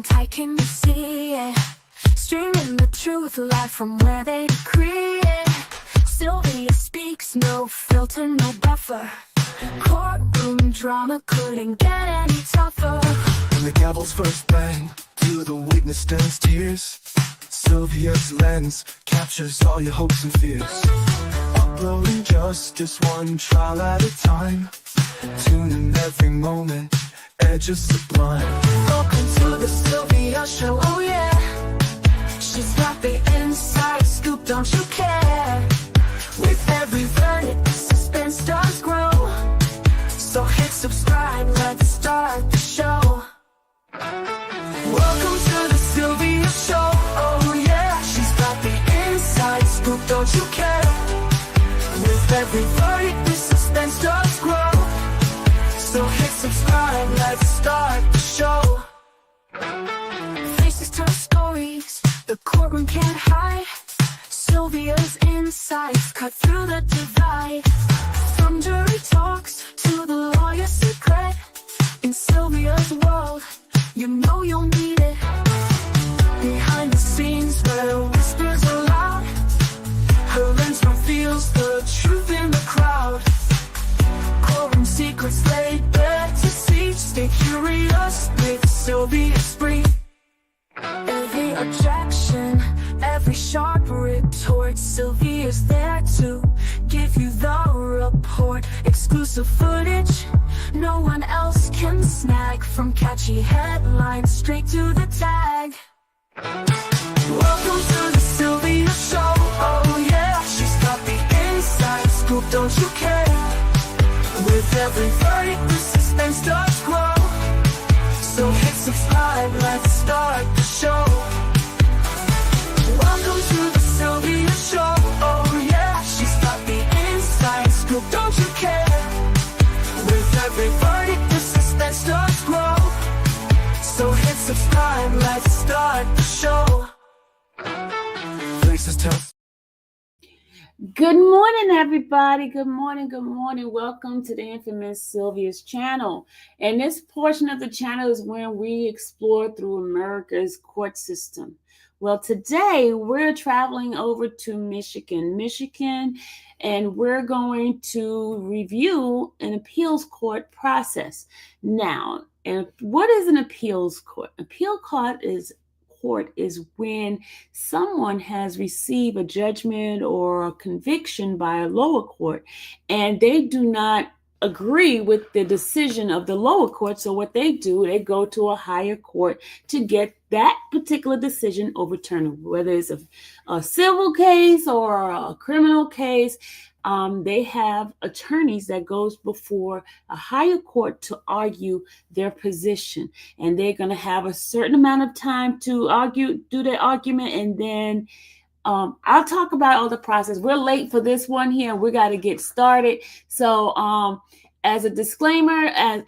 tight, can you see it? Streaming the truth live from where they decree it. Sylvia speaks, no filter, no buffer. Courtroom drama couldn't get any tougher. When the gavel's first bang, to the witness stands tears. Sylvia's lens captures all your hopes and fears. Uploading justice one trial at a time. Tune in every moment, edges sublime. Welcome to the Sylvia Show, oh yeah. She's got the inside scoop, don't you care? With every verdict, the suspense does grow. So hit subscribe, let's start the show. Welcome to the Sylvia Show, oh yeah. She's got the inside scoop, don't you care? With every verdict, the suspense does grow. So hit subscribe, let's start the show. Faces tell stories, the courtroom can't hide. Sylvia's insights cut through the divide. From jury talks to the lawyer's secret. In Sylvia's world, you know you'll need it. Behind the scenes where whispers are loud, her lens reveals the truth in the crowd. Courtroom secrets laid bare to see. Stay curious with Sylvia Spree. Every objection, every sharp retort, Sylvia's there to give you the report. Exclusive footage no one else can snag. From catchy headlines straight to the tag. Welcome to the Sylvia Show, oh yeah. She's got the inside scoop, don't you care? With every verdict, the suspense does grow. So hit subscribe, let's start the show. Welcome to the Sylvia Show, oh yeah. She's got the inside scoop, don't you care? With every verdict, the suspense does grow. So hit subscribe, let's start the show. Faces tell. Good morning, everybody. Good morning. Good morning. Welcome to the infamous Sylvia's channel. And this portion of the channel is where we explore through America's court system. Well, today we're traveling over to Michigan, and we're going to review an appeals court process. Now, and what is an appeals court? Appeal court is when someone has received a judgment or a conviction by a lower court and they do not agree with the decision of the lower court. So what they do, they go to a higher court to get that particular decision overturned, whether it's a civil case or a criminal case. They have attorneys that goes before a higher court to argue their position, and they're going to have a certain amount of time to do their argument, and then I'll talk about all the process. We're late for this one here. We got to get started. So as a disclaimer, as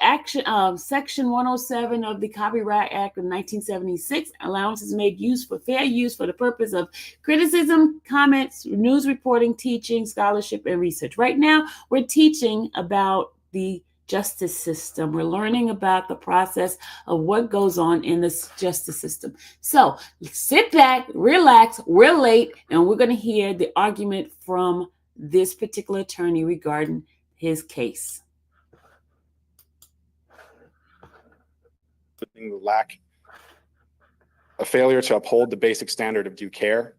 Section 107 of the Copyright Act of 1976, allowance is made use for fair use for the purpose of criticism, comments, news reporting, teaching, scholarship, and research. Right now, we're teaching about the justice system. We're learning about the process of what goes on in this justice system. So sit back, relax, we're late, and we're going to hear the argument from this particular attorney regarding his case. Lack a failure to uphold the basic standard of due care.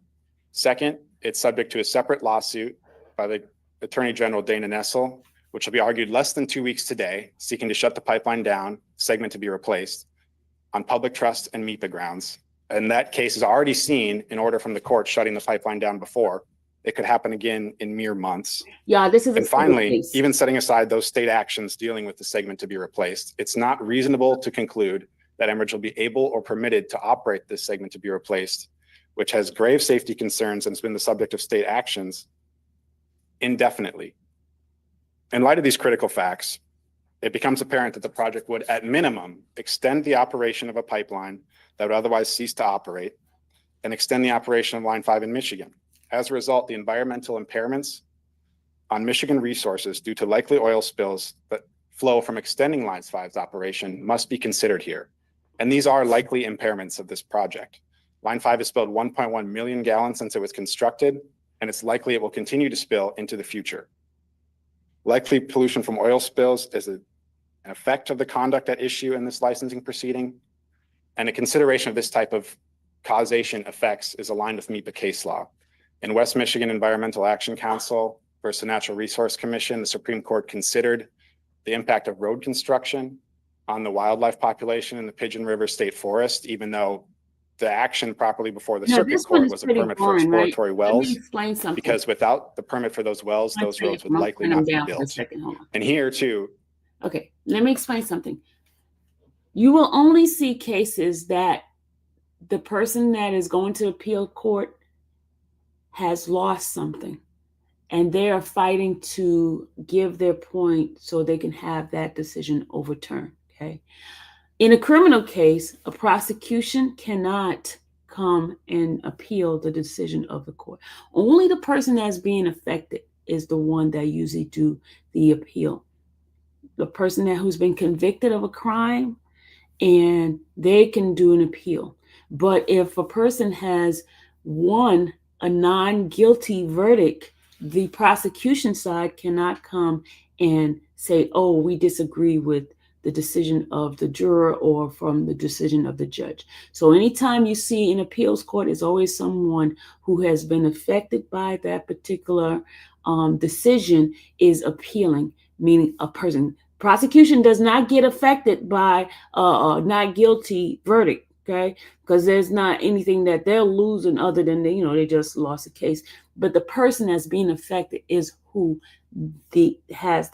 Second, it's subject to a separate lawsuit by the Attorney General Dana Nessel, which will be argued less than 2 weeks today, seeking to shut the pipeline down, segment to be replaced, on public trust and MIPA grounds. And that case is already seen an order from the court shutting the pipeline down before. It could happen again in mere months. Yeah, this is. And finally, even setting aside those state actions dealing with the segment to be replaced, it's not reasonable to conclude that Enbridge will be able or permitted to operate this segment to be replaced, which has grave safety concerns and has been the subject of state actions indefinitely. In light of these critical facts, it becomes apparent that the project would, at minimum, extend the operation of a pipeline that would otherwise cease to operate and extend the operation of Line 5 in Michigan. As a result, the environmental impairments on Michigan resources due to likely oil spills that flow from extending Line 5's operation must be considered here. And these are likely impairments of this project. Line 5 has spilled 1.1 million gallons since it was constructed, and it's likely it will continue to spill into the future. Likely pollution from oil spills is an effect of the conduct at issue in this licensing proceeding, and a consideration of this type of causation effects is aligned with MIPA case law. In West Michigan Environmental Action Council versus the Natural Resource Commission, the Supreme Court considered the impact of road construction on the wildlife population in the Pigeon River State Forest, even though the action properly before the circuit court was a permit for exploratory wells. Let me explain something. Because without the permit for those wells, those roads would likely not be built. And here too. Okay, let me explain something. You will only see cases that the person that is going to appeal court has lost something and they are fighting to give their point so they can have that decision overturned. Okay. In a criminal case, a prosecution cannot come and appeal the decision of the court. Only the person that's being affected is the one that usually do the appeal. The person who's been convicted of a crime, and they can do an appeal. But if a person has won a non-guilty verdict, the prosecution side cannot come and say, oh, we disagree with the decision of the juror or from the decision of the judge. So anytime you see an appeals court, is always someone who has been affected by that particular decision is appealing, meaning a person. Prosecution does not get affected by a not guilty verdict, okay? Because there's not anything that they're losing other than they just lost a case. But the person that's being affected is who has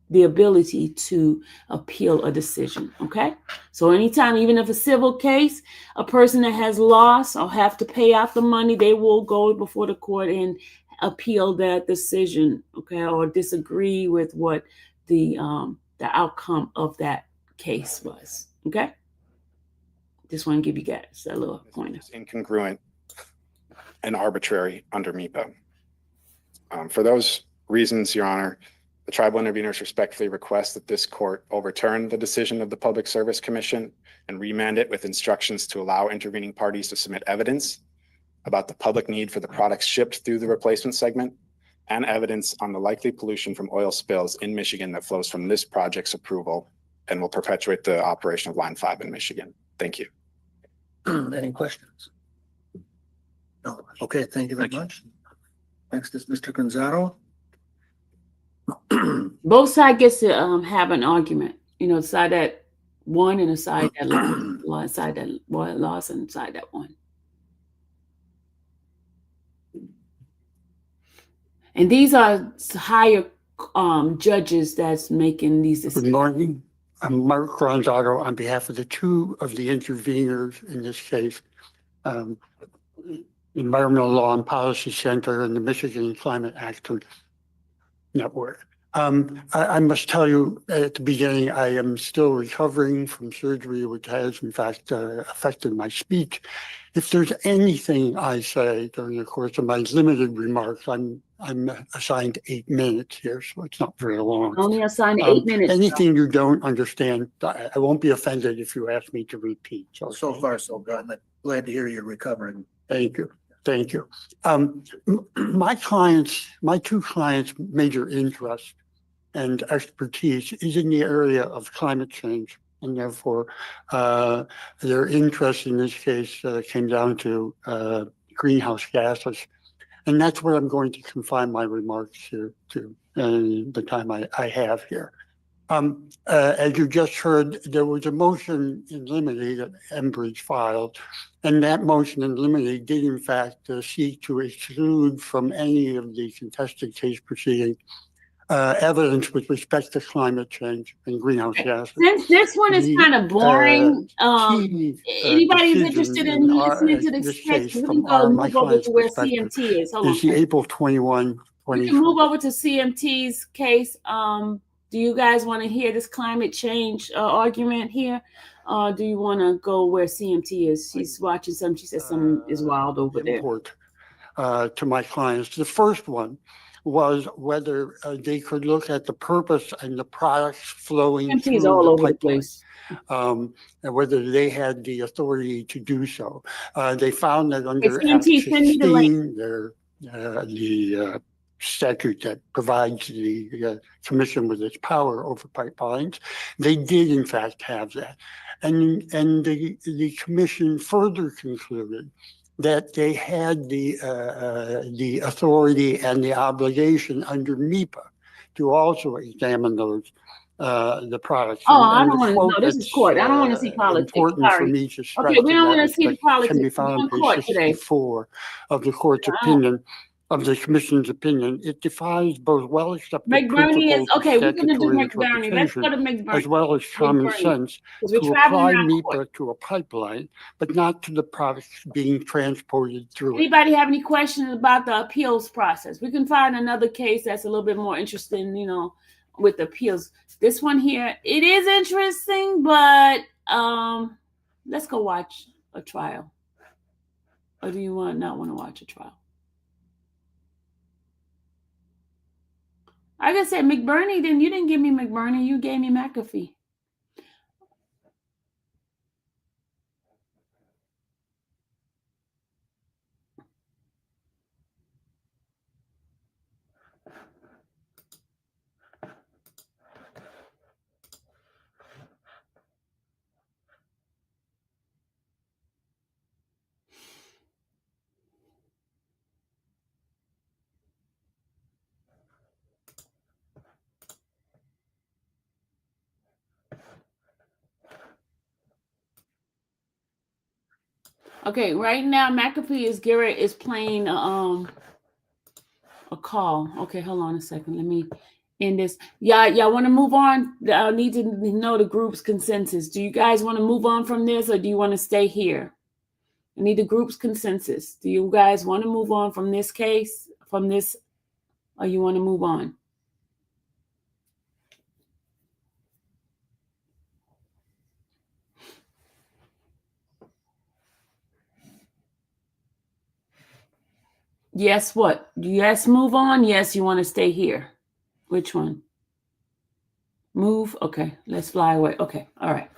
the ability to appeal a decision, okay? So anytime, even if a civil case, a person that has lost or have to pay out the money, they will go before the court and appeal that decision, okay, or disagree with what the outcome of that case was, okay? Just want to give you guys that little pointer. It's incongruent and arbitrary under MIPA. For those reasons, Your Honor, the tribal interveners respectfully request that this court overturn the decision of the Public Service Commission and remand it with instructions to allow intervening parties to submit evidence about the public need for the products shipped through the replacement segment and evidence on the likely pollution from oil spills in Michigan that flows from this project's approval and will perpetuate the operation of Line 5 in Michigan. Thank you. Any questions? No. Okay, thank you very much. Next is Mr. Gonzalo. Both sides gets to have an argument, side that won and a side that lost, side that lost and side that won. And these are higher judges that's making these decisions. Good morning. I'm Mark Gonzago on behalf of the two of the interveners in this case, Environmental Law and Policy Center and the Michigan Climate Action Network. I must tell you at the beginning, I am still recovering from surgery, which has in fact affected my speech. If there's anything I say during the course of my limited remarks, I'm assigned 8 minutes here, so it's not very long. Only assigned 8 minutes. Anything you don't understand, I won't be offended if you ask me to repeat. So far, so good. I'm glad to hear you're recovering. Thank you. Thank you. My two clients' major interest and expertise is in the area of climate change. And therefore, their interest in this case came down to greenhouse gases. And that's where I'm going to confine my remarks here to the time I have here. As you just heard, there was a motion in limine that Enbridge filed, and that motion in limine did in fact seek to exclude from any of the contested case proceeding evidence with respect to climate change and greenhouse gases. Since this one is kind of boring, anybody's interested in listening to this case, we can go move over to where CMT is. Hold on. Is the April 21, we can move over to CMT's case. Do you guys want to hear this climate change argument here? Do you want to go where CMT is? She's watching something. She says something is wild over there. To my clients. The first one, was whether they could look at the purpose and the products flowing EMTs through all the over the pipeline. place. And whether they had the authority to do so. They found that under CMT, Act send me the link. 16, the statute that provides the commission with its power over pipelines, they did in fact have that. And the commission further concluded that they had the authority and the obligation under NEPA to also examine those the products. Oh, I And don't the want to quote know. This is that's, court. I don't want to see politics. important for Sorry. me to stress Okay, we in don't that want to see the respect can be politics. found We're on in page court today. 64 of the court's Wow. opinion, of the commission's opinion. It defies both well-accepted McBurney is, principles of okay, we're going to do statutory McBurney. Let's go interpretation, to as McBurney. well as common McBurney, sense, because we're to traveling apply around NEPA court. to a pipeline, but not to the products being transported through it. Anybody have any questions about the appeals process? We can find another case that's a little bit more interesting, you know, with appeals. This one here, it is interesting, but let's go watch a trial. Or do you not want to watch a trial? Like I said, McBurney, then you didn't give me McBurney, you gave me McAfee. Okay, right now McAfee is playing a call. Okay, hold on a second. Let me end this. Y'all want to move on? I need to know the group's consensus. Do you guys want to move on from this, or do you want to stay here? I need the group's consensus. Do you guys want to move on from this case, from this, or you want to move on? Yes, what? Yes, move on. Yes, you want to stay here. Which one? Move. Okay, let's fly away. Okay, all right.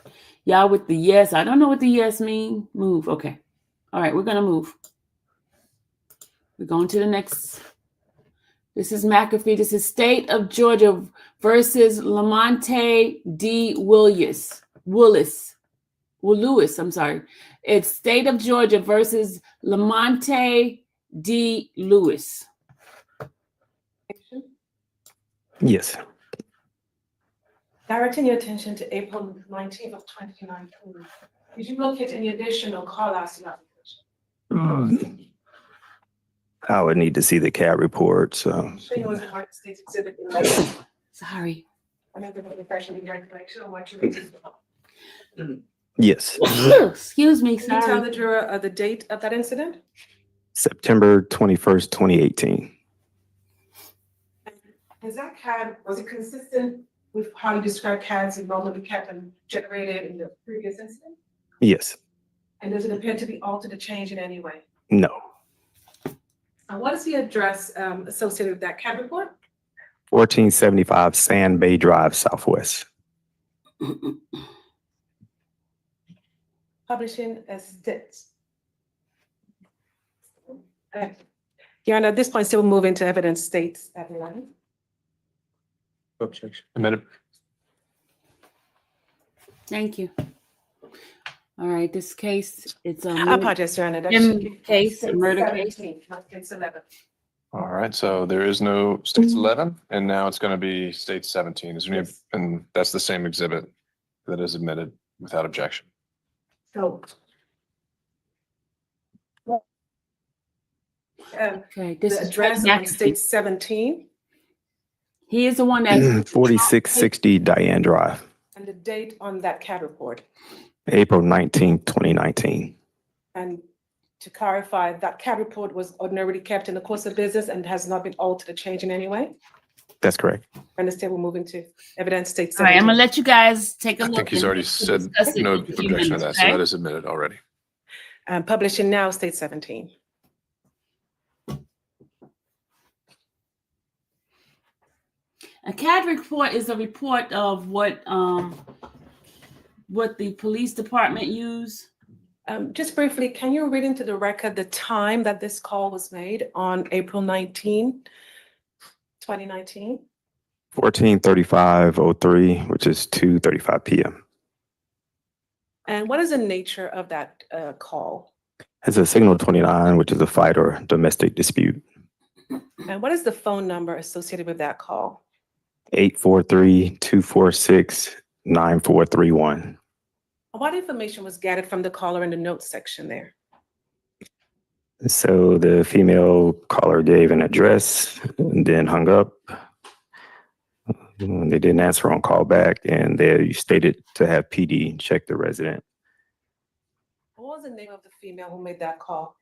Y'all with the yes. I don't know what the yes mean. Move. Okay. All right, we're going to move. We're going to the next. This is McAfee. This is State of Georgia versus Lamonte D. Lewis. I'm sorry. It's State of Georgia versus Lamonte D. Lewis. Yes. Directing your attention to April 19th of 2019. Did you look at any additional call-outs in application? I would need to see the CAD report, so. It was a States Exhibit 11. Sorry. I remember the refreshing the recollection on what you read. Yes. Excuse me. Can you tell Sorry. the juror the date of that incident? September 21st, 2018. Is that CAD, was it consistent with how you describe CAD's enrollment be kept and generated in the previous incident? Yes. And does it appear to be altered or changed in any way? No. And what is the address associated with that CAD report? 1475 Sand Bay Drive, Southwest. Publishing estates. Your Honor, at this point, still move into evidence states at 11. Objection. Amended. Thank you. All right, this case, it's a I apologize, Your Honor. that M should be case, a states murder case. 17, not states 11. All right, so there is no states 11, and now it's going to be states 17. Is there any, and that's the same exhibit that is admitted without objection. So. Okay, this The is address on McAfee. state 17 He is the one that 4660 Diane Drive, and the date on that CAD report. April 19th, 2019. And to clarify, that CAD report was ordinarily kept in the course of business and has not been altered or changed in any way? That's correct. Understand, we're moving to evidence state All right, I'm 17. gonna let you guys take a I look. think he's and already we'll said discuss it no in a few objection to minutes, that, so okay? that is admitted already. Publishing now, state 17. A CAD report is a report of what the police department use. Just briefly, can you read into the record the time that this call was made on April 19, 2019? 14:35:03, which is 2:35 p.m. And what is the nature of that call? It's a signal 29, which is a fight or domestic dispute. And what is the phone number associated with that call? 843-246-9431. What information was gathered from the caller in the notes section there? So the female caller gave an address and then hung up. They didn't answer on call back, and they stated to have PD check the resident. What was the name of the female who made that call?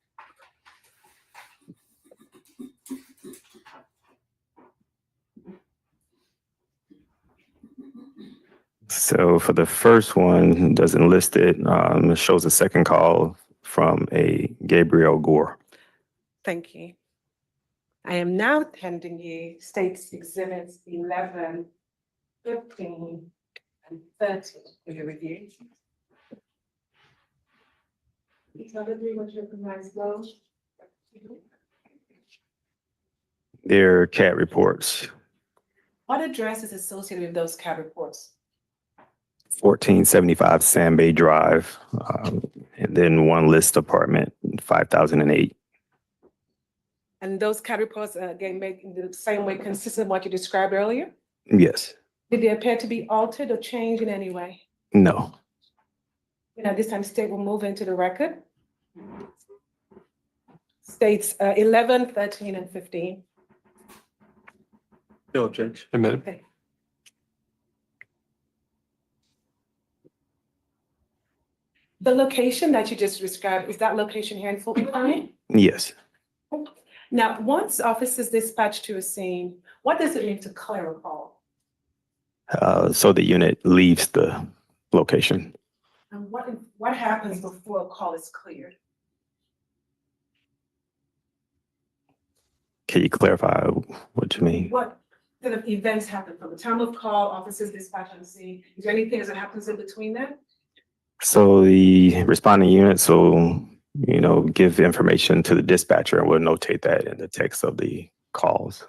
So for the first one, doesn't list it. It shows a second call from a Gabriel Gore. Thank you. I am now handing you States Exhibits 11, 15, and 13 for your review. Each other three, would you recognize those? Their CAT reports. What address is associated with those CAD reports? 1475 Sand Bay Drive, and then one list apartment, 5008. And those CAD reports, again, made in the same way consistent with what you described earlier? Yes. Did they appear to be altered or changed in any way? No. And at this time, state will move into the record. States 11, 13, and 15. No objection. Admitted. Okay. The location that you just described, is that location here in Fulton County? Yes. Now, once officers dispatched to a scene, what does it mean to clear a call? So the unit leaves the location. And what happens before a call is cleared? Can you clarify what you mean? What kind of events happen from the time of call, officers dispatch on the scene? Is there anything that happens in between that? So the responding unit will, give information to the dispatcher, and we'll notate that in the text of the calls.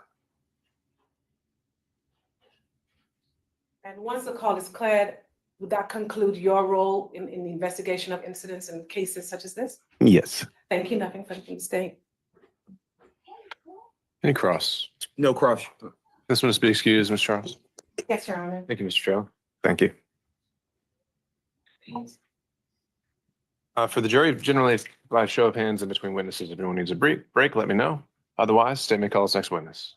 And once the call is cleared, would that conclude your role in the investigation of incidents and cases such as this? Yes. Thank you. Nothing further from the state. Any cross? No cross. This one is to be excused, Ms. Charles. Yes, Your Honor. Thank you, Mr. Chair. Thank you. For the jury, generally by show of hands in between witnesses, if anyone needs a break, let me know. Otherwise, state may call its next witness.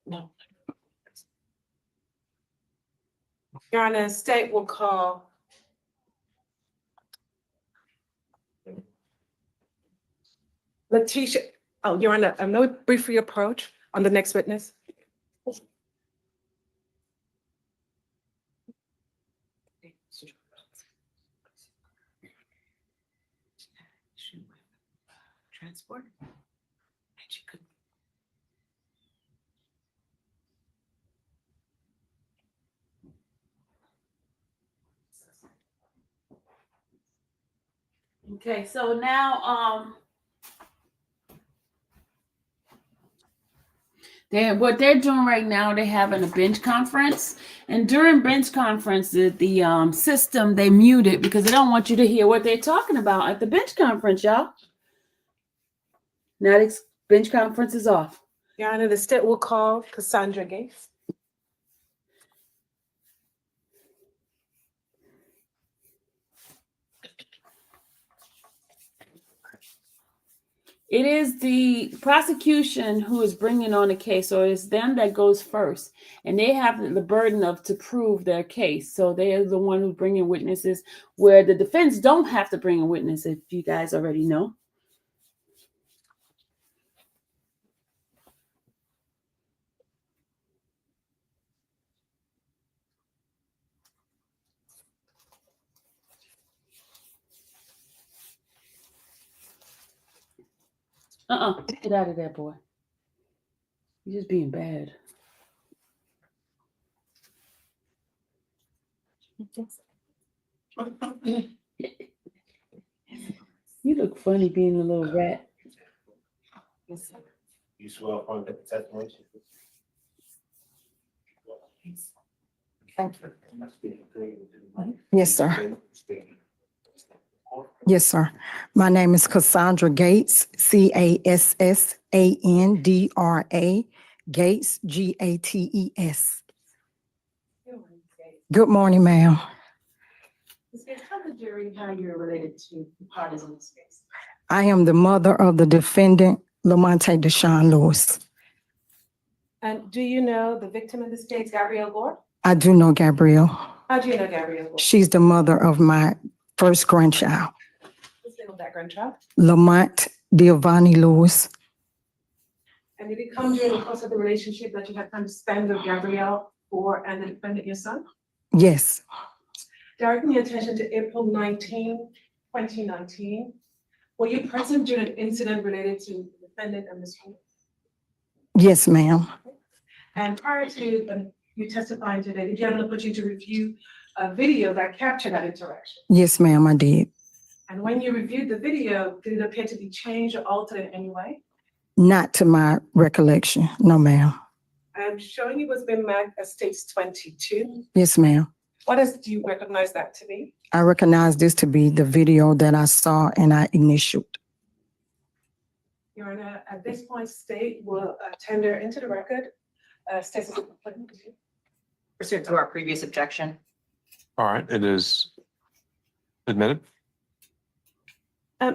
No. Your Honor, state will call Letitia. Oh, Your Honor, no brief approach on the next witness. Transport. And she could. Okay, so now what they're doing right now, they're having a bench conference, and during bench conference, the system they mute it because they don't want you to hear what they're talking about at the bench conference, y'all. Now this bench conference is off. Your Honor, the state will call Cassandra Gates. It is the prosecution who is bringing on the case, so it's them that goes first, and they have the burden to prove their case. So they are the one who's bringing witnesses, where the defense don't have to bring a witness, if you guys already know. Get out of there, boy. You're just being bad. You look funny being a little rat. You swear upon the testimony. Yes, sir. Yes, sir. My name is Cassandra Gates, Cassandra, Gates, Gates. Good morning, ma'am. Ms. Gates, tell the jury how you're related to the parties in this case. I am the mother of the defendant, Lamonte Deshaun Lewis. And do you know the victim in this case, Gabrielle Gore? I do know Gabrielle. How do you know Gabrielle Gore? She's the mother of my first grandchild, What's the name of that grandchild? Lamont Giovanni Lewis. And did it come during the course of the relationship that you had time to spend with Gabrielle Gore and the defendant, your son? Yes, Directing your attention to April 19, 2019. Were you present during an incident related to the defendant and Ms. Gore? yes, ma'am. And prior to you testifying today, did you have an opportunity to review a video that captured that interaction? Yes, ma'am, I did. And when you reviewed the video, did it appear to be changed or altered in any way? Not to my recollection. No, ma'am. I'm showing you what's been marked as states 22. Yes, ma'am. Do you recognize that to be? I recognize this to be the video that I saw and I initialed. Your Honor, at this point, state will tender into the record, states as a complaint. Pursuant to our previous objection. All right, it is admitted.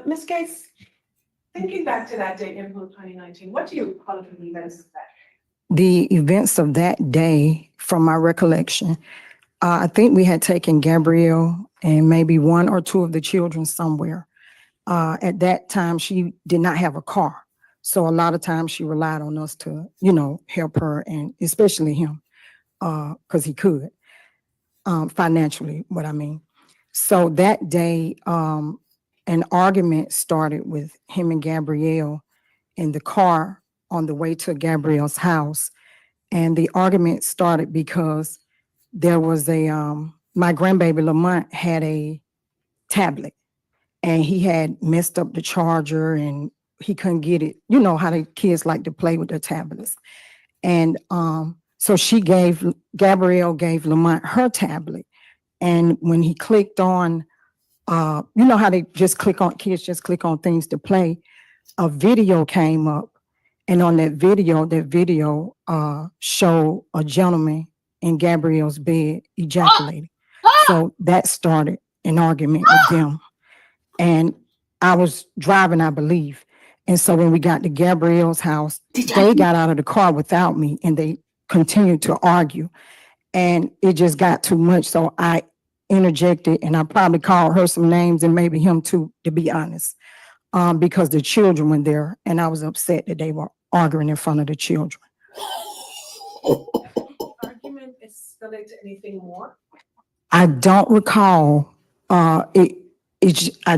Ms. Gates, thinking back to that date, April 2019, what do you recall from the events of that? The events of that day, from my recollection, I think we had taken Gabrielle and maybe one or two of the children somewhere. At that time, she did not have a car. So a lot of times she relied on us to, help her, and especially him, because he could, financially, what I mean. So that day, an argument started with him and Gabrielle in the car on the way to Gabrielle's house. And the argument started because there was my grandbaby Lamont had a tablet and he had messed up the charger and he couldn't get it. You know how the kids like to play with their tablets. And so Gabrielle gave Lamont her tablet. And when he clicked on, you know how they kids just click on things to play, a video came up. And on that video showed a gentleman in Gabrielle's bed ejaculating. So that started an argument with them. And I was driving, I believe. And so when we got to Gabrielle's house, they got out of the car without me and they continued to argue. And it just got too much. So I interjected and I probably called her some names and maybe him too, to be honest. Because the children were there and I was upset that they were arguing in front of the children. Argument escalate to anything more? I don't recall. I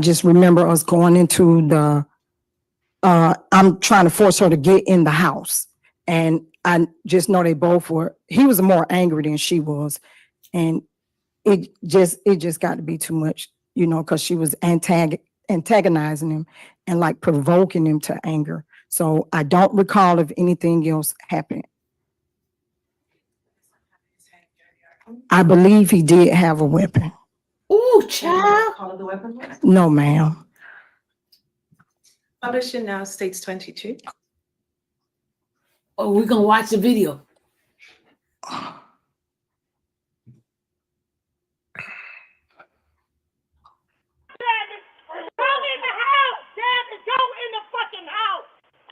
just remember us going into I'm trying to force her to get in the house. And I just know he was more angry than she was. And it just got to be too much, because she was antagonizing him and like provoking him to anger. So I don't recall if anything else happened. I believe he did have a weapon. Ooh, child. Call the weapon? No, ma'am. Publishing now states 22. Oh, we're gonna watch the video.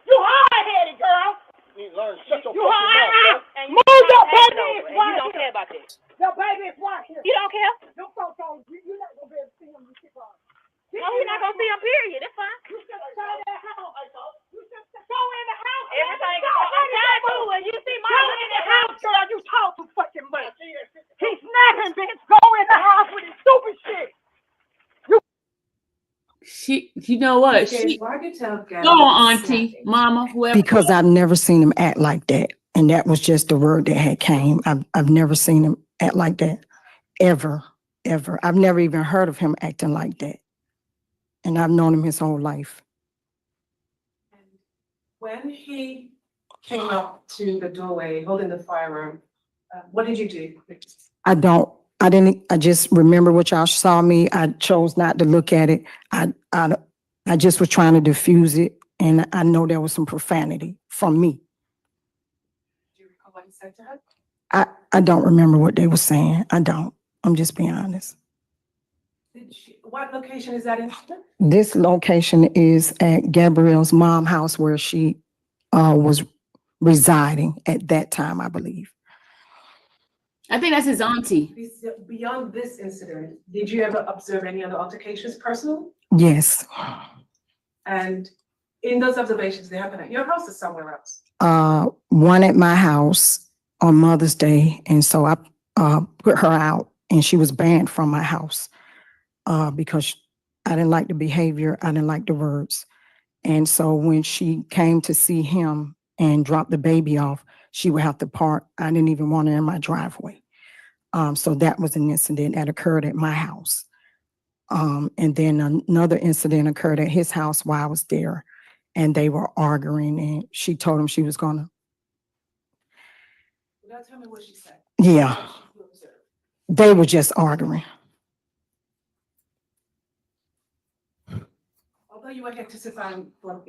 You hard-headed, girl. You learn shut your move your baby is right here. You don't care about this. Your baby is right here. You don't care? Your folks don't, you're not going to be able to see him. No, we're not going to see him, period. That's fine. You should have stayed in the house. You should go in the house. Everything is going to you see my in the house, girl. You talk too fucking much. He's snapping, bitch. Go in the house with his stupid shit. You know what? Why did you tell Gabby? Go on, auntie, mama, whoever. Because I've never seen him act like that. And that was just the word that had came. I've never seen him act like that. Ever. I've never even heard of him acting like that. And I've known him his whole life. When he came up to the doorway holding the firearm, what did you do? I just remember what y'all saw me. I chose not to look at it. I just was trying to diffuse it. And I know there was some profanity from me. Do you recall what you said to her? I don't remember what they were saying. I don't. I'm just being honest. What location is that in? This location is at Gabrielle's mom's house where she was residing at that time, I believe. I think that's his auntie. Beyond this incident, did you ever observe any other altercations personally? Yes. And in those observations, they happen at your house or somewhere else? One at my house on Mother's Day. And so I put her out and she was banned from my house because I didn't like the behavior. I didn't like the words. And so when she came to see him and drop the baby off, she would have to park. I didn't even want her in my driveway. So that was an incident that occurred at my house. And then another incident occurred at his house while I was there. And they were arguing and she told him she was gonna. Now tell me what she said. Yeah. They were just arguing. Although you were here testifying from,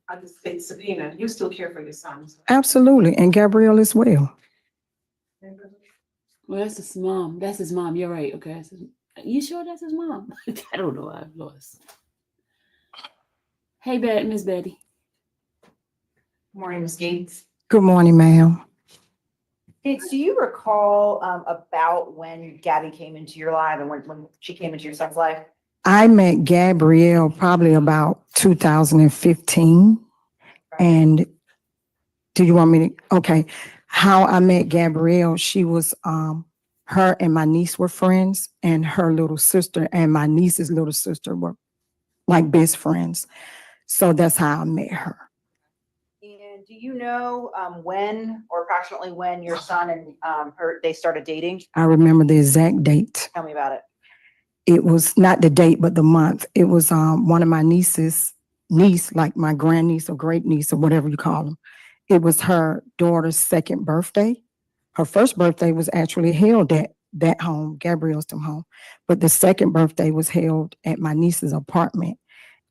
at the state subpoena, you still care for your son. Absolutely. And Gabrielle as well. Well, that's his mom. That's his mom. You're right. Okay. You sure that's his mom? I don't know. I've lost. Hey, Miss Betty. Good morning, Ms. Gates. Good morning, ma'am. Gates, do you recall about when Gabby came into your life and when she came into your son's life? I met Gabrielle probably about 2015. And do you want me to? Okay. How I met Gabrielle, she was, her and my niece were friends and her little sister and my niece's little sister were like best friends. So that's how I met her. And do you know when or approximately when your son and they started dating? I remember the exact date. Tell me about it. It was not the date, but the month. It was one of my niece, like my grandniece or great niece or whatever you call them. It was her daughter's second birthday. Her first birthday was actually held at that home, Gabrielle's home. But the second birthday was held at my niece's apartment.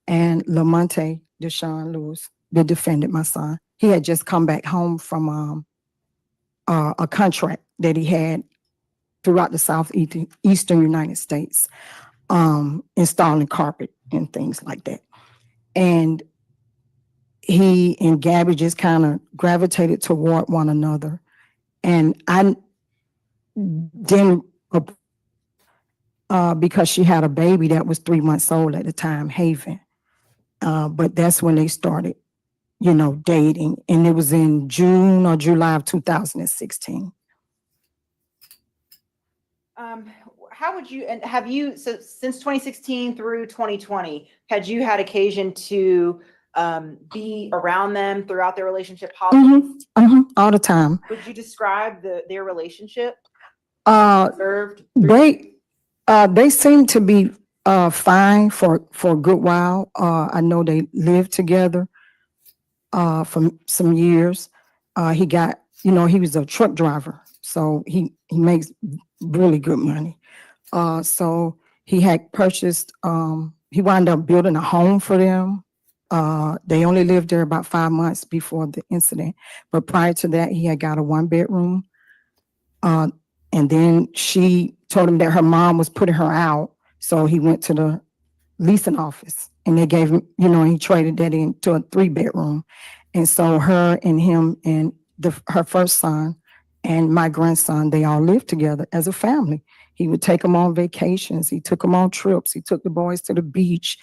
And Lamonte, Deshaun Lewis, that defended my son, he had just come back home from a contract that he had throughout the southeastern United States, installing carpet and things like that. And he and Gabby just kind of gravitated toward one another. And I didn't, because she had a baby that was 3 months old at the time, Haven. But that's when they started, dating. And it was in June or July of 2016. How would you, and have you, so since 2016 through 2020, had you had occasion to be around them throughout their relationship? All the time. Would you describe their relationship? They seem to be fine for a good while. I know they lived together for some years. He got, he was a truck driver, so he makes really good money. So he had purchased, he wound up building a home for them. They only lived there about 5 months before the incident. But prior to that, he had got a 1-bedroom. And then she told him that her mom was putting her out. So he went to the leasing office and they gave him, he traded that into a 3-bedroom. And so her and him and her first son and my grandson, they all lived together as a family. He would take them on vacations. He took them on trips. He took the boys to the beach,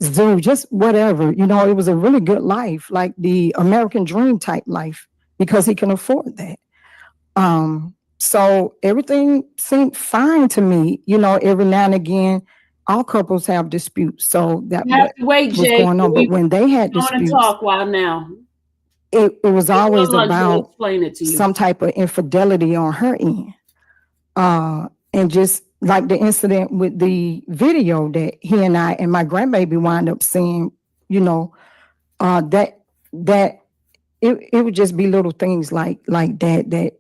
zoo, just whatever. It was a really good life, like the American dream type life, because he can afford that. So everything seemed fine to me. Every now and again, all couples have disputes, so that You have to wait, was Jay. going on. But when they had I want to disputes, talk while now. it was always about explain it to you. some type of infidelity on her end. And just like the incident with the video that he and I and my grandbaby wind up seeing, you know, that it would just be little things like that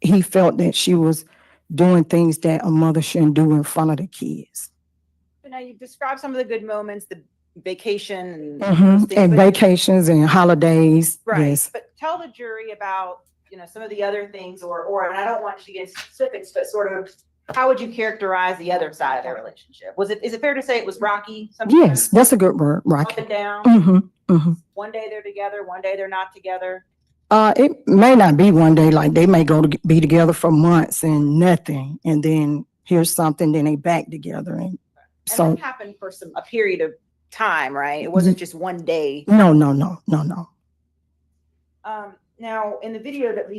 he felt that she was doing things that a mother shouldn't do in front of the kids. So now you've described some of the good moments, the vacation and those Mhm. things, And but- vacations and holidays. Right, Yes. but tell the jury about, some of the other things and I don't want you to get into specifics, but sort of, how would you characterize the other side of their relationship? Is it fair to say it was rocky? Yes, sometimes? that's a good word, Up Rocky. and down? Mm-hmm. One day they're together, one day they're not together. It may not be one day, like they may be together for months and nothing, and then here's something, then they back together, and And so that happened for a period of time, right? It wasn't just one day. no. Now, in the video that we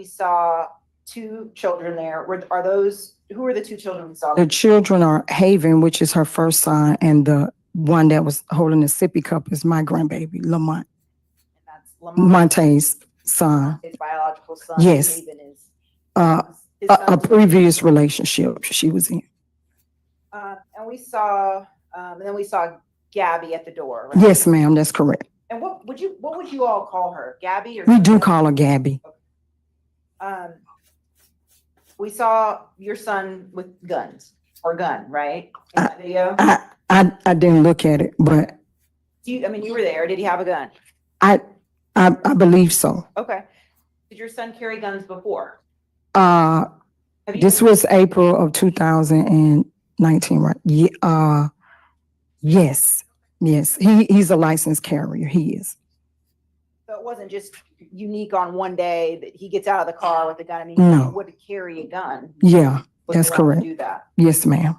saw two children there. Who are the two children we saw? The children are Haven, which is her first son, and the one that was holding the sippy cup is my grandbaby, Lamonte, That's Monte's son. his biological son. Yes. Haven is. A his son. previous relationship she was in. And then we saw Gabby at the door. Right? Yes, ma'am, that's correct. And what would you all call her? Gabby or? We do call her Gabby. We saw your son with gun, right? In that video? I didn't look at it, but You were there. Did he have a gun? I believe so. Okay. Did your son carry guns before? Uh, Have you? this was April of 2019, right? Yeah, yes. He's a licensed carrier. He is. So it wasn't just unique on one day that he gets out of the car with a gun. No. He would carry a gun. Yeah, Was that's allowed to correct. Do that. Yes, ma'am.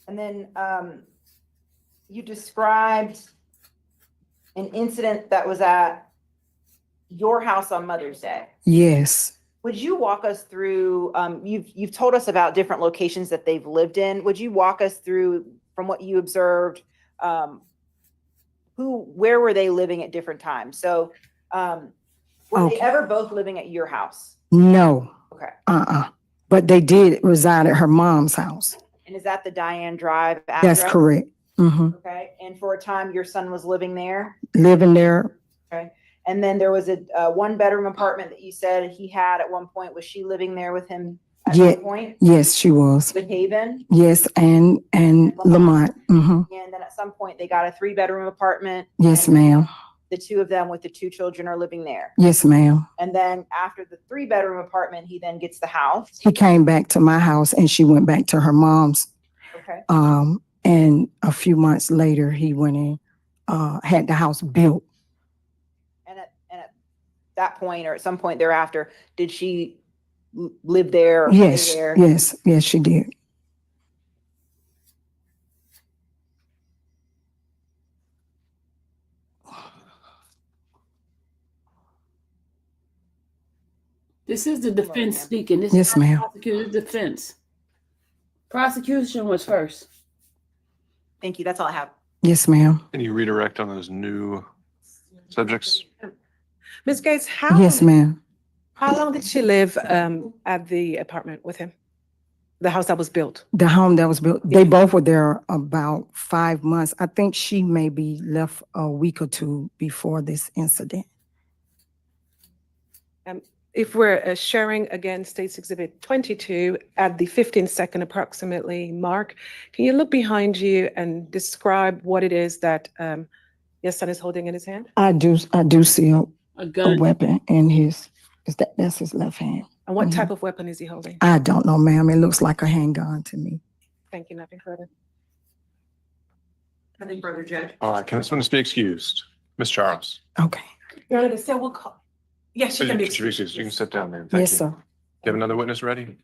And then you described an incident that was at your house on Mother's Day. Yes. Would you walk us through, you've told us about different locations that they've lived in. Would you walk us through, from what you observed, where were they living at different times? So were they Okay. ever both living at your house? No. Okay. But they did reside at her mom's house. And is that the Diane Drive address? That's correct. Okay. And for a time, your son was living there? Living there. Okay. And then there was a one-bedroom apartment that you said he had at one point. Was she living there with him at Yeah. one point? Yes, she was. With Haven? Yes, and Lamont. And then at some point, they got a 3-bedroom apartment. Yes, and ma'am. The two of them with the 2 children are living there. Yes, ma'am. And then after the 3-bedroom apartment, he then gets the house. He came back to my house and she went back to her mom's. Okay. And a few months later, he went in, had the house built. And at that point, or at some point thereafter, did she live there? Or stay Yes, there? yes, she did. This is the defense speaking. This Yes, is not ma'am. prosecutor's defense. Prosecution was first. Thank you. That's all I have. Yes, ma'am. Can you redirect on those new subjects? Ms. Gates, how? Yes, ma'am. How long did she live at the apartment with him? The house that was built? The home that was built, they both were there about 5 months. I think she maybe left a week or two before this incident. If we're sharing again State's Exhibit 22 at the 15-second approximately mark, can you look behind you and describe what it is that your son is holding in his hand? I do see A a gun. weapon in his, that's his left hand. And what type of weapon is he holding? I don't know, ma'am. It looks like a handgun to me. Thank you, nothing further. Nothing further, Judge. All right, can this witness be excused? Ms. Charles? Okay. Your Honor, so we'll call. Yes, You can be excused. You can sit down, ma'am. Thank Yes, you. sir. Do you have another witness ready?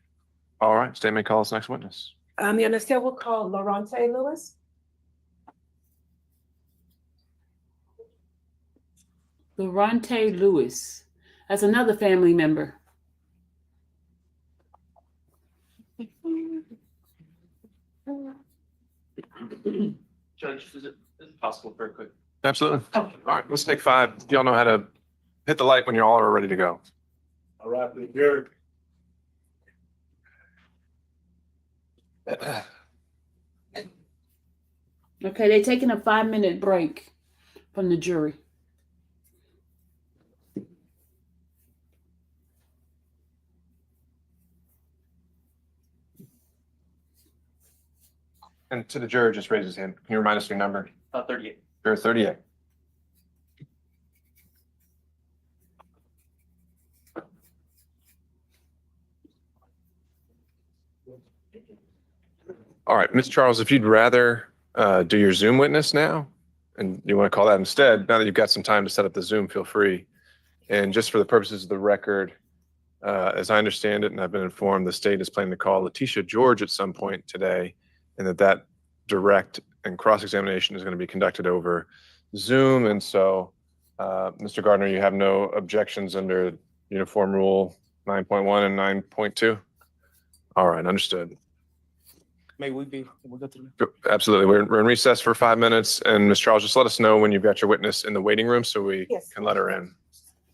All right, state may call its next witness. Your Honor, so we'll call Lamonte Lewis. Lamonte Lewis. That's another family member. Judge, is it possible for a quick? Absolutely. All right, let's take 5. Y'all know how to hit the light when you all are ready to go. All right, here. Okay, they're taking a 5-minute break from the jury. And to the juror, just raise his hand. Can you remind us your number? 38. Juror 38. All right, Ms. Charles, if you'd rather do your Zoom witness now, and you want to call that instead, now that you've got some time to set up the Zoom, feel free. And just for the purposes of the record, as I understand it, and I've been informed, the state is planning to call Letitia George at some point today, and that direct and cross-examination is going to be conducted over Zoom. And so, Mr. Gardner, you have no objections under Uniform Rule 9.1 and 9.2? All right, understood. May we go through? Absolutely. We're in recess for 5 minutes. And Ms. Charles, just let us know when you've got your witness in the waiting room so we can let her in.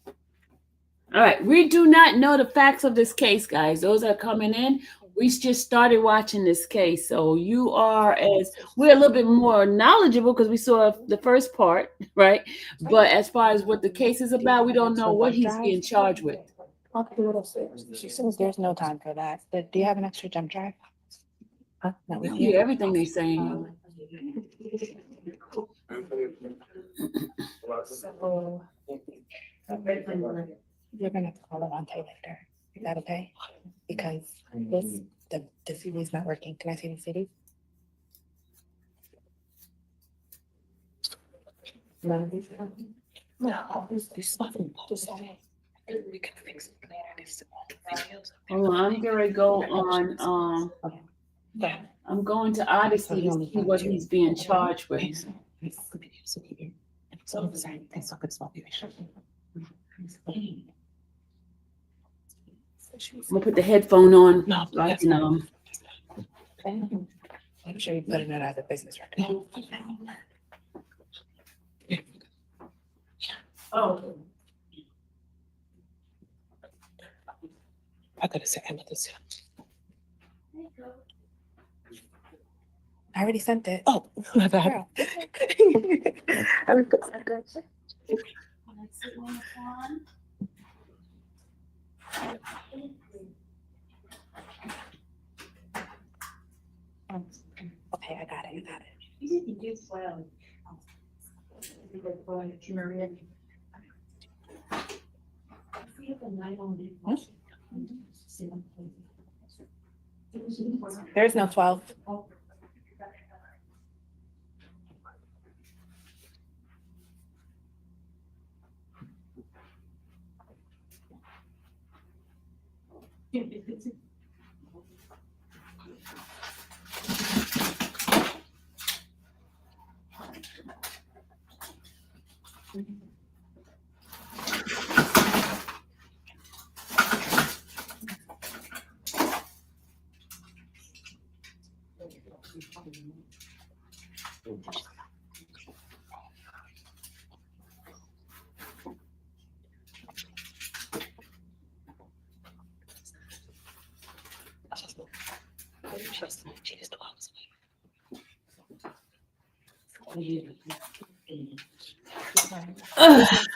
All right, we do not know the facts of this case, guys. Those are coming in. We just started watching this case. So we're a little bit more knowledgeable because we saw the first part, right? But as far as what the case is about, we don't know what he's being charged with. She says there's no time for that. But do you have an extra jump drive? Not with you? Yeah, everything they're saying. So you're gonna have to call Lamonte later. Is that okay? Because the CD is not working. Can I see the CD? None of these? No, this fucking we can fix it later. This Hold on, I'm gonna go on. I'm going to Odyssey to see what he's being charged with. So sorry, that's not good spot. I'm gonna put the headphone on. No, Like, I'm sure you put it out of business record. Oh. I could have said this. I already sent it. Oh, my bad. I was good. Okay, I got it. You didn't do well. There's no 12.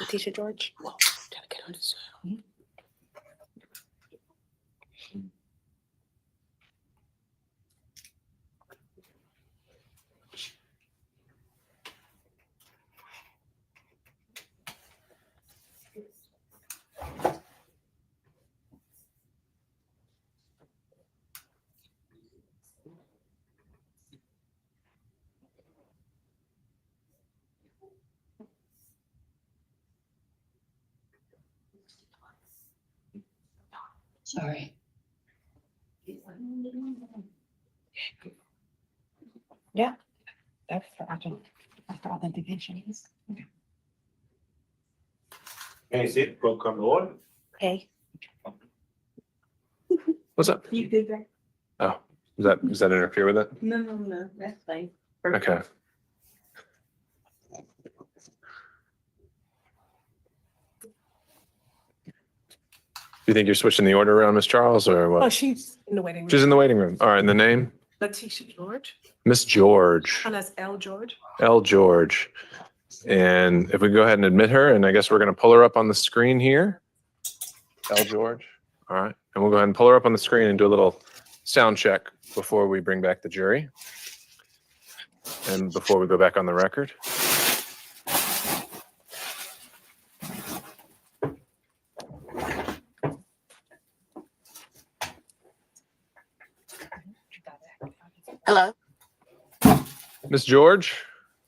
Letitia George. Whoa, gotta get on this. Sorry. Yeah, that's for authentication. Okay. Can you see it? Will come to order. Okay. What's up? You did that? Oh, does that interfere with it? No, that's fine. Okay. Do you think you're switching the order around, Miss Charles, or Oh, what? she's in the waiting room. She's in the waiting room. All right, and the name? Letitia George, Miss George, and that's L. George. L. George. And if we go ahead and admit her, and I guess we're going to pull her up on the screen here. L. George. All right. And we'll go ahead and pull her up on the screen and do a little sound check before we bring back the jury. And before we go back on the record. Hello. Miss George.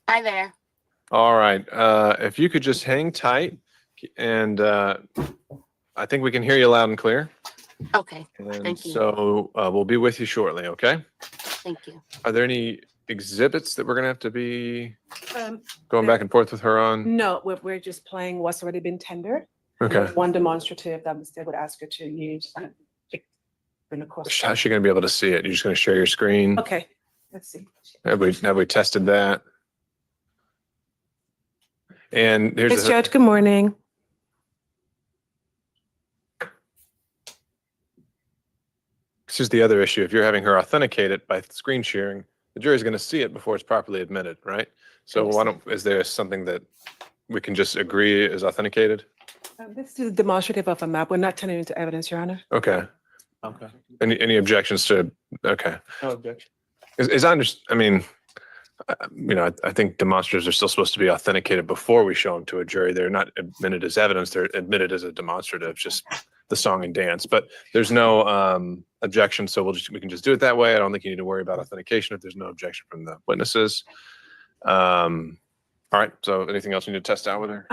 Hi there. All right. If you could just hang tight, and I think we can hear you loud and clear. Okay. And Thank you. so we'll be with you shortly, okay? Thank you. Are there any exhibits that we're going to have to be Um, going back and forth with her on? no, we're just playing what's already been tendered. Okay. There's one demonstrative that they would ask her to use. Bring across. How's she going to be able to see it? You're just going to share your screen? Okay, let's see. Have we tested that? And here's Miss the, Judge, good morning. this is the other issue. If you're having her authenticate it by screen sharing, the jury's going to see it before it's properly admitted, right? So is there something that we can just agree is authenticated? This is a demonstrative of a map. We're not turning it into evidence, Your Honor. Okay. Okay. Any objections to, okay. No objection. I think demonstratives are still supposed to be authenticated before we show them to a jury. They're not admitted as evidence. They're admitted as a demonstrative, just the song and dance. But there's no objection, so we can just do it that way. I don't think you need to worry about authentication if there's no objection from the witnesses. All right. So anything else you need to test out with her?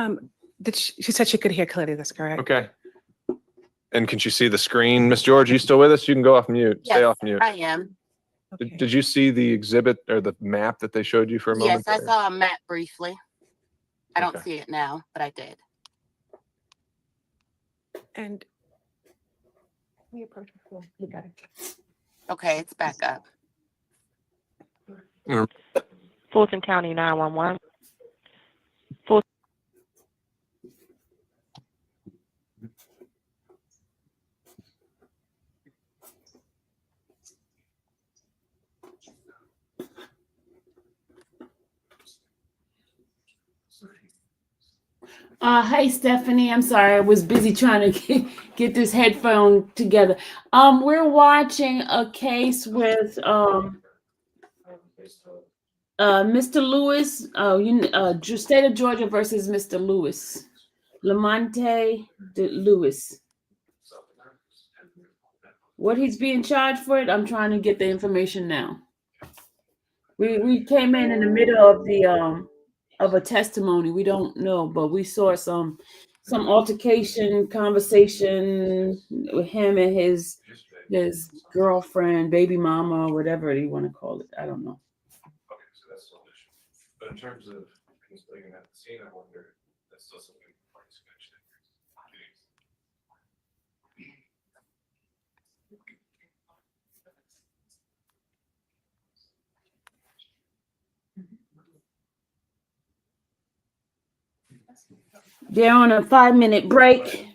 She said she could hear clearly. That's correct. Okay. And can she see the screen? Miss George, are you still with us? You can go off mute. Stay Yes, off mute. I am. Okay. Did you see the exhibit or the map that they showed you for a moment? Yes, I saw a map briefly. I don't Okay. see it now, but I did. And we approach the floor. You got it. Okay, it's back up. Fulton County 911. Hey Stephanie, I'm sorry, I was busy trying to get this headphone together. We're watching a case with Mr. Lewis. State of Georgia versus Mr. Lewis, Lamonte Lewis. What he's being charged for it, I'm trying to get the information now. We came in the middle of the of a testimony. We don't know, but we saw some altercation, conversation with him and his girlfriend, baby mama, or whatever you want to call it. I don't know. Okay, so that's still an issue. But in terms of concealing at the scene, I wonder if that's still something the parties can actually. They're on a 5-minute break.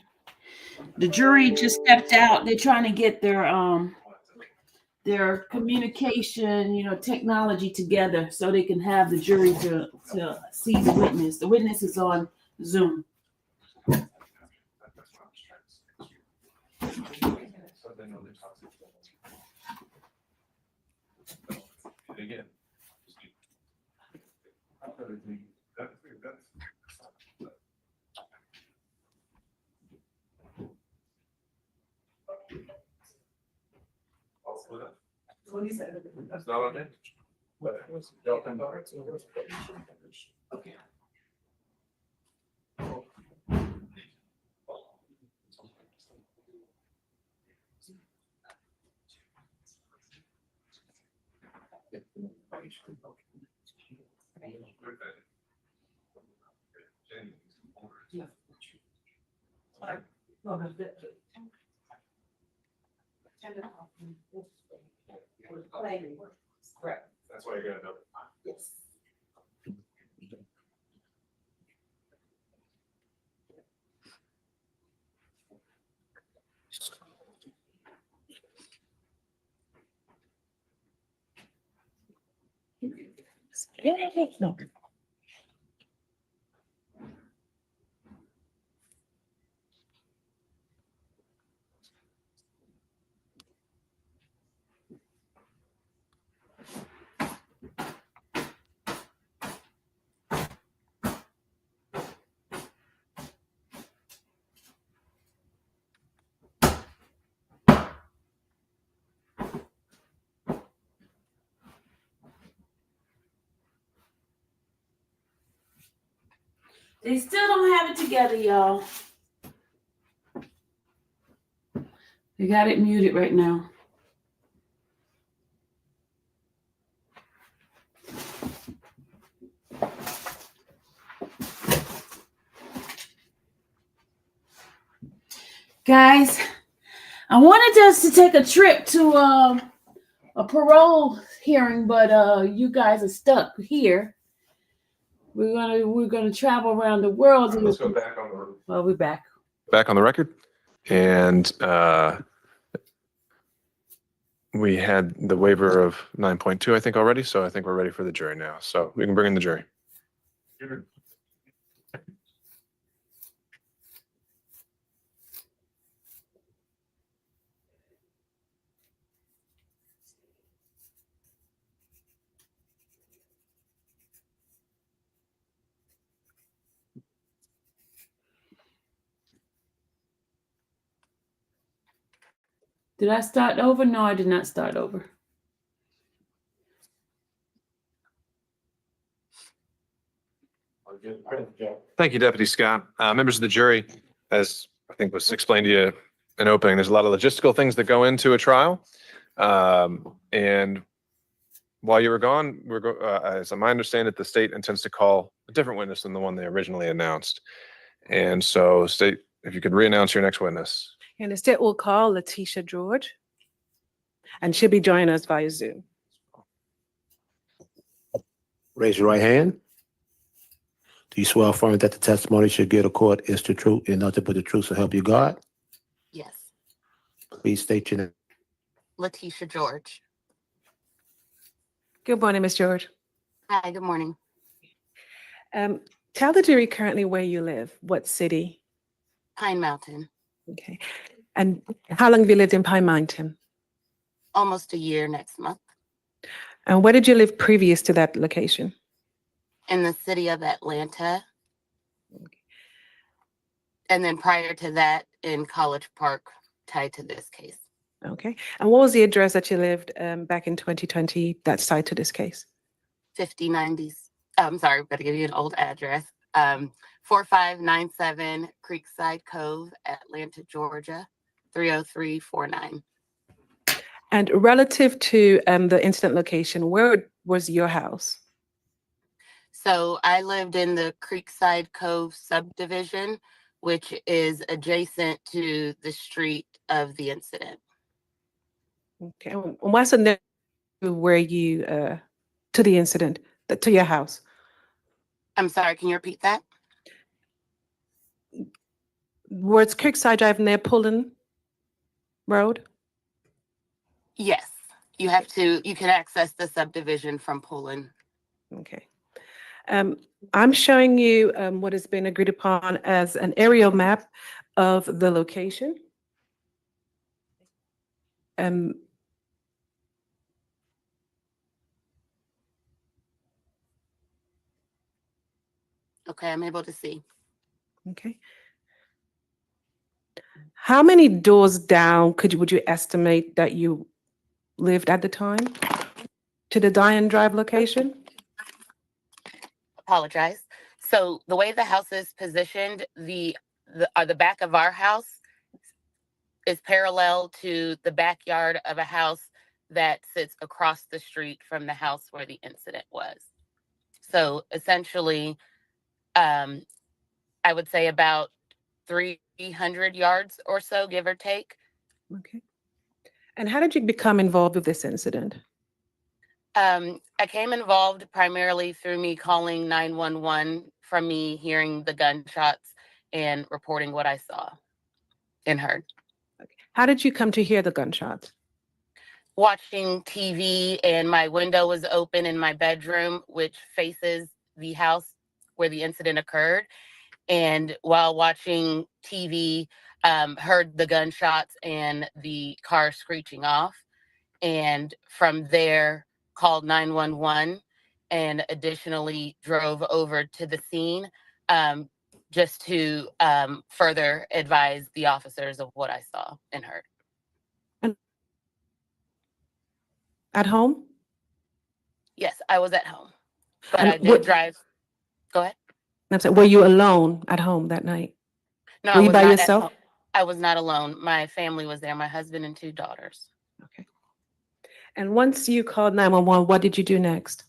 The jury just stepped out. They're trying to get their communication, technology together so they can have the jury to see the witness. The witness is on Zoom. That's not on it. Okay. Correct. That's why you're gonna know. Yes. No. They still don't have it together, y'all. They got it muted right now. Guys, I wanted us to take a trip to a parole hearing, but you guys are stuck here. We're gonna travel around the world. Let's go back on the. Well, we're back. Back on the record, and we had the waiver of 9.2, I think, already. So I think we're ready for the jury now. So we can bring in the jury. Did I start over? No, I did not start over. Thank you, Deputy Scott. Members of the jury, as I think was explained to you in opening, there's a lot of logistical things that go into a trial. And while you were gone, as I understand it, the state intends to call a different witness than the one they originally announced. And so, state, if you could re-announce your next witness. And the state will call Letitia George, and she'll be joining us via Zoom. Raise your right hand. Do you swear or affirm that the testimony you should give to court is the truth and nothing but the truth so help you God? Yes. Please state your name. Letitia George. Good morning, Ms. George. Hi, good morning. Tell the jury currently where you live, what city? Pine Mountain. Okay. And how long have you lived in Pine Mountain? Almost a year next month. And where did you live previous to that location? In the city of Atlanta. And then prior to that in College Park, tied to this case. Okay. And what was the address that you lived back in 2020 that's tied to this case? 5090s. I'm sorry, I've got to give you an old address. 4597 Creekside Cove, Atlanta, Georgia, 30349. And relative to the incident location, where was your house? So I lived in the Creekside Cove subdivision, which is adjacent to the street of the incident. Okay. And what's the next where you to the incident, to your house? I'm sorry, can you repeat that? Where it's Creekside Drive near Pullen Road? Yes, you can access the subdivision from Pullen. Okay. I'm showing you what has been agreed upon as an aerial map of the location. Okay, I'm able to see. Okay. How many doors down would you estimate that you lived at the time to the Diane Drive location? Apologize. So the way the house is positioned, the back of our house is parallel to the backyard of a house that sits across the street from the house where the incident was. So essentially, I would say about 300 yards or so, give or take. Okay. And how did you become involved with this incident? I came involved primarily through me calling 911 from me hearing the gunshots and reporting what I saw and heard. How did you come to hear the gunshots? Watching TV, and my window was open in my bedroom, which faces the house where the incident occurred. And while watching TV, heard the gunshots and the car screeching off. And from there, called 911 and additionally drove over to the scene just to further advise the officers of what I saw and heard. At home? Yes, I was at home, but And I did drive. Go ahead. I'm sorry, were you alone at home that night? No, Were I you was by not yourself? at home. I was not alone. My family was there, my husband and 2 daughters. Okay. And once you called 911, what did you do next?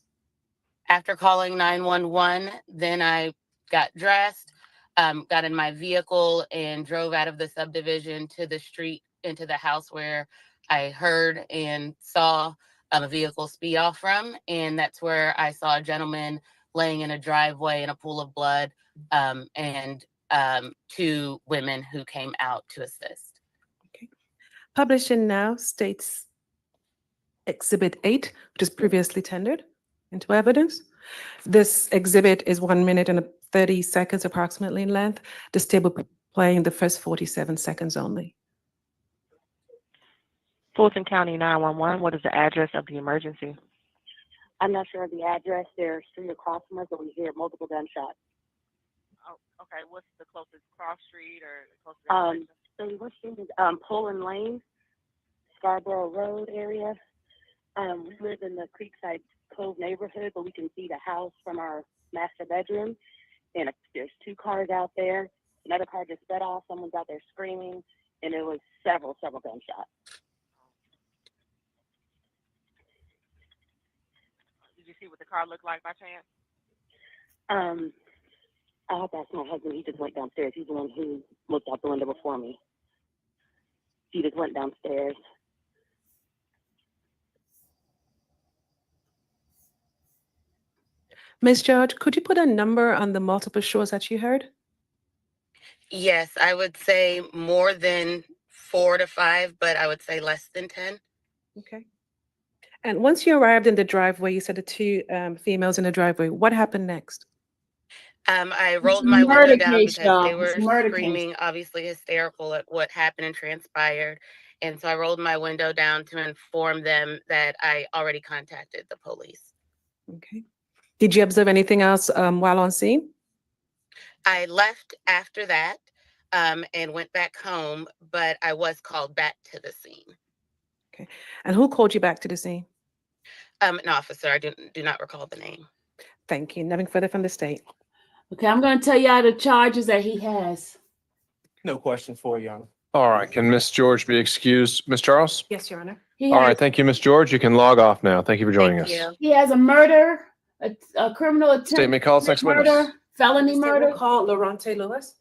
After calling 911, then I got dressed, got in my vehicle and drove out of the subdivision to the street into the house where I heard and saw a vehicle speed off from. And that's where I saw a gentleman laying in a driveway in a pool of blood, and 2 women who came out to assist. Okay. Published in Now states Exhibit 8, which is previously tendered into evidence. This exhibit is 1 minute and 30 seconds approximately in length. This table playing the first 47 seconds only. Fulton County 911, what is the address of the emergency? I'm not sure of the address. There's 3 across from us, but we hear multiple gunshots. Oh, okay. What's the closest cross street or closest? So what street is Poland Lane, Scarborough Road area. We live in the Creekside Cove neighborhood, but we can see the house from our master bedroom. And there's 2 cars out there. Another car just sped off. Someone's out there screaming, and it was several gunshots. Did you see what the car looked like by chance? I have to ask my husband. He just went downstairs. He's the one who looked out the window before me. He just went downstairs. Ms. George, could you put a number on the multiple shots that you heard? Yes, I would say more than 4 to 5, but I would say less than 10. Okay. And once you arrived in the driveway, you said the 2 females in the driveway. What happened next? I It's rolled a my window murder down case, because they y'all. It's were a murder case. screaming, obviously hysterical at what happened and transpired. And so I rolled my window down to inform them that I already contacted the police. Okay. Did you observe anything else while on scene? I left after that and went back home, but I was called back to the scene. Okay. And who called you back to the scene? An officer. I do not recall the name. Thank you. Nothing further from the state. Okay, I'm going to tell y'all the charges that he has. No question for you, Your Honor. All right, can Miss George be excused? Ms. Charles? Yes, Your Honor. He All has, right, thank you, Miss George. You can log off now. Thank you for joining us. Thank you. he has a murder, a criminal attempt. State may call its next witness. Murder, felony murder. Call Lamonte Lewis.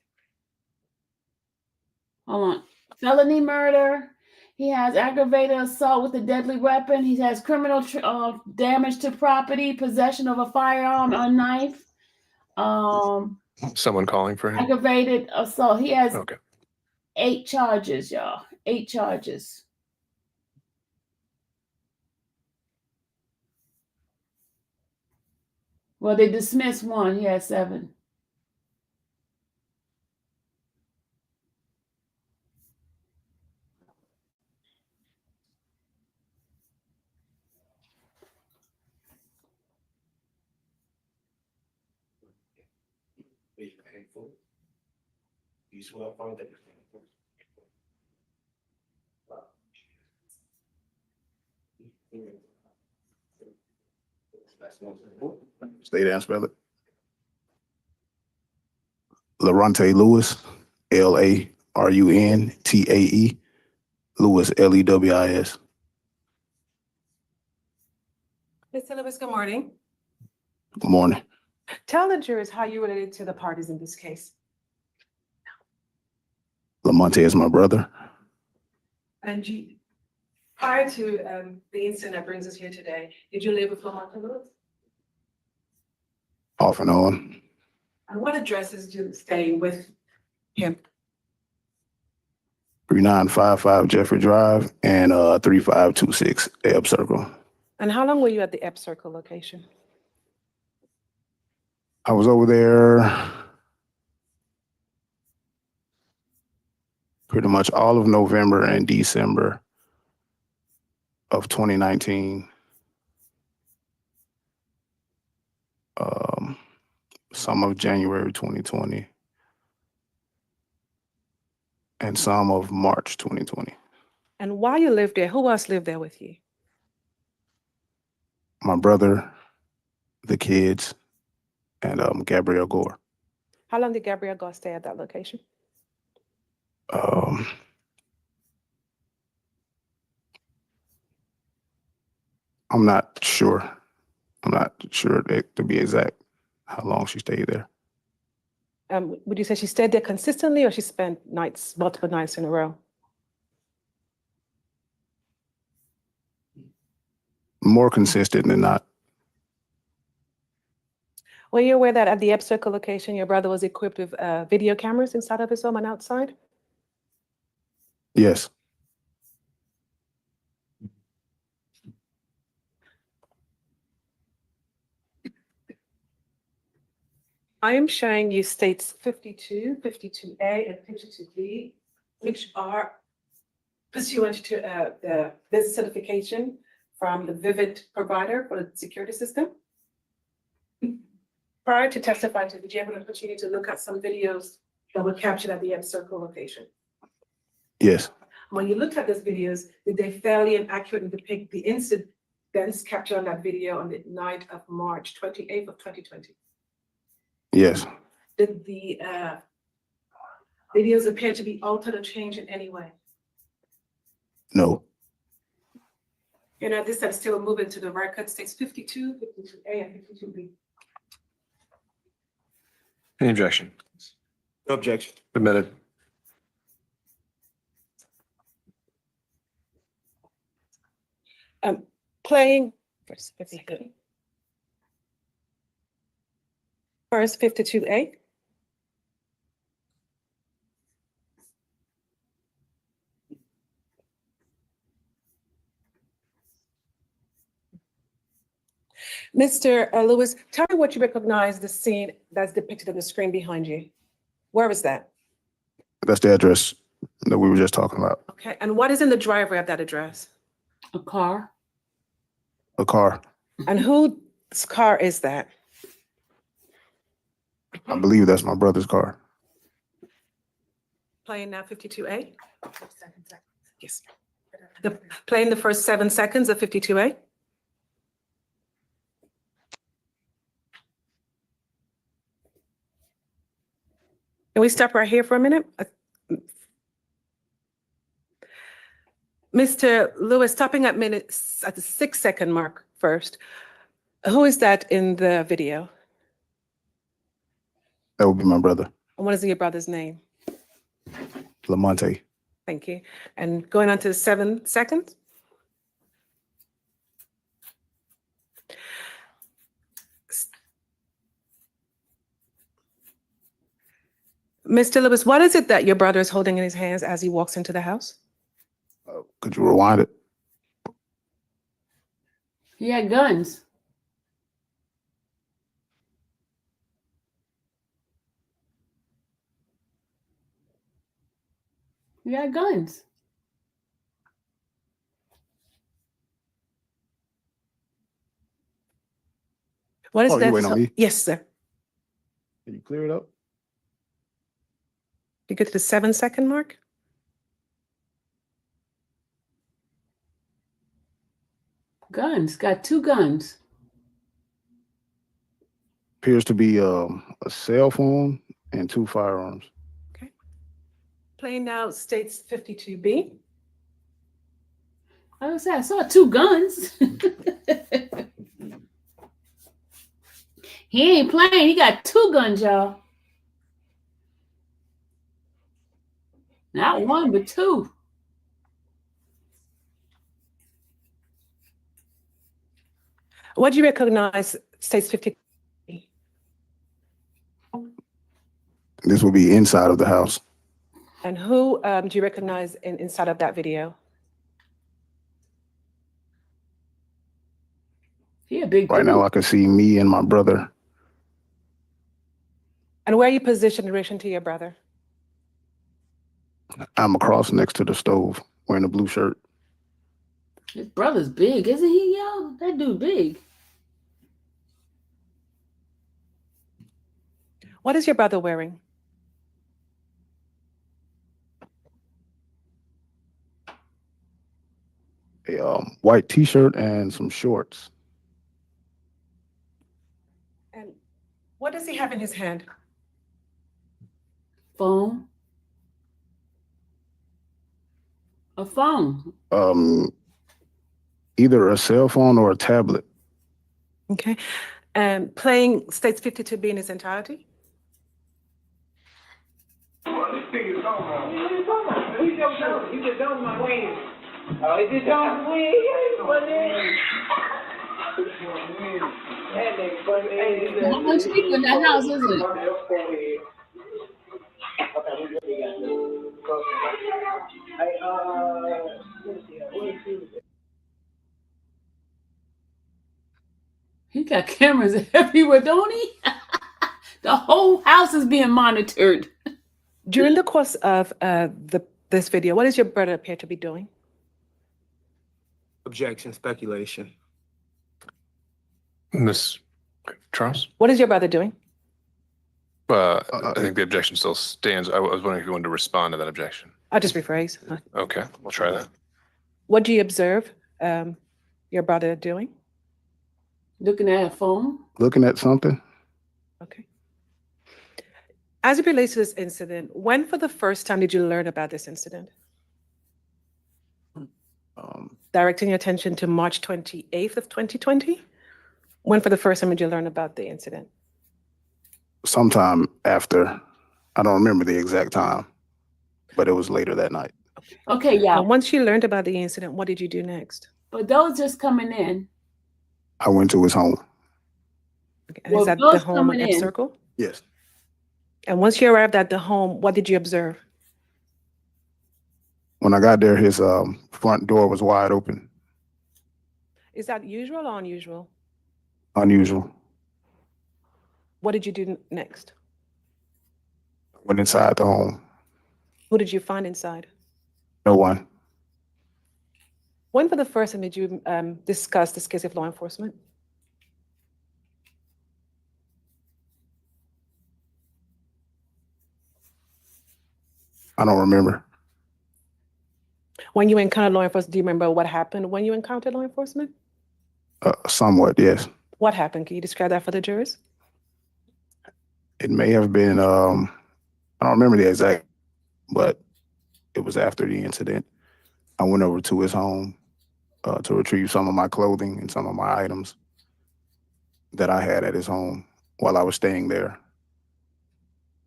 Hold on. Felony murder. He has aggravated assault with a deadly weapon. He has criminal damage to property, possession of a firearm, a knife. Someone calling for him? Aggravated assault. He has Okay. 8 charges, y'all. 8 charges. Well, they dismissed 1. He has 7. State and spell it. Lamonte Lewis, Lauruntae, Lewis, Lewis. Mr. Lewis, good morning. Good morning. Tell the jurors how you related to the parties in this case. Lamonte is my brother. And prior to the incident that brings us here today, did you live with Lamonte Lewis? Off and on. And what addresses did you stay with him? 3955 Jeffrey Drive and 3526 Ebb Circle. And how long were you at the Ebb Circle location? I was over there pretty much all of November and December of 2019. Some of January 2020. And some of March 2020. And while you lived there, who else lived there with you? My brother, the kids, and Gabrielle Gore. How long did Gabrielle Gore stay at that location? I'm not sure. I'm not sure to be exact how long she stayed there. Would you say she stayed there consistently, or she spent nights, multiple nights in a row? More consistent than not. Were you aware that at the Ebb Circle location, your brother was equipped with video cameras inside of his home and outside? Yes. I am showing you states 52, 52A, and 52B, which are pursuant to this certification from the Vivid provider for the security system. Prior to testifying, did you have an opportunity to look at some videos that were captured at the Ebb Circle location? Yes. When you looked at those videos, did they fairly and accurately depict the incidents captured on that video on the night of March 28th of 2020? Yes. Did the videos appear to be altered or changed in any way? No. You know, this I'm still moving to the record, states 52, 52A, and 52B. Any objection? No objection. Admitted. Playing first 52. First 52A. Mr. Lewis, tell me what you recognize the scene that's depicted on the screen behind you. Where was that? That's the address that we were just talking about. Okay, and what is in the driveway of that address? A car. A car. And whose car is that? I believe that's my brother's car. Playing now 52A? Yes. Playing the first 7 seconds of 52A? Can we stop right here for a minute? Mr. Lewis, stopping at minutes at the 6-second mark first. Who is that in the video? That would be my brother, And what is your brother's name? Lamonte. Thank you. And going on to 7 seconds. Mr. Lewis, what is it that your brother is holding in his hands as he walks into the house? Could you rewind it? He had guns. He had guns. What is Oh, you that? waiting on me? Yes, sir. Can you clear it up? You get to the 7-second mark? Guns. Got 2 guns. Appears to be a cell phone and 2 firearms. Playing now states 52B. I was saying, I saw 2 guns. He ain't playing. He got 2 guns, y'all. Not one, but two. What do you recognize states 50? This will be inside of the house. And who do you recognize inside of that video? He a big Right now, I can see me and my brother. And where are you positioned in relation to your brother? I'm across next to the stove wearing a blue shirt. His brother's big, isn't he, y'all? That dude big. What is your brother wearing? A white t-shirt and some shorts. And what does he have in his hand? Phone. A phone. Either a cell phone or a tablet. Okay. And playing states 52B in its entirety? How much people in that house, isn't it? He got cameras everywhere, don't he? The whole house is being monitored. During the course of this video, what does your brother appear to be doing? Objection, speculation. Miss Charles? What is your brother doing? I think the objection still stands. I was wondering if you wanted to respond to that objection. I'll just rephrase. Okay, we'll try that. What do you observe your brother doing? Looking at a phone. Looking at something. Okay. As it relates to this incident, when for the first time did you learn about this incident? Directing your attention to March 28th of 2020? When for the first time did you learn about the incident? Sometime after. I don't remember the exact time, but it was later that night. Okay, yeah. And once you learned about the incident, what did you do next? But those just coming in. I went to his home. Okay. And is that the home on F Circle? Yes. And once you arrived at the home, what did you observe? When I got there, his front door was wide open. Is that usual or unusual? Unusual. What did you do next? Went inside the home. Who did you find inside? No one. When for the first time did you discuss this case with law enforcement? I don't remember. When you encountered law enforcement, do you remember what happened when you encountered law enforcement? Somewhat, yes. What happened? Can you describe that for the jurors? It may have been, I don't remember the exact, but it was after the incident. I went over to his home to retrieve some of my clothing and some of my items that I had at his home while I was staying there.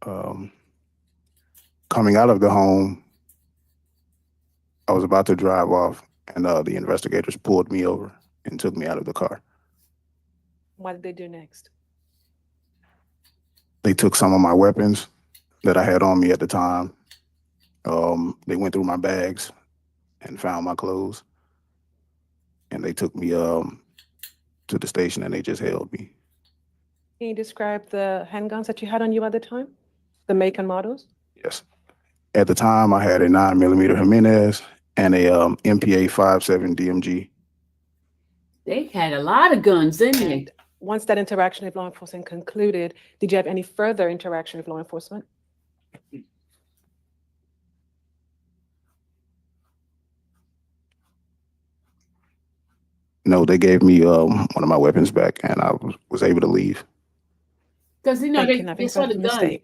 Coming out of the home, I was about to drive off, and the investigators pulled me over and took me out of the car. What did they do next? They took some of my weapons that I had on me at the time. They went through my bags and found my clothes. And they took me to the station and they just held me. Can you describe the handguns that you had on you at the time? The make and models? Yes. At the time, I had a 9mm Jimenez and a MPA 57 DMG. They had a lot of guns, didn't they? Once that interaction with law enforcement concluded, did you have any further interaction with law enforcement? No, they gave me one of my weapons back and I was able to leave. Because, you know, Thank you. they saw the gun.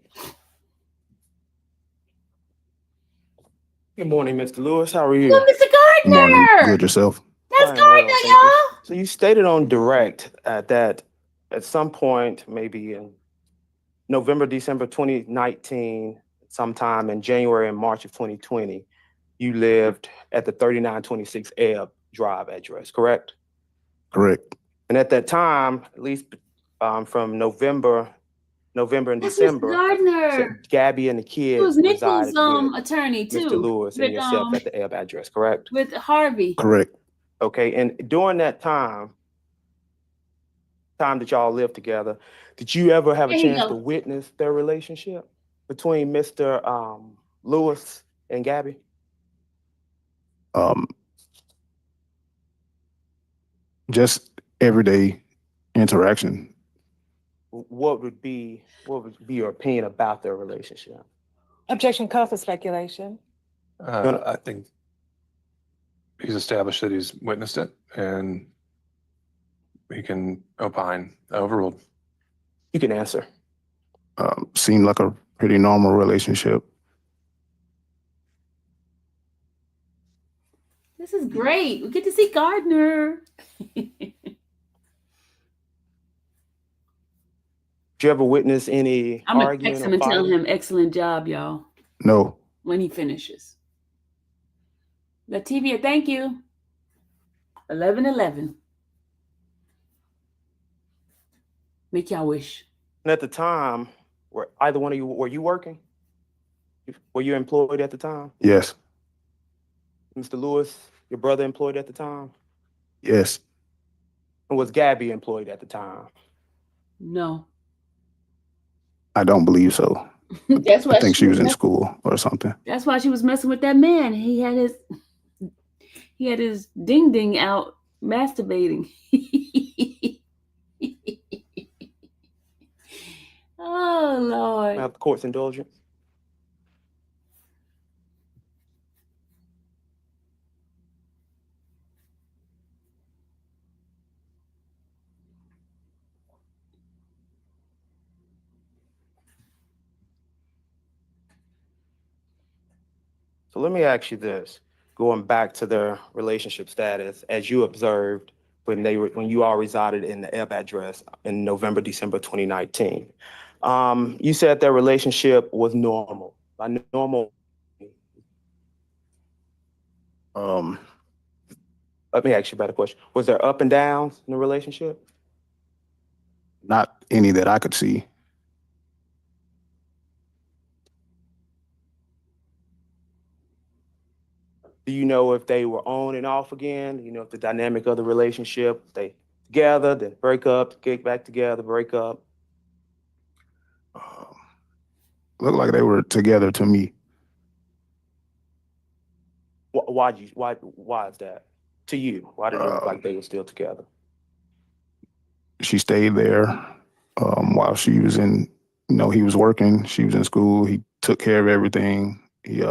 Good morning, Mr. Lewis. How are you? Well, Mr. Good morning. Gardner! Good yourself? That's Fine, Gardner, well, thank y'all! you. So you stated on direct that at some point, maybe in November, December 2019, sometime in January and March of 2020, you lived at the 3926 Ebb Drive address, correct? Correct. And at that time, at least from November and That's Mr. December, Gardner. Gabby and the He kids was Nichols' resided with attorney Mr. too. Lewis and yourself at the Ebb address, correct? With Harvey. Correct. Okay, and during that time that y'all lived together, did you ever have a There you chance go. to witness their relationship between Mr. Lewis and Gabby? Just everyday interaction. What would be your opinion about their relationship? Objection call for speculation. I think he's established that he's witnessed it and he can opine. Overruled. You can answer. Seemed like a pretty normal relationship. This is great. We get to see Gardner. Did you ever witness any I'm gonna arguing text or him and tell fighting? him, excellent job, y'all, No. when he finishes. Lativia, thank you. 11:11. Make y'all wish. And at the time, were either one of you, were you working? Were you employed at the time? Yes. Mr. Lewis, your brother employed at the time? Yes. And was Gabby employed at the time? No. I don't believe so. That's why I think she was in messing- school or something. That's why she was messing with that man. He had his ding ding out masturbating. Oh Lord. I have the court's indulgence. So let me ask you this, going back to their relationship status, as you observed when you all resided in the Ebb address in November, December 2019. You said their relationship was normal. By normal, let me ask you a better question. Was there up and downs in the relationship? Not any that I could see. Do you know if they were on and off again? You know, if the dynamic of the relationship, they together, then break up, get back together, break up? Looked like they were together to me. Why is that to you? Why did it look like they were still together? She stayed there while she was in, he was working. She was in school. He took care of everything. He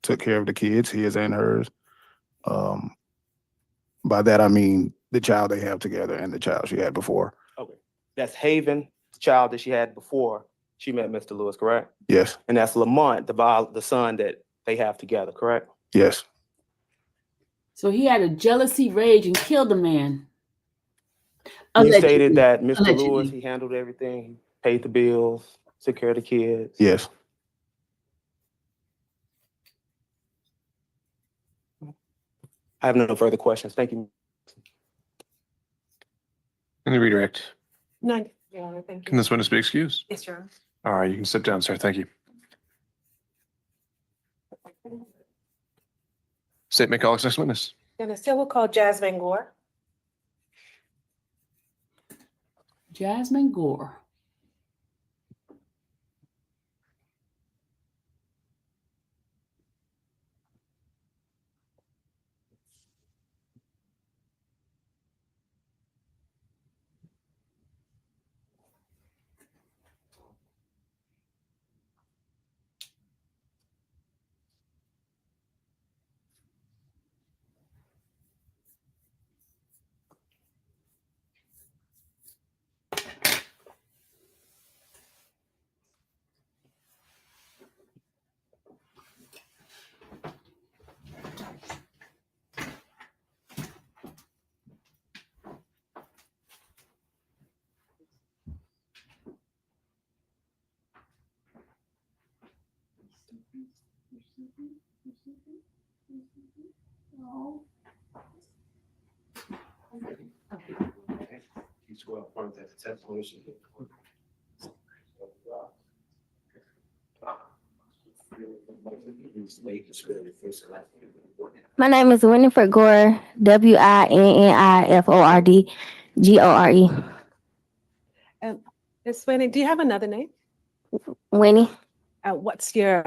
took care of the kids, his and hers. By that, I mean the child they have together and the child she had before. Okay. That's Haven, the child that she had before she met Mr. Lewis, correct? Yes. And that's Lamont, the son that they have together, correct? Yes. So he had a jealousy rage and killed a man. You Allegedly. stated that Mr. Allegedly. Lewis, he handled everything, he paid the bills, took care of the kids. Yes. I have no further questions. Thank you. Any redirect? None, Your Honor, thank Can you. this witness be excused? Yes, Your Honor. All right, you can sit down, sir. Thank you. State may call its next witness. And still we'll call Jasmine Gore. Jasmine Gore. You swear affirm that the testimony should give the court. My name is Winifred Gore, Winiford Gore. Miss Winnie, do you have another name? Winnie? What's your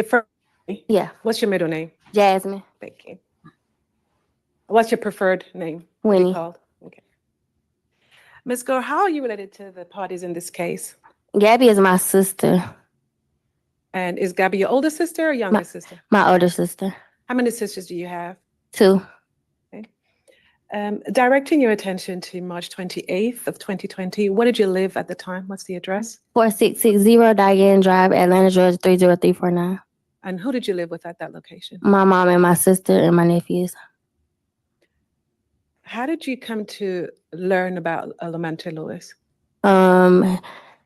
first name? Yeah. What's your middle name? Jasmine. Thank you. What's your preferred name? What are you Winnie. called? Okay. Ms. Gore, how are you related to the parties in this case? Gabby is my sister, And is Gabby your older sister or younger sister? my older sister. How many sisters do you have? 2. Directing your attention to March 28th of 2020, where did you live at the time? What's the address? 4660 Diane Drive, Atlanta, Georgia 30349. And who did you live with at that location? My mom and my sister and my nephews. How did you come to learn about Lamonte Lewis? That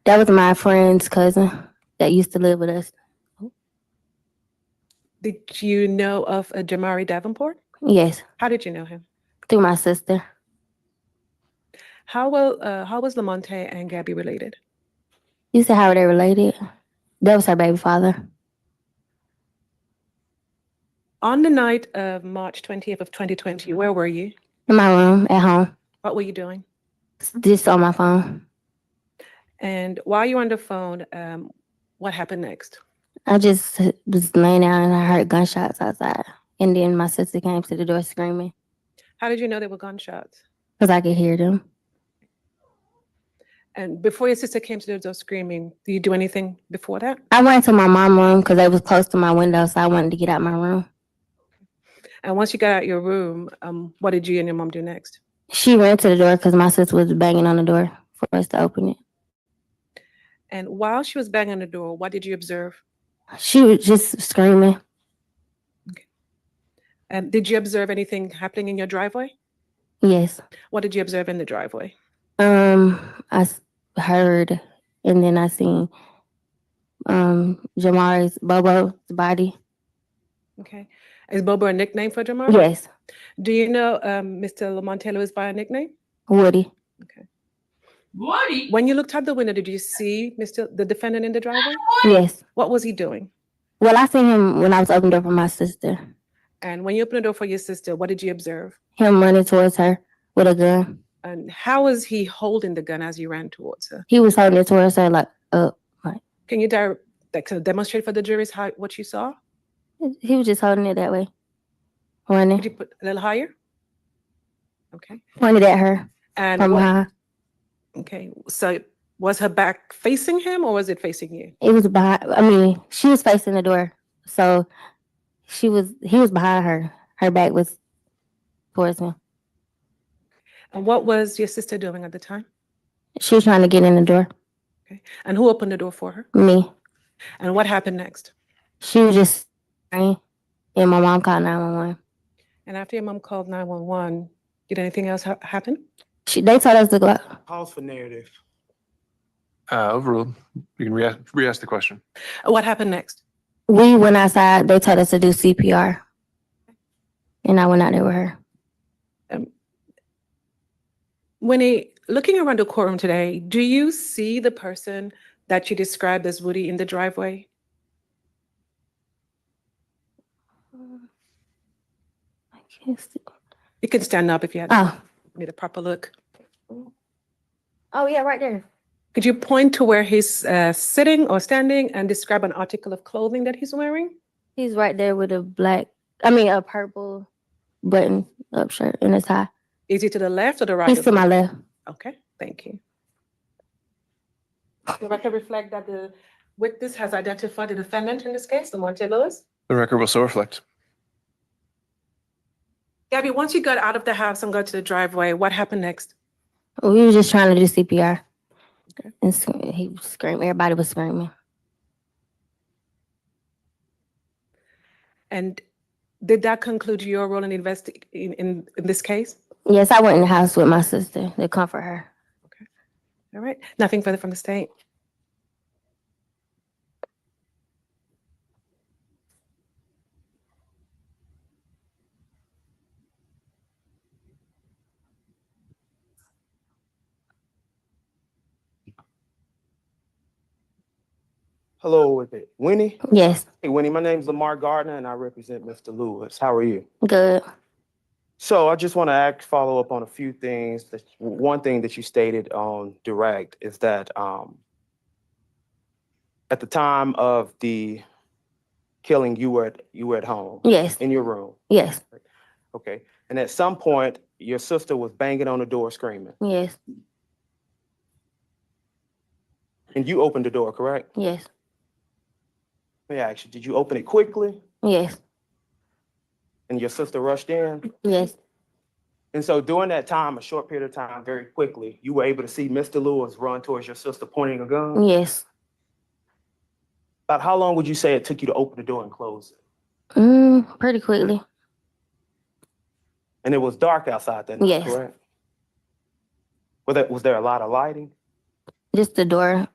was my friend's cousin that used to live with us. Did you know of Jamari Davenport? Yes, How did you know him? through my sister. How was Lamonte and Gabby related? You said how are they related? That was her baby father. On the night of March 20th of 2020, where were you? In my room at home, What were you doing? just on my phone. And while you were on the phone, what happened next? I just was laying down and I heard gunshots outside. And then my sister came to the door screaming How did you know there were gunshots? because I could hear them. And before your sister came to the door screaming, did you do anything before that? I went to my mom's room because it was close to my window, so I wanted to get out my room. And once you got out your room, what did you and your mom do next? She ran to the door because my sister was banging on the door for us to open it. And while she was banging on the door, what did you observe? She was just screaming. And did you observe anything happening in your driveway? Yes. What did you observe in the driveway? Heard, and then I seen Jamari's Bobo's body. Okay. Is Bobo a nickname for Jamar? Yes. Do you know Mr. Lamonte Lewis by a nickname? Woody. Okay. Woody? When you looked out the window, did you see the defendant in the driveway? Yes. What was he doing? Well, I seen him when I was opening the door for my sister. And when you opened the door for your sister, what did you observe? Him running towards her with a gun. And how was he holding the gun as you ran towards her? He was holding it towards her like up. Can you demonstrate for the juries what you saw? He was just holding it that way. Running. Could you put a little higher? Okay. Pointed at her. And from behind. Okay. So was her back facing him or was it facing you? It was behind. I mean, she was facing the door, so he was behind her. Her back was towards him. And what was your sister doing at the time? She was trying to get in the door. Okay. And who opened the door for her? Me. And what happened next? She was just crying, and my mom called 911. And after your mom called 911, did anything else happen? They told us to go. Pause for narrative. Overruled. You can re-ask the question. What happened next? We went outside. They told us to do CPR, and I went out there with her. Winnie, looking around the courtroom today, do you see the person that you described as Woody in the driveway? I can't see. You can stand up if you need a proper look. Oh, yeah, right there. Could you point to where he's sitting or standing and describe an article of clothing that he's wearing? He's right there with a purple button up shirt and a tie. Is he to the left or the right? He's to my left. Okay, thank you. The record reflect that the witness has identified the defendant in this case, Lamonte Lewis. The record will so reflect. Gabby, once you got out of the house and got to the driveway, what happened next? We were just trying to do CPR. Okay. And he was screaming. Everybody was screaming. And did that conclude your role in in this case? Yes, I went in the house with my sister to comfort her. Okay. All right. Nothing further from the state. Hello, is it Winnie? Yes. Hey, Winnie, my name's Lamar Gardner and I represent Mr. Lewis. How are you? Good. So I just want to follow up on a few things. One thing that you stated on direct is that at the time of the killing, you were at home. Yes. In your room. Yes. Okay. And at some point, your sister was banging on the door screaming. Yes. And you opened the door, correct? Yes. Let me ask you, did you open it quickly? Yes. And your sister rushed in? Yes. And so during that time, a short period of time, very quickly, you were able to see Mr. Lewis run towards your sister pointing a gun? Yes. About how long would you say it took you to open the door and close it? Pretty quickly. And it was dark outside that night, Yes. correct? Was there a lot of lighting? Just the door.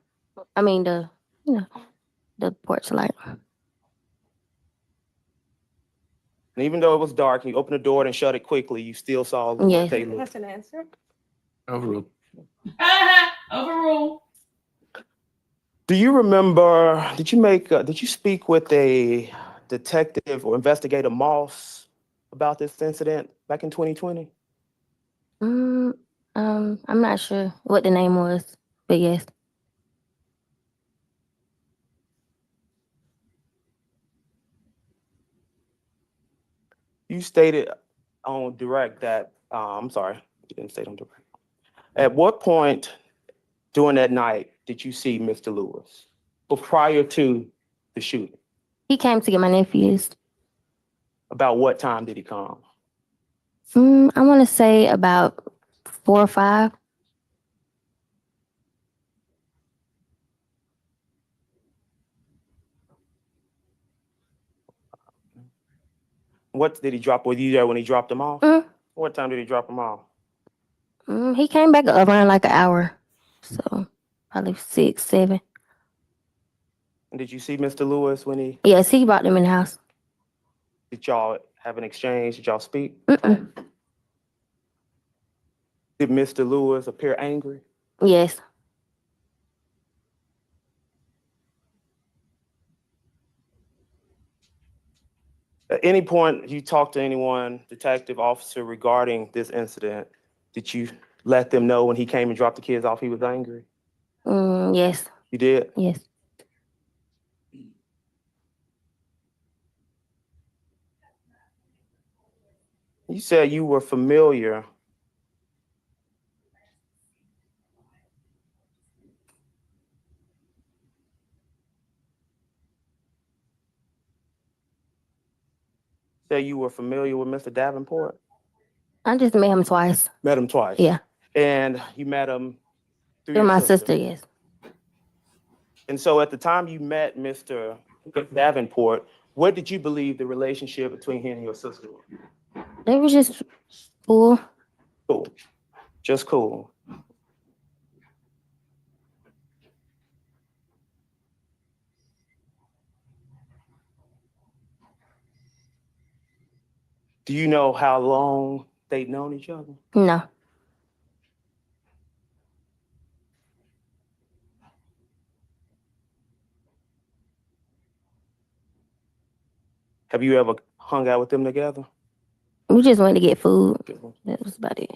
I mean the porch light. And even though it was dark, and you opened the door and shut it quickly, you still saw Yes. Lamonte. That's an answer. Overruled. Overruled. Do you remember, did you speak with a detective or investigator Moss about this incident back in 2020? I'm not sure what the name was, but yes. You stated on direct that, I'm sorry, you didn't state on direct. At what point during that night did you see Mr. Lewis? Or prior to the shooting? He came to get my nephews. About what time did he come? I want to say about 4 or 5. What did he drop? Were you there when he dropped them off? What time did he drop them off? He came back around like an hour. So probably 6, 7. And did you see Mr. Lewis when he, Yes, he brought them in the house. did y'all have an exchange? Did y'all speak? Mm-mm. Did Mr. Lewis appear angry? Yes. At any point you talked to anyone, detective, officer, regarding this incident, did you let them know when he came and dropped the kids off he was angry? Yes. You did? Yes. You said you were familiar. Say you were familiar with Mr. Davenport? I just met him twice. Met him twice? Yeah. And you met him through Through your my sister, yes. And so at the time you met Mr. Davenport, what did you believe the relationship between him and your sister was? They were just cool. Cool. Just cool. Do you know how long they've known each other? No. Have you ever hung out with them together? We just went to get food. That was about it.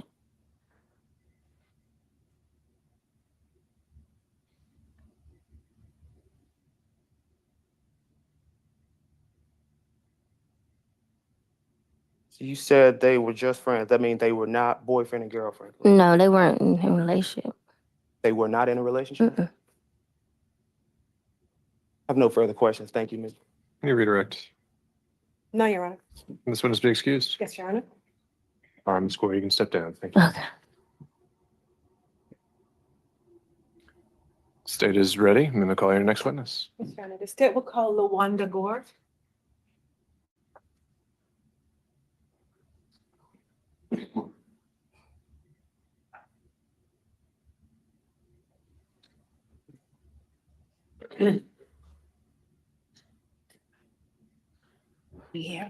So you said they were just friends. That means they were not boyfriend and girlfriend. No, they weren't in a relationship. They were not in a relationship? Mm-mm. I have no further questions. Thank you, Ms. Can you redirect? No, Your Honor. This witness be excused. Yes, Your Honor. All right, Ms. Gore, you can step down. Thank you. Okay. State is ready. I'm going to call your next witness. Yes, Your Honor. The state will call Lawanda Gore. Yeah.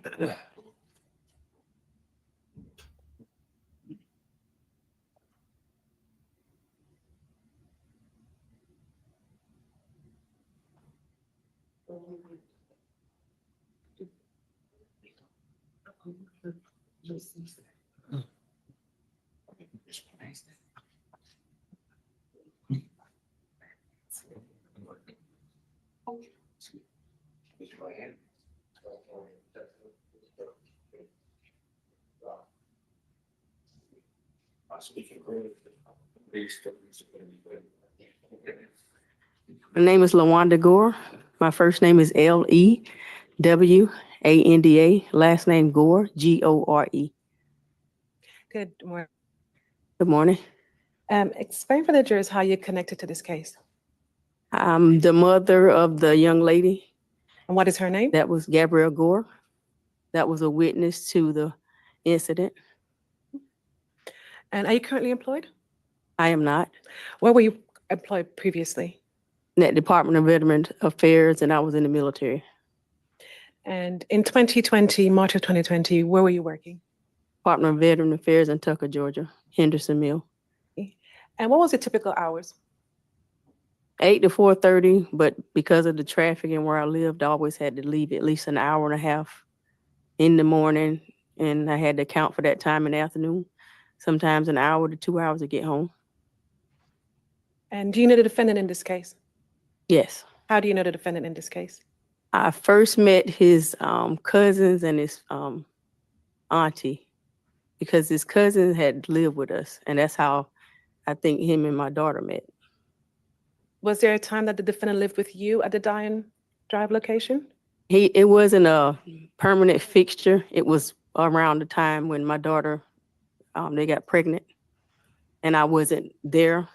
My name is Lawanda Gore. My first name is Lewanda. Last name Gore, Gore. Good morning. Good morning. Explain for the jurors how you're connected to this case. I'm the mother of the young lady. And what is her name? That was Gabrielle Gore. That was a witness to the incident. And are you currently employed? I am not. Where were you employed previously? In that Department of Veteran Affairs, and I was in the military. And in 2020, March of 2020, where were you working? Department of Veteran Affairs in Tucker, Georgia, Henderson Mill. And what was the typical hours? 8 to 4:30, but because of the traffic and where I lived, I always had to leave at least an hour and a half in the morning, and I had to account for that time in the afternoon. Sometimes an hour to 2 hours to get home. And do you know the defendant in this case? Yes. How do you know the defendant in this case? I first met his cousins and his auntie, because his cousin had lived with us, and that's how I think him and my daughter met. Was there a time that the defendant lived with you at the Diane Drive location? It wasn't a permanent fixture. It was around the time when my daughter, they got pregnant, and I wasn't there.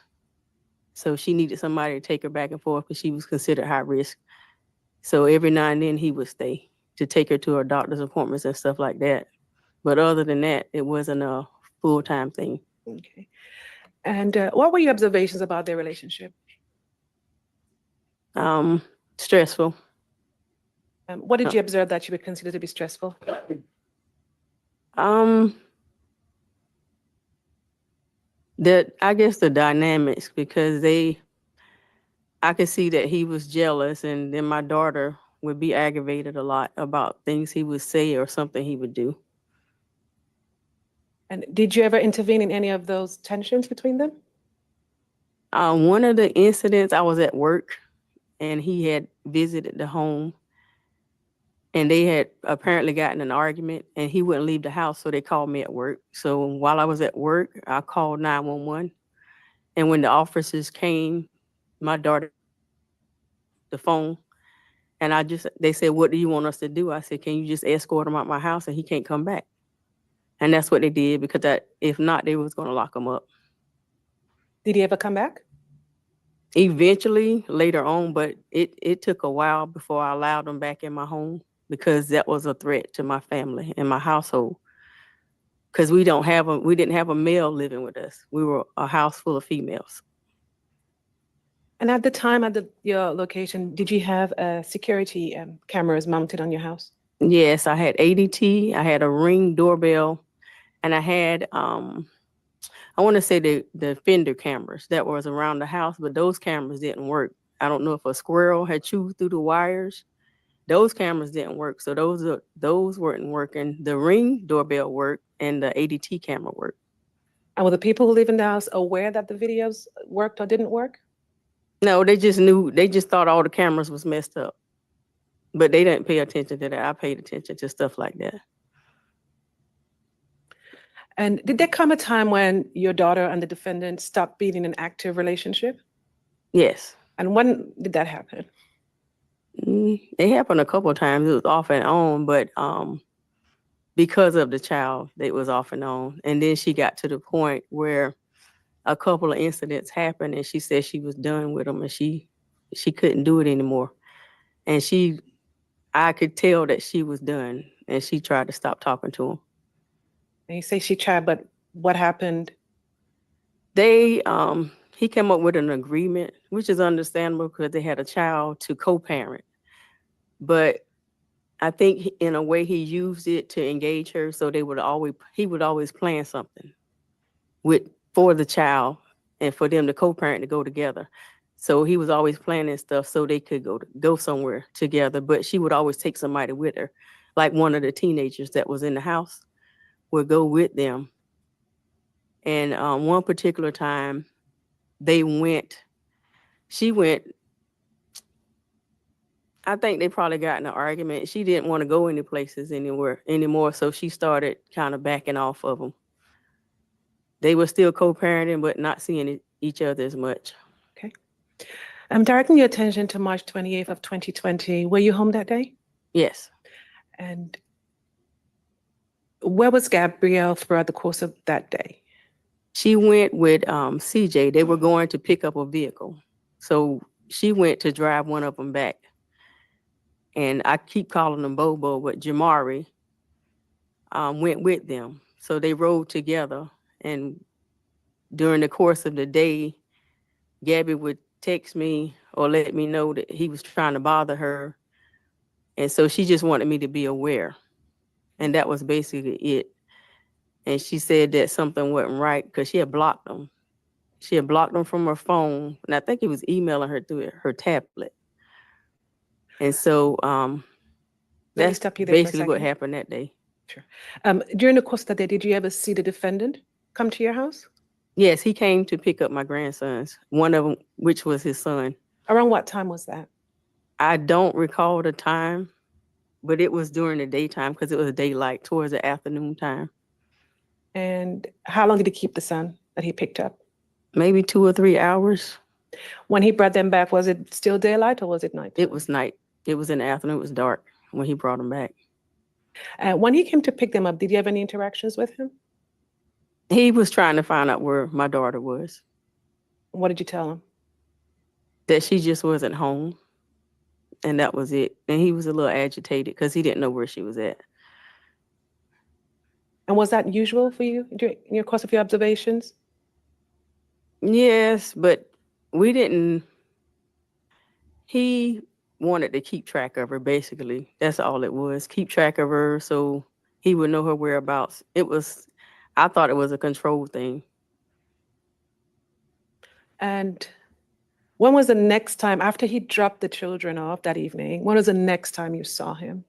So she needed somebody to take her back and forth because she was considered high risk. So every now and then he would stay to take her to her doctor's appointments and stuff like that. But other than that, it wasn't a full-time thing. Okay. And what were your observations about their relationship? Stressful. What did you observe that you would consider to be stressful? I guess the dynamics, because I could see that he was jealous, and then my daughter would be aggravated a lot about things he would say or something he would do. And did you ever intervene in any of those tensions between them? One of the incidents, I was at work, and he had visited the home, and they had apparently gotten an argument, and he wouldn't leave the house, so they called me at work. So while I was at work, I called 911, and when the officers came, my daughter, the phone, and they said, "What do you want us to do?" I said, "Can you just escort him out my house and he can't come back?" And that's what they did, because if not, they was going to lock him up. Did he ever come back? Eventually, later on, but it took a while before I allowed him back in my home, because that was a threat to my family and my household. Because we didn't have a male living with us. We were a house full of females. And at the time at your location, did you have security cameras mounted on your house? Yes, I had ADT, I had a Ring doorbell, and I had, I want to say the fender cameras that was around the house, but those cameras didn't work. I don't know if a squirrel had chewed through the wires. Those cameras didn't work, so those weren't working. The Ring doorbell worked, and the ADT camera worked. And were the people who live in the house aware that the videos worked or didn't work? No, they just thought all the cameras was messed up. But they didn't pay attention to that. I paid attention to stuff like that. And did there come a time when your daughter and the defendant stopped being in an active relationship? Yes. And when did that happen? It happened a couple of times. It was off and on, but because of the child, it was off and on. And then she got to the point where a couple of incidents happened, and she said she was done with him, and she couldn't do it anymore. And I could tell that she was done, and she tried to stop talking to him. And you say she tried, but what happened? He came up with an agreement, which is understandable because they had a child, to co-parent. But I think in a way he used it to engage her, so he would always plan something for the child and for them to co-parent to go together. So he was always planning stuff so they could go somewhere together, but she would always take somebody with her. Like one of the teenagers that was in the house would go with them. And one particular time she went, I think they probably got in an argument. She didn't want to go any places anymore. So she started kind of backing off of them. They were still co-parenting, but not seeing each other as much. Okay. I'm directing your attention to March 28th of 2020. Were you home that day? Yes. And where was Gabrielle throughout the course of that day? She went with CJ. They were going to pick up a vehicle. So she went to drive one of them back. And I keep calling them Bobo, but Jamari went with them. So they rode together. And during the course of the day, Gabby would text me or let me know that he was trying to bother her. And so she just wanted me to be aware. And that was basically it. And she said that something wasn't right because she had blocked him. She had blocked him from her phone. And I think he was emailing her through her tablet. And so that's basically what happened that day. Sure. During the course of that day, did you ever see the defendant come to your house? Yes, he came to pick up my grandsons, one of them, which was his son. Around what time was that? I don't recall the time, but it was during the daytime because it was daylight towards the afternoon time. And how long did he keep the son that he picked up? Maybe 2 or 3 hours. When he brought them back, was it still daylight or was it night? It was night. It was in the afternoon. It was dark when he brought them back. When he came to pick them up, did you have any interactions with him? He was trying to find out where my daughter was. What did you tell him? That she just wasn't home. And that was it. And he was a little agitated because he didn't know where she was at. And was that usual for you during your course of your observations? Yes, but he wanted to keep track of her, basically. That's all it was. Keep track of her so he would know her whereabouts. I thought it was a control thing. And when was the next time, after he dropped the children off that evening, when was the next time you saw him?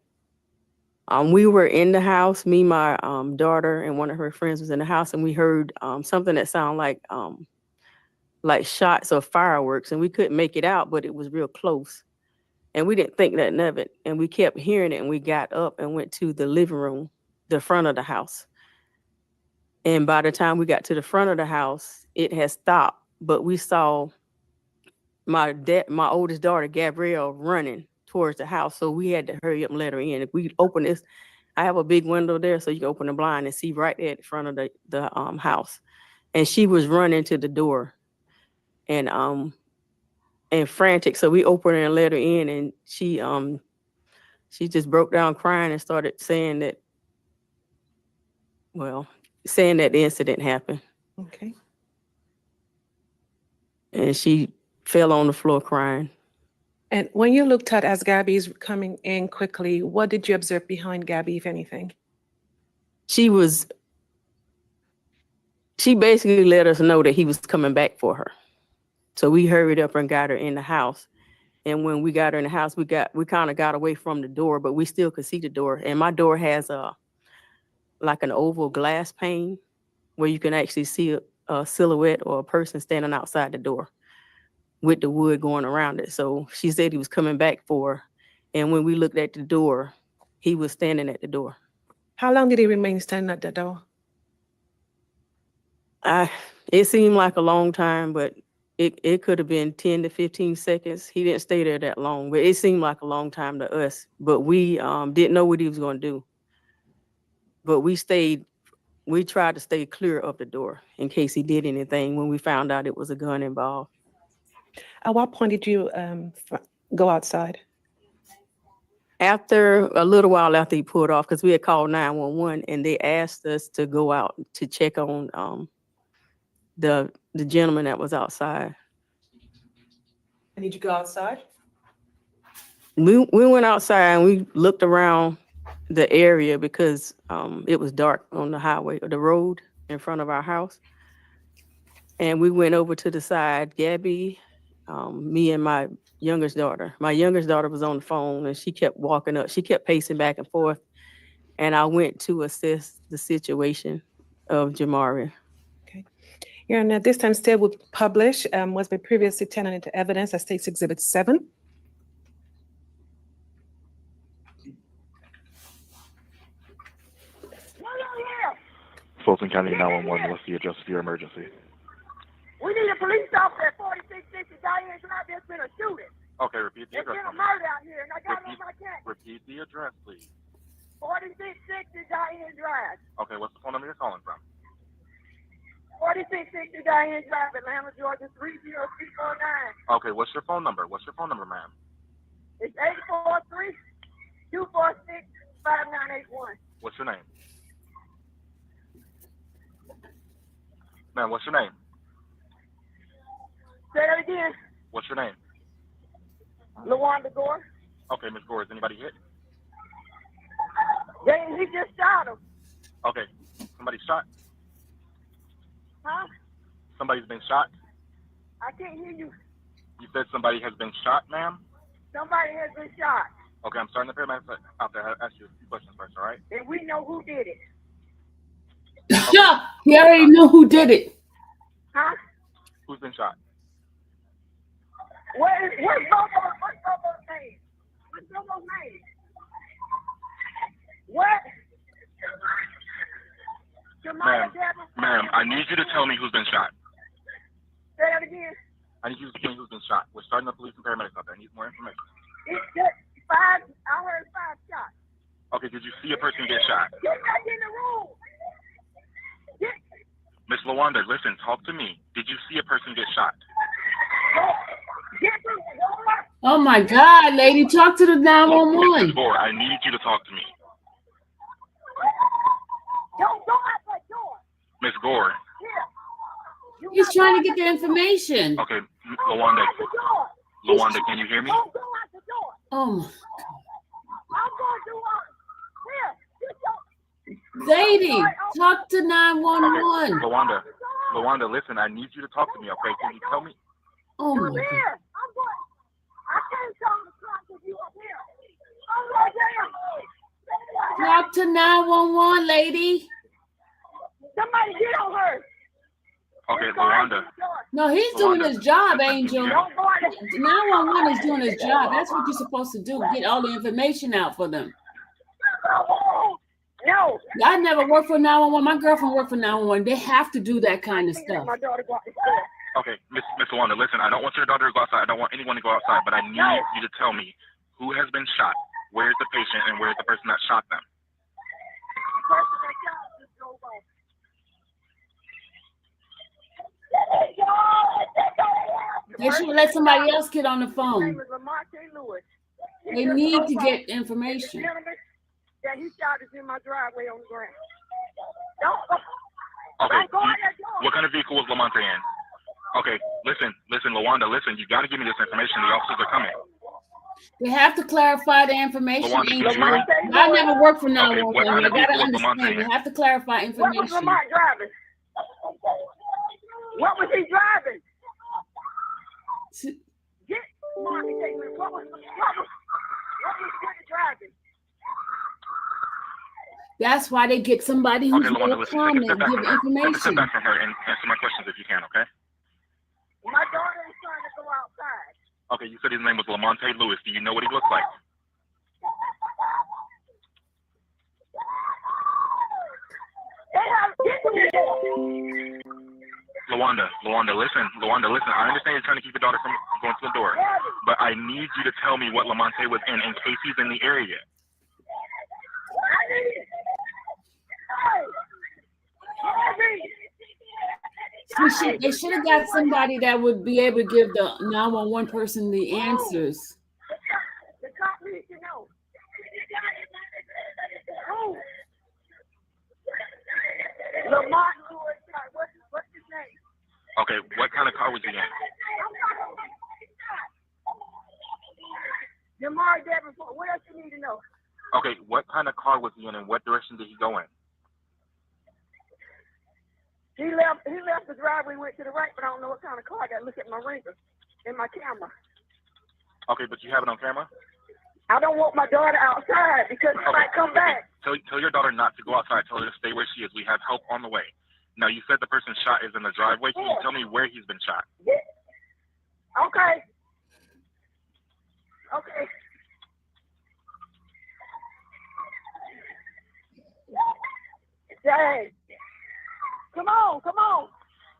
We were in the house, me, my daughter, and one of her friends was in the house, and we heard something that sounded like shots or fireworks, and we couldn't make it out, but it was real close. And we didn't think nothing of it. And we kept hearing it, and we got up and went to the living room, the front of the house. And by the time we got to the front of the house, it had stopped. But we saw my oldest daughter, Gabrielle, running towards the house. So we had to hurry up and let her in. If we open this, I have a big window there, so you can open the blind and see right there at the front of the house. And she was running to the door and frantic. So we opened her and let her in, and she just broke down crying and started saying that the incident happened. Okay. And she fell on the floor crying. And when you looked at as Gabby's coming in quickly, what did you observe behind Gabby, if anything? She basically let us know that he was coming back for her. So we hurried up and got her in the house. And when we got her in the house, we kind of got away from the door, but we still could see the door. And my door has like an oval glass pane where you can actually see a silhouette or a person standing outside the door with the wood going around it. So she said he was coming back for her. And when we looked at the door, he was standing at the door. How long did he remain standing at the door? It seemed like a long time, but it could have been 10 to 15 seconds. He didn't stay there that long, but it seemed like a long time to us. But we didn't know what he was going to do. But we tried to stay clear of the door in case he did anything when we found out it was a gun involved. At what point did you go outside? After a little while after he pulled off, because we had called 911 and they asked us to go out to check on the gentleman that was outside. And did you go outside? We went outside and we looked around the area because it was dark on the highway or the road in front of our house. And we went over to the side. Gabby me and my youngest daughter. My youngest daughter was on the phone and she kept walking up. She kept pacing back and forth. And I went to assess the situation of Jamari. Your Honor, this time still will publish what's been previously tendered into evidence as State's Exhibit 7. Fulton County 911, what's the address of your emergency? We need a police officer at 4660 Diane Drive. There's been a shooting. Okay, repeat the There's address. been a murder out here, and I got it on my camera. Repeat the address, please. 4660 Diane Drive. Okay, what's the phone number you're calling from? 4660 Diane Drive, Atlanta, Georgia 30349. Okay, what's your phone number? What's your phone number, ma'am? It's 843-246-5981. What's your name? Ma'am, what's your name? Say that again. What's your name? LaWanda Gore. Okay, Ms. Gore, is anybody hit? He just shot him. Okay, somebody shot? Huh? Somebody's been shot? I can't hear you. You said somebody has been shot, ma'am? Somebody has been shot. Okay, I'm starting the paramedics out there. I'll ask you a few questions first, all right? And we know who did it. He already knew who did it. Huh? Who's been shot? What's Bobo's name? What's Bobo's name? What? Ma'am, I need you to tell me who's been shot. Say that again. I need you to tell me who's been shot. We're starting the police and paramedics out there. I need more information. It's just 5. I heard 5 shots. Okay, did you see a person get shot? Get back in the room. Miss LaWanda, listen, talk to me. Did you see a person get shot? Oh my God, lady, talk to the 911. Miss Gore, I need you to talk to me. Don't go out that door. Miss Gore. He's trying to get the information. Okay, LaWanda, can you hear me? Don't go out the door. Oh my I'm going to lady, talk to 911. Okay, LaWanda, listen, I need you to talk to me, okay? Can you tell me? Oh my God. I'm going. I can't tell the cops if you up here. I'm right there. Talk to 911, lady. Somebody get on her. Okay, LaWanda. No, he's doing his job, Angel. 911 is doing his job. That's what you're supposed to do. Get all the information out for them. No. I never worked for 911. My girlfriend worked for 911. They have to do that kind of stuff. My daughter go out the store. Okay, Miss LaWanda, listen, I don't want your daughter to go outside. I don't want anyone to go outside, but I need you to tell me who has been shot, where's the patient, and where's the person that shot them? They should let somebody else get on the His phone. name is Lamonte Lewis. They need to get information. That he shot is in my driveway on the ground. Okay, what kind of vehicle was Lamonte in? Okay, listen, LaWanda, listen, you got to give me this information. The officers are coming. They have to clarify the information. LaWanda, can you hear me? I never worked for Okay, 911. what kind You of gotta vehicle was Lamonte understand. You in? have to clarify What was information. Lamont driving? What was he driving? Get Marty Taylor. What was Woody driving? That's why they get somebody who's Okay, LaWanda, real listen, calm take a and step back give from her. Take a step information. back from her and answer my questions if you can, okay? My daughter is trying to go outside. Okay, you said his name was Lamonte Lewis. Do you know what he looks like? LaWanda, listen. I understand you're trying to keep your daughter from going to the door, but I need you to tell me what Lamonte was in case he's in the area. They should have got somebody that would be able to give the 911 person the answers. The cop needs to know. Who? Lamont Lewis. What's his name? Okay, what kind of car was he in? Jamar Davenport. What else you need to know? Okay, what kind of car was he in and what direction did he go in? He left the driveway, went to the right, but I don't know what kind of car. I got to look at my ringer. in my camera. Okay, but you have it on camera? I don't want my daughter outside because she might come back. Tell your daughter not to go outside. Tell her to stay where she is. We have help on the way. Now, you said the person shot is in the driveway. Can you tell me where he's been shot? Okay. Okay. Dang. Come on, come on.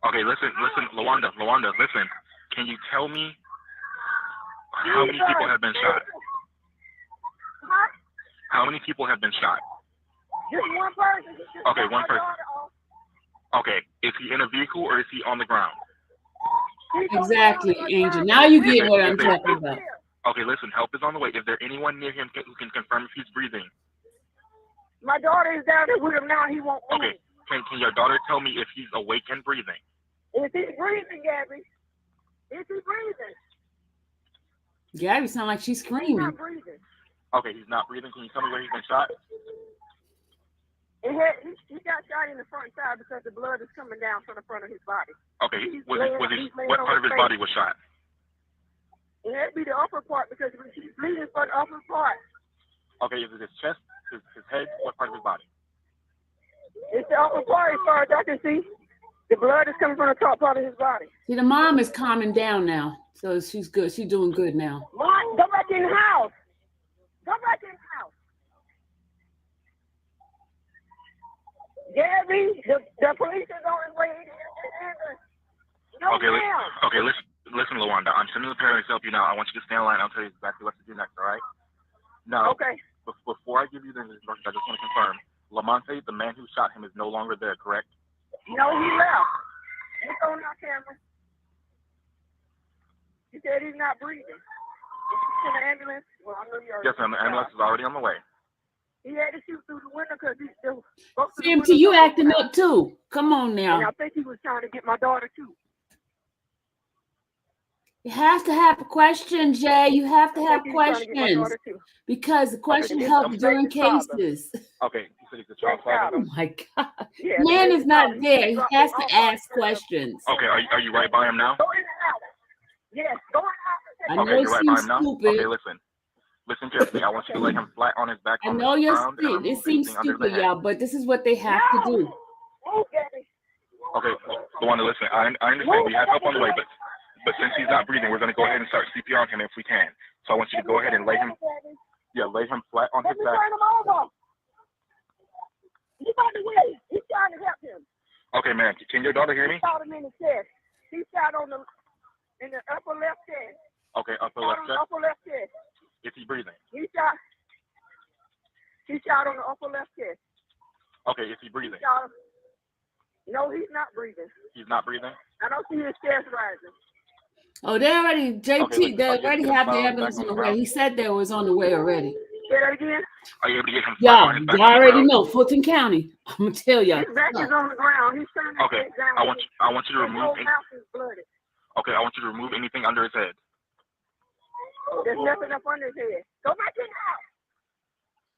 Okay, listen, Lawanda, listen. Can you tell me how many people have been shot? Huh? How many people have been shot? Just one person. Okay, one person. Okay, is he in a vehicle or is he on the ground? Exactly, Angel. Now you get what I'm talking about. Okay, listen, help is on the way. Is there anyone near him who can confirm if he's breathing? My daughter is down there with him now. He won't move. Okay, can your daughter tell me if he's awake and breathing? Is he breathing, Gabby? Is he breathing? Gabby sound like she's He's screaming. not breathing. Okay, he's not breathing. Can you tell me where he's been shot? He got shot in the front side because the blood is coming down from the front of his body. Okay, what laying part of his on body face. was shot? It had to be the upper part because he's bleeding for the upper part. Okay, is it his chest, his head, what part of his body? It's the upper part as far as I can see. The blood is coming from the top part of his body. See, the mom is calming down now, so she's good. She's doing good now. Mom, go back in the house. Go back in the house. Gabby, the police is on his way. No, Okay, listen, Lawanda. I'm sending the parents to help you now. I want you to stay in line. I'll tell you exactly what to do next, all right? Now, okay. Before I give you the instructions, I just want to confirm. Lamonte, the man who shot him, is no longer there, correct? No, he left. It's on our camera. He said he's not breathing. Is he in the ambulance? Well, I know you already. Yes, ma'am. The ambulance is already on the way. He had to shoot through the window because he's still. CMT, you acting up too. Come on now. And I think he was trying to get my daughter too. You have to have a question, Jay. You have to have questions because the question helps during cases. Okay, you said he's a child father. Oh my God, man is not there. He has to ask questions. Okay, are you right by him now? Yes, go I know Okay, you're right by him now. stupid. Okay, listen carefully. I want you to lay him flat on his back. I on know the you're ground and stupid. It remove seems anything under the stupid, head. y'all, but this is what they have to do. Okay, Lawanda, listen. I understand we have help on the way, but since he's not breathing, we're going to go ahead and start CPR on him if we can. So I want you to go ahead and lay him flat on his back. He's on the way. He's trying to help him. Okay, ma'am. Can your daughter hear me? He shot him in the chest. He shot in the upper left chest. Okay, upper left chest. Upper left chest. Is he breathing? He shot on the upper left chest. Okay, is he breathing? No, he's not breathing. He's not breathing? I don't see his chest rising. Oh, they already, JT, Okay, they already have the ambulance on the way. He said they was on the way already. Say that again? Are you able to get him flat on his back? Y'all already know, Fulton County. I'm gonna tell y'all. His back is on the ground. He's turning his head down. I want you to His remove. whole mouth is blooded. Okay, I want you to remove anything under his head. There's nothing up under his head. Go back in the house.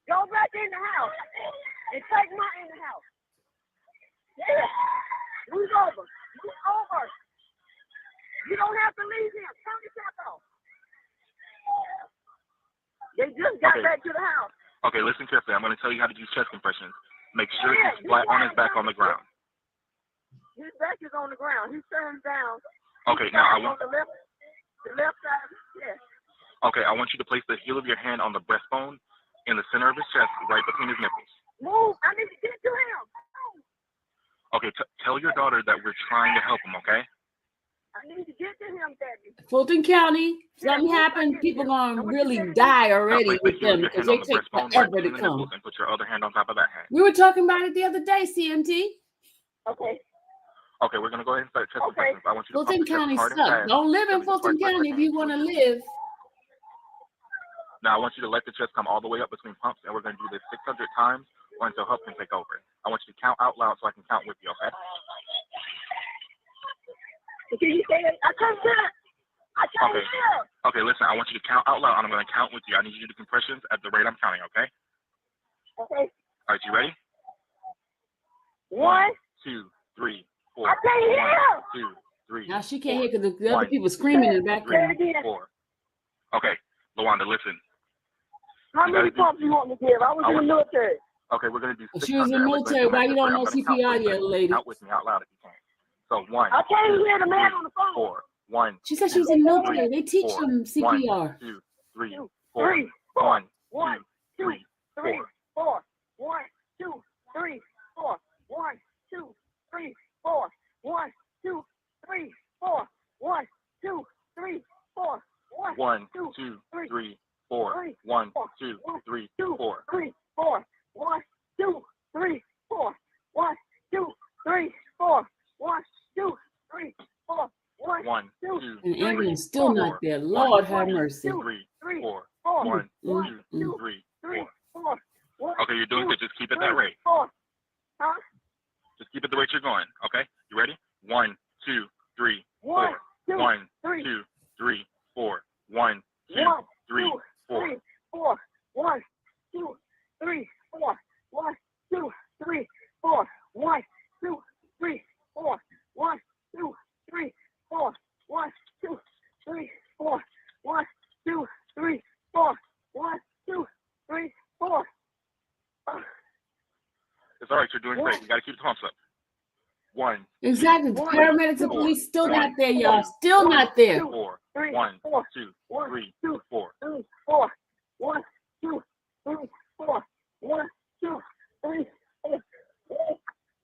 Go back in the house. And take my in the house. Yeah. Move over. Move over. You don't have to leave him. Turn yourself off. They just got back to the house. Okay, listen carefully. I'm going to tell you how to do chest compressions. Make sure he's flat on his back on the ground. His back is on the ground. He's turned down. Okay, now I want the left side of his chest. Okay, I want you to place the heel of your hand on the breastbone in the center of his chest, right between his nipples. Move. I need to get to him. Okay, tell your daughter that we're trying to help him, okay? I need to get to him, Debbie. Fulton County, something happened, people gonna really die already with them because they take forever to come. And put your other hand on top of that hand. We were talking about it the other day, CMT. Okay. Okay, we're gonna go ahead and start chest compressions. I want you to Fulton County sucks. Don't live in Fulton County if you want to live. Now I want you to let the chest come all the way up between pumps, and we're gonna do this 600 times or until help can take over. I want you to count out loud so I can count with you, okay? Can you say it? I can't hear it. I can't hear. Okay, listen, I want you to count out loud, and I'm gonna count with you. I need you to do compressions at the rate I'm counting, okay? Okay. All right, you ready? 1, 2, 3, 4. I can't hear. 1, 2, three. Now she can't four. hear because the other One, people screaming in the three, background. four. Okay, Lawanda, listen. How You many gotta pumps you want me to give? I was in the military. Okay, we're gonna do Well, 600. she was in the I'm gonna military. do my Why you best. don't I'm know gonna count for CPR a yet, second. lady? Count with me out loud if you can. So 1, I can't even hear the man 2, on the phone. 4. 1. She said she was in the military. They teach 4. them 1, CPR. 2, 3, 2, 4. 3, 4. 1, 1, 2, 2, 3, 3, 4. 4. 1, 2, 3, 4. 1, 2, 3, 4. 1, 2, 3, 4. 1, 2, 3, 4. 1, 2, 3, 4. 1, 2, 3, 4. 3, 4. 1, 2, 3, 4. 1, 2, 3, 4. 1, 2, 3, 4. 1, 2, And 3, ambulance still 4. not there. Lord have mercy. 3, 4. 4. 1, 2, 3, 4. Okay, you're doing good. Just keep it that rate. 4. Huh? Just keep it the rate you're going. Okay, you ready? 1, 2, 3, 4. 1, 2, 3, 4. 1, 2, 3, 4. 4. 1, 2, 3, 4. 1, 2, 3, 4. 1, 2, 3, 4. 1, 2, 3, 4. 1, 2, 3, 4. 1, 2, 3, 4. 1, 2, 3, 4. It's all right. You're doing great. You got to keep the pumps up. 1. Exactly. The paramedics and police still not there, y'all. Still not there. 4. 1, 2, 3, 4. 4. 1, 2, 3, 4. 1, 2, 3, 4. 1,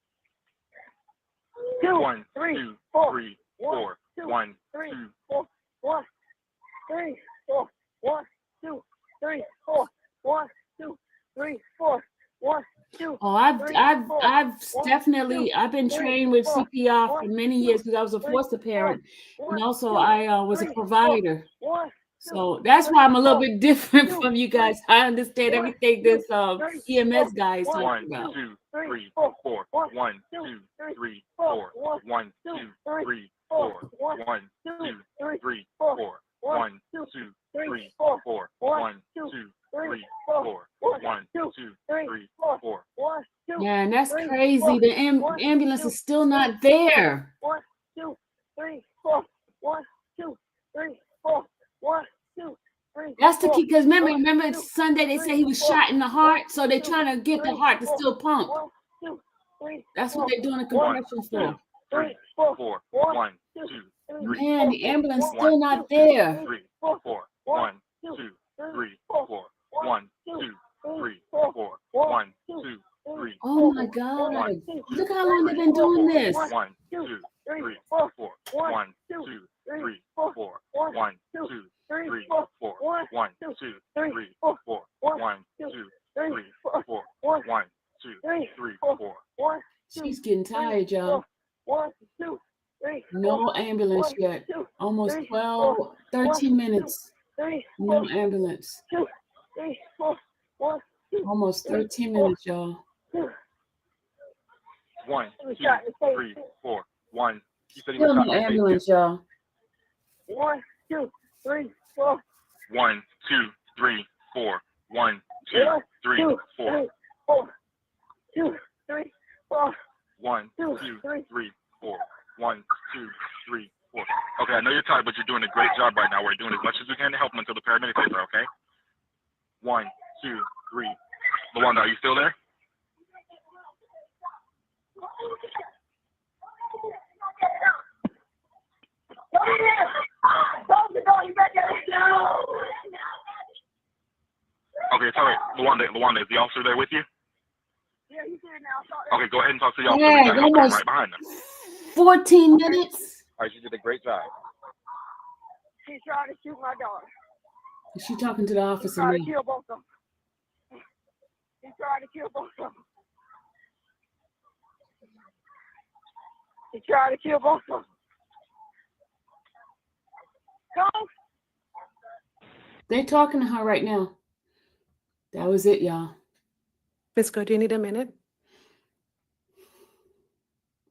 2, 3, 4. 1, 2, 4. 1, 3, 4. 1, 2, 3, 4. 1, 2, 3, 4. 1, 2. Oh, I've definitely I've been trained with CPR for many years because I was a foster parent, and also I was a provider. So that's why I'm a little bit different from you guys. I understand everything this EMS guy is talking 1, about. 2, 3, 4. 1, 2, 3, 4. 1, 2, 3, 4. 1, 2, 3, 4. 1, 2, 3, 4. 1, 2, 3, 4. 1, 2, 3, 4. Yeah, and that's crazy. The ambulance is still not there. 1, 2, 3, 4. 1, 2, 3, 4. 1, 2, 3. That's the key. Because remember Sunday they said he was shot in the heart, so they're trying to get the heart to still pump. That's what they're doing a compression for. 3, 4. 1, 2, 3. Man, the ambulance still not there. 3, 4. 1, 2, 3, 4. 1, 2, 3, 4. 1, 2, 3. Oh my God! Look how long they've been doing this. 1, 2, 3, 4. 1, 2, 3, 4. 1, 2, 3, 4. 1, 2, 3, 4. 1, 2, 3, 4. 1, 2, 3, 4. She's getting tired, y'all. 1, 2, 3. No ambulance yet. Almost 13 minutes. No ambulance. 2, 3, 4. 1, 2. Almost 13 minutes, y'all. 1, 2, 3, 4. 1. You said he Still was no shot in the ambulance, y'all. 1, 2, 3, 4. 1, 2, 3, 4. 1, 2, 3, 4. 4. 2, 3, 4. 1, 2, 3, 4. 1, 2, 3, 4. Okay, I know you're tired, but you're doing a great job right now. We're doing as much as we can to help them until the paramedics get there, okay? 1, 2, 3. Lawanda, are you still there? Okay, it's all right. Lawanda, is the officer there with you? Yeah, he's here now. Okay, go ahead and talk to the officer. Yeah, We got help coming almost right behind them. 14 minutes. All right, you did a great job. He's trying to shoot my daughter. Is she talking to the He's officer trying now? to kill both of them. He's trying to kill both of them. He's trying to kill both of them. Go. They're talking to her right now. That was it, y'all. Ms. Go, do you need a minute?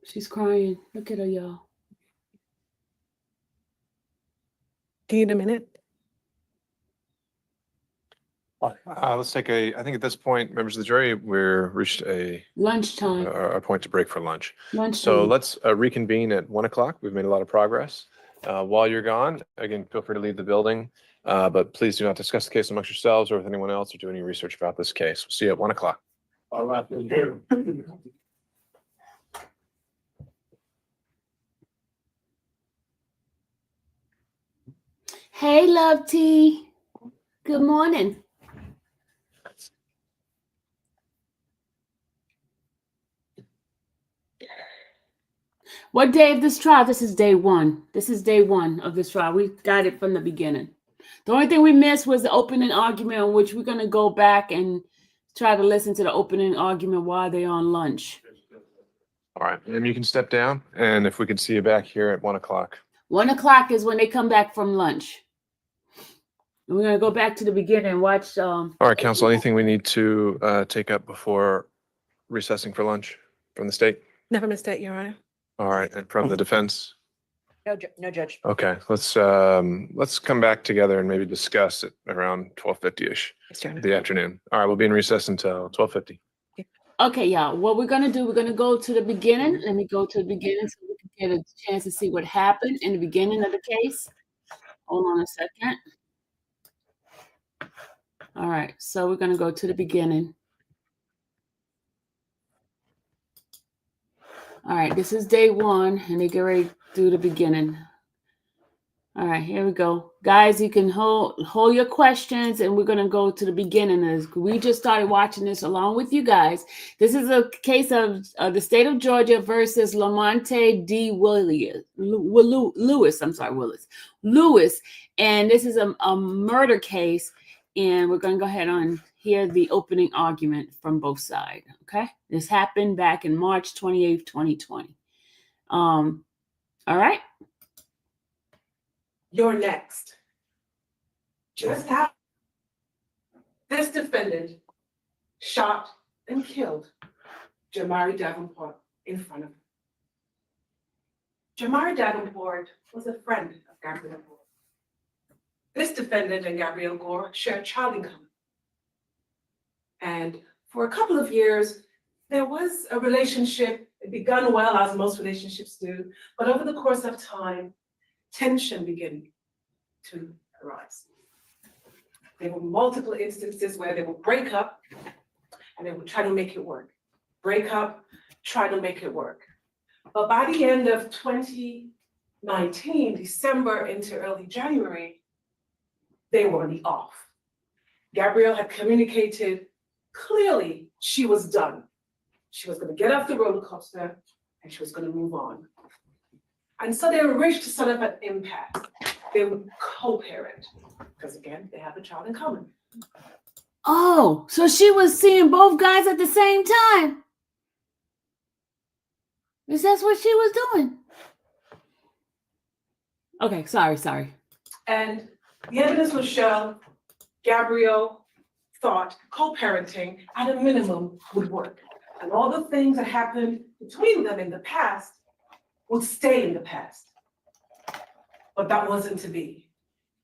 She's crying. Look at her, y'all. Do you need a minute? Let's take I think at this point, members of the jury, we're reached Lunchtime. a point to break for lunch. Lunchtime. So let's reconvene at 1 o'clock. We've made a lot of progress. While you're gone, again, feel free to leave the building, but please do not discuss the case amongst yourselves or with anyone else or do any research about this case. We'll see you at 1 o'clock. All right. Hey, Love T. Good morning. What day of this trial? This is day one. This is day one of this trial. We got it from the beginning. The only thing we missed was the opening argument, in which we're going to go back and try to listen to the opening argument while they're on lunch. All right. And you can step down. And if we could see you back here at 1 o'clock. 1 o'clock is when they come back from lunch. And we're going to go back to the beginning and watch. All right, counsel, anything we need to take up before recessing for lunch from the state? Never mistake, Your Honor. All right. And from the defense? No, Judge. Okay. Let's come back together and maybe discuss it around 12:50-ish the afternoon. All right. We'll be in recess until 12:50. Okay, y'all. What we're going to do, we're going to go to the beginning. Let me go to the beginning so we can get a chance to see what happened in the beginning of the case. Hold on a second. All right. So we're going to go to the beginning. All right. This is day one, and they get ready to do the beginning. All right, here we go. Guys, you can hold your questions, and we're going to go to the beginning. We just started watching this along with you guys. This is a case of the state of Georgia versus Lamonte D. Lewis. Lewis. And this is a murder case, and we're going to go ahead and hear the opening argument from both sides, okay? This happened back in March 28th, 2020. All right. You're next. Just how this defendant shot and killed Jamari Davenport in front of him. Jamari Davenport was a friend of Gabrielle Gore. This defendant and Gabrielle Gore share a child in common. And for a couple of years, there was a relationship. It began well, as most relationships do, but over the course of time, tension began to arise. There were multiple instances where they would break up and they would try to make it work. Break up, try to make it work. But by the end of 2019, December into early January, they were on the off. Gabrielle had communicated clearly she was done. She was going to get off the roller coaster and she was going to move on. And so they reached sort of an impasse. They would co-parent because, again, they have a child in common. Oh, so she was seeing both guys at the same time. Is that what she was doing? Okay, sorry. And the evidence will show Gabrielle thought co-parenting at a minimum would work. And all the things that happened between them in the past would stay in the past. But that wasn't to be.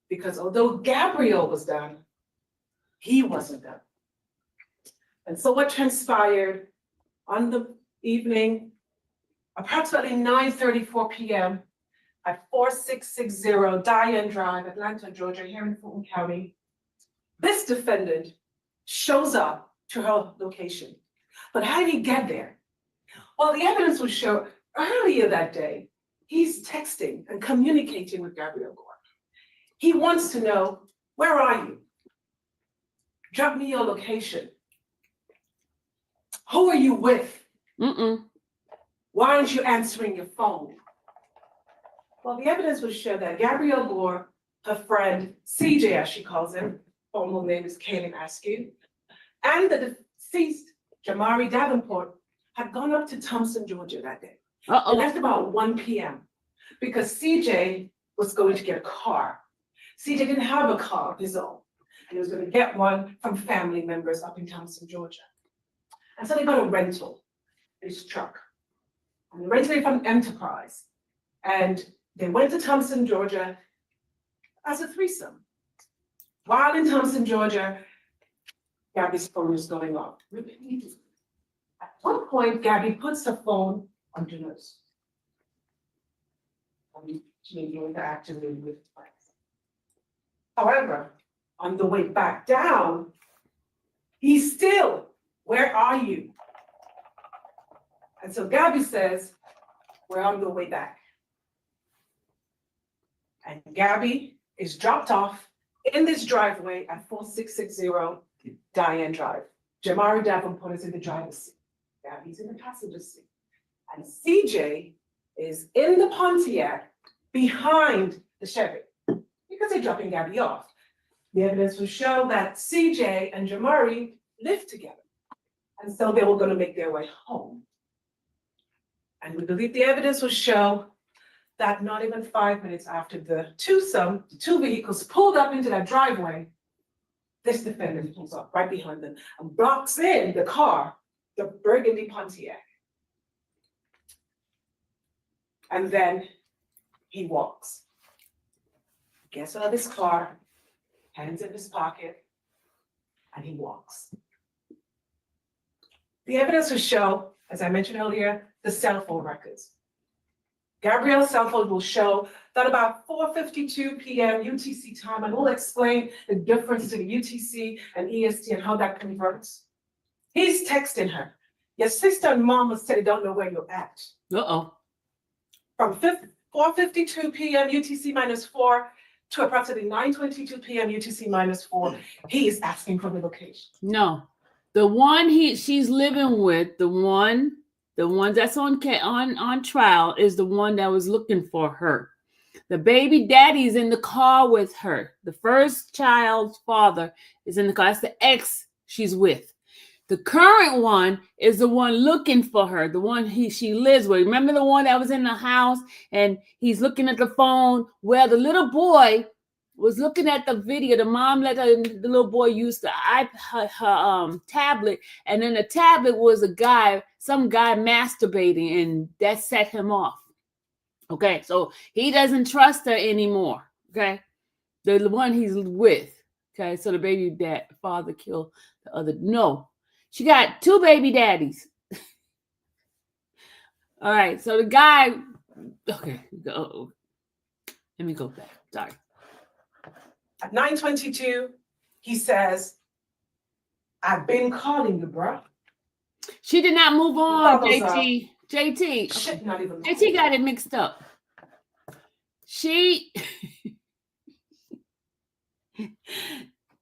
Because although Gabrielle was done, he wasn't done. And so what transpired on the evening, approximately 9:34 p.m. at 4660 Diane Drive, Atlanta, Georgia, here in Fulton County, this defendant shows up to her location. But how did he get there? Well, the evidence will show earlier that day, he's texting and communicating with Gabrielle Gore. He wants to know, where are you? Drop me your location. Who are you with? Why aren't you answering your phone? Well, the evidence will show that Gabrielle Gore, her friend, CJ as she calls him, formal name is Kaylin Askew, and the deceased, Jamari Davenport, had gone up to Thompson, Georgia that day. They left about 1 p.m. because CJ was going to get a car. CJ didn't have a car of his own, and he was going to get one from family members up in Thompson, Georgia. And so they got a rental, his truck. And they rented it from Enterprise. And they went to Thompson, Georgia as a threesome. While in Thompson, Georgia, Gabby's phone is going off. At one point, Gabby puts her phone on do not disturb. She may be interacting with friends. However, on the way back down, he's still, where are you? And so Gabby says, we're on the way back. And Gabby is dropped off in this driveway at 4660 Diane Drive. Jamari Davenport is in the driver's seat. Gabby's in the passenger seat. And CJ is in the Pontiac behind the Chevy because they're dropping Gabby off. The evidence will show that CJ and Jamari lived together. And so they were going to make their way home. And we believe the evidence will show that not even 5 minutes after the two vehicles pulled up into that driveway, this defendant pulls up right behind them and blocks in the car, the burgundy Pontiac. And then he walks. Gets out of his car, hands in his pocket, and he walks. The evidence will show, as I mentioned earlier, the cell phone records. Gabrielle's cell phone will show that about 4:52 p.m. UTC time, and we'll explain the difference between UTC and EST and how that converts. He's texting her. Your sister and mama said they don't know where you're at. Uh-oh. From 4:52 p.m. UTC -4 to approximately 9:22 p.m. UTC -4, he is asking for the location. No, the one she's living with, the one that's on trial is the one that was looking for her. The baby daddy's in the car with her. The first child's father is in the car. That's the ex she's with. The current one is the one looking for her, the one she lives with. Remember the one that was in the house and he's looking at the phone where the little boy was looking at the video. The mom let the little boy use her tablet, and then the tablet was some guy masturbating, and that set him off. Okay, so he doesn't trust her anymore. Okay, the one he's with. Okay, so the baby father killed the other. No, she got two baby daddies. All right, so the guy. Okay, let me go back. Sorry. At 9:22, he says, I've been calling you, bro. She did not move on, Follows JT. up. JT. Shit, not even JT got it mixed up.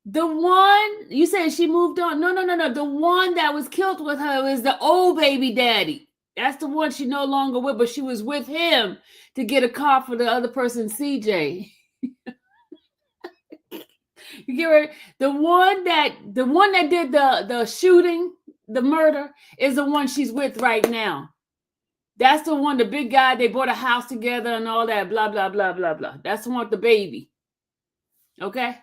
The one, you said she moved on. No. The one that was killed with her is the old baby daddy. That's the one she no longer with, but she was with him to get a car for the other person, CJ. You get it? The one that did the shooting, the murder, is the one she's with right now. That's the one, the big guy. They bought a house together and all that. Blah blah blah blah blah. That's the one with the baby. Okay.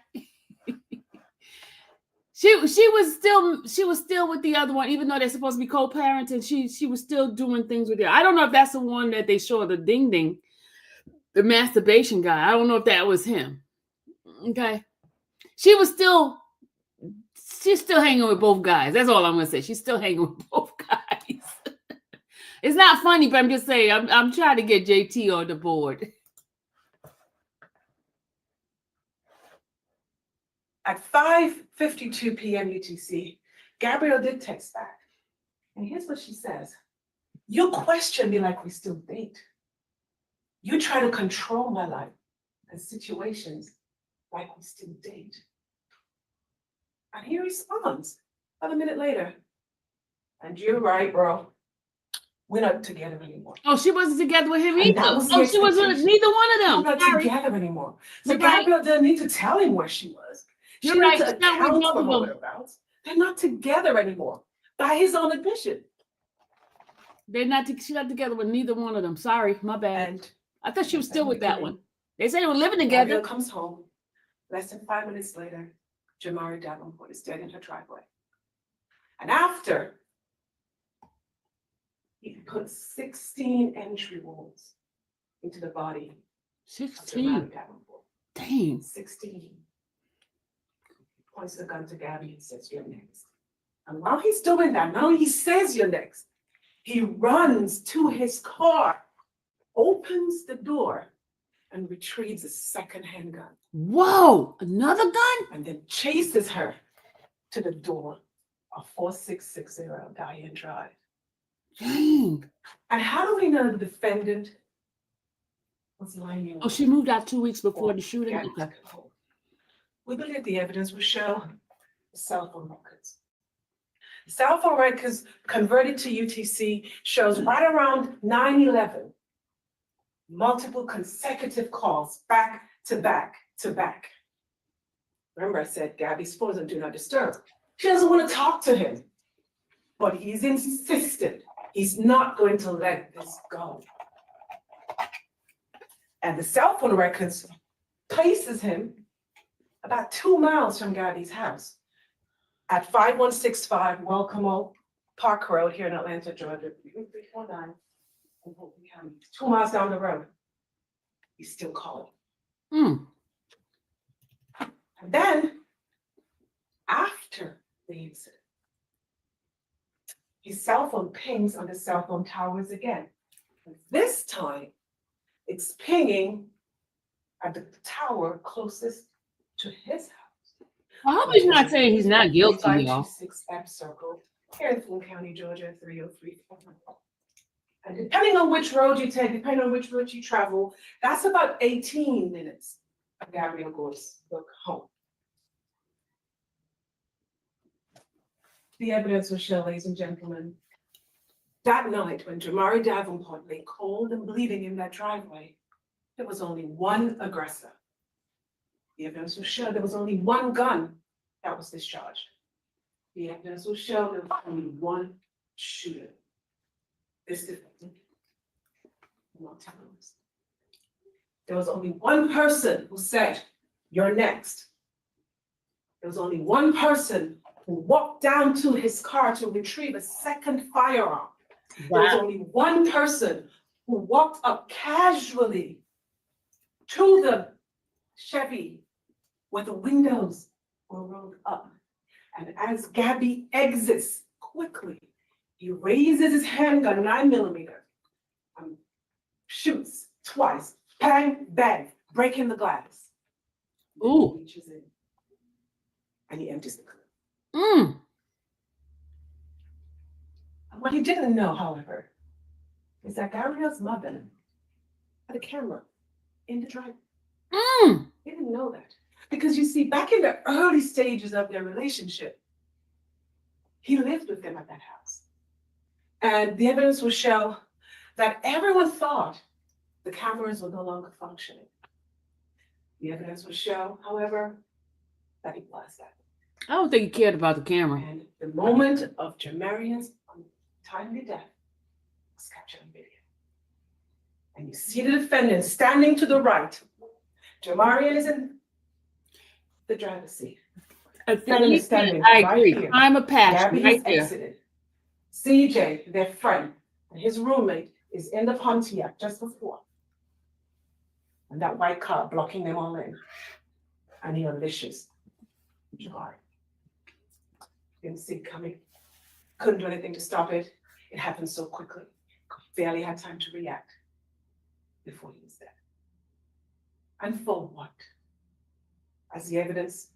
She was still with the other one, even though they're supposed to be co-parents, and she was still doing things with it. I don't know if that's the one that they show the ding ding, the masturbation guy. I don't know if that was him. Okay. She's still hanging with both guys. That's all I'm gonna say. She's still hanging with both guys. It's not funny, but I'm just saying I'm trying to get JT on the board. At 5:52 p.m. UTC, Gabrielle did text back. And here's what she says. You question me like we still date. You try to control my life and situations like we still date. And he responds about a minute later. And you're right, bro. We're not together anymore. Oh, she wasn't together with him And either. that was the Oh, she wasn't with expectation. neither one of them. We're not Sorry. together anymore. So You're right. Gabrielle didn't need to tell him where she was. She You're didn't right. need to She's not with account both for of her them. whereabouts. They're not together anymore. By his own admission. She's not together with neither one of them. Sorry, my bad. And I thought she was still with that one. They say they were living together. Gabrielle comes home. Less than 5 minutes later, Jamari Davenport is dead in her driveway. And after, he put 16 entry wounds into the body of 16. Jamari Davenport. Dang. 16. points the gun to Gabby and says, "You're next." And while he's doing that, not only he says you're next, he runs to his car, opens the door, and retrieves a second handgun. Whoa, another gun? And then chases her to the door of 4660 Diane Drive. Dang. And how do we know the defendant was lying in? Oh, she moved out 2 weeks before the shooting? Gabby's Okay. control? We believe the evidence will show the cell phone records. The cell phone records converted to UTC shows right around 9/11, multiple consecutive calls back to back to back. Remember I said Gabby's phone is on do not disturb. She doesn't want to talk to him, but he's insistent. He's not going to let this go. And the cell phone records places him about 2 miles from Gabby's house at 5165 Welcome Park Road here in Atlanta, Georgia, 349. 2 miles down the road. He's still calling. And then, after the incident, his cell phone pings on the cell phone towers again. And this time, it's pinging at the tower closest to his house. I hope he's not saying he's not guilty, y'all. 526 F Circle, here in Fulton County, Georgia, 303. And depending on which road you take, depending on which route you travel, that's about 18 minutes of Gabrielle goes home. The evidence will show, ladies and gentlemen, that night when Jamari Davenport lay cold and bleeding in that driveway, there was only one aggressor. The evidence will show there was only one gun that was discharged. The evidence will show there was only one shooter. This defendant, Lamonte. There was only one person who said, "You're next." There was only one person who walked down to his car to retrieve a second firearm. There was only one person who walked up casually to the Chevy where the windows were rolled up. And as Gabby exits quickly, he raises his handgun 9mm and shoots twice, bang, bang, breaking the glass. Ooh. He reaches in and he empties the clip. Mm. And what he didn't know, however, is that Gabrielle's mother had a camera in the driveway. Mm. He didn't know that. Because you see, back in the early stages of their relationship, he lived with them at that house. And the evidence will show that everyone thought the cameras were no longer functioning. The evidence will show, however, that he was that. I don't think he cared about the camera. And the moment of Jamarian's untimely death was captured on video. And you see the defendant standing to the right. Jamarian is in the driver's seat. I agree. I'm a passion Gabby right has there. exited. CJ, their friend, and his roommate is in the Pontiac just before. And that white car blocking them all in. And he unleashes Jamari. Didn't see it coming. Couldn't do anything to stop it. It happened so quickly. Barely had time to react before he was dead. And for what? As the evidence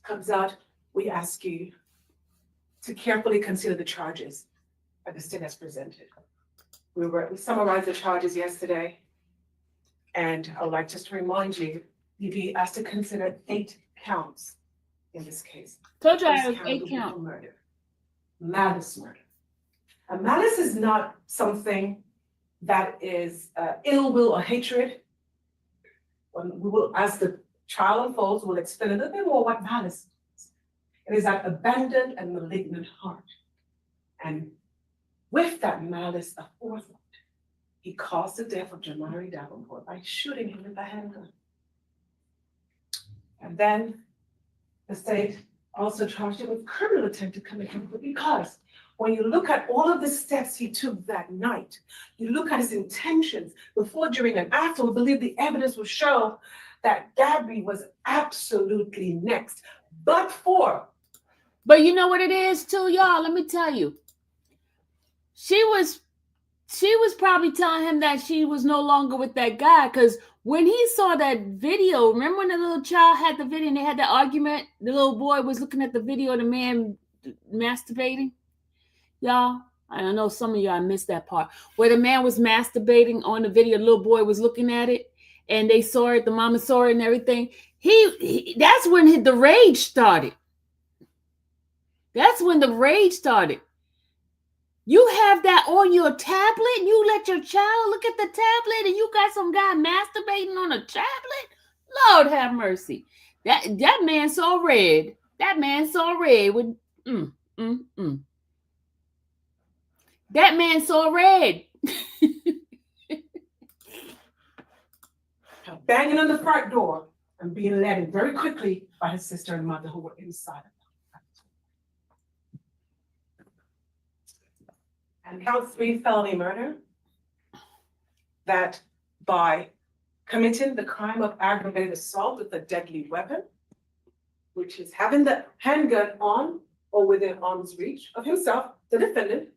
comes out, we ask you to carefully consider the charges that the state has presented. We summarized the charges yesterday, and I would like just to remind you, you'd be asked to consider 8 counts in this case. Told you I First have count 8 will be count. for murder, malice murder. And malice is not something that is ill will or hatred. When we will, as the trial unfolds, we'll explain a little bit more what malice is. It is that abandoned and malignant heart. And with that malice aforethought, he caused the death of Jamari Davenport by shooting him with a handgun. And then the state also charged him with criminal attempt to commit murder because when you look at all of the steps he took that night, you look at his intentions before, during, and after, we believe the evidence will show that Gabby was absolutely next. But you know what it is too, y'all? Let me tell you. She was probably telling him that she was no longer with that guy, because when he saw that video, remember when the little child had the video and they had the argument? The little boy was looking at the video of the man masturbating. Y'all, I don't know, some of y'all missed that part where the man was masturbating on the video. The little boy was looking at it and they saw it. The mama saw it and everything. That's when the rage started. That's when the rage started. You have that on your tablet. You let your child look at the tablet and you got some guy masturbating on a tablet. Lord have mercy. That man saw red. That man saw red with That man saw red. banging on the front door and being led in very quickly by his sister and mother who were inside. And count 3 felony murder, that by committing the crime of aggravated assault with a deadly weapon, which is having the handgun on or within arm's reach of himself, the defendant,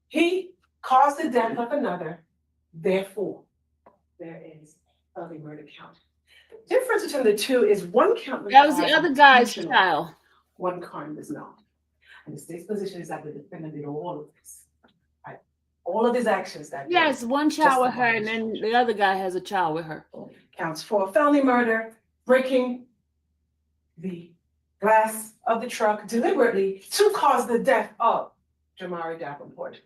he caused the death of another. Therefore, there is felony murder count. The difference between the two is one count. That was the other guy's child. One crime is not. And the state's position is that the defendant did all of this. Right? All of his actions that yes, one child with her, and then the other guy has a child with her. Counts for felony murder, breaking the glass of the truck deliberately to cause the death of Jamari Davenport.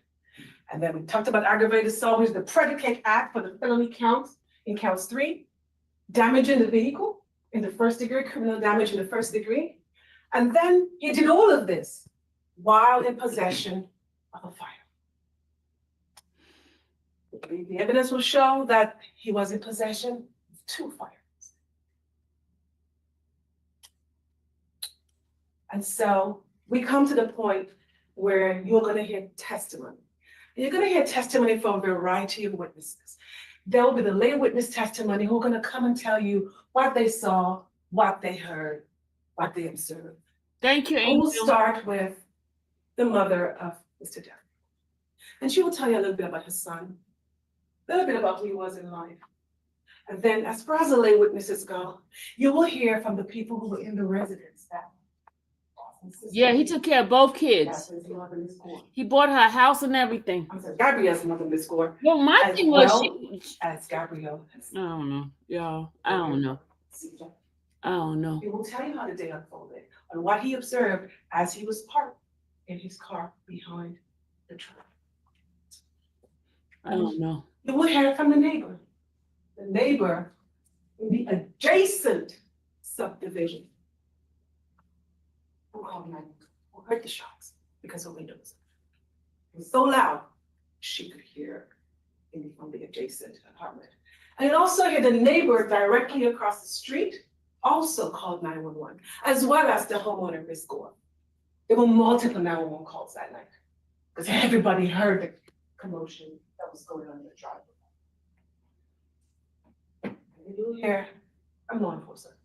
And then we talked about aggravated assault, which is the predicate act for the felony counts in counts 3, damaging the vehicle in the first degree, criminal damage in the first degree. And then he did all of this while in possession of a firearm. The evidence will show that he was in possession of 2 firearms. And so we come to the point where you're going to hear testimony. You're going to hear testimony from a variety of witnesses. There will be the lay witness testimony who are going to come and tell you what they saw, what they heard, what they observed. Thank you, And we'll Angel. start with the mother of Mr. Derrick. And she will tell you a little bit about her son, a little bit about who he was in life. And then as far as the lay witnesses go, you will hear from the people who were in the residence that yeah, he took care of both kids. He bought her a house and everything. I'm sorry, Gabrielle's mother, Miss Gore. Well, my thing was as Gabrielle. I don't know, y'all. I don't know. I don't know. He will tell you how the day unfolded and what he observed as he was parked in his car behind the truck. I don't know. You will hear from the neighbor. The neighbor in the adjacent subdivision. Who called 911, who heard the shots because her window was open. It was so loud, she could hear from the adjacent apartment. And also hear the neighbor directly across the street also called 911, as well as the homeowner, Miss Gore. There were multiple 911 calls that night because everybody heard the commotion that was going on in the driveway. And you'll hear a law enforcement.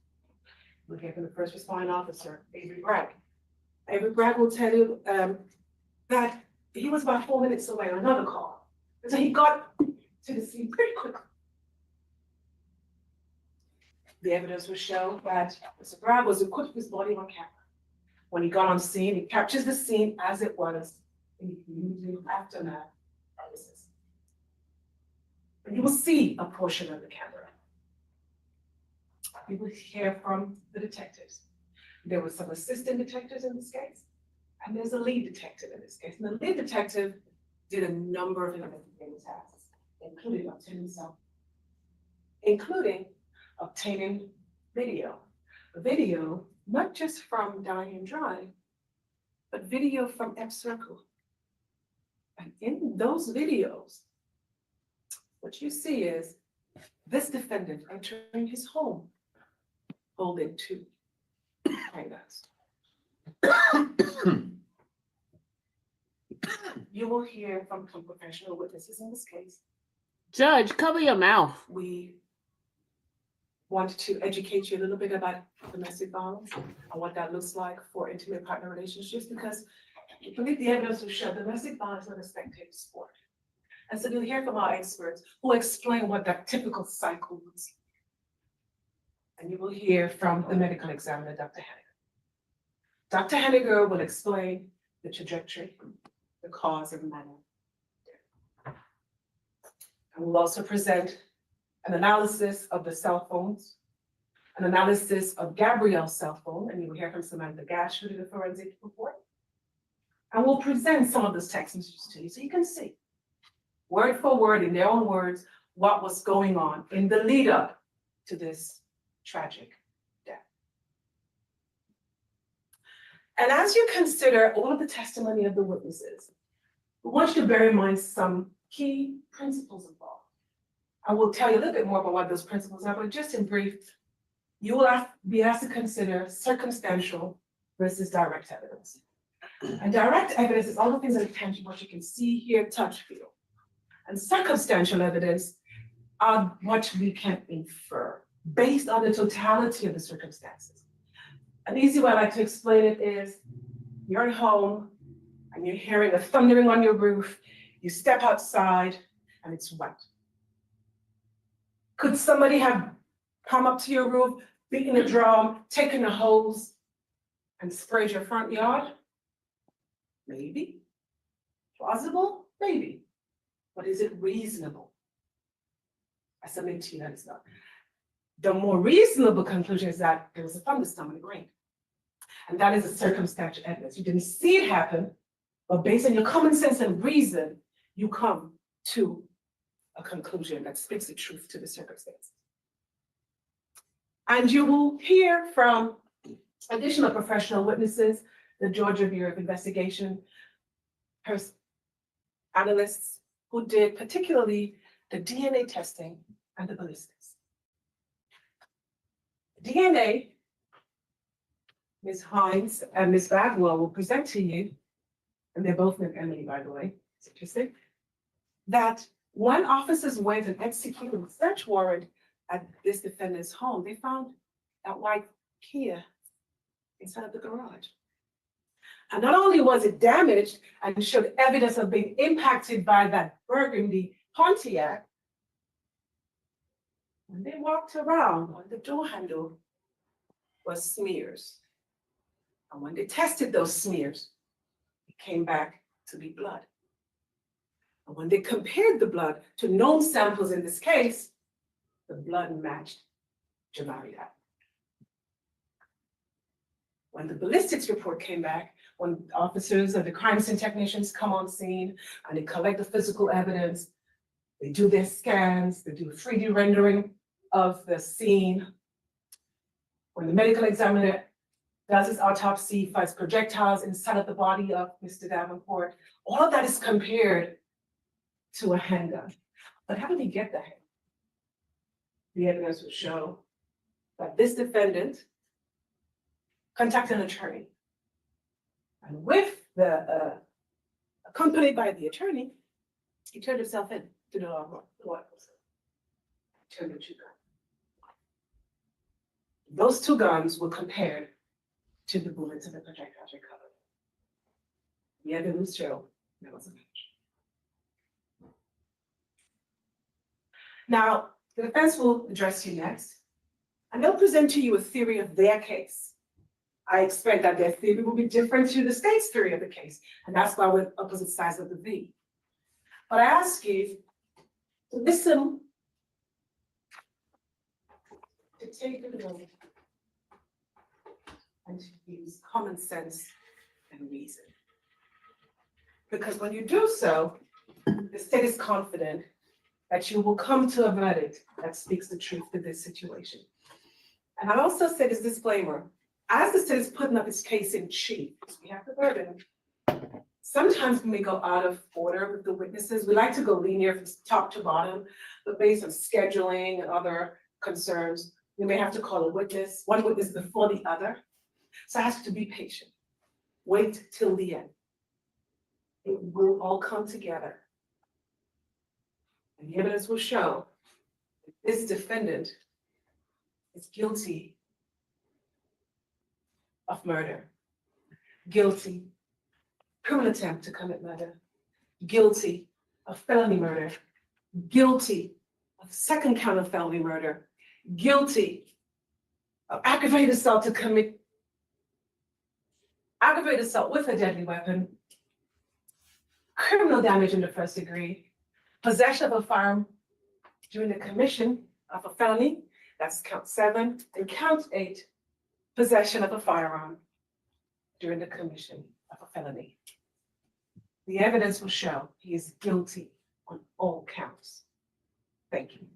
We'll hear from the first responding officer, Avery Bragg. Avery Bragg will tell you that he was about 4 minutes away on another call. And so he got to the scene pretty quickly. The evidence will show that Mr. Bragg was equipped with his body on camera. When he got on scene, he captures the scene as it was in the aftermath analysis. And you will see a portion of the camera. You will hear from the detectives. There were some assistant detectives in this case, and there's a lead detective in this case. And the lead detective did a number of investigative tasks, including obtaining video. Video, not just from Diane Drive, but video from F Circle. And in those videos, what you see is this defendant entering his home holding 2 handguns. You will hear from professional witnesses in this case. Judge, cover your mouth. We want to educate you a little bit about domestic violence and what that looks like for intimate partner relationships, because I believe the evidence will show domestic violence is not a spectator sport. And so you'll hear from our experts who explain what that typical cycle looks like. And you will hear from the medical examiner, Dr. Henniger. Dr. Henniger will explain the trajectory, the cause, and manner. And we'll also present an analysis of the cell phones, an analysis of Gabrielle's cell phone, and you will hear from Samantha Gash, who did a forensic report. And we'll present some of those text messages to you so you can see, word for word, in their own words, what was going on in the lead up to this tragic death. And as you consider all of the testimony of the witnesses, we want you to bear in mind some key principles involved. I will tell you a little bit more about what those principles are, but just in brief, you will be asked to consider circumstantial versus direct evidence. And direct evidence is all the things that are tangible, what you can see, hear, touch, feel. And circumstantial evidence are what we can infer based on the totality of the circumstances. An easy way I like to explain it is you're at home and you're hearing a thundering on your roof, you step outside and it's wet. Could somebody have come up to your roof, beaten a drum, taken a hose, and sprayed your front yard? Maybe. Plausible? Maybe. But is it reasonable? I submit to you that it's not. The more reasonable conclusion is that there was a thunderstorm and it rained. And that is a circumstantial evidence. You didn't see it happen, but based on your common sense and reason, you come to a conclusion that speaks the truth to the circumstance. And you will hear from additional professional witnesses, the Georgia Bureau of Investigation, analysts who did particularly the DNA testing and the ballistics. DNA, Ms. Hines and Ms. Bagwell will present to you, and they're both named Emily, by the way, it's interesting, that when officers went and executed a search warrant at this defendant's home, they found that white Kia inside of the garage. And not only was it damaged and showed evidence of being impacted by that burgundy Pontiac, when they walked around on the door handle was smears. And when they tested those smears, it came back to be blood. And when they compared the blood to known samples in this case, the blood matched Jamaria. When the ballistics report came back, when officers or the crime scene technicians come on scene and they collect the physical evidence, they do their scans, they do a 3D rendering of the scene. When the medical examiner does his autopsy, finds projectiles inside of the body of Mr. Davenport, all of that is compared to a handgun. But how did he get the handgun? The evidence will show that this defendant contacted an attorney. And with the, accompanied by the attorney, he turned himself in to the law enforcement. Turned the two guns. Those two guns were compared to the bullets in the projectiles recovered. The evidence showed there was a match. Now, the defense will address you next, and they'll present to you a theory of their case. I expect that their theory will be different to the state's theory of the case, and that's why we're opposite sides of the V. But I ask you to listen, to take a moment, and to use common sense and reason. Because when you do so, the state is confident that you will come to a verdict that speaks the truth to this situation. And I also say this disclaimer, as the state is putting up its case in chief, we have the burden. Sometimes we may go out of order with the witnesses. We like to go linear from top to bottom, but based on scheduling and other concerns, we may have to call a witness, one witness before the other. So I ask you to be patient. Wait till the end. It will all come together. And the evidence will show that this defendant is guilty of murder, guilty criminal attempt to commit murder, guilty of felony murder, guilty of second count of felony murder, guilty of aggravated assault to commit aggravated assault with a deadly weapon, criminal damage in the first degree, possession of a firearm during the commission of a felony, that's count 7, and count 8, possession of a firearm during the commission of a felony. The evidence will show he is guilty on all counts. Thank you.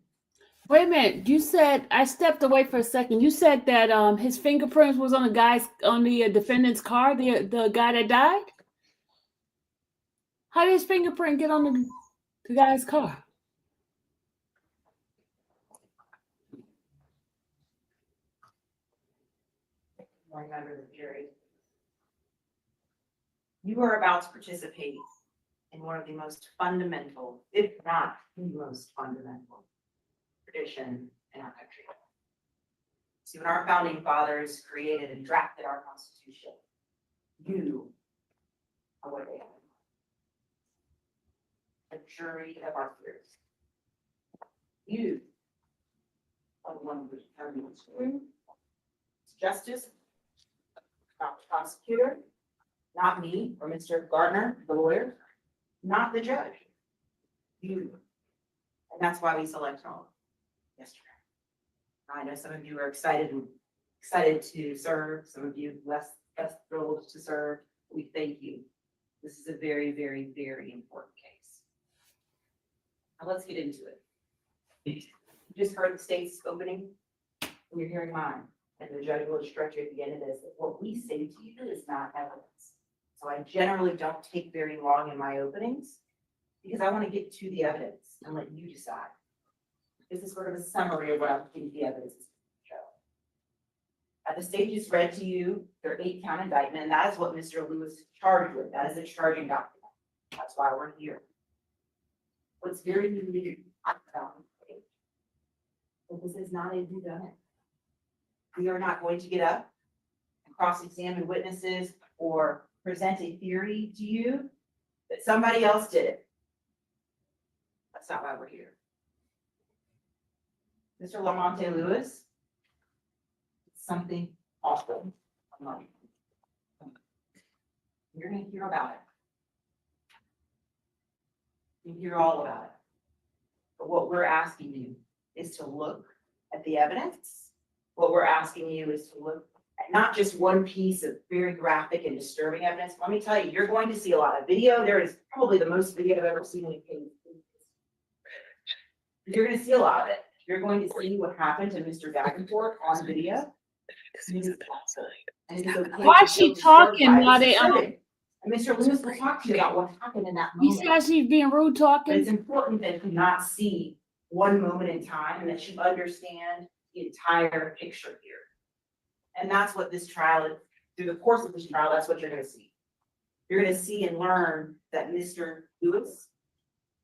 Wait a minute. You said, I stepped away for a second. You said that his fingerprints was on the defendant's car, the guy that died? How did his fingerprint get on the guy's car? Member of the jury. You are about to participate in one of the most fundamental, if not the most fundamental, tradition in our country. See, when our founding fathers created and drafted our Constitution, you are what they are. A jury of our fears. You are the one who determines justice, not the prosecutor, not me or Mr. Gardner, the lawyer, not the judge. You. And that's why we selected all yesterday. I know some of you are excited to serve, some of you less thrilled to serve. We thank you. This is a very, very, very important case. Now let's get into it. You just heard the state's opening, and you're hearing mine. And the judge will instruct you at the end of this that what we say to you is not evidence. So I generally don't take very long in my openings because I want to get to the evidence and let you decide. This is sort of a summary of what I think the evidence is going to show. The state just read to you their 8-count indictment, and that is what Mr. Lewis is charged with. That is a charging document. That's why we're here. What's very unique about this case is this is not a whodunit. We are not going to get up and cross-examine witnesses or present a theory to you that somebody else did it. That's not why we're here. Mr. Lamonte Lewis, something awful. You're going to hear about it. You hear all about it. But what we're asking you is to look at the evidence. What we're asking you is to look at not just one piece of very graphic and disturbing evidence. Let me tell you, you're going to see a lot of video. There is probably the most video I've ever seen in a case. You're going to see a lot of it. You're going to see what happened to Mr. Davenport on video. Why is she talking while they And Mr. Lewis will talk to you about what happened in that He moment. says she's being rude talking. But it's important that you not see one moment in time and that you understand the entire picture here. And that's what this trial, through the course of this trial, that's what you're going to see. You're going to see and learn that Mr. Lewis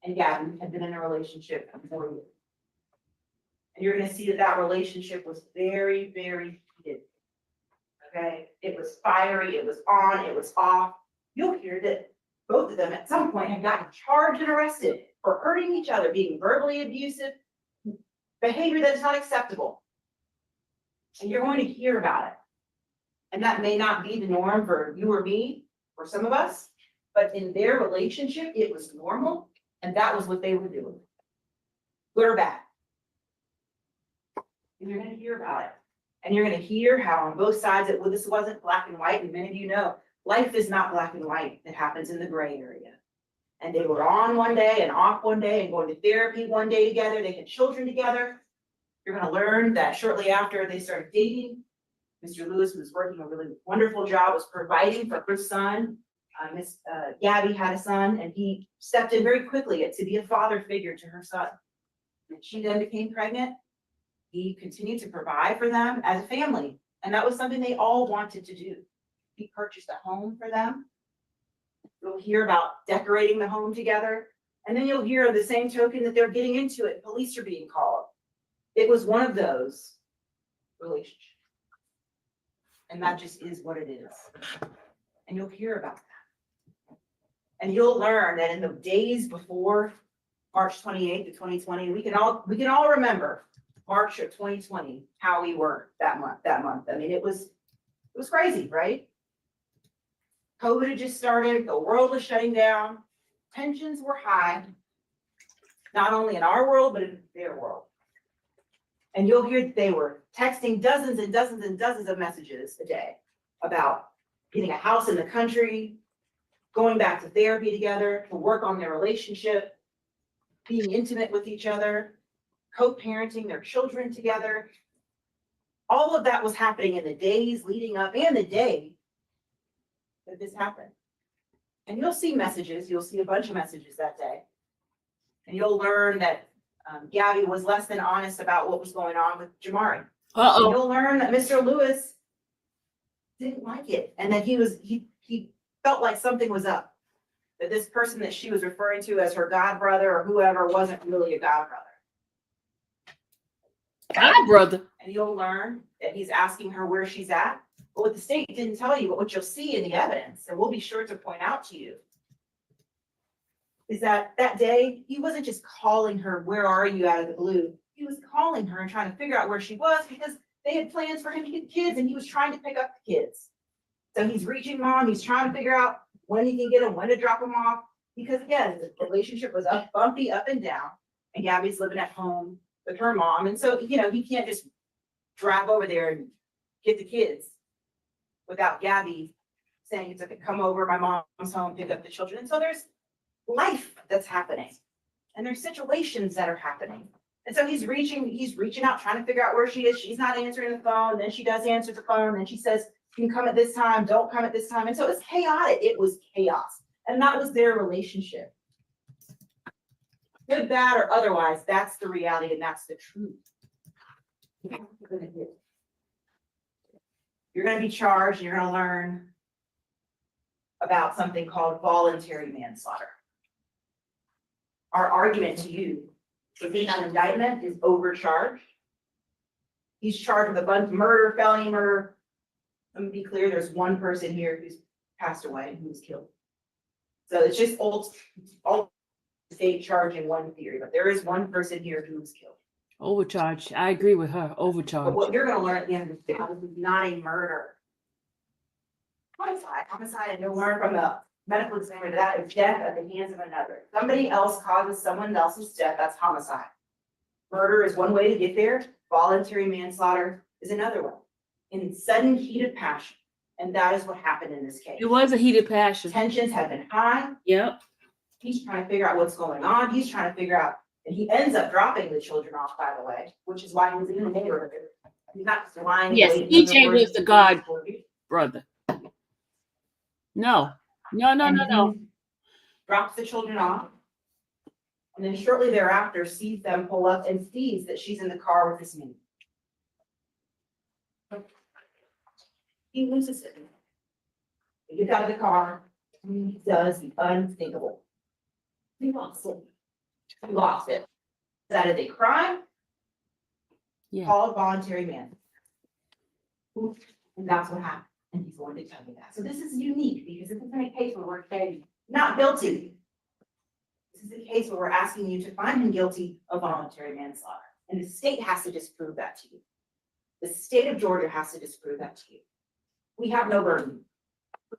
and Gavin had been in a relationship for 4 years. And you're going to see that that relationship was very, very heated. Okay? It was fiery, it was on, it was off. You'll hear that both of them at some point had gotten charged and arrested for hurting each other, being verbally abusive, behavior that's not acceptable. And you're going to hear about it. And that may not be the norm for you or me, or some of us, but in their relationship, it was normal, and that was what they were doing. Good or bad. And you're going to hear about it. And you're going to hear how on both sides, this wasn't black and white, and many of you know, life is not black and white. It happens in the gray area. And they were on one day and off one day and going to therapy one day together. They had children together. You're going to learn that shortly after they started dating, Mr. Lewis was working a really wonderful job, was providing for her son. Miss Gabby had a son, and he stepped in very quickly to be a father figure to her son. And she then became pregnant. He continued to provide for them as a family, and that was something they all wanted to do. He purchased a home for them. You'll hear about decorating the home together, and then you'll hear the same token that they're getting into it. Police are being called. It was one of those relationship. And that just is what it is. And you'll hear about that. And you'll learn that in the days before March 28th of 2020, we can all remember March of 2020, how we were that month. I mean, it was crazy, right? COVID had just started, the world was shutting down, tensions were high, not only in our world, but in their world. And you'll hear that they were texting dozens and dozens and dozens of messages a day about getting a house in the country, going back to therapy together, to work on their relationship, being intimate with each other, co-parenting their children together. All of that was happening in the days leading up and the day that this happened. And you'll see messages, you'll see a bunch of messages that day. And you'll learn that Gabby was less than honest about what was going on with Jamari. Uh-oh. And you'll learn that Mr. Lewis didn't like it and that he felt like something was up. That this person that she was referring to as her god brother or whoever wasn't really a god brother. God brother. And you'll learn that he's asking her where she's at. But what the state didn't tell you, but what you'll see in the evidence, and we'll be sure to point out to you, is that day, he wasn't just calling her, where are you, out of the blue. He was calling her and trying to figure out where she was because they had plans for him to get kids and he was trying to pick up the kids. So he's reaching mom, he's trying to figure out when he can get them, when to drop them off. Because again, the relationship was bumpy up and down, and Gabby's living at home with her mom. And so, he can't just drive over there and get the kids without Gabby saying, it's okay, come over, my mom's home, pick up the children. And so there's life that's happening. And there's situations that are happening. And so he's reaching out, trying to figure out where she is. She's not answering the phone. Then she does answer the phone. And she says, you can come at this time, don't come at this time. And so it's chaotic. It was chaos. And that was their relationship. Good, bad, or otherwise, that's the reality and that's the truth. You're going to be charged and you're going to learn about something called voluntary manslaughter. Our argument to you within that indictment is overcharged. He's charged with a bunch of murder, felony murder. Let me be clear, there's one person here who's passed away, who was killed. So it's just all state charging one theory, but there is one person here who was killed. Overcharge. I agree with her. Overcharge. But what you're going to learn at the end of the day, this is not a murder. Homicide, and you'll learn from the medical examiner that is death at the hands of another. Somebody else causes someone else's death, that's homicide. Murder is one way to get there. Voluntary manslaughter is another way. In sudden heat of passion. And that is what happened in this case. It was a heated passion. Tensions have been high. Yep. He's trying to figure out what's going on. He's trying to figure out, and he ends up dropping the children off, by the way, which is why he was in the neighborhood. He's not just lying. Yes, CJ was the god brother. No. Drops the children off. And then shortly thereafter sees them pull up and sees that she's in the car with this man. He loses it. He gets out of the car and he does the unthinkable. He lost it. He lost it. That is a crime. Yeah. Called voluntary manslaughter. And that's what happened. And he's going to tell you that. So this is unique because this isn't a case where we're saying not guilty. This is a case where we're asking you to find him guilty of voluntary manslaughter. And the state has to disprove that to you. The state of Georgia has to disprove that to you. We have no burden.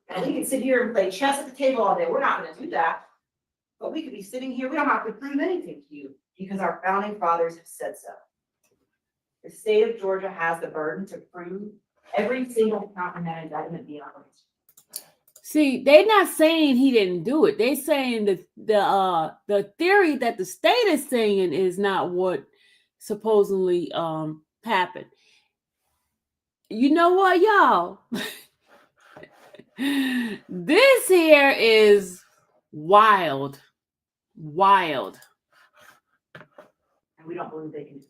And we can sit here and play chess at the table all day. We're not going to do that. But we could be sitting here. We don't have to prove anything to you because our founding fathers have said so. The state of Georgia has the burden to prove every single count in that indictment beyond. See, they're not saying he didn't do it. They're saying that the theory that the state is saying is not what supposedly happened. You know what, y'all? This here is wild. Wild. And we don't believe they can do it.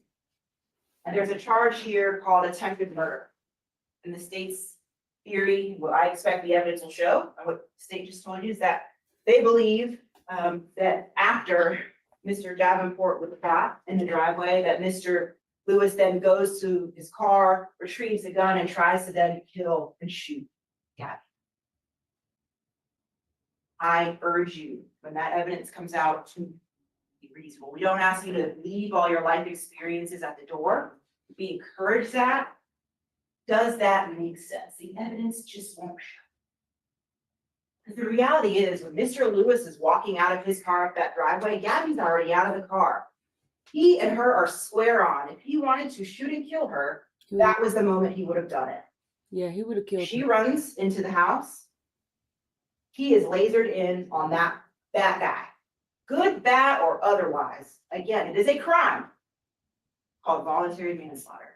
And there's a charge here called attempted murder. And the state's theory, what I expect the evidence will show, and what the state just told you, is that they believe that after Mr. Davenport was shot in the driveway, that Mr. Lewis then goes to his car, retrieves a gun, and tries to then kill and shoot Gabby. I urge you, when that evidence comes out, to be reasonable. We don't ask you to leave all your life experiences at the door. We encourage that. Does that make sense? The evidence just won't show. Because the reality is, when Mr. Lewis is walking out of his car up that driveway, Gabby's already out of the car. He and her are square on. If he wanted to shoot and kill her, that was the moment he would have done it. Yeah, he would have killed She her. runs into the house. He is lasered in on that guy. Good, bad, or otherwise. Again, it is a crime called voluntary manslaughter.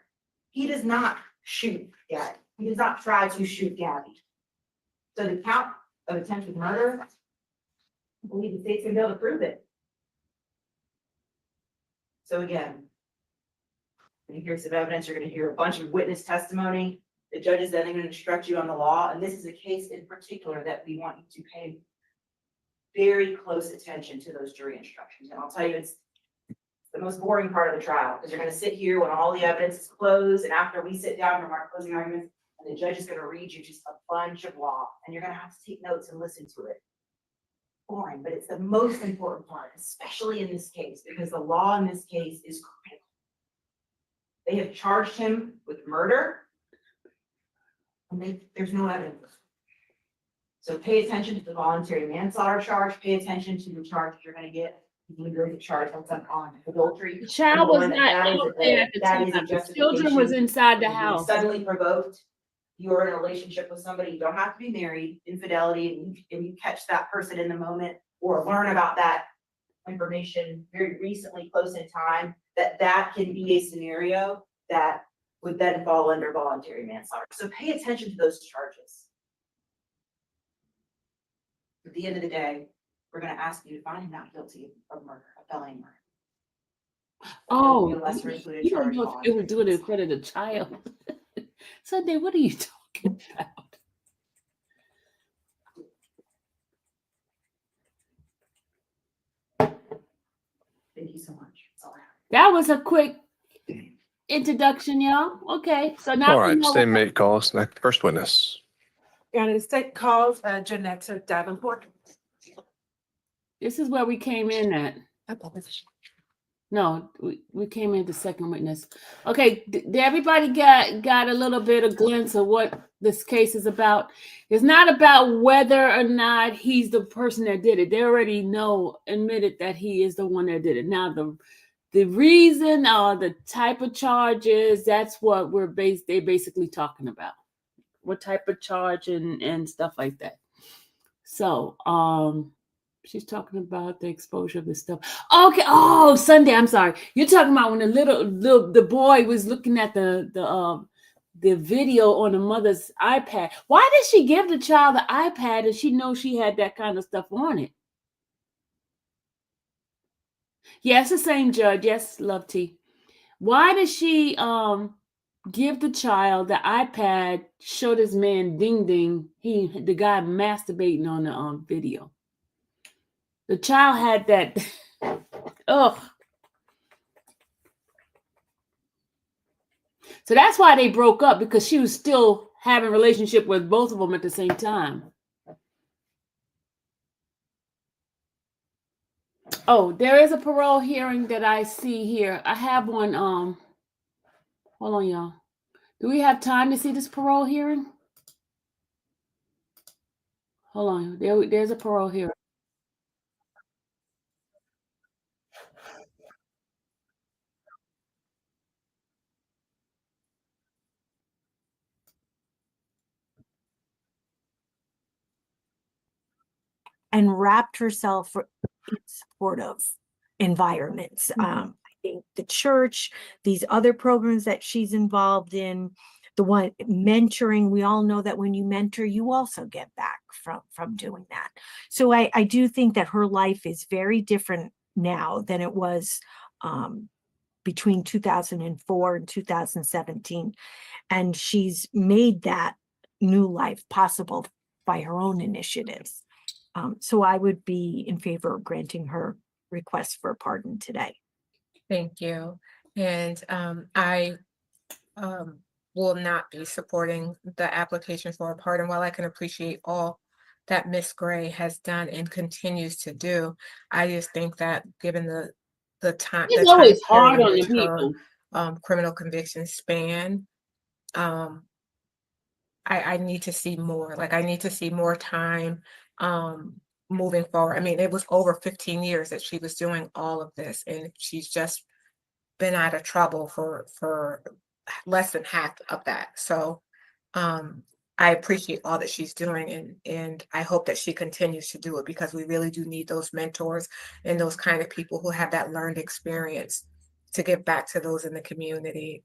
He does not shoot Gabby. He does not try to shoot Gabby. So the count of attempted murder, I believe the state's gonna be able to prove it. So again, when you hear some evidence, you're gonna hear a bunch of witness testimony. The judge is then gonna instruct you on the law, and this is a case in particular that we want you to pay very close attention to those jury instructions. And I'll tell you, it's the most boring part of the trial, because you're gonna sit here when all the evidence is closed, and after we sit down from our closing arguments, and the judge is gonna read you just a bunch of law, and you're gonna have to take notes and listen to it. Boring, but it's the most important part, especially in this case, because the law in this case is critical. They have charged him with murder, and there's no evidence. So pay attention to the voluntary manslaughter charge, pay attention to the charge you're gonna get. There is a charge that's on adultery. The child was And not that is out a- there at the that is a time. The children was justification. inside the If you're house. Suddenly provoked, you're in a relationship with somebody, you don't have to be married, infidelity, and you catch that person in the moment, or learn about that information very recently, close in time, that can be a scenario that would then fall under voluntary manslaughter. So pay attention to those charges. At the end of the day, we're gonna ask you to find him not guilty of murder, of felony murder. Oh, A lesser included you don't charge. know if it would do it in front of the child. Sunday, what are you talking about? Thank you so much. That's all I have. That was a quick introduction, y'all. Okay, so now All we right, know stalemate calls. Next, first witness. And the state calls Janetta Davenport. this is where we came in at. No, we came in the second witness. Okay, did everybody got a little bit of glimpse of what this case is about? It's not about whether or not he's the person that did it. They already admitted that he is the one that did it. Now the reason or the type of charges, that's what they're basically talking about. What type of charge and stuff like that. So she's talking about the exposure of this stuff. Okay. Oh, Sunday. I'm sorry. You're talking about when the boy was looking at the video on the mother's iPad. Why did she give the child the iPad if she knows she had that kind of stuff on it? Yes, the same judge. Yes, Love T. Why did she give the child the iPad? Show this man ding ding. The guy masturbating on the video. The child had that. Oh. So that's why they broke up, because she was still having a relationship with both of them at the same time. Oh, there is a parole hearing that I see here. I have one. Hold on, y'all. Do we have time to see this parole hearing? Hold on. There's a parole hearing. And wrapped herself in supportive environments. I think the church, these other programs that she's involved in, the one mentoring, we all know that when you mentor, you also get back from doing that. So I do think that her life is very different now than it was between 2004 and 2017. And she's made that new life possible by her own initiatives. So I would be in favor of granting her request for a pardon today. Thank you. And I will not be supporting the application for a pardon. While I can appreciate all that Miss Gray has done and continues to do, I just think that given the time It's always hard period in on the which her people. criminal conviction span, I need to see more. Like, I need to see more time moving forward. I mean, it was over 15 years that she was doing all of this, and she's just been out of trouble for less than half of that. So I appreciate all that she's doing, and I hope that she continues to do it, because we really do need those mentors and those kind of people who have that learned experience to give back to those in the community.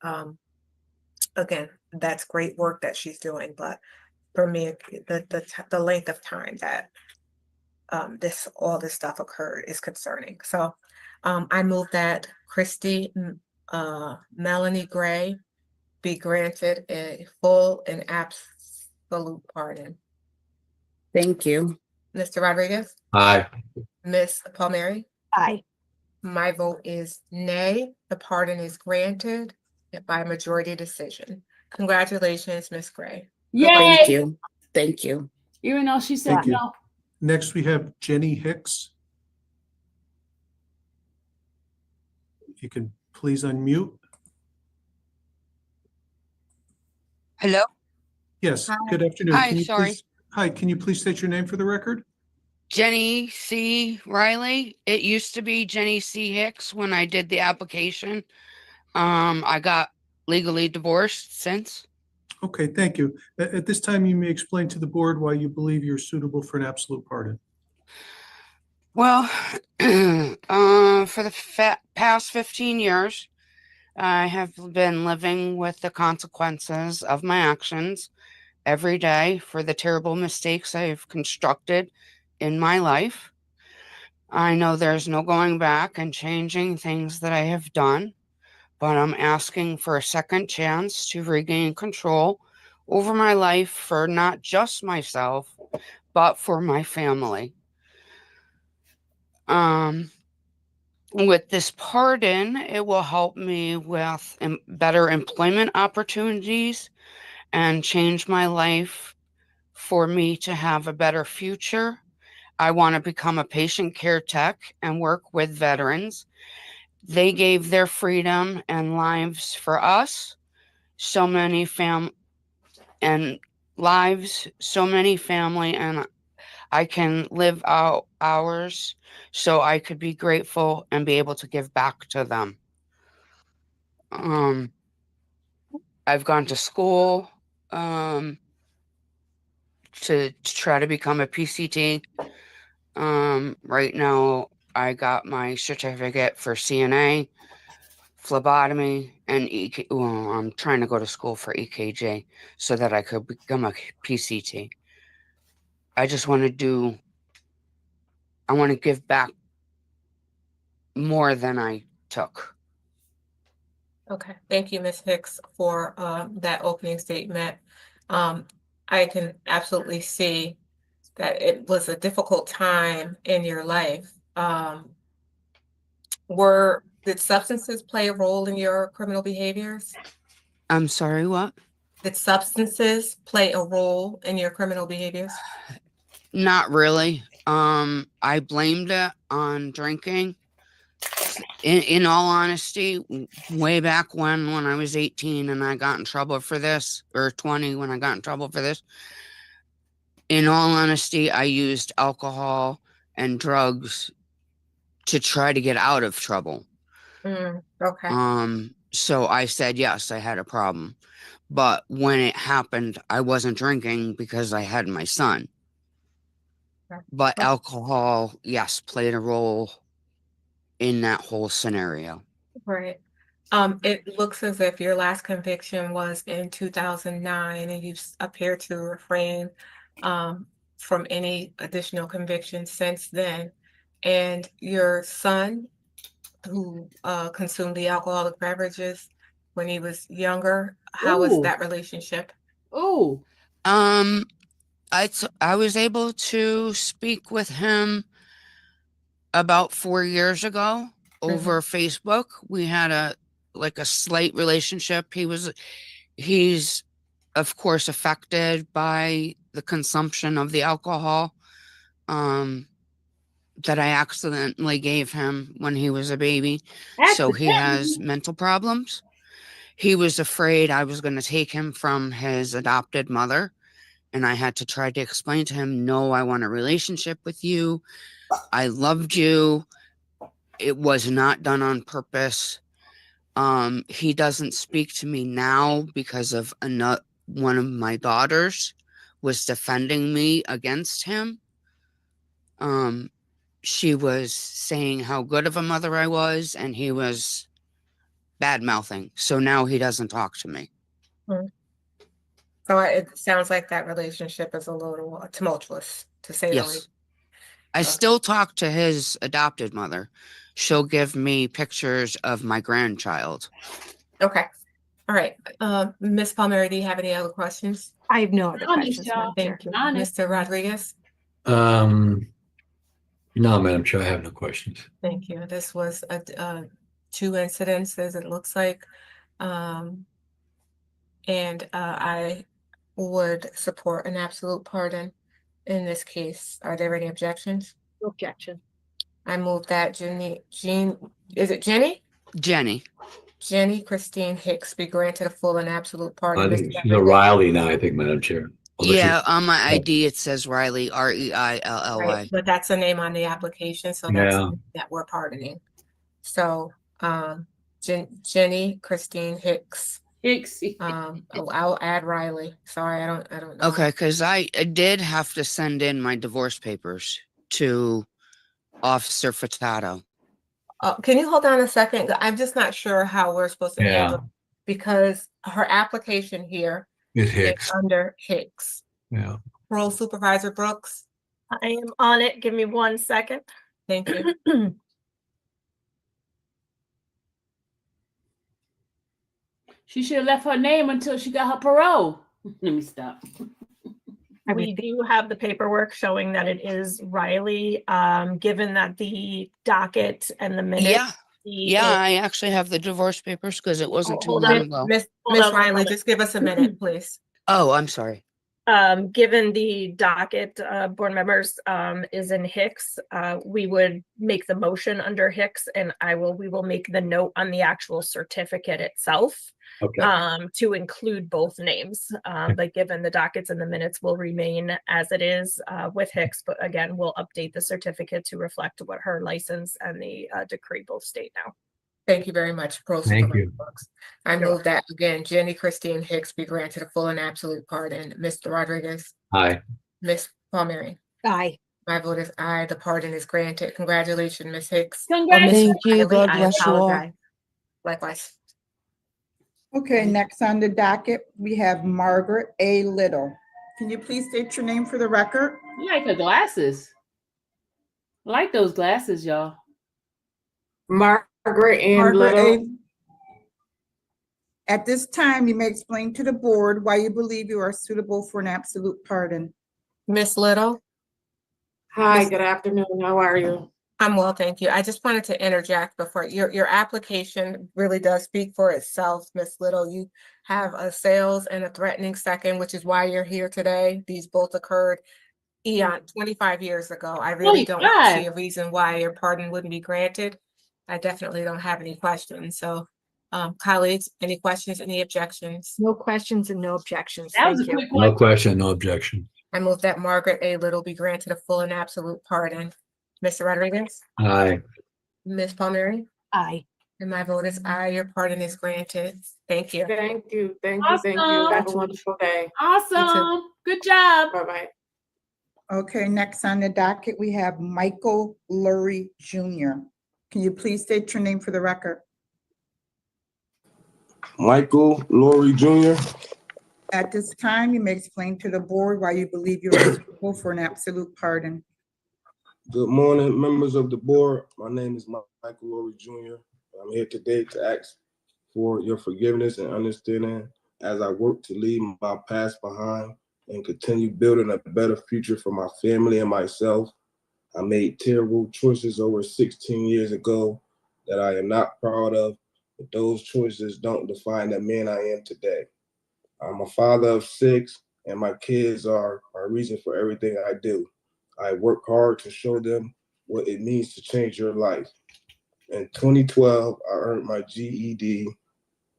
Again, that's great work that she's doing, but for me, the length of time that all this stuff occurred is concerning. So I move that Melanie Gray be granted a full and absolute pardon. Thank you. Mr. Rodriguez? Aye. Miss Palmieri? Aye. My vote is nay. The pardon is granted by majority decision. Congratulations, Miss Gray. Yay! Thank you. Thank you. Even though she said Thank you. no. Next, we have Jenny Hicks. If you can please unmute. Hello? Yes, Hi. good afternoon. Hi, Can you sorry. please, hi, can you please state your name for the record? Jenny C. Riley. It used to be Jenny C. Hicks when I did the application. I got legally divorced since. Okay, thank you. At this time, you may explain to the board why you believe you're suitable for an absolute pardon. Well, for the past 15 years, I have been living with the consequences of my actions every day for the terrible mistakes I have constructed in my life. I know there's no going back and changing things that I have done, but I'm asking for a second chance to regain control over my life for not just myself, but for my family. With this pardon, it will help me with better employment opportunities and change my life for me to have a better future. I want to become a patient care tech and work with veterans. They gave their freedom and lives for us. So many family, and I can live out ours so I could be grateful and be able to give back to them. I've gone to school to try to become a PCT. Right now I got my certificate for CNA, phlebotomy, and I'm trying to go to school for EKJ so that I could become a PCT. I just want to give back more than I took. Okay, thank you, Ms. Hicks, for that opening statement. I can absolutely see that it was a difficult time in your life. Did substances play a role in your criminal behaviors? I'm sorry, what? Did substances play a role in your criminal behaviors? Not really. I blamed it on drinking. In all honesty, way back when I was 18 and I got in trouble for this, or 20 when I got in trouble for this, in all honesty, I used alcohol and drugs to try to get out of trouble. Okay. So I said, yes, I had a problem. But when it happened, I wasn't drinking because I had my son. But alcohol, yes, played a role in that whole scenario. Right. It looks as if your last conviction was in 2009, and you've appeared to refrain from any additional convictions since then. And your son, who consumed the alcoholic beverages when he was younger, how was Ooh. that relationship? Oh. I was able to speak with him about 4 years ago over Facebook. We had like a slight relationship. He's of course affected by the consumption of the alcohol that I accidentally gave him when he was a baby. So he has mental problems. He was afraid I was going to take him from his adopted mother. And I had to try to explain to him, no, I want a relationship with you. I loved you. It was not done on purpose. He doesn't speak to me now because of one of my daughters was defending me against him. She was saying how good of a mother I was, and he was bad mouthing. So now he doesn't talk to me. So it sounds like that relationship is a little tumultuous, to say the least. I still talk to his adopted mother. She'll give me pictures of my grandchild. Okay. All right. Ms. Palmieri, do you have any other questions? I have no other questions. Madam Chair. Thank you. Mr. Rodriguez? No, Madam Chair, I have no questions. Thank you. This was two incidences, it looks like. And I would support an absolute pardon in this case. Are there any objections? No objection. I move that is it Jenny? Jenny Christine Hicks be granted a full and absolute pardon. I think she's a Riley now, I think, Madam Chair. Yeah, on my ID it says Riley, R-E-I-L-L-Y. Right, but that's the name on the application, so that's that we're pardoning. So Jenny Christine Hicks. I'll add Riley. Sorry, I don't know. Okay, because I did have to send in my divorce papers to Officer Furtado. Can you hold on a second? I'm just not sure how we're supposed to handle, because her application here is under Hicks. Yeah. Parole Supervisor Brooks. I am on it. Give me 1 second. Thank you. She should have left her name until she got her parole. Let me stop. We do have the paperwork showing that it is Riley, given that the docket and the minutes. Yeah, I actually have the divorce papers because it wasn't too long ago. Miss Riley, just give us a minute, please. Oh, I'm sorry. Given the docket, board members, is in Hicks, we would make the motion under Hicks, and we will make the note on the actual certificate itself. Okay. To include both names, but given the dockets and the minutes will remain as it is with Hicks, but again, we'll update the certificate to reflect what her license and the decree both state now. Thank you very much. Thank you. I move that again, Jenny Christine Hicks be granted a full and absolute pardon. Mr. Rodriguez? Aye. Ms. Palmieri? Aye. My vote is aye. The pardon is granted. Congratulations, Ms. Hicks. Thank you. God bless you all. Likewise. Okay, next on the docket, we have Margaret A. Little. Can you please state your name for the record? You like her glasses. I like those glasses, y'all. Margaret and Little. At this time, you may explain to the board why you believe you are suitable for an absolute pardon. Miss Little? Hi, good afternoon. How are you? I'm well, thank you. I just wanted to interject before your application really does speak for itself, Miss Little. You have a sales and a threatening second, which is why you're here today. These both occurred 25 years ago. I really don't see a reason why your pardon wouldn't be granted. I definitely don't have any questions. So, colleagues, any questions, any objections? No questions and no objections. That was Thank a you. quick one. No question, no objection. I move that Margaret A. Little be granted a full and absolute pardon. Mr. Rodriguez? Aye. Ms. Palmieri? Aye. And my vote is aye. Your pardon is granted. Thank you. Thank you. Thank you. Thank you. Have a wonderful day. Awesome. Good job. Bye-bye. Okay, next on the docket, we have Michael Lurie Jr. Can you please state your name for the record? Michael Lurie Jr. At this time, you may explain to the board why you believe you are suitable for an absolute pardon. Good morning, members of the board. My name is Michael Lurie Jr. I'm here today to ask for your forgiveness and understanding as I work to leave my past behind and continue building a better future for my family and myself. I made terrible choices over 16 years ago that I am not proud of, but those choices don't define the man I am today. I'm a father of 6, and my kids are a reason for everything I do. I work hard to show them what it means to change your life. In 2012, I earned my GED,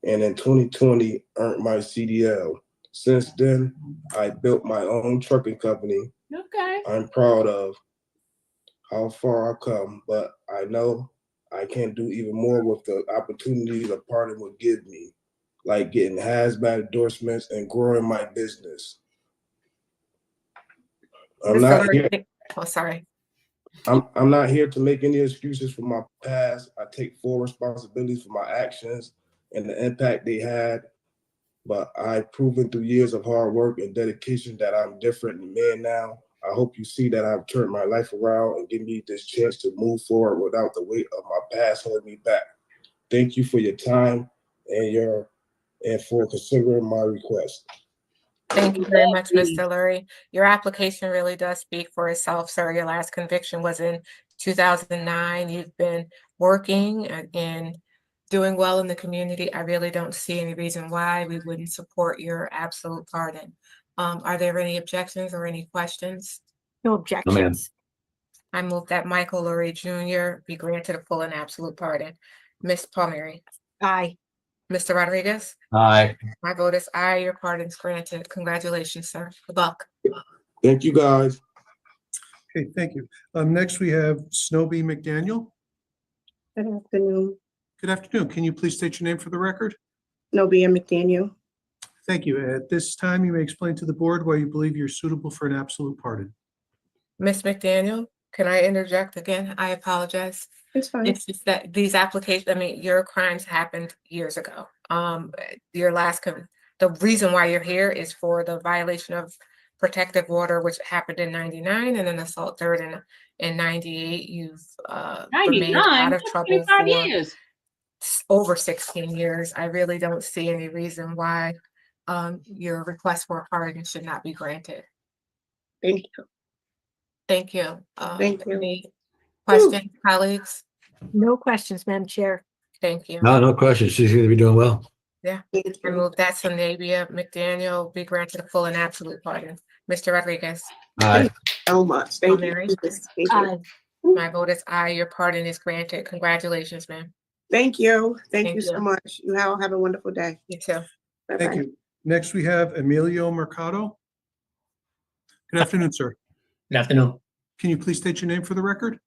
and in 2020, earned my CDL. Since then, I built my own trucking company. Okay. I'm proud of how far I've come, but I know I can do even more with the opportunities a partner would give me, like getting hazmat endorsements and growing my business. I'm not here. Oh, sorry. I'm not here to make any excuses for my past. I take full responsibility for my actions and the impact they had. But I've proven through years of hard work and dedication that I'm different man now. I hope you see that I've turned my life around and give me this chance to move forward without the weight of my past holding me back. Thank you for your time and for considering my request. Thank you very much, Mr. Lurie. Your application really does speak for itself, sir. Your last conviction was in 2009. You've been working and doing well in the community. I really don't see any reason why we wouldn't support your absolute pardon. Are there any objections or any questions? No objections. I move that Michael Lurie Jr. be granted a full and absolute pardon. Ms. Palmieri? Aye. Mr. Rodriguez? Aye. My vote is aye. Your pardon is granted. Congratulations, sir. Good luck. Thank you, guys. Okay, thank you. Next we have Snowby McDaniel. Good afternoon. Good afternoon. Can you please state your name for the record? Nobia McDaniel. Thank you. At this time, you may explain to the board why you believe you're suitable for an absolute pardon. Ms. McDaniel, can I interject again? I apologize. It's fine. It's just that these applications, I mean, your crimes happened years ago. Your last, the reason why you're here is for the violation of protective order, which happened in 99, and then assault third in 98. You've remained out of trouble for years. over 16 years. I really don't see any reason why your request for a pardon should not be granted. Thank you. Thank you. Thank you. Any questions, colleagues? No questions, Madam Chair. Thank you. No questions. She's going to be doing well. Yeah, I move that Sanabia McDaniel be granted a full and absolute pardon. Mr. Rodriguez? Aye. So much. Thank Mary? you. Thank you. Aye. My vote is aye. Your pardon is granted. Congratulations, ma'am. Thank you. Thank Thank you so you. much. You all have a wonderful day. You too. Thank Bye-bye. you. Next, we have Emilio Mercado. Good afternoon, sir. Good afternoon. Can you please state your name for the record?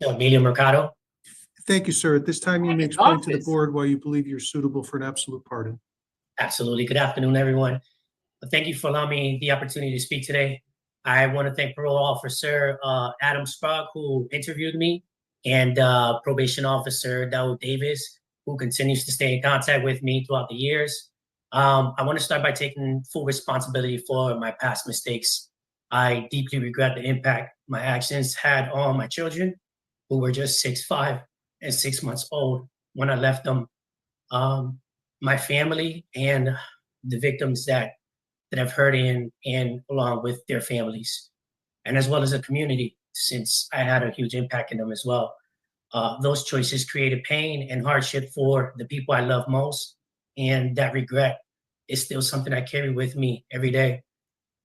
Emilio Mercado. Thank you, sir. At this time, you may explain to the board why you believe you're suitable for an absolute pardon. Absolutely. Good afternoon, everyone. Thank you for allowing me the opportunity to speak today. I want to thank Parole Officer Adam Sprague, who interviewed me, and Probation Officer Dawood Davis, who continues to stay in contact with me throughout the years. I want to start by taking full responsibility for my past mistakes. I deeply regret the impact my actions had on my children, who were just 6'5" and 6 months old when I left them. My family and the victims that I've hurt in along with their families, and as well as the community, since I had a huge impact in them as well. Those choices created pain and hardship for the people I love most, and that regret is still something I carry with me every day.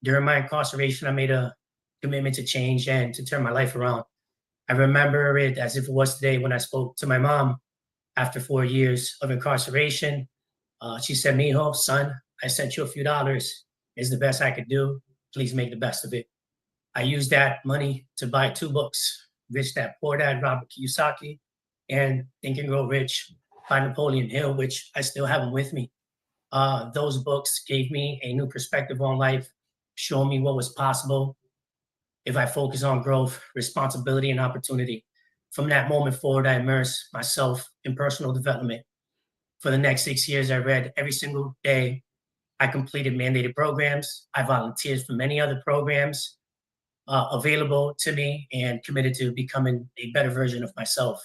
During my incarceration, I made a commitment to change and to turn my life around. I remember it as if it was today when I spoke to my mom after 4 years of incarceration. She said, "Mijo, son, I sent you a few dollars. It's the best I could do. Please make the best of it." I used that money to buy 2 books, Rich Dad Poor Dad, Robert Kiyosaki, and Think and Grow Rich by Napoleon Hill, which I still have them with me. Those books gave me a new perspective on life, showing me what was possible if I focus on growth, responsibility, and opportunity. From that moment forward, I immersed myself in personal development. For the next 6 years, I read every single day. I completed mandated programs. I volunteered for many other programs available to me, and committed to becoming a better version of myself.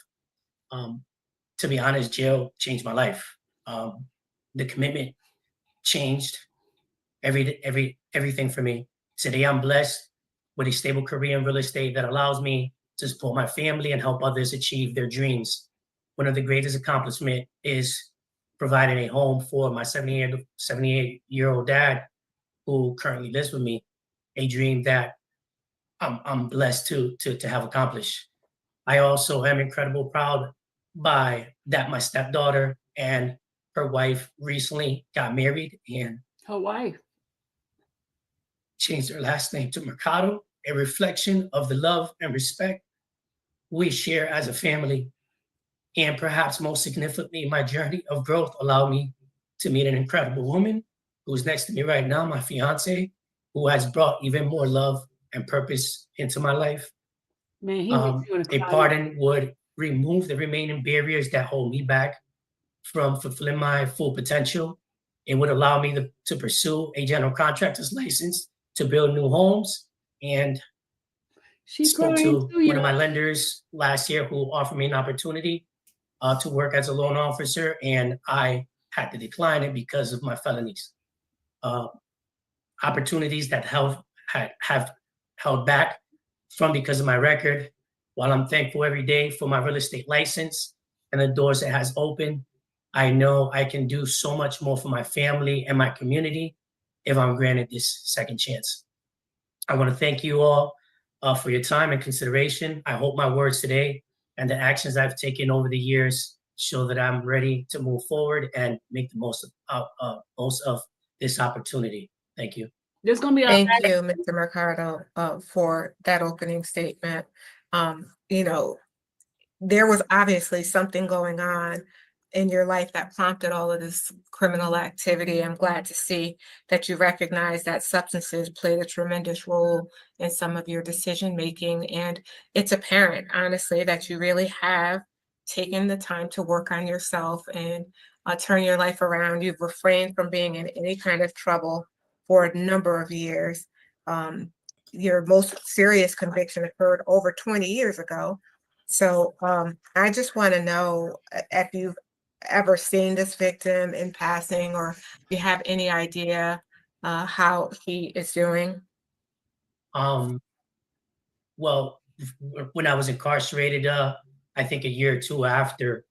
To be honest, jail changed my life. The commitment changed everything for me. Today, I'm blessed with a stable career in real estate that allows me to support my family and help others achieve their dreams. One of the greatest accomplishments is providing a home for my 78-year-old dad who currently lives with me, a dream that I'm blessed to have accomplished. I also am incredibly proud by that my stepdaughter and her wife recently got married and Her wife changed her last name to Mercado, a reflection of the love and respect we share as a family. And perhaps most significantly, my journey of growth allowed me to meet an incredible woman who's next to me right now, my fiance, who has brought even more love and purpose into my life. Man, he A pardon would remove the remaining barriers that hold me back from fulfilling my full potential. It would allow me to pursue a general contractor's license to build new homes. And spoke to one of my lenders last year who offered me an opportunity to work as a loan officer, and I had to decline it because of my felonies. Opportunities that have held back from because of my record. While I'm thankful every day for my real estate license and the doors it has opened, I know I can do so much more for my family and my community if I'm granted this second chance. I want to thank you all for your time and consideration. I hope my words today and the actions I've taken over the years show that I'm ready to move forward and make the most of this opportunity. Thank you. There's going to be Thank you, Mr. Mercado, for that opening statement. You know, there was obviously something going on in your life that prompted all of this criminal activity. I'm glad to see that you recognize that substances played a tremendous role in some of your decision making. And it's apparent, honestly, that you really have taken the time to work on yourself and turn your life around. You've refrained from being in any kind of trouble for a number of years. Your most serious conviction occurred over 20 years ago. So I just want to know if you've ever seen this victim in passing, or if you have any idea how he is doing. Well, when I was incarcerated, I think a year or two after,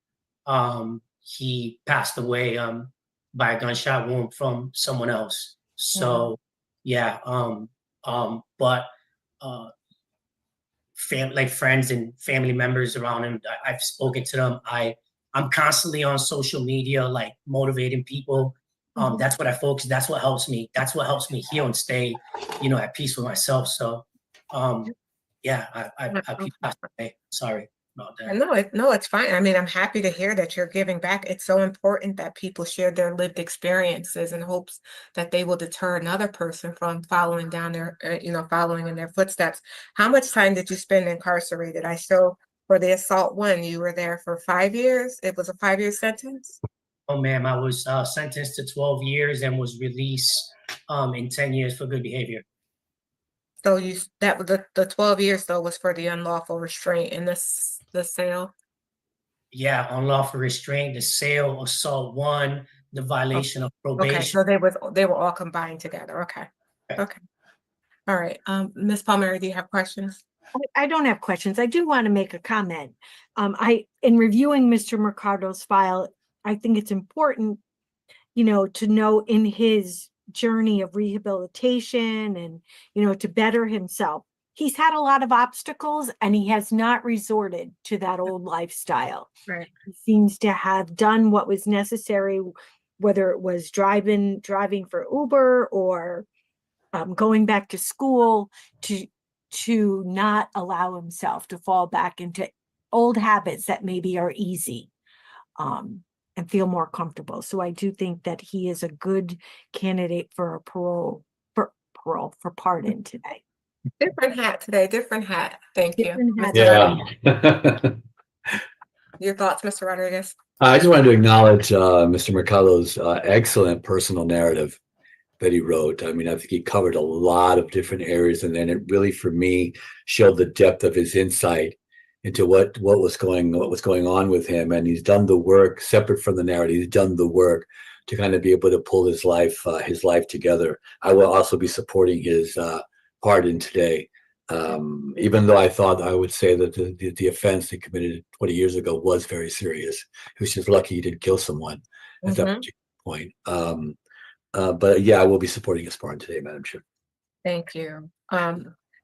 he passed away by a gunshot wound from someone else. So yeah, but like friends and family members around him, I've spoken to them. I'm constantly on social media, like motivating people. That's what I focus. That's what helps me. That's what helps me heal and stay, at peace with myself. So, yeah, I passed away. Sorry about that. No, it's fine. I mean, I'm happy to hear that you're giving back. It's so important that people share their lived experiences in hopes that they will deter another person from following down their, following in their footsteps. How much time did you spend incarcerated? I saw for the assault one, you were there for 5 years. It was a 5-year sentence. Oh, ma'am, I was sentenced to 12 years and was released in 10 years for good behavior. So that was the 12 years though was for the unlawful restraint and the sale. Yeah, unlawful restraint, the sale, assault one, the violation of probation. Okay, so they were all combined together. Okay. Okay. All right. Ms. Palmieri, do you have questions? I don't have questions. I do want to make a comment. In reviewing Mr. Mercado's file, I think it's important, to know in his journey of rehabilitation and, to better himself, he's had a lot of obstacles and he has not resorted to that old lifestyle. Right. He seems to have done what was necessary, whether it was driving for Uber or going back to school to not allow himself to fall back into old habits that maybe are easy and feel more comfortable. So I do think that he is a good candidate for a parole for pardon today. Different hat today, different hat. Thank you. Yeah. Your thoughts, Mr. Rodriguez? I just wanted to acknowledge Mr. Mercado's excellent personal narrative that he wrote. I mean, I think he covered a lot of different areas, and then it really, for me, showed the depth of his insight into what was going on with him. And he's done the work separate from the narrative. He's done the work to kind of be able to pull his life together. I will also be supporting his pardon today. Even though I would say that the offense he committed 20 years ago was very serious. He was just lucky he didn't kill someone. at that particular point. But yeah, I will be supporting his pardon today, Madam Chair. Thank you.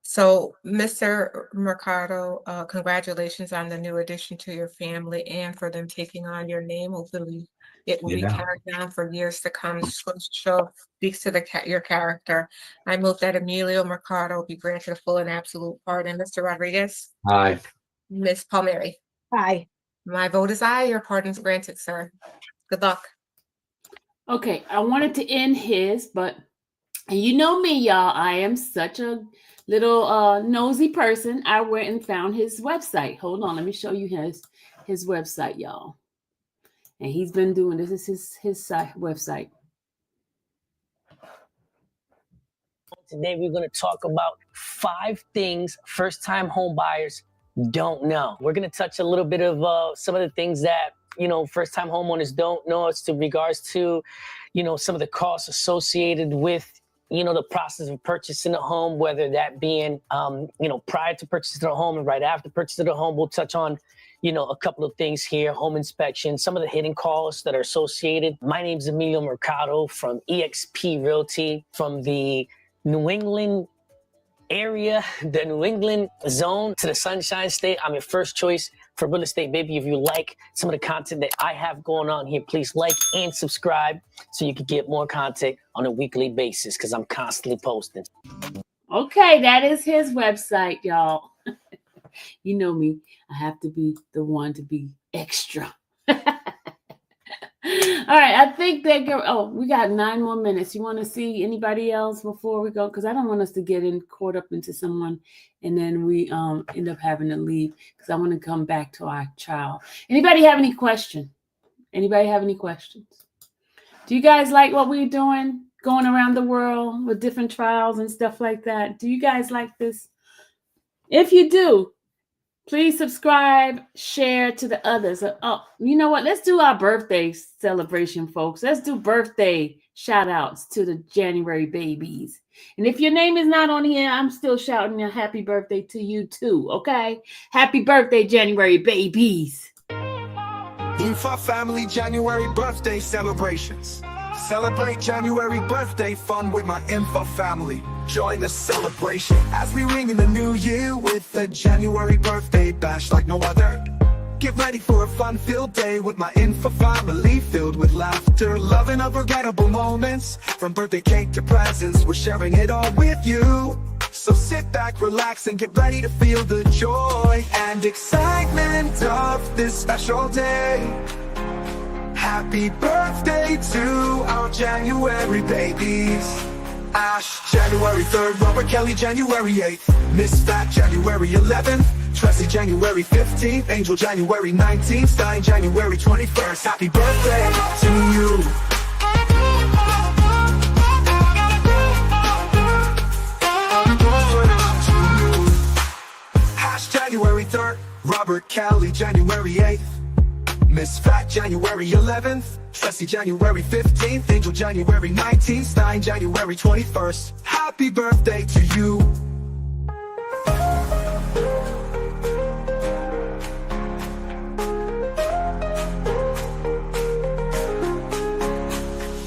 So Mr. Mercado, congratulations on the new addition to your family and for them taking on your name. Hopefully it will be carried on for years to come. Speaks to your character. I move that Emilio Mercado be granted a full and absolute pardon. Mr. Rodriguez? Aye. Ms. Palmieri? Aye. My vote is aye. Your pardon is granted, sir. Good luck. Okay, I wanted to end his, but you know me, y'all. I am such a little nosy person. I went and found his website. Hold on, let me show you his website, y'all. And he's been doing this. This is his website. Today we're going to talk about 5 things first-time home buyers don't know. We're going to touch a little bit of some of the things that, you know, first-time homeowners don't know as to regards to, you know, some of the costs associated with, you know, the process of purchasing a home, whether that being, you know, prior to purchasing a home and right after purchasing a home. We'll touch on, you know, a couple of things here, home inspection, some of the hidden costs that are associated. My name is Emilio Mercado from eXp Realty, from the New England area, the New England zone to the Sunshine State. I'm your first choice for real estate, baby. If you like some of the content that I have going on here, please like and subscribe so you can get more content on a weekly basis because I'm constantly posting. Okay, that is his website, y'all. You know me. I have to be the one to be extra. All right, I think that we got 9 more minutes. You want to see anybody else before we go? Because I don't want us to get caught up into someone and then we end up having to leave because I want to come back to our child. Anybody have any questions? Anybody have any questions? Do you guys like what we're doing, going around the world with different trials and stuff like that? Do you guys like this? If you do, please subscribe, share to the others. Oh, you know what? Let's do our birthday celebration, folks. Let's do birthday shout outs to the January babies. And if your name is not on here, I'm still shouting a happy birthday to you too, okay? Happy birthday, January babies. Info Family January birthday celebrations. Celebrate January birthday fun with my Info family. Join the celebration as we ring in the new year with a January birthday bash like no other. Get ready for a fun-filled day with my Info family, filled with laughter, love, and unforgettable moments. From birthday cake to presents, we're sharing it all with you. So sit back, relax, and get ready to feel the joy and excitement of this special day. Happy birthday to our January babies. Ash, January 3rd, Robert Kelly, January 8th, Miss Fat, January 11th, Tracy, January 15th, Angel, January 19th, Stein, January 21st. Happy birthday to you. Ash, January 3rd, Robert Kelly, January 8th, Miss Fat, January 11th, Tracy, January 15th, Angel, January 19th, Stein, January 21st. Happy birthday to you.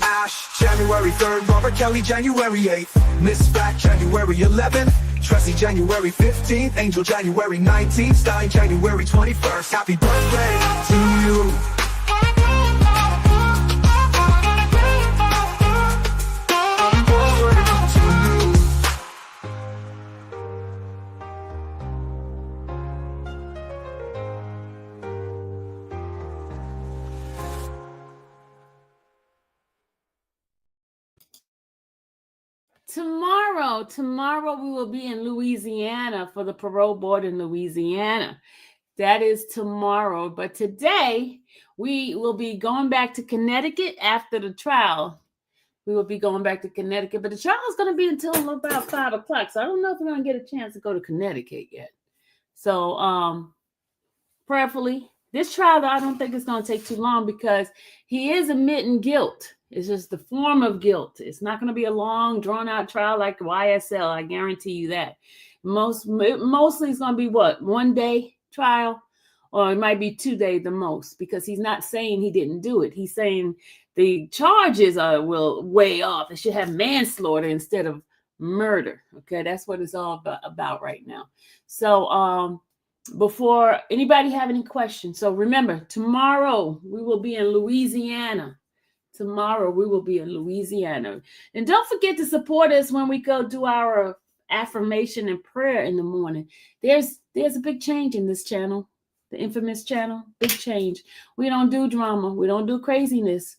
Ash, January 3rd, Robert Kelly, January 8th, Miss Fat, January 11th, Tracy, January 15th, Angel, January 19th, Stein, January 21st. Happy birthday to you. Tomorrow we will be in Louisiana for the parole board in Louisiana. That is tomorrow. But today we will be going back to Connecticut after the trial. We will be going back to Connecticut, but the trial is going to be until about 5 o'clock. So I don't know if we're going to get a chance to go to Connecticut yet. So prayerfully, this trial, I don't think it's going to take too long because he is admitting guilt. It's just the form of guilt. It's not going to be a long, drawn-out trial like YSL. I guarantee you that. Mostly it's going to be what? 1 day trial or it might be 2 days the most, because he's not saying he didn't do it. He's saying the charges will weigh off. It should have manslaughter instead of murder. Okay, that's what it's all about right now. So before anybody have any questions, so remember, tomorrow we will be in Louisiana. Tomorrow we will be in Louisiana. And don't forget to support us when we go do our affirmation and prayer in the morning. There's a big change in this channel, the infamous channel. Big change. We don't do drama. We don't do craziness,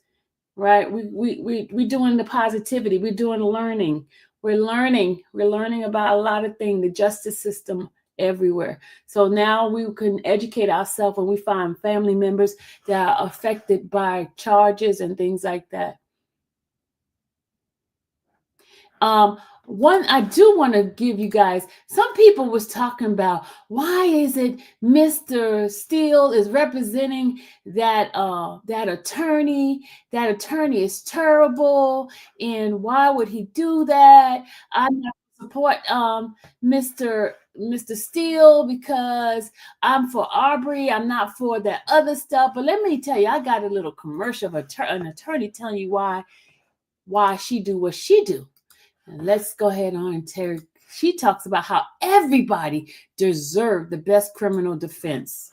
right? We're doing the positivity. We're doing learning. We're learning about a lot of things, the justice system everywhere. So now we can educate ourselves when we find family members that are affected by charges and things like that. One, I do want to give you guys, some people was talking about, why is it Mr. Steele is representing that attorney? That attorney is terrible, and why would he do that? I'm not support Mr. Steele because I'm for Arbery. I'm not for that other stuff. But let me tell you, I got a little commercial of an attorney telling you why she do what she do. And let's go ahead on, Terry. She talks about how everybody deserves the best criminal defense.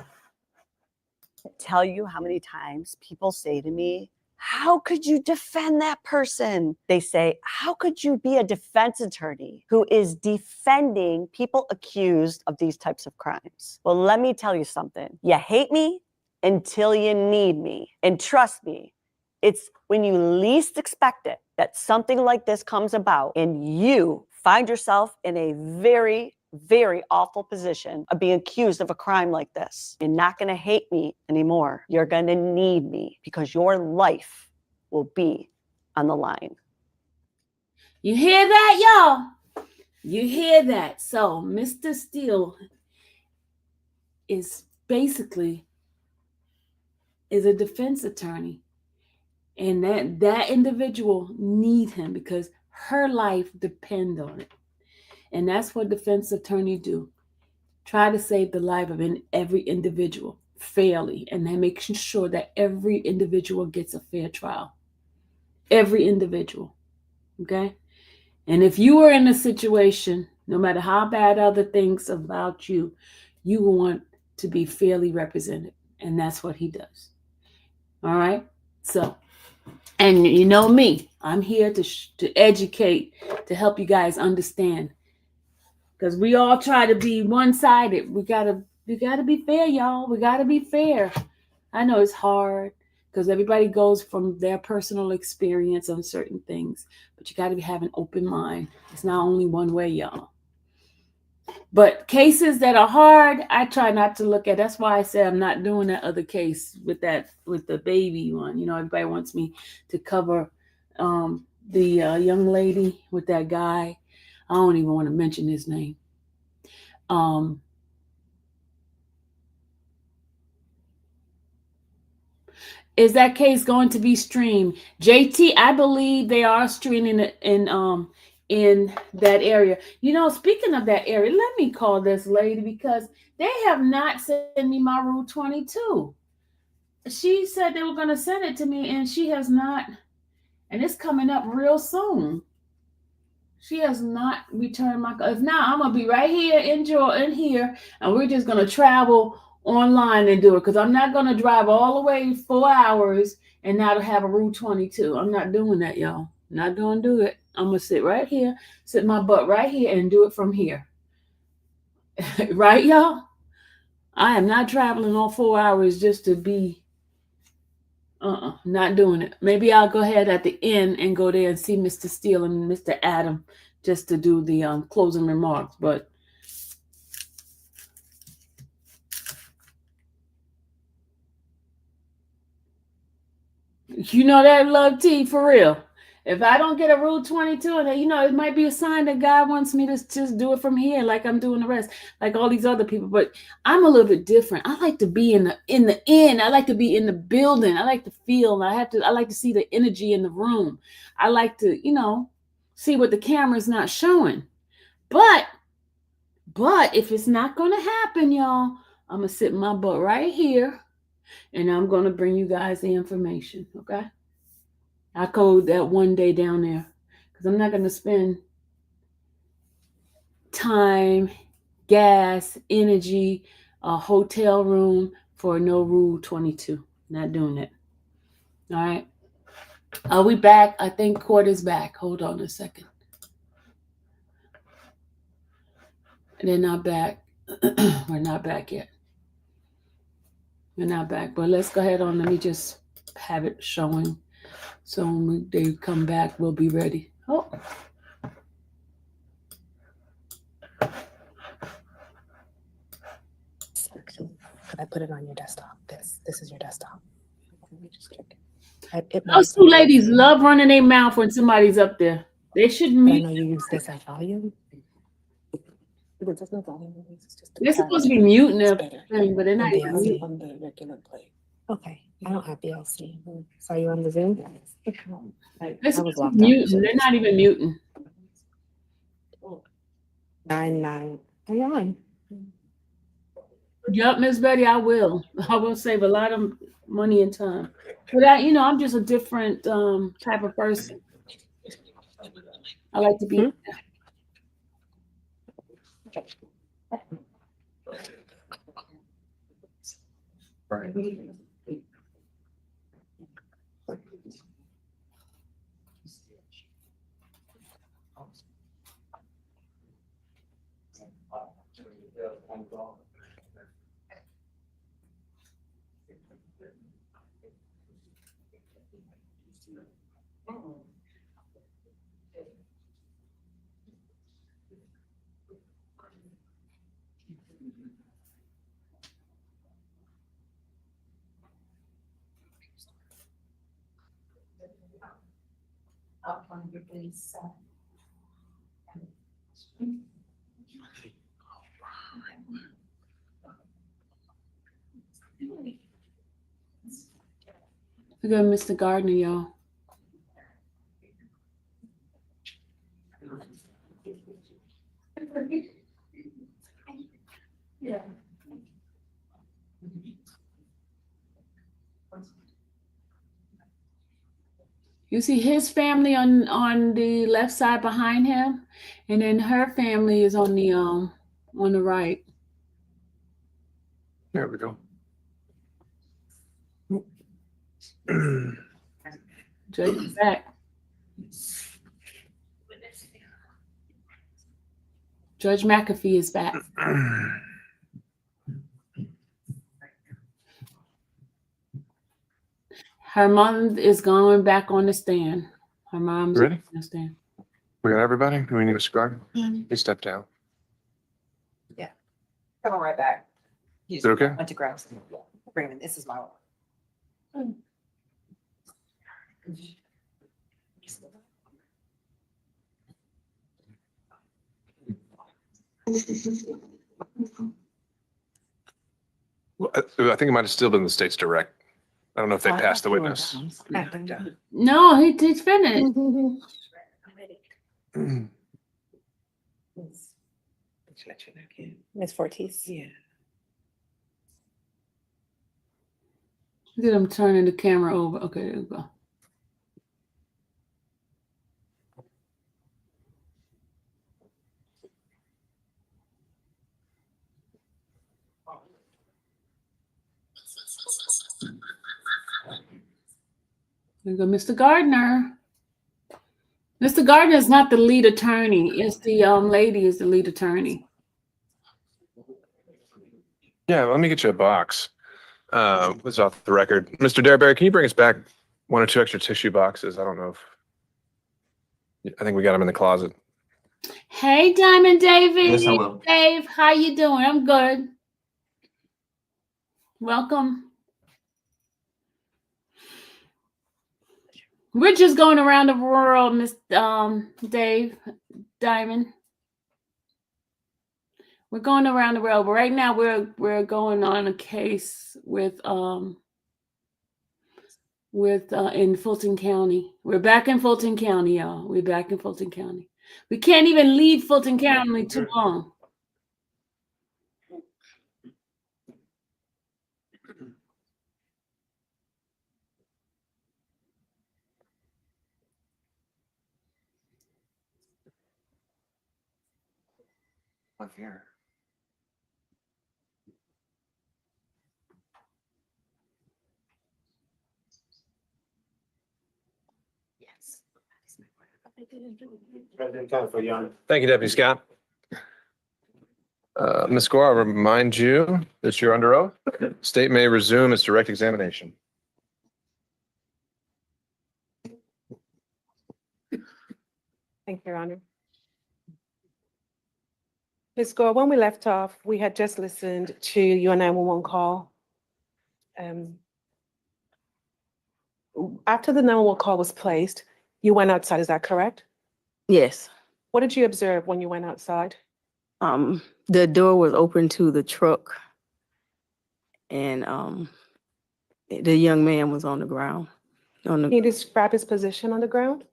Tell you how many times people say to me, how could you defend that person? They say, how could you be a defense attorney who is defending people accused of these types of crimes? Well, let me tell you something. You hate me until you need me. And trust me, it's when you least expect it that something like this comes about and you find yourself in a very, very awful position of being accused of a crime like this. You're not going to hate me anymore. You're going to need me because your life will be on the line. You hear that, y'all? You hear that? So Mr. Steele is basically a defense attorney. And that individual needs him because her life depends on it. And that's what defense attorneys do. Try to save the life of every individual fairly, and then making sure that every individual gets a fair trial. Every individual. Okay? And if you are in a situation, no matter how bad other things about you, you want to be fairly represented. And that's what he does. All right? So, and you know me, I'm here to educate, to help you guys understand. Because we all try to be one-sided. We gotta be fair, y'all. We gotta be fair. I know it's hard because everybody goes from their personal experience on certain things, but you gotta have an open mind. It's not only one way, y'all. But cases that are hard, I try not to look at. That's why I said I'm not doing that other case with the baby one. You know, everybody wants me to cover the young lady with that guy. I don't even want to mention his name. Is that case going to be streamed? JT, I believe they are streaming it in that area. You know, speaking of that area, let me call this lady because they have not sent me my Rule 22. She said they were going to send it to me, and she has not. And it's coming up real soon. She has not returned my call. If not, I'm going to be right here in here, and we're just going to travel online and do it because I'm not going to drive all the way 4 hours and not have a Rule 22. I'm not doing that, y'all. Not going to do it. I'm going to sit right here, sit my butt right here and do it from here. Right, y'all? I am not traveling all 4 hours just to be, not doing it. Maybe I'll go ahead at the end and go there and see Mr. Steele and Mr. Adam just to do the closing remarks. But you know that, Love T, for real. If I don't get a Rule 22, and you know, it might be a sign that God wants me to just do it from here, like I'm doing the rest, like all these other people. But I'm a little bit different. I like to be in the end. I like to be in the building. I like to feel. I like to see the energy in the room. I like to, you know, see what the camera's not showing. But if it's not going to happen, y'all, I'm gonna sit my butt right here and I'm gonna bring you guys the information, okay? I code that one day down there because I'm not gonna spend time, gas, energy, a hotel room for no Rule 22. Not doing it. All right. Are we back? I think court is back. Hold on a second. They're not back. We're not back yet. We're not back. But let's go ahead on. Let me just have it showing. So when they come back, we'll be ready. Oh. I put it on your desktop. This is your desktop. Let me just check. Those two ladies love running their mouth when somebody's up there. They should I mute. know you use this as volume. There's no volume. It's just They're supposed to be muting their thing, but they're not on even BLC muting. on the regular play. Okay, I don't have BLC. So are you on the Zoom? They're supposed to be muting. They're not even muting. 9. Hang on. Yep, Miss Betty, I will. I will save a lot of money and time. But I'm just a different type of person. I like to be. Right. Up on your please. We got Mr. Gardner, y'all. Yeah. You see his family on the left side behind him, and then her family is on the right. There we go. Judge is back. Judge McAfee is back. Her mom is going back on the stand. Her mom's Ready? on the stand. We got everybody? Do we need a cigar? He stepped down. Yeah. Come on right back. Is it okay? Went to grab some. Bring him in. This is my one. Well, I think it might have still been the state's direct. I don't know if they passed the witness. No, he's finished. Miss Fortis. Yeah. Look at him turning the camera over. Okay, there we go. There you go, Mr. Gardner. Mr. Gardner is not the lead attorney. It's the lady is the lead attorney. Yeah, let me get you a box. This is off the record. Mr. Derberry, can you bring us back 1 or 2 extra tissue boxes? I don't know if I think we got them in the closet. Hey, Diamond David. Yes, I will. Dave, how you doing? I'm good. Welcome. We're just going around the world, Miss Dave, Diamond. We're going around the world, but right now we're going on a case with in Fulton County. We're back in Fulton County, y'all. We're back in Fulton County. We can't even leave Fulton County too long. Up here. Yes. Thank you, Deputy Scott. Ms. Gore, I'll remind you that you're under oath. State may resume its direct examination. Thank you, Your Honor. Ms. Gore, when we left off, we had just listened to your 911 call. After the 911 call was placed, you went outside, is that correct? Yes. What did you observe when you went outside? The door was open to the truck, and the young man was on the ground. Can you describe his position on the ground?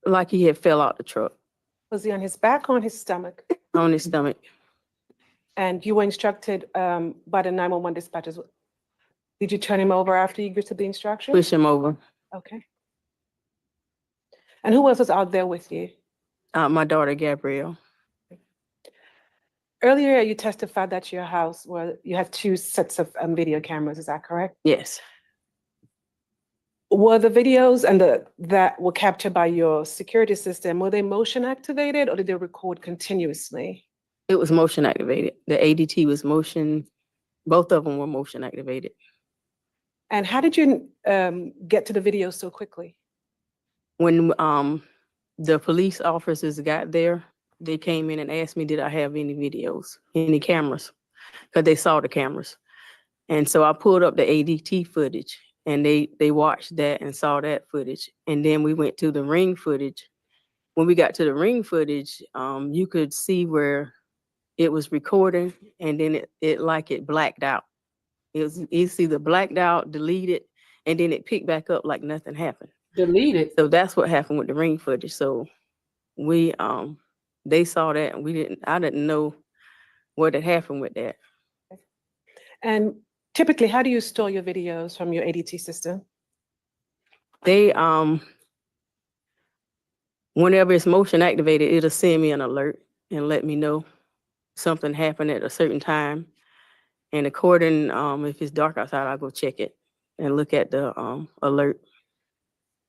Like he had fell out the truck. Was he on his back or on his stomach? On his stomach. And you were instructed by the 911 dispatchers. Did you turn him over after you received the instruction? Push him over. Okay. And who else was out there with you? My daughter, Gabrielle. Earlier, you testified that your house, where you have 2 sets of video cameras, is that correct? Yes. Were the videos that were captured by your security system, were they motion activated or did they record continuously? It was motion activated. The ADT was motion, both of them were motion activated. And how did you get to the video so quickly? When the police officers got there, they came in and asked me, did I have any videos, any cameras? Because they saw the cameras. And so I pulled up the ADT footage, and they watched that and saw that footage. And then we went to the ring footage. When we got to the ring footage, you could see where it was recording, and then it blacked out. It was, you see the blacked out, deleted, and then it picked back up like nothing happened. Deleted. So that's what happened with the ring footage. So we they saw that, and I didn't know what had happened with that. And typically, how do you store your videos from your ADT system? They whenever it's motion activated, it'll send me an alert and let me know something happened at a certain time. And according, if it's dark outside, I'll go check it and look at the alert.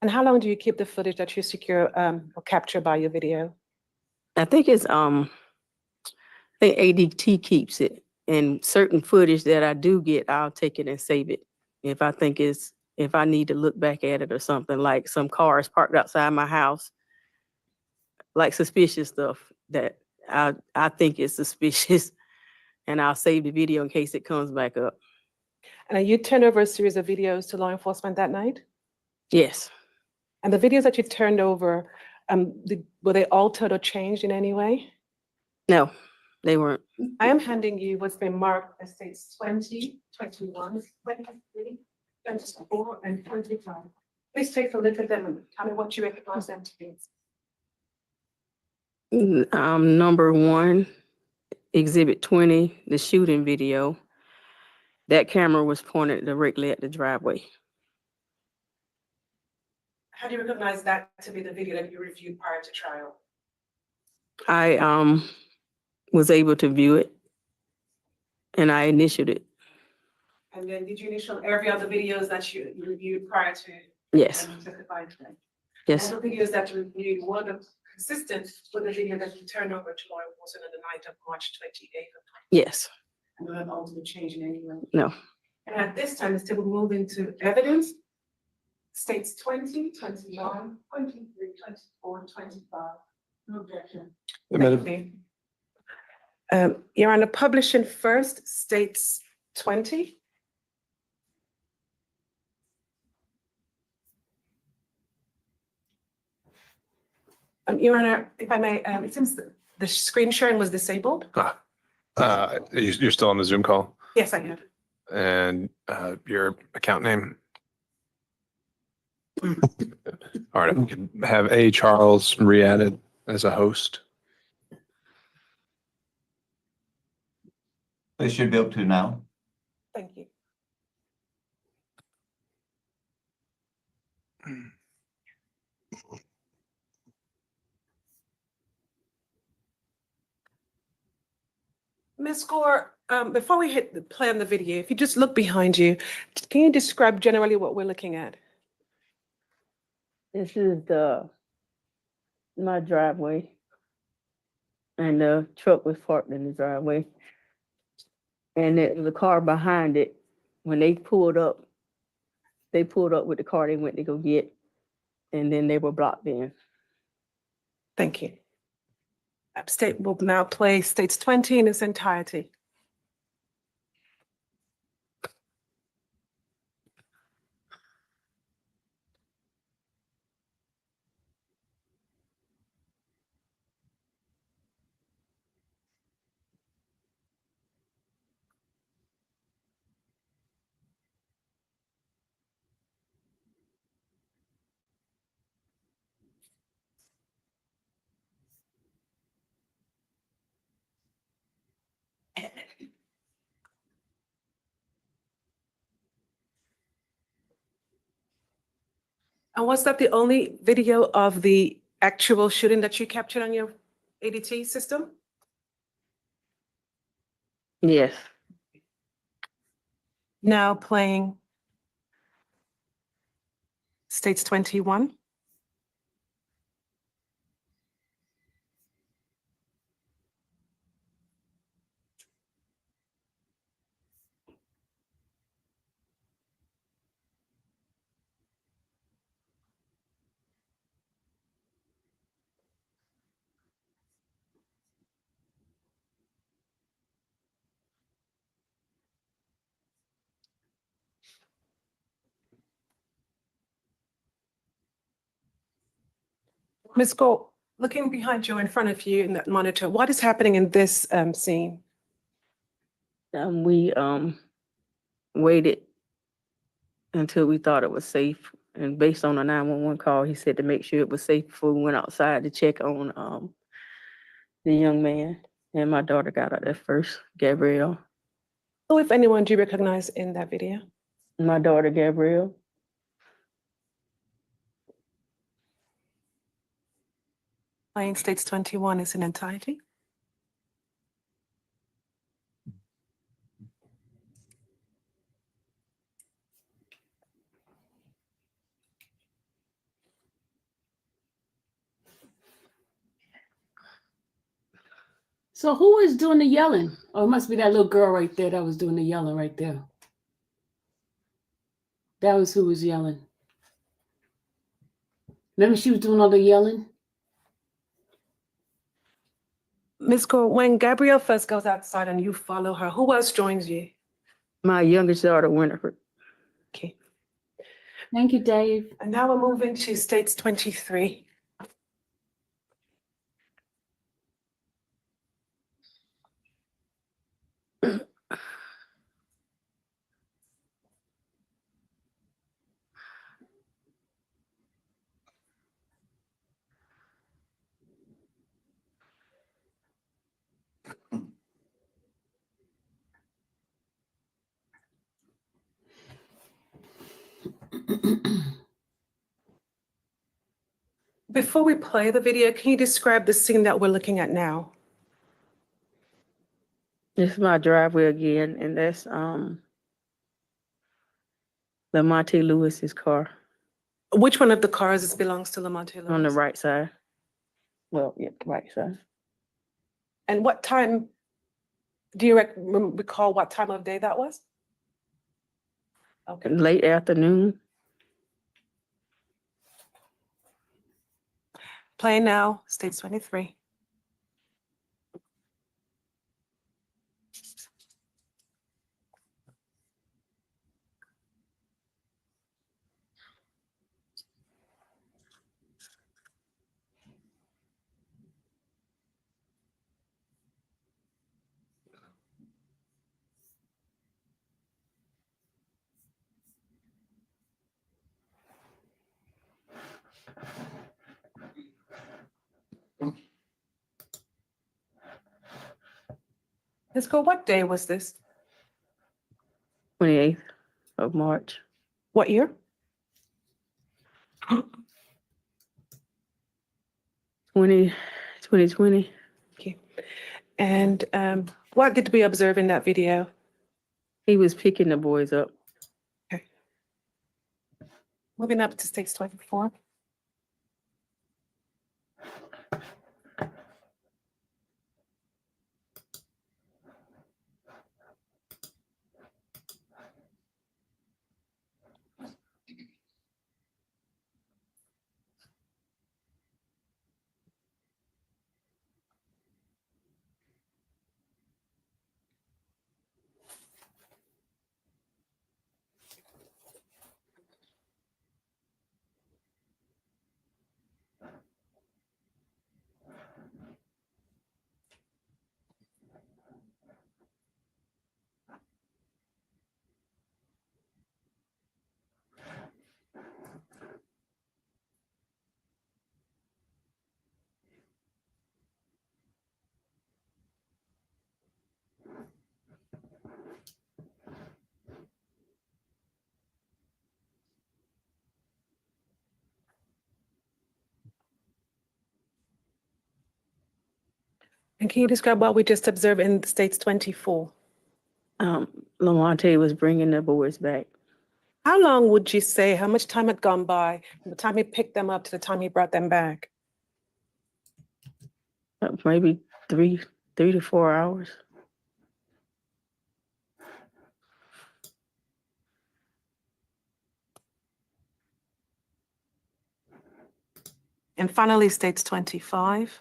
And how long do you keep the footage that you secure or capture by your video? I think it's I think ADT keeps it. And certain footage that I do get, I'll take it and save it. If I think if I need to look back at it or something, like some cars parked outside my house, like suspicious stuff that I think is suspicious, and I'll save the video in case it comes back up. And you turned over a series of videos to law enforcement that night? Yes. And the videos that you turned over, were they altered or changed in any way? No, they weren't. I am handing you what's been marked as states 20, 21, 23, 24, and 25. Please take a look at them and tell me what you recognize them to be. Number 1, Exhibit 20, the shooting video. That camera was pointed directly at the driveway. How do you recognize that to be the video that you reviewed prior to trial? I was able to view it, and I initialed it. And then did you initial every other videos that you reviewed prior to? Yes. Testifying today? Yes. And the videos that you reviewed were consistent with the video that you turned over to law enforcement on the night of March 28th. Yes. And not ultimate change in any way. No. And at this time, it's still moving to evidence. States 20, 21, 23, 24, 25. No objection. Thank you. Your Honor, publishing first states 20. Your Honor, if I may, it seems the screen sharing was disabled. You're still on the Zoom call? Yes, I have. And your account name? All right, we can have A. Charles re-added as a host. They should be able to now. Thank you. Ms. Gore, before we hit the play on the video, if you just look behind you, can you describe generally what we're looking at? This is my driveway. And the truck was parked in the driveway. And there was a car behind it. When they pulled up with the car they went to go get, and then they were blocked in. Thank you. State will now play States 20 in its entirety. And was that the only video of the actual shooting that you captured on your ADT system? Yes. Now playing States 21. Ms. Gore, looking behind you, in front of you in that monitor, what is happening in this scene? We waited until we thought it was safe. And based on a 911 call, he said to make sure it was safe before we went outside to check on the young man. And my daughter got out there first, Gabrielle. Who, if anyone, do you recognize in that video? My daughter, Gabrielle. Playing States 21 is in entirety. So who is doing the yelling? Oh, it must be that little girl right there that was doing the yelling right there. That was who was yelling. Remember she was doing all the yelling? Ms. Gore, when Gabrielle first goes outside and you follow her, who else joins you? My youngest daughter, Winifred. Okay. Thank you, Dave. And now we're moving to States 23. Before we play the video, can you describe the scene that we're looking at now? This is my driveway again, and that's Lamonte Lewis's car. Which one of the cars belongs to Lamonte Lewis? On the right side. Well, yeah, right side. And what time, do you recall what time of day that was? Okay. Late afternoon. Play now, States 23. Let's go, what day was this? 28th of March. What year? 2020. Okay. And What did we observe in that video? He was picking the boys up. Moving up to stage 24. And can you describe what we just observed in stage 24? Lamonte was bringing the boys back. How long would you say, how much time had gone by from the time he picked them up to the time he brought them back? Maybe 3 to 4 hours. And finally, stage 25.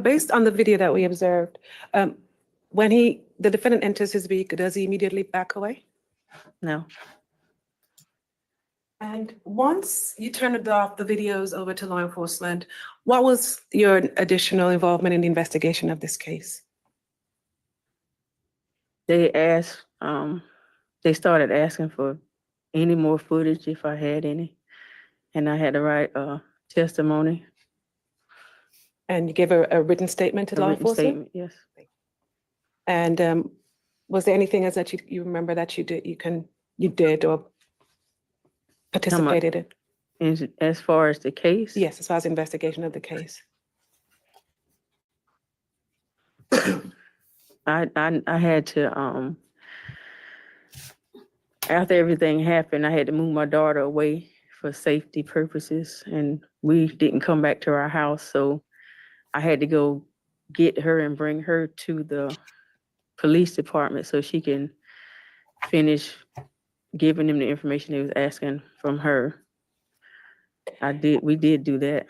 Based on the video that we observed, when the defendant enters his vehicle, does he immediately back away? No. And once you turned off the videos over to law enforcement, what was your additional involvement in the investigation of this case? They started asking for any more footage if I had any, and I had to write a testimony. And you gave a written statement to law enforcement? Yes. And was there anything else that you remember that you did or participated in? As far as the case? Yes, as far as the investigation of the case. I had to after everything happened, I had to move my daughter away for safety purposes, and we didn't come back to our house, so I had to go get her and bring her to the police department so she can finish giving them the information they was asking from her. We did do that.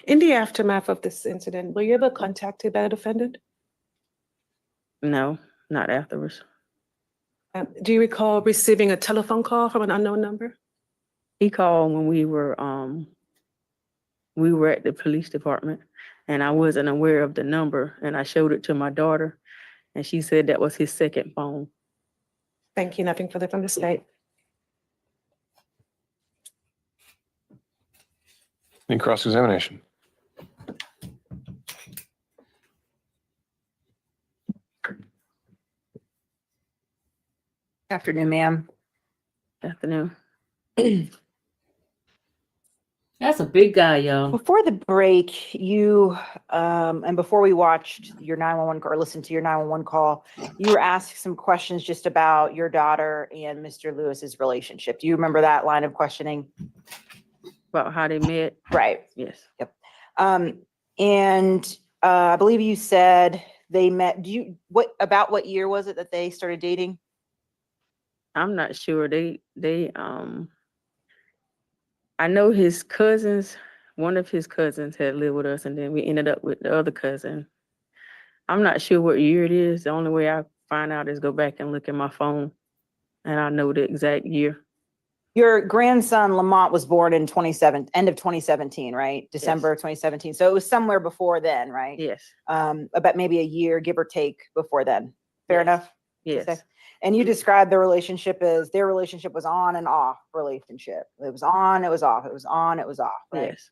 In the aftermath of this incident, were you ever contacted by the defendant? No, not afterwards. Do you recall receiving a telephone call from an unknown number? He called when we were at the police department, and I wasn't aware of the number, and I showed it to my daughter, and she said that was his second phone. Thank you. Nothing further from the state. Any cross-examination? Afternoon, ma'am. Afternoon. That's a big guy, y'all. Before the break, you and before we watched your 911 or listened to your 911 call, you were asked some questions just about your daughter and Mr. Lewis's relationship. Do you remember that line of questioning? About how they met? Right. Yes. Yep. And I believe you said they met. What year was it that they started dating? I'm not sure. I know his cousins, one of his cousins had lived with us, and then we ended up with the other cousin. I'm not sure what year it is. The only way I find out is go back and look at my phone, and I know the exact year. Your grandson Lamont was born in end of 2017, right? December 2017. So it was somewhere before then, right? Yes. About maybe a year, give or take, before then. Fair Yes. enough? to Yes. say? And you described their relationship as their relationship was on and off relationship. It was on, it was off, it was on, it was off, right? Yes.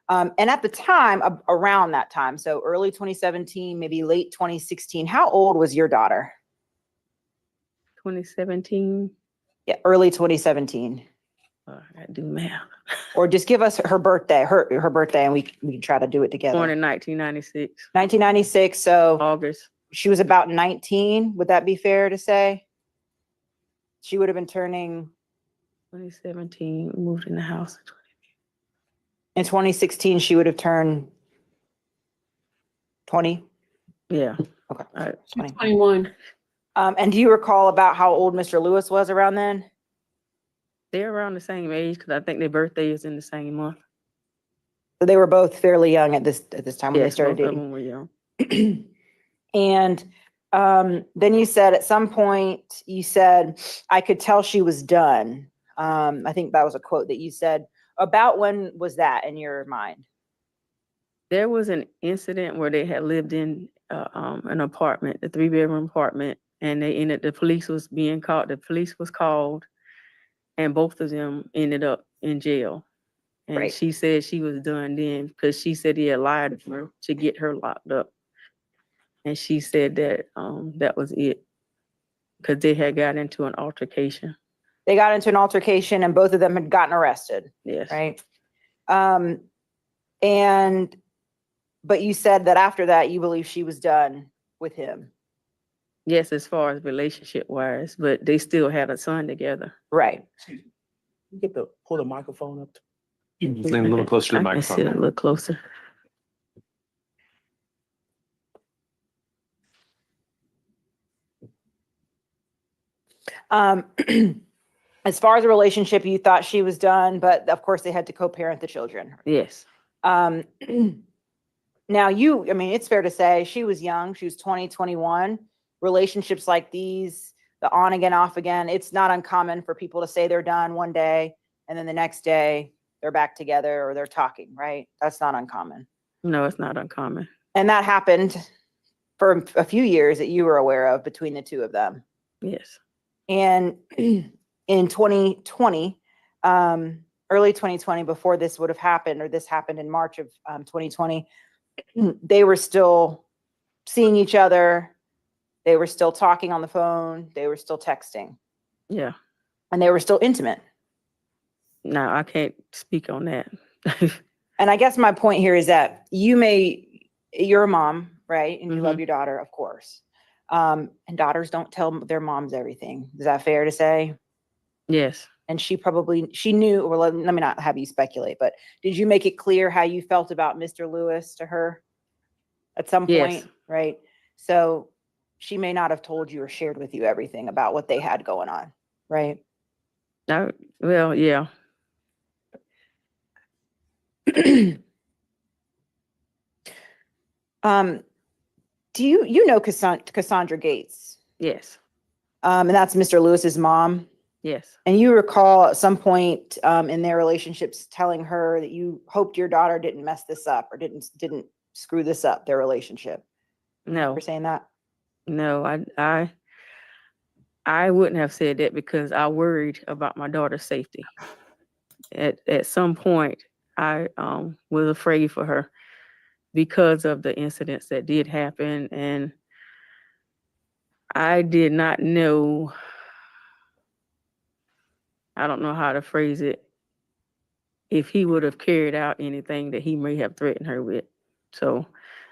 And at the time, around that time, so early 2017, maybe late 2016, how old was your daughter? 2017. Yeah, early 2017. I gotta do math. Or just give us her birthday, her birthday, and we can try to do it together. Born in 1996. 1996, so August. she was about 19. Would that be fair to say? She would have been turning 2017, moved in the house. in 2016. She would have turned 20. Yeah. Okay. All right. 21. And do you recall about how old Mr. Lewis was around then? They're around the same age because I think their birthday is in the same month. So they were both fairly young at this time when they Yes, started both of dating. them were young. And then you said at some point, you said, I could tell she was done. I think that was a quote that you said. About when was that in your mind? There was an incident where they had lived in an apartment, a 3-bedroom apartment, and the police was being called. The police was called, and both of them ended up in jail. And Right. she said she was done then because she said he had lied to her to get her locked up. And she said that that was it because they had got into an altercation. They got into an altercation and both of them had gotten arrested. Yes. Right. But you said that after that, you believe she was done with him. Yes, as far as relationship wise, but they still had a son together. Right. You get to pull the microphone up. Lean a little closer to the I can sit a microphone. little closer. As far as a relationship, you thought she was done, but of course they had to co-parent the children. Yes. Now I mean, it's fair to say she was young. She was 20, 21. Relationships like these, the on again, off again, it's not uncommon for people to say they're done one day and then the next day they're back together or they're talking, right? That's not uncommon. No, it's not uncommon. And that happened for a few years that you were aware of between the two of them. Yes. And in 2020, early 2020, before this would have happened, or this happened in March of 2020, they were still seeing each other. They were still talking on the phone. They were still texting. Yeah. And they were still intimate. No, I can't speak on that. And I guess my point here is that you're a mom, right? And you love your daughter, of course. And daughters don't tell their moms everything. Is that fair to say? Yes. And she knew, or let me not have you speculate, but did you make it clear how you felt about Mr. Lewis to her at some point? Yes. Right. So she may not have told you or shared with you everything about what they had going on. Right. No, well, yeah. Do you know Cassandra Gates? Yes. And that's Mr. Lewis's mom. Yes. And you recall at some point in their relationships telling her that you hoped your daughter didn't mess this up or didn't screw this up, their relationship. No. You're saying that? No, I wouldn't have said that because I worried about my daughter's safety. At some point, I was afraid for her because of the incidents that did happen, and I did not know. I don't know how to phrase it. If he would have carried out anything that he may have threatened her with, so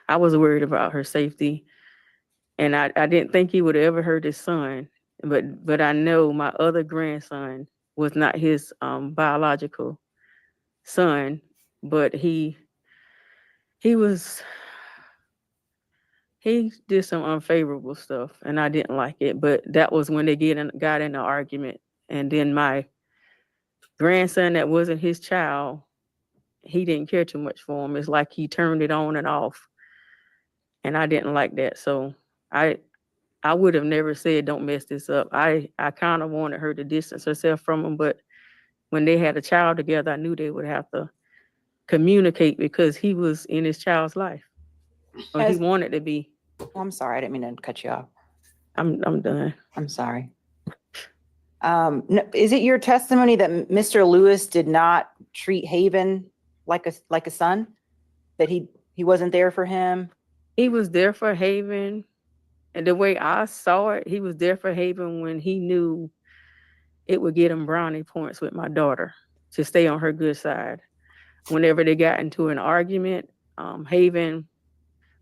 I was worried about her safety, and I didn't think he would ever hurt his son. But I know my other grandson was not his biological son, but he did some unfavorable stuff, and I didn't like it. But that was when they got in an argument, and then my grandson that wasn't his child, he didn't care too much for him. It's like he turned it on and off. And I didn't like that. So I would have never said, don't mess this up. I kind of wanted her to distance herself from him, but when they had a child together, I knew they would have to communicate because he was in his child's life. Or he wanted to be. I'm sorry, I didn't mean to cut you off. I'm done. I'm sorry. Is it your testimony that Mr. Lewis did not treat Haven like a son? That he wasn't there for him? He was there for Haven. And the way I saw it, he was there for Haven when he knew it would get him brownie points with my daughter to stay on her good side. Whenever they got into an argument, Haven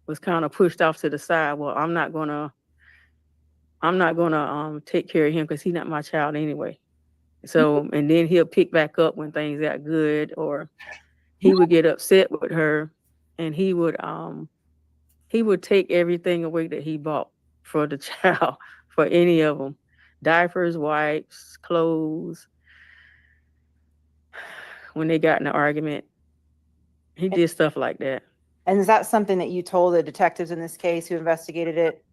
was kind of pushed off to the side. Well, I'm not gonna take care of him because he's not my child anyway. So, and then he'll pick back up when things got good, or he would get upset with her, and he would take everything away that he bought for the child, for any of them. Diapers, wipes, clothes. When they got in an argument, he did stuff like that. And is that something that you told the detectives in this case who investigated it?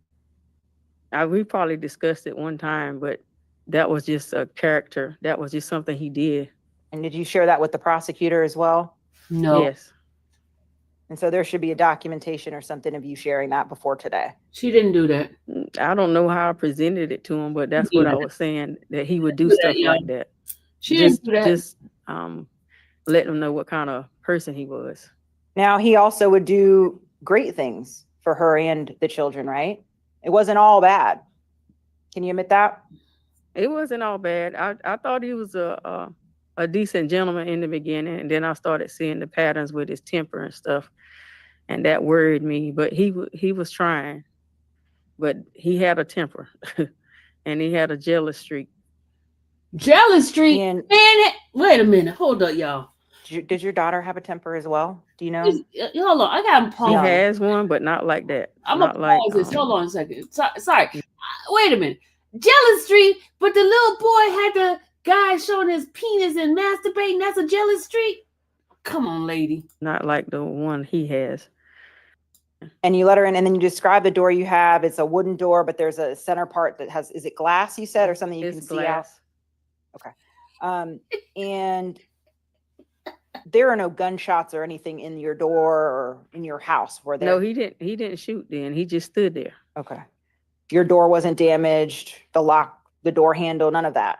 We probably discussed it one time, but that was just a character. That was just something he did. And did you share that with the prosecutor as well? No. Yes. And so there should be a documentation or something of you sharing that before today. She didn't do that. I don't know how I presented it to him, but that's what I was saying, that he would do Do that, stuff y'all. like that. She didn't do that. Just let them know what kind of person he was. Now, he also would do great things for her and the children, right? It wasn't all bad. Can you admit that? It wasn't all bad. I thought he was a decent gentleman in the beginning, and then I started seeing the patterns with his temper and stuff, and that worried me. But he was trying, but he had a temper, and he had a jealous streak. Jealous streak? And man, wait a minute. Hold up, y'all. Does your daughter have a temper as well? Do you know? Hold on. I got to pause. He has one, but not like that. I'm not going to pause this. Hold on a second. Sorry. Wait a minute. Jealous streak, but the little boy had the guy showing his penis and masturbating. That's a jealous streak? Come on, lady. Not like the one he has. And you let her in, and then you describe the door you have. It's a wooden door, but there's a center part that has, is it glass, you said, or something you can see out? Okay. And there are no gunshots or anything in your door or in your house, were there? No, he didn't shoot then. He just stood there. Okay. Your door wasn't damaged, the lock, the door handle, none of that.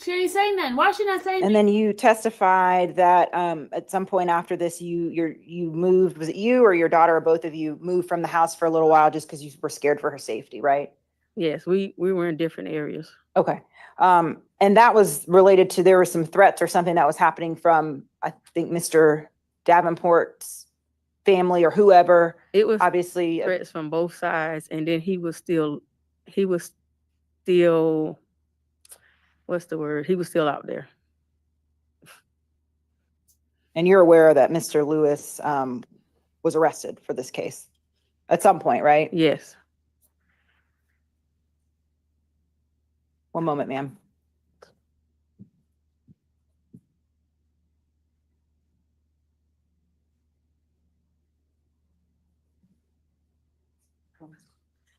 She ain't saying nothing. Why she not saying And then you testified that at some point after this, you moved. Was it you or your daughter or both of you moved from the house for a little while just because you were scared for her safety, right? Yes, we were in different areas. Okay. And that was related to, there were some threats or something that was happening from, I think, Mr. Davenport's family or whoever. It was obviously threats from both sides, and then he was still what's the word? He was still out there. And you're aware that Mr. Lewis was arrested for this case at some point, right? Yes. One moment, ma'am.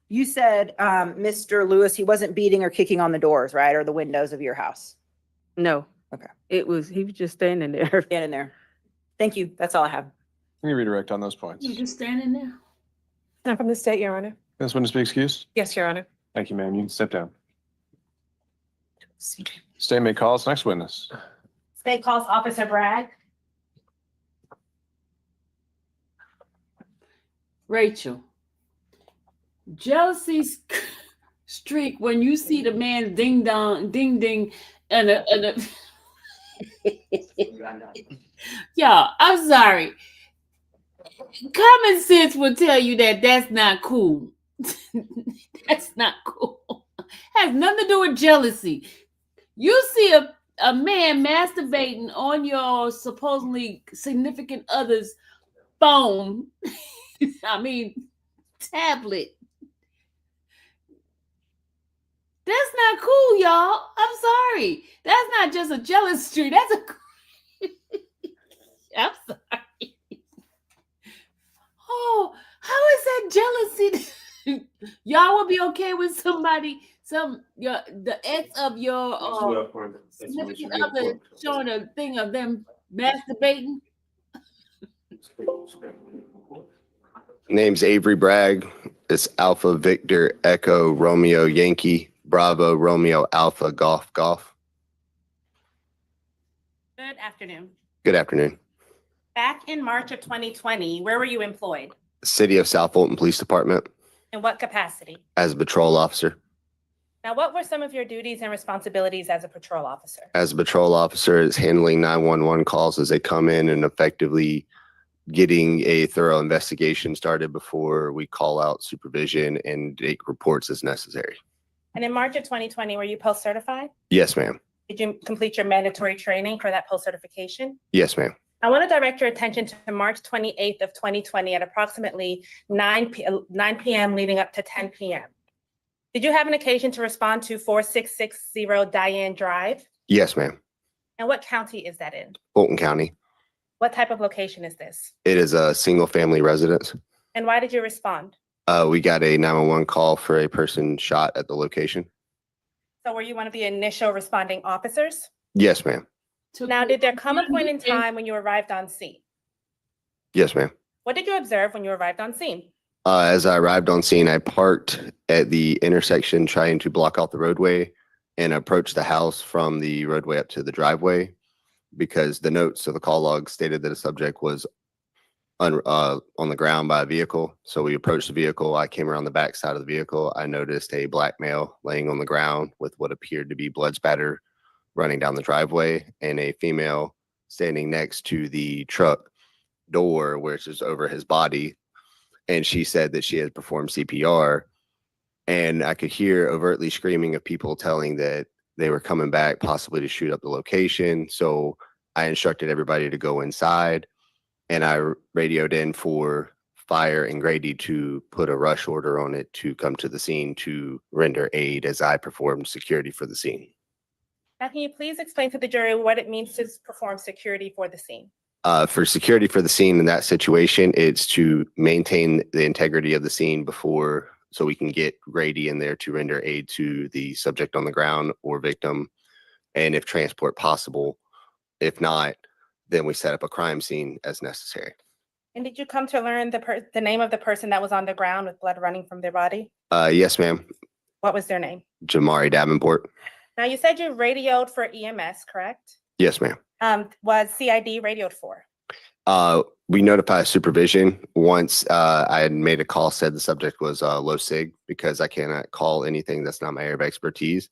You said, Mr. Lewis, he wasn't beating or kicking on the doors, right? Or the windows of your house? No. Okay. He was just standing there. Standing there. Thank you. That's all I have. Can you redirect on those points? You just standing there? I'm from the state, Your Honor. This witness be excused? Yes, Your Honor. Thank you, ma'am. You can step down. State may call its next witness. State calls Officer Bragg. Rachel, jealousy streak when you see the man ding dong, ding ding, and a yeah, I'm sorry. Common sense will tell you that that's not cool. That's not cool. Has nothing to do with jealousy. You see a man masturbating on your supposedly significant other's phone. I mean, tablet. y'all. I'm sorry. That's not just a jealous streak. That's a. I'm sorry. Oh, how is that jealousy? Y'all would be okay with somebody, the ex of your significant other showing a thing of them masturbating? Name's Avery Bragg. It's Alpha Victor Echo Romeo Yankee Bravo Romeo Alpha Golf Golf. Good afternoon. Good afternoon. Back in March of 2020, where were you employed? City of South Fulton Police Department In what capacity? as a patrol officer. Now, what were some of your duties and responsibilities as a patrol officer? As a patrol officer, is handling 911 calls as they come in and effectively getting a thorough investigation started before we call out supervision and take reports as necessary. And in March of 2020, were you post-certified? Yes, ma'am. Did you complete your mandatory training for that post-certification? Yes, ma'am. I want to direct your attention to March 28th of 2020 at approximately 9 p.m. leading up to 10 p.m. Did you have an occasion to respond to 4660 Diane Drive? Yes, ma'am. And what county is that in? Fulton County. What type of location is this? It is a single family residence. And why did you respond? We got a 911 call for a person shot at the location. So were you one of the initial responding officers? Yes, ma'am. Now, did there come a point in time when you arrived on scene? Yes, ma'am. What did you observe when you arrived on scene? As I arrived on scene, I parked at the intersection trying to block off the roadway and approached the house from the roadway up to the driveway because the notes of the call log stated that a subject was on the ground by a vehicle. So we approached the vehicle. I came around the back side of the vehicle. I noticed a black male laying on the ground with what appeared to be blood spatter running down the driveway and a female standing next to the truck door, which is over his body. And she said that she had performed CPR. And I could hear overtly screaming of people telling that they were coming back possibly to shoot up the location. So I instructed everybody to go inside and I radioed in for Fire and Grady to put a rush order on it to come to the scene to render aid as I performed security for the scene. Now, can you please explain to the jury what it means to perform security for the scene? For security for the scene in that situation, it's to maintain the integrity of the scene before, so we can get Grady in there to render aid to the subject on the ground or victim, and if transport possible. If not, then we set up a crime scene as necessary. And did you come to learn the name of the person that was on the ground with blood running from their body? Yes, ma'am. What was their name? Jamari Davenport. Now, you said you radioed for EMS, correct? Yes, ma'am. Was CID radioed for? We notified supervision once I had made a call, said the subject was low sig, because I cannot call anything that's not my area of expertise.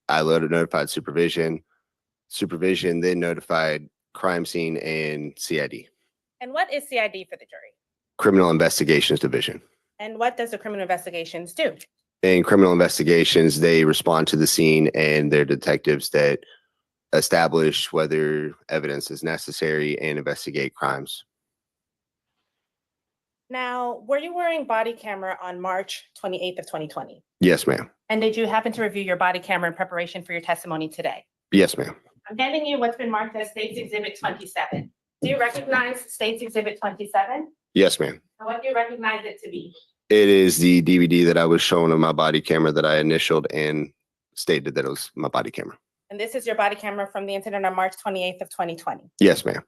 I notified supervision. Supervision then notified crime scene and CID. And what is CID for the jury? Criminal Investigations Division. And what does the criminal investigations do? In criminal investigations, they respond to the scene and they're detectives that establish whether evidence is necessary and investigate crimes. Now, were you wearing body camera on March 28th of 2020? Yes, ma'am. And did you happen to review your body camera in preparation for your testimony today? Yes, ma'am. I'm handing you what's been marked as State's Exhibit 27. Do you recognize State's Exhibit 27? Yes, ma'am. And what do you recognize it to be? It is the DVD that I was shown on my body camera that I initialed and stated that it was my body camera. And this is your body camera from the incident on March 28th of 2020. Yes, ma'am.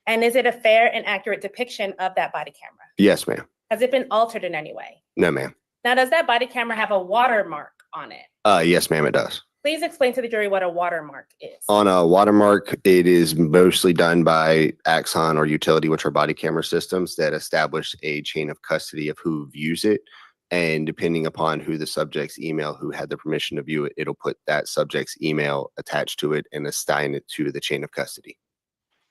And is it a fair and accurate depiction of that body camera? Yes, ma'am. Has it been altered in any way? No, ma'am. Now, does that body camera have a watermark on it? Yes, ma'am, it does. Please explain to the jury what a watermark is. On a watermark, it is mostly done by Axon or Utility, which are body camera systems that establish a chain of custody of who views it. And depending upon who the subject's email, who had the permission to view it, it'll put that subject's email attached to it and assign it to the chain of custody.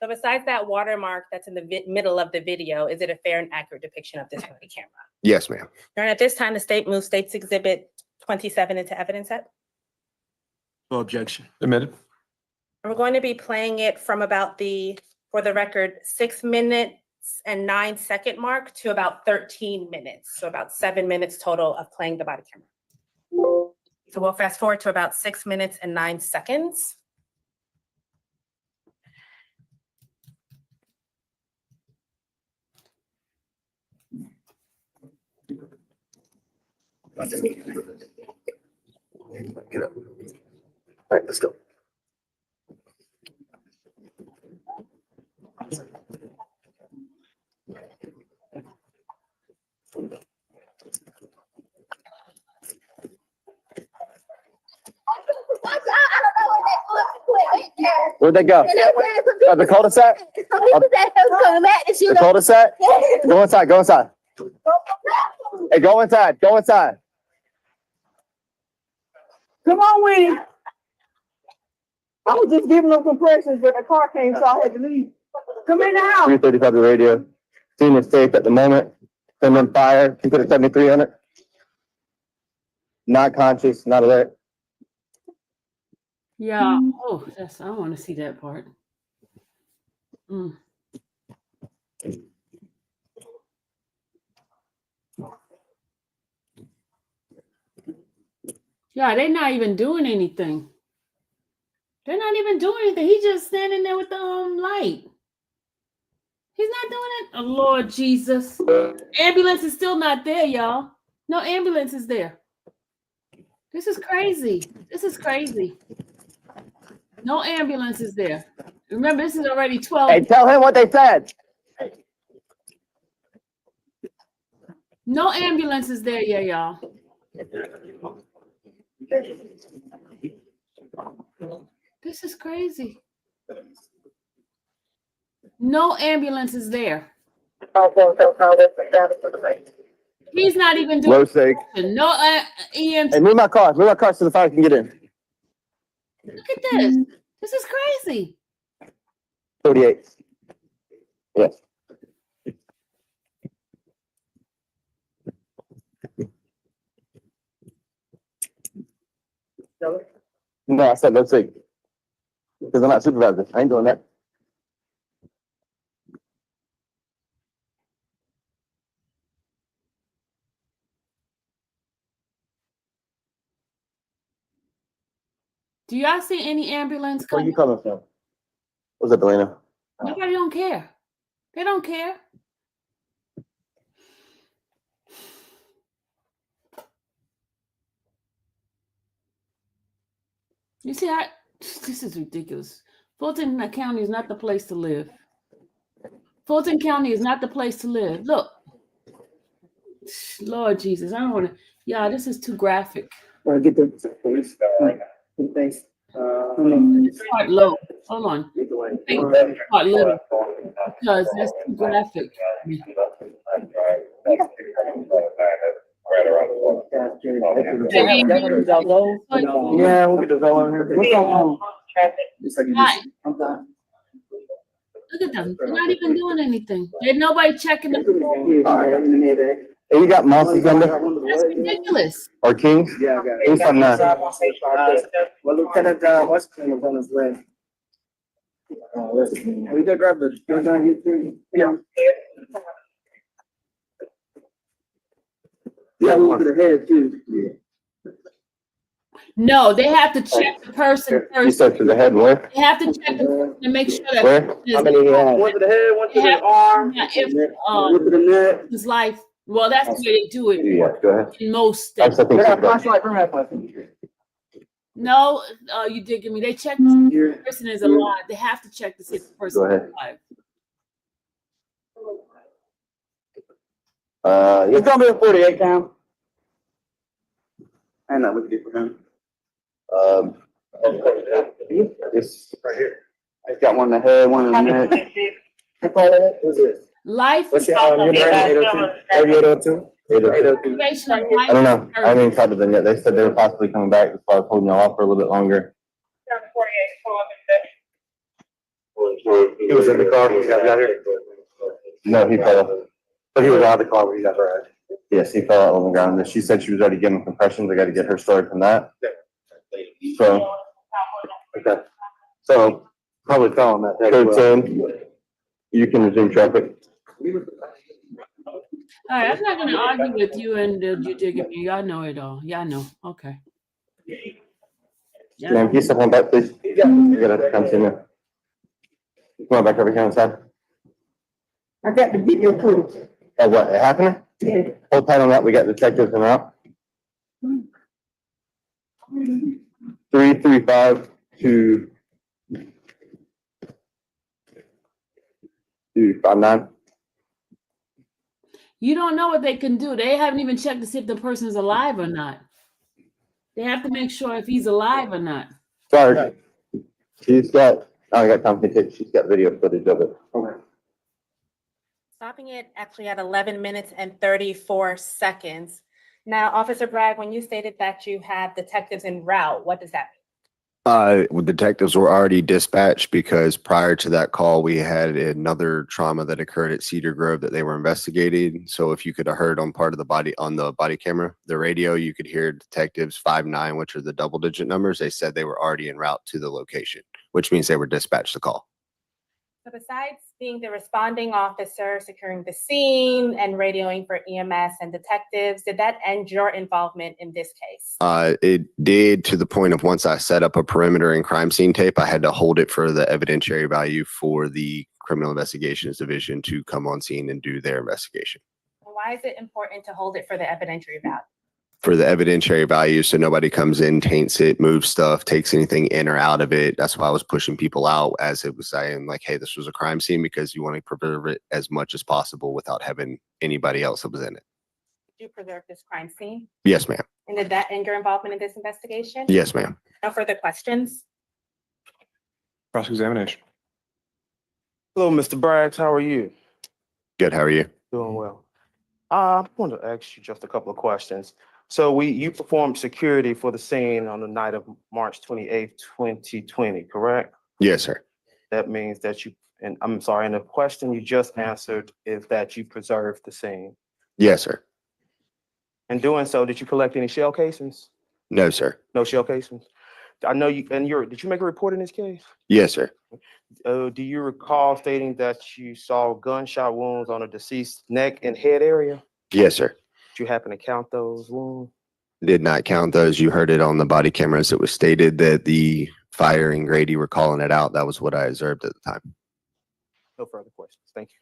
So besides that watermark that's in the middle of the video, is it a fair and accurate depiction of this body camera? Yes, ma'am. And at this time, the state moves State's Exhibit 27 into evidence set. No objection. Admitted. And we're going to be playing it from about for the record, 6 minutes and 9 second mark to about 13 minutes. So about 7 minutes total of playing the body camera. So we'll fast forward to about 6 minutes and 9 seconds. Get up. All right, let's go. Where'd they go? The cul-de-sac? The cul-de-sac? Go inside, go inside. Hey, go inside, go inside. Come on, Winnie. I was just giving them compressions, but the car came, so I had to leave. Come in the house. 335 the radio. Scene is safe at the moment. Send fire. Can you put a 73 on it? Not conscious, not alert. Yeah. Oh, that's, I want to see that part. Mm. Yeah, they're not even doing anything. They're not even doing anything. He's just standing there with the light. He's not doing it. Oh, Lord Jesus. Ambulance is still not there, y'all. No ambulance is there. This is crazy. This is crazy. No ambulance is there. Remember, this is already 12. Hey, tell him what they said. No ambulance is there yet, y'all. This is crazy. No ambulance is there. He's not even doing Low sake. no EMT. Hey, move my car so the fire can get in. Look at this. This is crazy. 38. Yes. No, I said low sake. Because I'm not supervisor. I ain't doing that. Do y'all see any ambulance Where coming? you coming from? What's up, Elena? Nobody don't care. They don't care. You see how this is ridiculous. Fulton County is not the place to live. Fulton County is not the place to live. Look. Lord Jesus, I don't want to. Yeah, this is too graphic. Get the police. Thanks. Start low. Hold on. Start little because that's too graphic. Yeah, we'll get the bell on here. What's going on? Right. Look at them. They're not even doing anything. There's nobody checking them. Hey, you got monsters under? That's ridiculous. Or kings? Yeah, I got it. Who's on that? Well, Lieutenant Washington was on his way. We did grab the. Yeah. Yeah, look at the head too. No, they have to check the person You first. said to the head where? They have to check the person to make sure that Where? is- How many you have? One to the head, one to They have the arm. Yeah, if One to the neck. his life. Well, that's the way they do it Yeah, go ahead. in most I states. think so. Flashlight, bring that flashlight. No, you did give me. They check if the person is alive. They have to check to see if the person Go is ahead. alive. It's gonna be a 48 count. I know, we can do for him. This right here. I got one in the head, one in the neck. Who's this? Life. What's your your name? 802? 802. I don't know. I haven't even talked to them yet. They said they were possibly coming back. That's why I was holding y'all off for a little bit longer. He was in the car when you guys got here? No, he fell. But he was out of the car when you guys arrived. Yes, he fell out on the ground. And she said she was already getting compressions. I got to get her story from that. So, okay. So, probably fell on that day. Code 10, you can resume traffic. All right, I'm not going to argue with you and you digging me. Y'all know it all. Y'all know. Okay. Ma'am, can you step on back, please? Yeah. You gotta come to me. Come on back over here on the side. I got the video footage. Of what, it happening? Yeah. Hold tight on that, we got detectives in route. 335 to 259. You don't know what they can do. They haven't even checked to see if the person is alive or not. They have to make sure if he's alive or not. Sorry. She's got, I got time to take, she's got video footage of it. Okay. Stopping it actually at 11 minutes and 34 seconds. Now, Officer Bragg, when you stated that you had detectives en route, what does that mean? Detectives were already dispatched because prior to that call, we had another trauma that occurred at Cedar Grove that they were investigating. So if you could have heard on the body camera, the radio, you could hear detectives 59, which are the double digit numbers. They said they were already en route to the location, which means they were dispatched the call. So besides being the responding officer, securing the scene and radioing for EMS and detectives, did that end your involvement in this case? It did, to the point of once I set up a perimeter and crime scene tape, I had to hold it for the evidentiary value for the Criminal Investigations Division to come on scene and do their investigation. Why is it important to hold it for the evidentiary value? For the evidentiary value, so nobody comes in, taints it, moves stuff, takes anything in or out of it. That's why I was pushing people out as it was saying, like, hey, this was a crime scene, because you want to preserve it as much as possible without having anybody else that was in it. Did you preserve this crime scene? Yes, ma'am. And did that end your involvement in this investigation? Yes, ma'am. No further questions? Cross-examination. Hello, Mr. Bragg. How are you? Good. How are you? Doing well. I wanted to ask you just a couple of questions. So you performed security for the scene on the night of March 28th, 2020, correct? Yes, sir. That means that and I'm sorry, and the question you just answered is that you preserved the scene. Yes, sir. In doing so, did you collect any shell casings? No, sir. No shell casings? I know you, did you make a report in this case? Yes, sir. Do you recall stating that you saw gunshot wounds on a deceased neck and head area? Yes, sir. Did you happen to count those wounds? Did not count those. You heard it on the body cameras. It was stated that the fire and Grady were calling it out. That was what I observed at the time. No further questions. Thank you.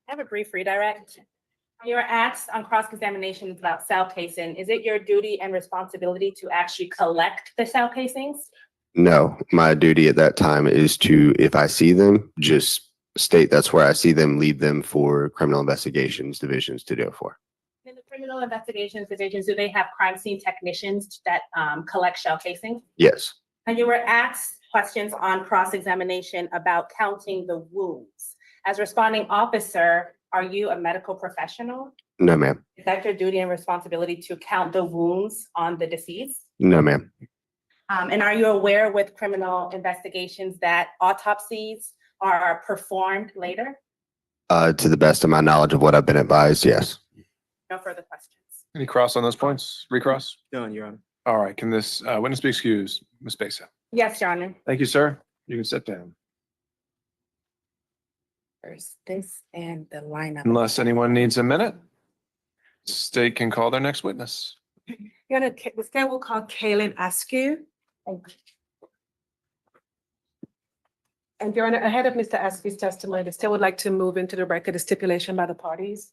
I have a brief redirect. You were asked on cross-examinations about cell casing. Is it your duty and responsibility to actually collect the cell casings? No, my duty at that time is to, if I see them, just state that's where I see them, leave them for criminal investigations divisions to do it for. In the criminal investigations divisions, do they have crime scene technicians that collect shell casings? Yes. And you were asked questions on cross-examination about counting the wounds. As responding officer, are you a medical professional? No, ma'am. Is that your duty and responsibility to count the wounds on the deceased? No, ma'am. And are you aware with criminal investigations that autopsies are performed later? To the best of my knowledge of what I've been advised, yes. No further questions. Any cross on those points? Recross? Done, Your Honor. All right. Can this witness be excused? Ms. Besa. Yes, Your Honor. Thank you, sir. You can sit down. There's this and the lineup. Unless anyone needs a minute, state can call their next witness. Your Honor, the state will call Kaylin Askew. And Your Honor, ahead of Mr. Askew's testimony, the state would like to move into the record a stipulation by the parties.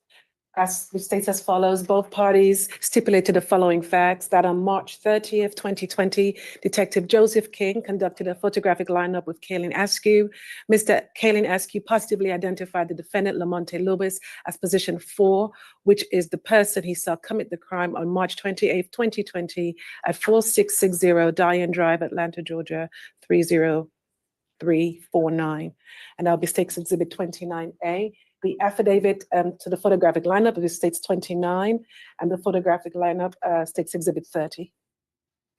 As it states as follows, both parties stipulated the following facts: that on March 30th, 2020, Detective Joseph King conducted a photographic lineup with Kaylin Askew. Mr. Kaylin Askew positively identified the defendant, Lamonte Lewis, as position 4, which is the person he saw commit the crime on March 28th, 2020 at 4660 Diane Drive, Atlanta, Georgia, 30349. And that'll be State's Exhibit 29A. The affidavit to the photographic lineup, it states 29, and the photographic lineup states Exhibit 30.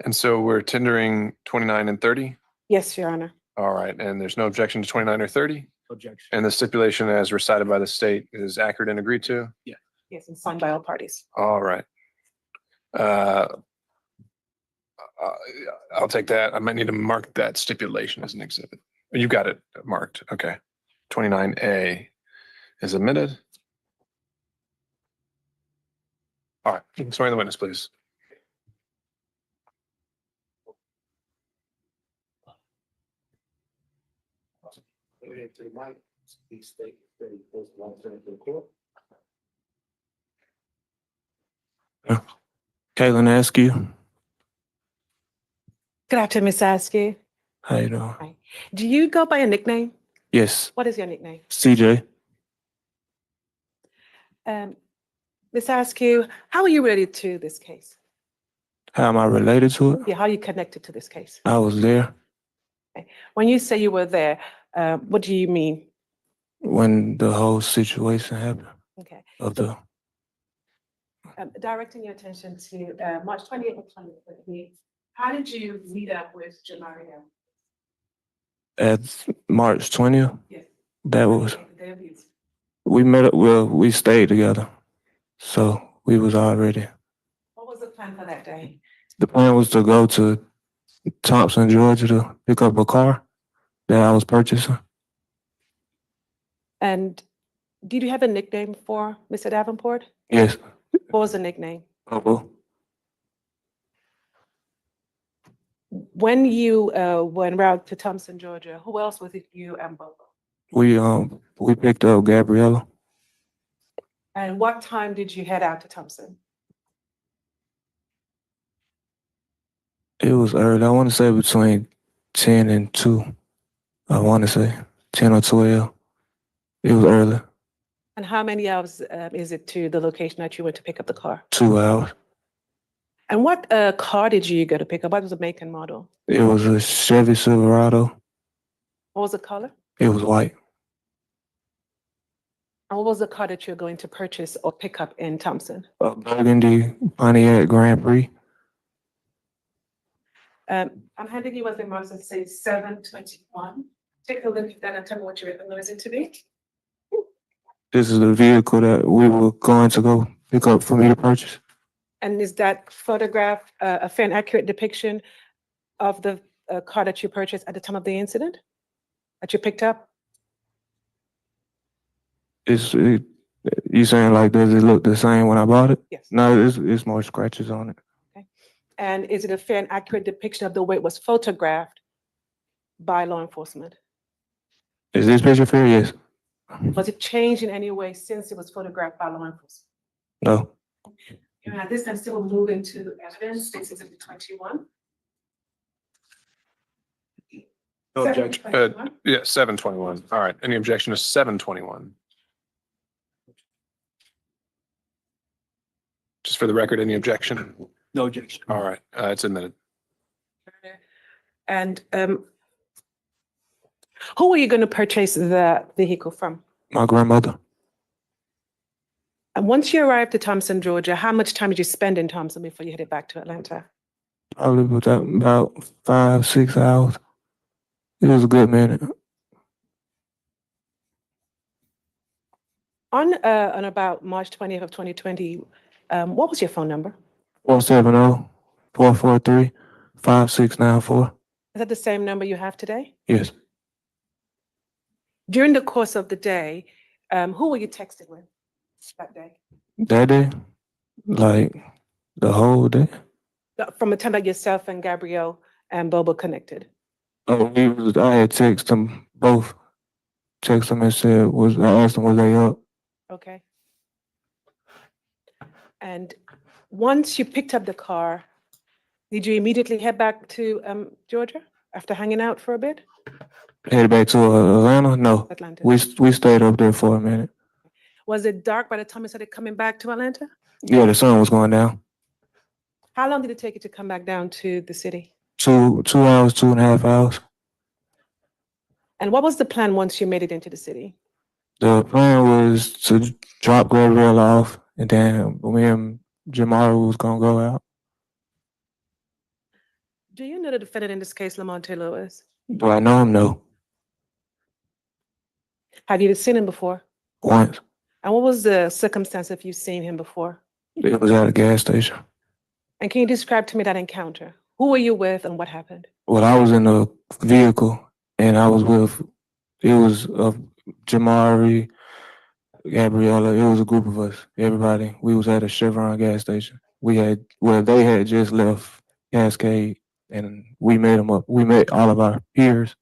And so we're tendering 29 and 30? Yes, Your Honor. All right. And there's no objection to 29 or 30? Objection. And the stipulation as recited by the state is accurate and agreed to? Yeah. Yes, and signed by all parties. All right. I'll take that. I might need to mark that stipulation as an exhibit. You got it marked. Okay. 29A is admitted. All right. You can swear in the witness, please. into the mic. Please state that he post one thing to the court. Caitlin Askew. Good afternoon, Ms. Askew. How you doing? Hi. Do you go by a nickname? Yes, What is your nickname? CJ. Ms. Askew, how are you related to this case? How am I related to it? Yeah, how are you connected to this case? I was there When you say you were there, what do you mean? when the whole situation happened. Okay. Of the Directing your attention to March 28th of 2020, how did you meet up with Jamaria? at March 20th. Yes. That was The day of the incident. we met up. Well, we stayed together, so we was already. What was the plan for that day? The plan was to go to Thompson, Georgia, to pick up a car that I was purchasing. And did you have a nickname for Mr. Davenport? Yes, What was the nickname? Bobo. When you were en route to Thompson, Georgia, who else was it you and Bobo? We picked up Gabriella. And what time did you head out to Thompson? It was early. I want to say between 10 and 2. I want to say 10 or 12. It was early. And how many hours is it to the location that you went to pick up the car? 2 hours. And what car did you go to pick up? What was the make and model? It was a Chevy Silverado. What was the color? It was white. And what was the car that you're going to purchase or pick up in Thompson? A burgundy Pontiac Grand Prix. I'm handing you what the marks that say 721. Take a look at that and tell me what you recognize it to be. This is the vehicle that we were going to go pick up for me to purchase. And is that photograph a fair and accurate depiction of the car that you purchased at the time of the incident that you picked up? You saying like, does it look the same when I bought it? Yes. No, it's more scratches on it. And is it a fair and accurate depiction of the way it was photographed by law enforcement? Is this picture fair? Yes. Was it changed in any way since it was photographed by law enforcement? No. And at this time, still we'll move into evidence, State's Exhibit 21. No objection. 721. Yeah, 721. All right. Any objection to 721? Just for the record, any objection? No objection. All right. It's admitted. And who were you going to purchase the vehicle from? My grandmother. And once you arrived to Thompson, Georgia, how much time did you spend in Thompson before you headed back to Atlanta? Probably about 5-6 hours. It was a good minute. On about March 20th of 2020, what was your phone number? 470-443-5694. Is that the same number you have today? Yes. During the course of the day, who were you texting with that day? That day, like the whole day. From the time that yourself and Gabrielle and Bobo connected? I had texted them both. Text them and said, I asked them, was they up? Okay. And once you picked up the car, did you immediately head back to Georgia after hanging out for a bit? Headed back to Atlanta? No. Atlanta. We stayed up there for a minute. Was it dark by the time you started coming back to Atlanta? Yeah, the sun was going down. How long did it take you to come back down to the city? 2 hours, 2.5 hours. And what was the plan once you made it into the city? The plan was to drop Gabrielle off, and then me and Jamara was gonna go out. Do you know the defendant in this case, Lamonte Lewis? Do I know him? No. Have you seen him before? Once. And what was the circumstance if you've seen him before? It was at a gas station. And can you describe to me that encounter? Who were you with and what happened? Well, I was in the vehicle, and I was with, it was Jamari, Gabriella. It was a group of us, everybody. We was at a Chevron gas station. They had just left Cascade, and we met them up. We met all of our peers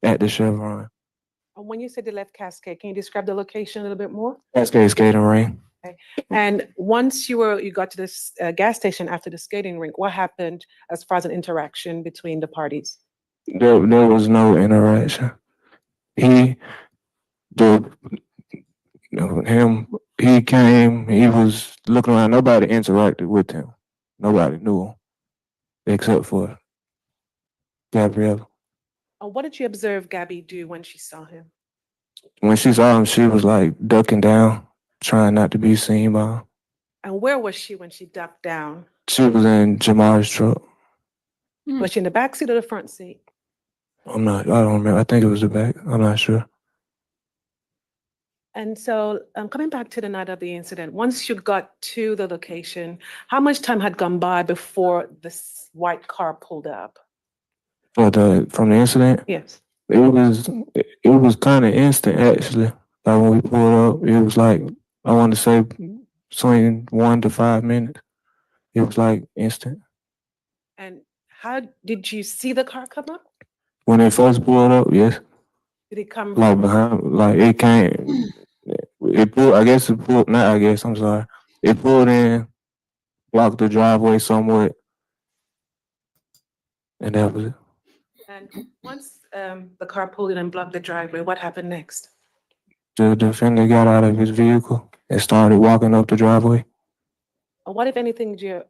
at the Chevron. When you said they left Cascade, can you describe the location a little bit more? Cascade skating ring. Okay. And once you got to this gas station after the skating rink, what happened as far as an interaction between the parties? There was no interaction. He came, he was looking around. Nobody interacted with him. Nobody knew him except for Gabrielle. What did you observe Gabby do when she saw him? When she saw him, she was like ducking down, trying not to be seen by him. And where was she when she ducked down? She was in Jamar's truck. Was she in the back seat or the front seat? I don't remember. I think it was the back. I'm not sure. And so coming back to the night of the incident, once you got to the location, how much time had gone by before this white car pulled up? From the incident? Yes. It was kind of instant actually. Like when we pulled up, it was like, I want to say between 1 to 5 minutes. It was like instant. And how did you see the car come up? When it first pulled up, yes. Did it come Like behind, like it came, it pulled, I'm sorry. It pulled in, blocked the driveway somewhat, and that was it. And once the car pulled in and blocked the driveway, what happened next? The defendant got out of his vehicle and started walking up the driveway. What, if anything, did you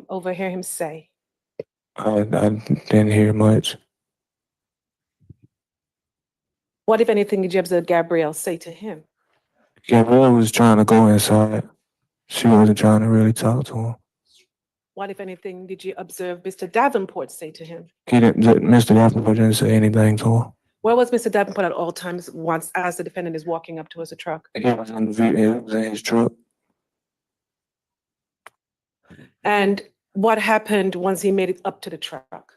overhear him say? I didn't hear much. What, if anything, did you observe Gabrielle say to him? Gabrielle was trying to go inside. She wasn't trying to really talk to him. What, if anything, did you observe Mr. Davenport say to him? Mr. Davenport didn't say anything to him. Where was Mr. Davenport at all times once as the defendant is walking up towards the truck? He was in his truck. And what happened once he made it up to the truck?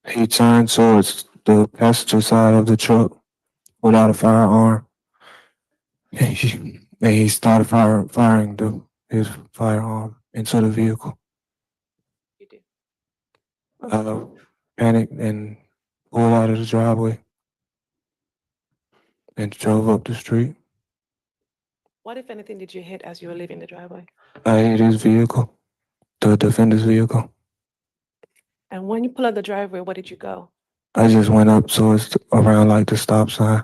He turned towards the passenger side of the truck without a firearm. And he started firing his firearm into the vehicle. You did. Panicked and pulled out of the driveway and drove up the street. What, if anything, did you hit as you were leaving the driveway? I hit his vehicle, the defender's vehicle. And when you pull out the driveway, where did you go? I just went up towards around like the stop sign.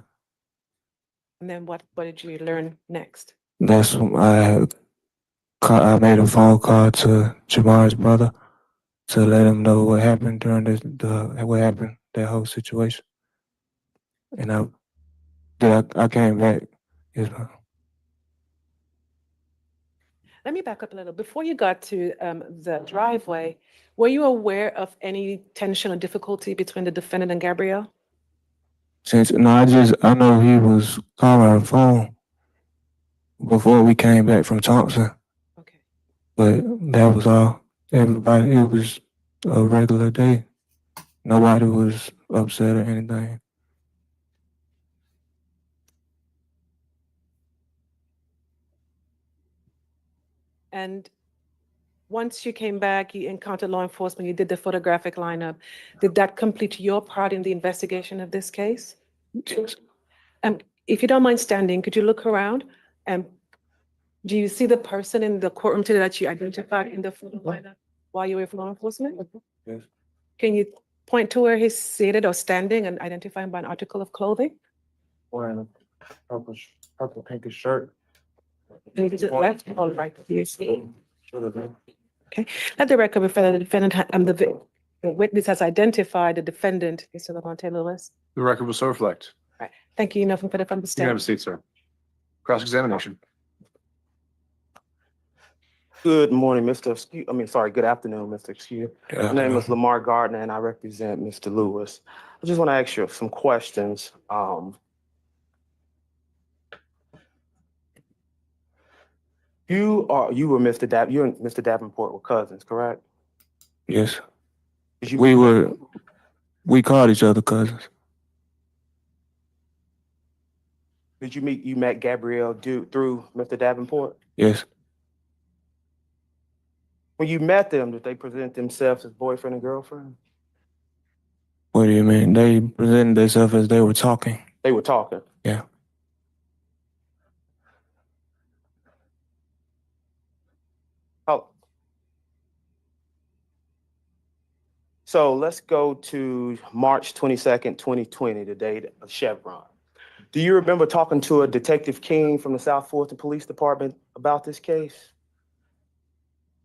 And then what did you learn next? That's when I made a phone call to Jamar's brother to let him know what happened during that whole situation. And I came back. Yes, ma'am. Let me back up a little. Before you got to the driveway, were you aware of any tension or difficulty between the defendant and Gabrielle? I know he was calling her phone before we came back from Thompson. Okay. But that was all. It was a regular day. Nobody was upset or anything. And once you came back, you encountered law enforcement, you did the photographic lineup. Did that complete your part in the investigation of this case? Yes. If you don't mind standing, could you look around? Do you see the person in the courtroom today that you identified in the photo lineup while you were with law enforcement? Yes. Can you point to where he's seated or standing and identify him by an article of clothing? Wearing a purple pinkish shirt. And to the left, all right. Okay. Let the record reflect that the defendant, the witness has identified the defendant, Mr. Lamonte Lewis. The record will so reflect. Right. Thank you. Nothing further from the You can have a stand. seat, sir. Cross-examination. Good morning, good afternoon, Mr. Excuse. My name is Lamar Gardner and I represent Mr. Lewis. I just want to ask you some questions. You and Mr. Davenport were cousins, correct? Yes. We called each other cousins. Did you met Gabrielle through Mr. Davenport? Yes. When you met them, did they present themselves as boyfriend and girlfriend? What do you mean? They presented themselves as they were talking. They were talking. Yeah. Oh. So let's go to March 22nd, 2020, the date of Chevron. Do you remember talking to a Detective King from the South Fulton Police Department about this case?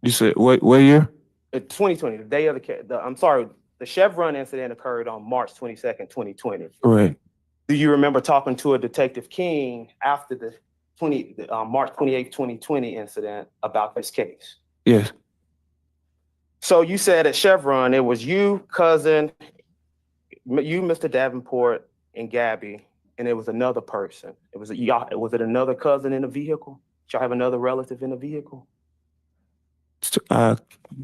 You said what year? 2020, the day of the Chevron incident occurred on March 22nd, 2020. Correct. Do you remember talking to a Detective King after the March 28th, 2020 incident about this case? Yes. So you said at Chevron, it was you, cousin, you, Mr. Davenport, and Gabby, and it was another person. Was it another cousin in the vehicle? Did y'all have another relative in the vehicle? I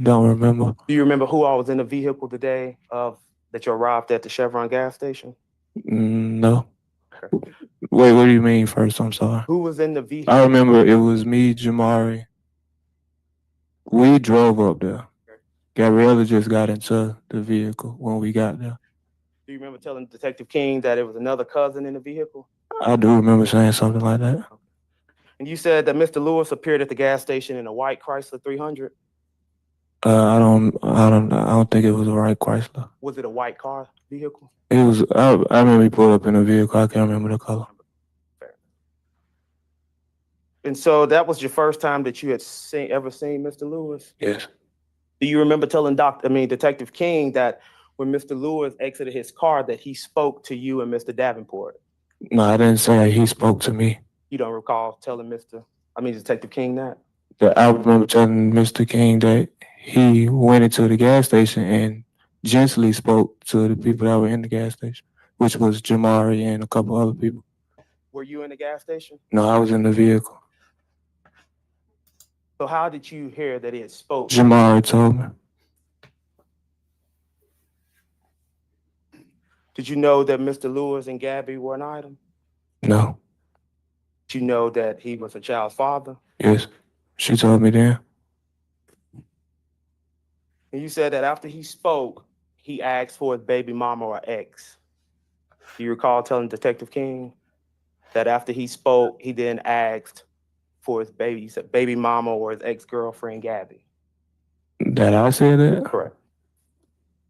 don't remember. Do you remember who all was in the vehicle the day that you arrived at the Chevron gas station? No. Wait, what do you mean first? I'm sorry. Who was in the vehicle? I remember it was me, Jamari. We drove up there. Gabriella just got into the vehicle when we got there. Do you remember telling Detective King that it was another cousin in the vehicle? I do remember saying something like that. And you said that Mr. Lewis appeared at the gas station in a white Chrysler 300? I don't think it was a right Chrysler. Was it a white car vehicle? It was. I remember he pulled up in a vehicle. I can't remember the color. And so that was your first time that you had ever seen Mr. Lewis? Yes. Do you remember telling Detective King that when Mr. Lewis exited his car that he spoke to you and Mr. Davenport? No, I didn't say he spoke to me. You don't recall telling Detective King that? I remember telling Mr. King that he went into the gas station and gently spoke to the people that were in the gas station, which was Jamari and a couple other people. Were you in the gas station? No, I was in the vehicle. So how did you hear that he had spoke? Jamari told me. Did you know that Mr. Lewis and Gabby were an item? No. Did you know that he was a child's father? Yes. She told me then. And you said that after he spoke, he asked for his baby mama or ex. Do you recall telling Detective King that after he spoke, he then asked for his baby mama or his ex-girlfriend, Gabby? That I said that? Correct.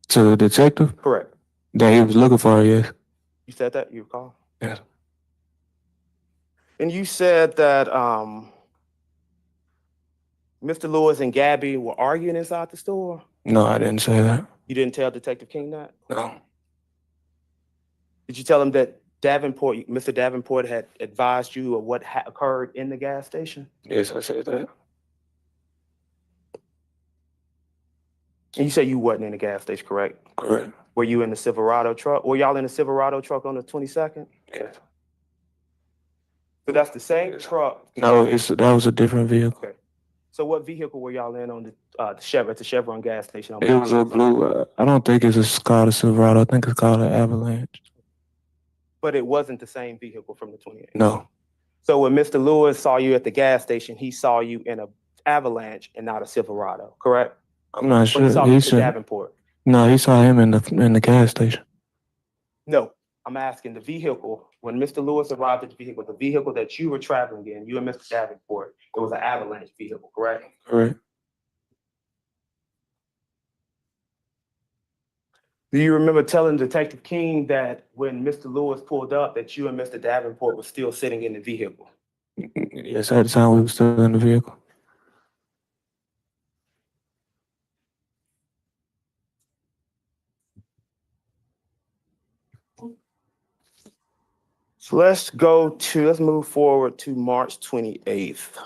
To the detective? Correct. That he was looking for her, yes. You said that? You recall? Yes. And you said that Mr. Lewis and Gabby were arguing inside the store? No, I didn't say that. You didn't tell Detective King that? No. Did you tell him that Mr. Davenport had advised you of what occurred in the gas station? Yes, I said that. And you said you wasn't in the gas station, correct? Correct. Were you in the Silverado truck? Were y'all in the Silverado truck on the 22nd? Yes. So that's the same truck? No, that was a different vehicle. Okay. So what vehicle were y'all in on at the Chevron gas station? It was a blue. I don't think it's called a Silverado. I think it's called an Avalanche. But it wasn't the same vehicle from the 28th? No. So when Mr. Lewis saw you at the gas station, he saw you in an Avalanche and not a Silverado, correct? I'm not sure. He saw Mr. Davenport. No, he saw him in the gas station. No, I'm asking the vehicle. When Mr. Lewis arrived at the vehicle that you were traveling in, you and Mr. Davenport, it was an Avalanche vehicle, correct? Correct. Do you remember telling Detective King that when Mr. Lewis pulled up, that you and Mr. Davenport were still sitting in the vehicle? Yes, at the time we were still in the vehicle. So let's move forward to March 28th,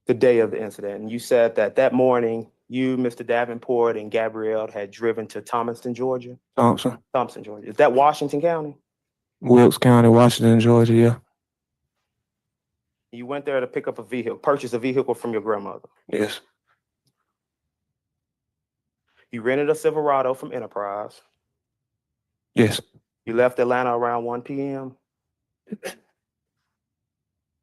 the day of the incident. And you said that morning, you, Mr. Davenport, and Gabrielle had driven to Thompson, Georgia? Thompson, Georgia. Is that Washington County? Wilkes County, Washington, Georgia, yeah. You went there to purchase a vehicle from your grandmother? Yes. You rented a Silverado from Enterprise? Yes. You left Atlanta around 1 p.m.?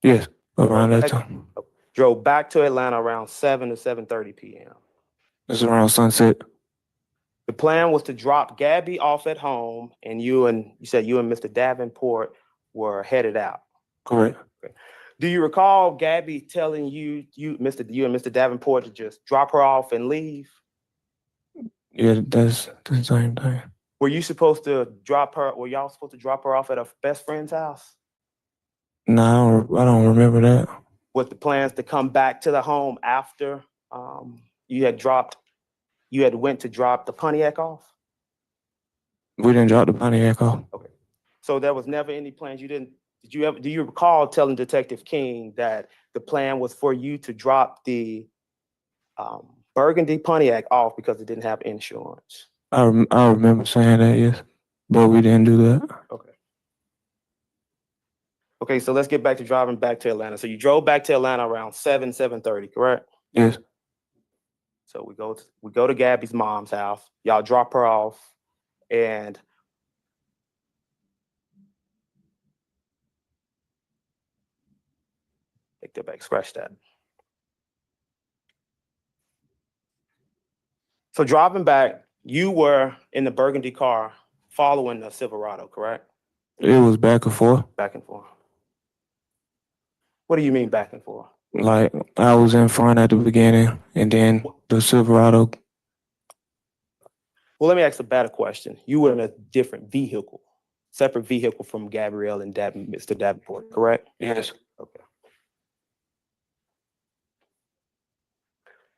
Yes, around that time. Drove back to Atlanta around 7 to 7:30 p.m. It's around sunset. The plan was to drop Gabby off at home, and you said you and Mr. Davenport were headed out. Correct. Do you recall Gabby telling you and Mr. Davenport to just drop her off and leave? Yeah, that's the same thing. Were you supposed to drop her? Were y'all supposed to drop her off at her best friend's house? No, I don't remember that. With the plans to come back to the home after you had went to drop the Pontiac off? We didn't drop the Pontiac off. Okay. So there was never any plans. Do you recall telling Detective King that the plan was for you to drop the Burgundy Pontiac off because it didn't have insurance? I remember saying that, yes, but we didn't do that. Okay. Okay, so let's get back to driving back to Atlanta. So you drove back to Atlanta around 7:30, correct? Yes. So we go to Gabby's mom's house. Y'all drop her off, and take that back. Scratch that. So driving back, you were in the Burgundy car following the Silverado, correct? It was back and forth. Back and forth. What do you mean back and forth? Like, I was in front at the beginning, and then the Silverado. Well, let me ask a better question. You were in a different vehicle, separate vehicle from Gabrielle and Mr. Davenport, correct? Yes. Okay.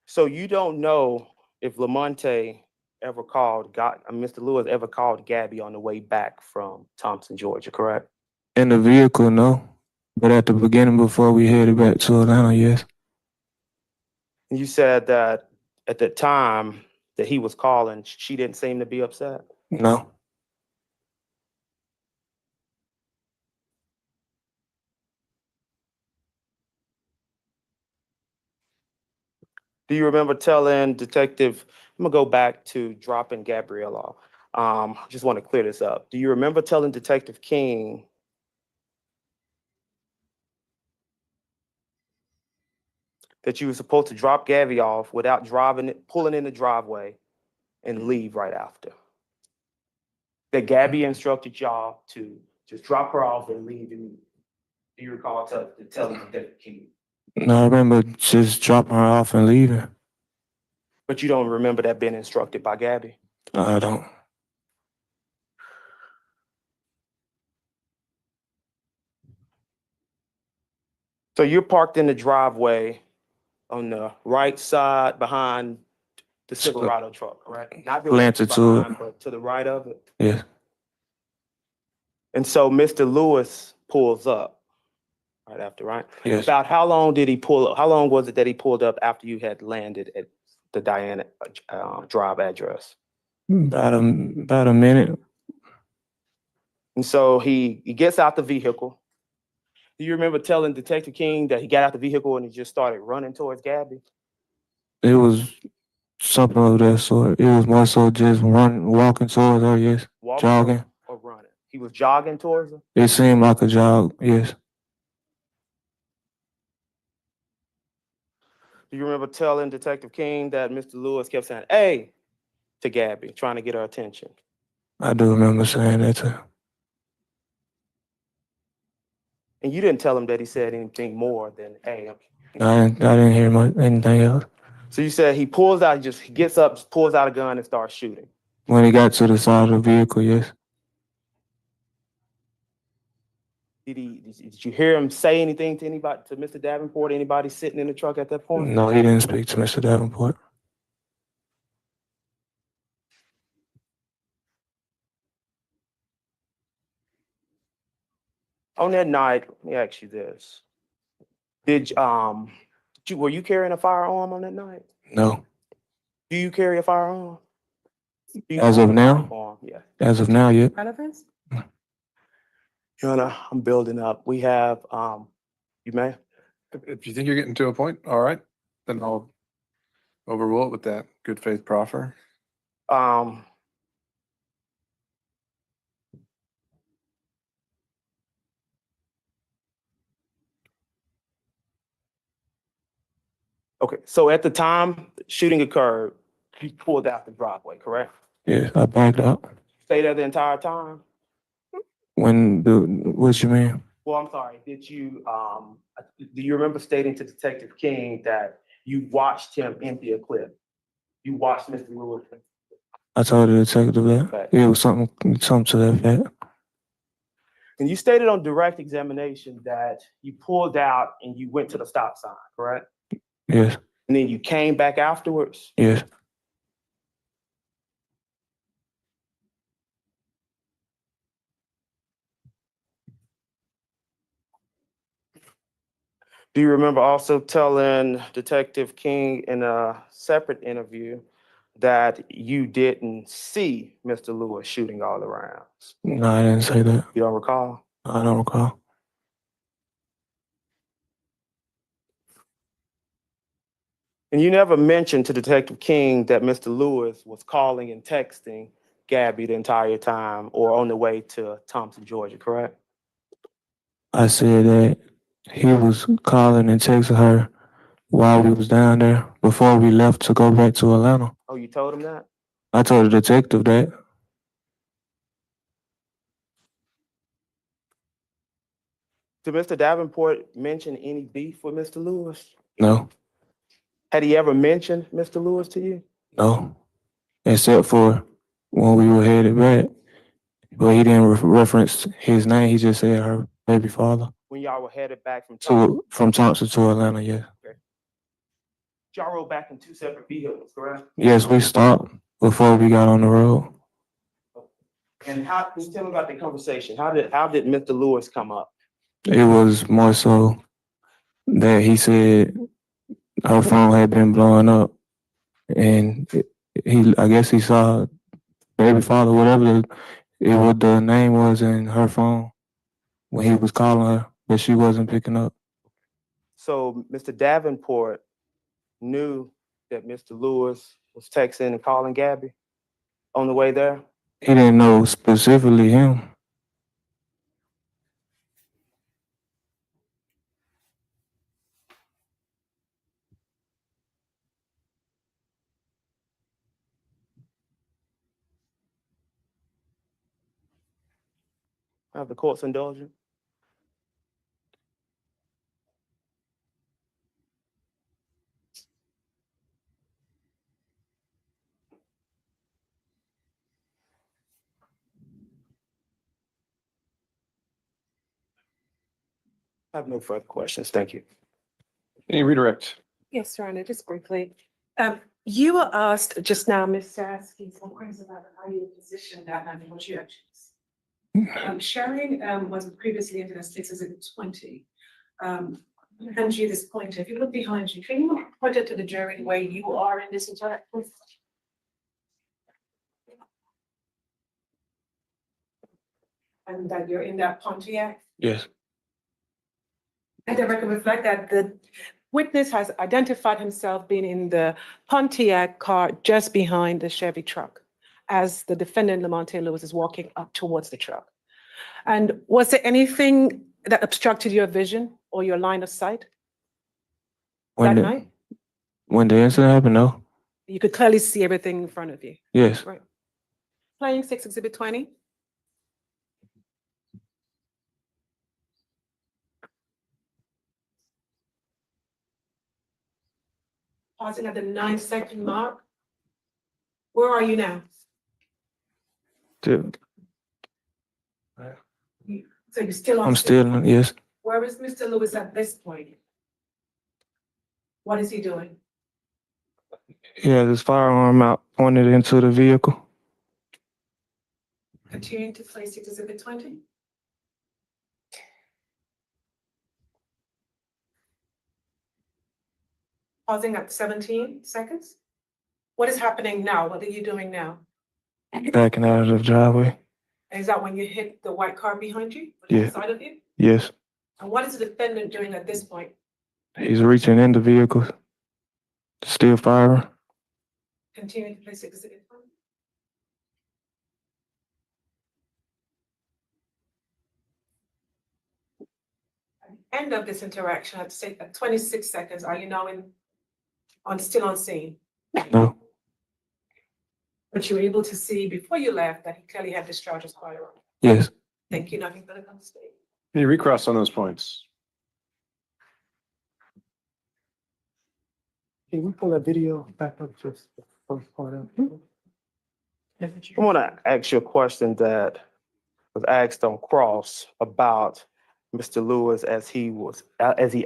So you don't know if Lamonte ever Mr. Lewis ever called Gabby on the way back from Thompson, Georgia, correct? In the vehicle, no. But at the beginning, before we headed back to Atlanta, yes. And you said that at the time that he was calling, she didn't seem to be upset. No. Do you remember telling Detective, I'm gonna go back to dropping Gabrielle off. Just want to clear this up. Do you remember telling Detective King that you were supposed to drop Gabby off without pulling in the driveway and leave right after? That Gabby instructed y'all to just drop her off and leave. Do you recall telling Detective King? No, I remember just dropping her off and leaving. But you don't remember that being instructed by Gabby? I don't. So you're parked in the driveway on the right side behind the Silverado truck, correct? Not Slanted to it. but to the right of it. Yes. And so Mr. Lewis pulls up right after, right? Yes. About how long did he pull up? How long was it that he pulled up after you had landed at the Diana Drive address? About a minute. And so he gets out the vehicle. Do you remember telling Detective King that he got out the vehicle and he just started running towards Gabby? It was something of that sort. It was more so just walking towards her, yes. Jogging. Or running? He was jogging towards her? It seemed like a jog, yes. Do you remember telling Detective King that Mr. Lewis kept saying, "Hey," to Gabby, trying to get her attention? I do remember saying that too. And you didn't tell him that he said anything more than, "Hey." I didn't hear anything else. So you said he gets up, pulls out a gun and starts shooting. When he got to the side of the vehicle, yes. Did you hear him say anything to anybody, to Mr. Davenport, anybody sitting in the truck at that point? No, he didn't speak to Mr. Davenport. On that night, let me ask you this. Were you carrying a firearm on that night? No. Do you carry a firearm? As of now? Yeah. As of now, yeah. Relevance? Your Honor, I'm building up. We have, you may? If you think you're getting to a point, all right, then I'll overrule it with that good faith proffer. Okay, so at the time shooting occurred, he pulled out the driveway, correct? Yes, I backed up. Stay there the entire time? What you mean? Well, I'm sorry, do you remember stating to Detective King that you watched him empty a clip? You watched Mr. Lewis? I told the detective that. Okay. It was something to that effect. And you stated on direct examination that you pulled out and you went to the stop sign, correct? Yes, And then you came back afterwards? yes. Do you remember also telling Detective King in a separate interview that you didn't see Mr. Lewis shooting all the rounds? No, I didn't say that. You don't recall? I don't recall. And you never mentioned to Detective King that Mr. Lewis was calling and texting Gabby the entire time or on the way to Thompson, Georgia, correct? I said that he was calling and texting her while we was down there before we left to go back to Atlanta. Oh, you told him that? I told the detective that. Did Mr. Davenport mention any beef with Mr. Lewis? No, Had he ever mentioned Mr. Lewis to you? no. Except for when we were headed back. But he didn't reference his name. He just said her baby father. When y'all were headed back from Thompson? From Thompson to Atlanta, yeah. Okay. Y'all rode back in two separate vehicles, correct? Yes, we stopped before we got on the road. And how, just tell me about the conversation. How did Mr. Lewis come up? It was more so that he said her phone had been blowing up, and I guess he saw baby father, whatever what the name was in her phone when he was calling her, but she wasn't picking up. So Mr. Davenport knew that Mr. Lewis was texting and calling Gabby on the way there? He didn't know specifically him. Have the court's indulgence. I have no further questions. Thank you. Any redirect? Yes, Your Honor, just briefly. You were asked just now, Ms. Sasky, some questions about how you positioned that and what you actually. Sharing was previously into the States as 20. And you this pointer. If you look behind you, can you point it to the jury where you are in this interaction? And that you're in that Pontiac? Yes. And the record reflect that the witness has identified himself being in the Pontiac car just behind the Chevy truck as the defendant, Lamonte Lewis, is walking up towards the truck. And was there anything that obstructed your vision or your line of sight that night? When the incident happened, no. You could clearly see everything in front of you. Yes. Right. Playing 6, Exhibit 20. Pausing at the 9-second mark. Where are you now? Still, So you're still on. I'm still, yes. Where is Mr. Lewis at this point? What is he doing? He had his firearm out, pointed into the vehicle. Continuing to play 6, Exhibit 20. Pausing at 17 seconds. What is happening now? What are you doing now? Backing out of the driveway. Is that when you hit the white car behind you? Yeah. Beside of you? Yes. And what is the defendant doing at this point? He's reaching in the vehicle, still firing. Continuing to play 6, Exhibit 20. At the end of this interaction, I'd say at 26 seconds, are you now still on scene? No. But you were able to see before you left that he clearly had discharged his firearm. Yes. Thank you. Now he's gonna come stay. Can you recross on those points? Can we pull that video back up just the first part of it? I want to ask you a question that was asked on cross about Mr. Lewis as he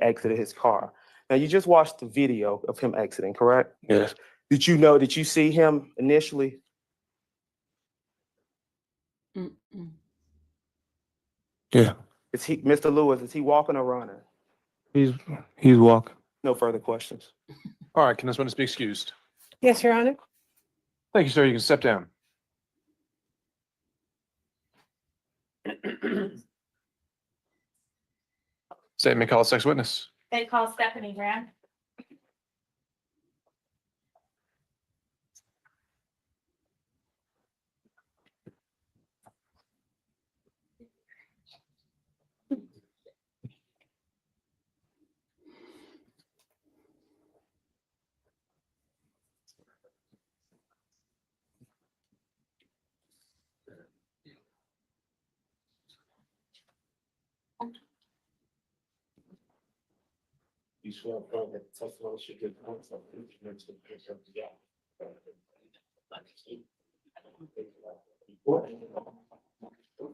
exited his car. Now, you just watched the video of him exiting, correct? Yes. Did you see him initially? Yeah. Mr. Lewis, is he walking or running? He's walking. No further questions. All right, can this witness be excused? Yes, Your Honor. Thank you, sir. You can step down. State may call its next witness. They call Stephanie Graham.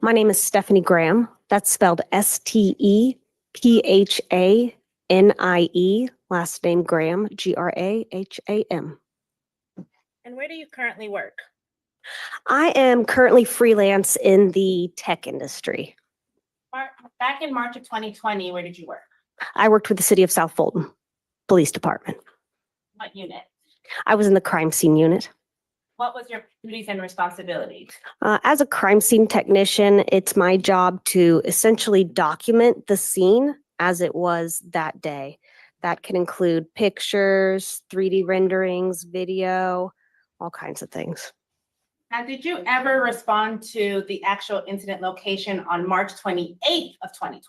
My name is Stephanie Graham. That's spelled Stephanie. Last name Graham, Graham. And where do you currently work? I am currently freelance in the tech industry. Back in March of 2020, where did you work? I worked with the City of South Fulton Police Department. What unit? I was in the crime scene unit. What was your duties and responsibilities? As a crime scene technician, it's my job to essentially document the scene as it was that day. That can include pictures, 3D renderings, video, all kinds of things. Now, did you ever respond to the actual incident location on March 28th of 2020?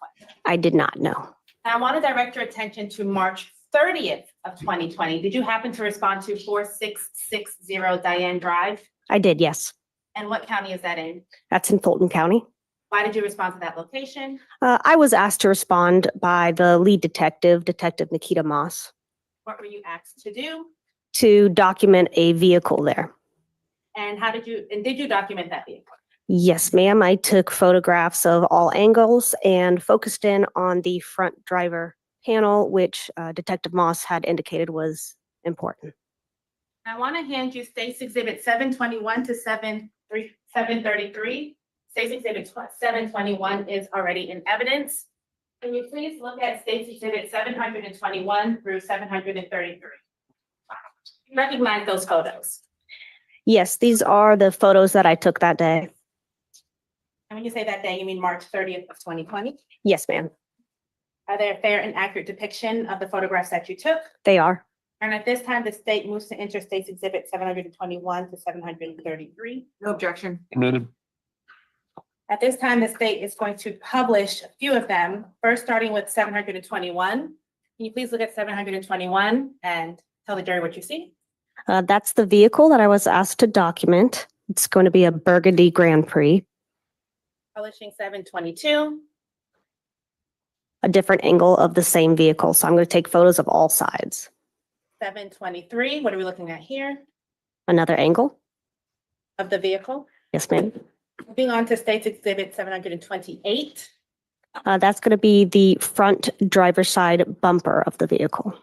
I did not know. Now, I want to direct your attention to March 30th of 2020. Did you happen to respond to 4660 Diane Drive? I did, yes. And what county is that in? That's in Fulton County. Why did you respond to that location? I was asked to respond by the lead detective, Detective Nikita Moss, What were you asked to do? to document a vehicle there. And did you document that vehicle? Yes, ma'am. I took photographs of all angles and focused in on the front driver panel, which Detective Moss had indicated was important. I want to hand you State's Exhibit 721 to 733. State's Exhibit 721 is already in evidence. Can you please look at State's Exhibit 721 through 733? Recognize those photos. Yes, these are the photos that I took that day. And when you say that day, you mean March 30th of 2020? Yes, ma'am. Are they a fair and accurate depiction of the photographs that you took? They are. And at this time, the state moves to enter State's Exhibit 721 to 733. No objection. Committed. At this time, the state is going to publish a few of them, first starting with 721. Can you please look at 721 and tell the jury what you see? That's the vehicle that I was asked to document. It's going to be a Burgundy Grand Prix. Publishing 722. A different angle of the same vehicle. So I'm going to take photos of all sides. 723. What are we looking at here? Another angle. Of the vehicle. Yes, ma'am. Moving on to State's Exhibit 728. That's going to be the front driver's side bumper of the vehicle.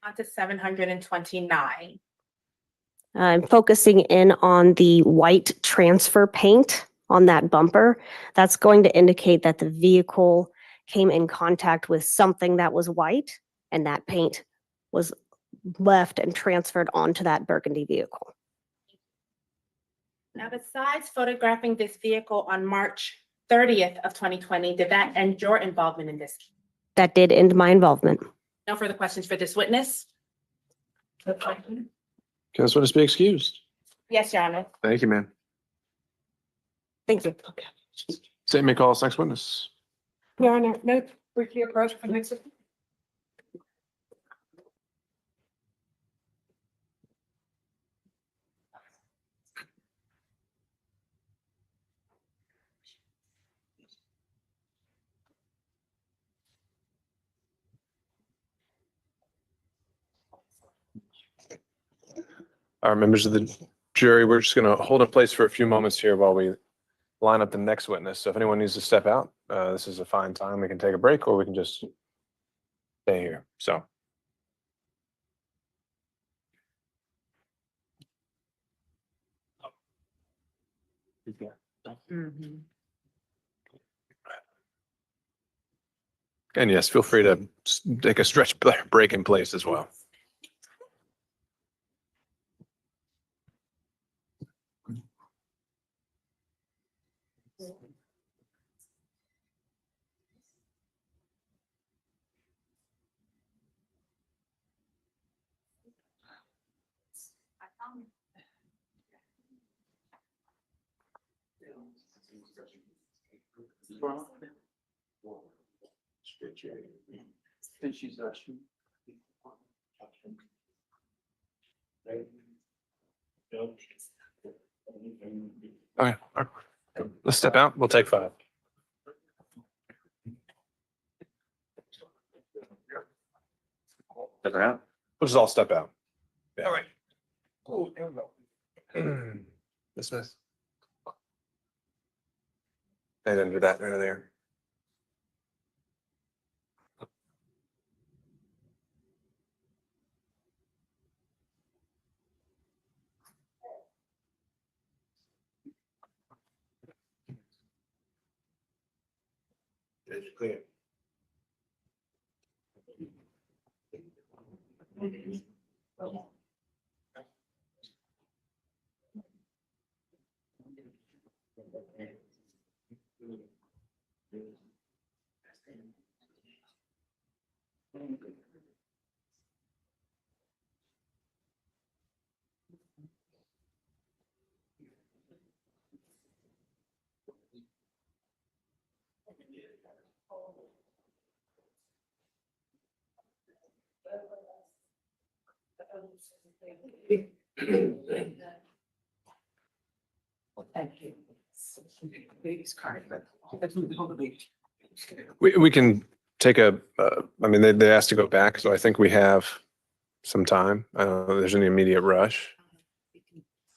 On to 729. I'm focusing in on the white transfer paint on that bumper. That's going to indicate that the vehicle came in contact with something that was white, and that paint was left and transferred onto that burgundy vehicle. Now, besides photographing this vehicle on March 30th of 2020, did that end your involvement in this? That did end my involvement. No further questions for this witness? Can this witness be excused? Yes, Your Honor. Thank you, ma'am. Thank you. State may call its next witness. Your Honor, may I briefly approach for next? Our members of the jury, we're just going to hold in place for a few moments here while we line up the next witness. So if anyone needs to step out, this is a fine time. We can take a break or we can just stay here. So. And yes, feel free to take a stretch break in place as well. Okay, let's step out. We'll take 5. Step out. We'll just all step out. Yeah. All right. Oh, there we go. Dismiss. And under that, right there. It's clear. We can take a, I mean, they asked to go back, so I think we have some time. I don't know if there's any immediate rush.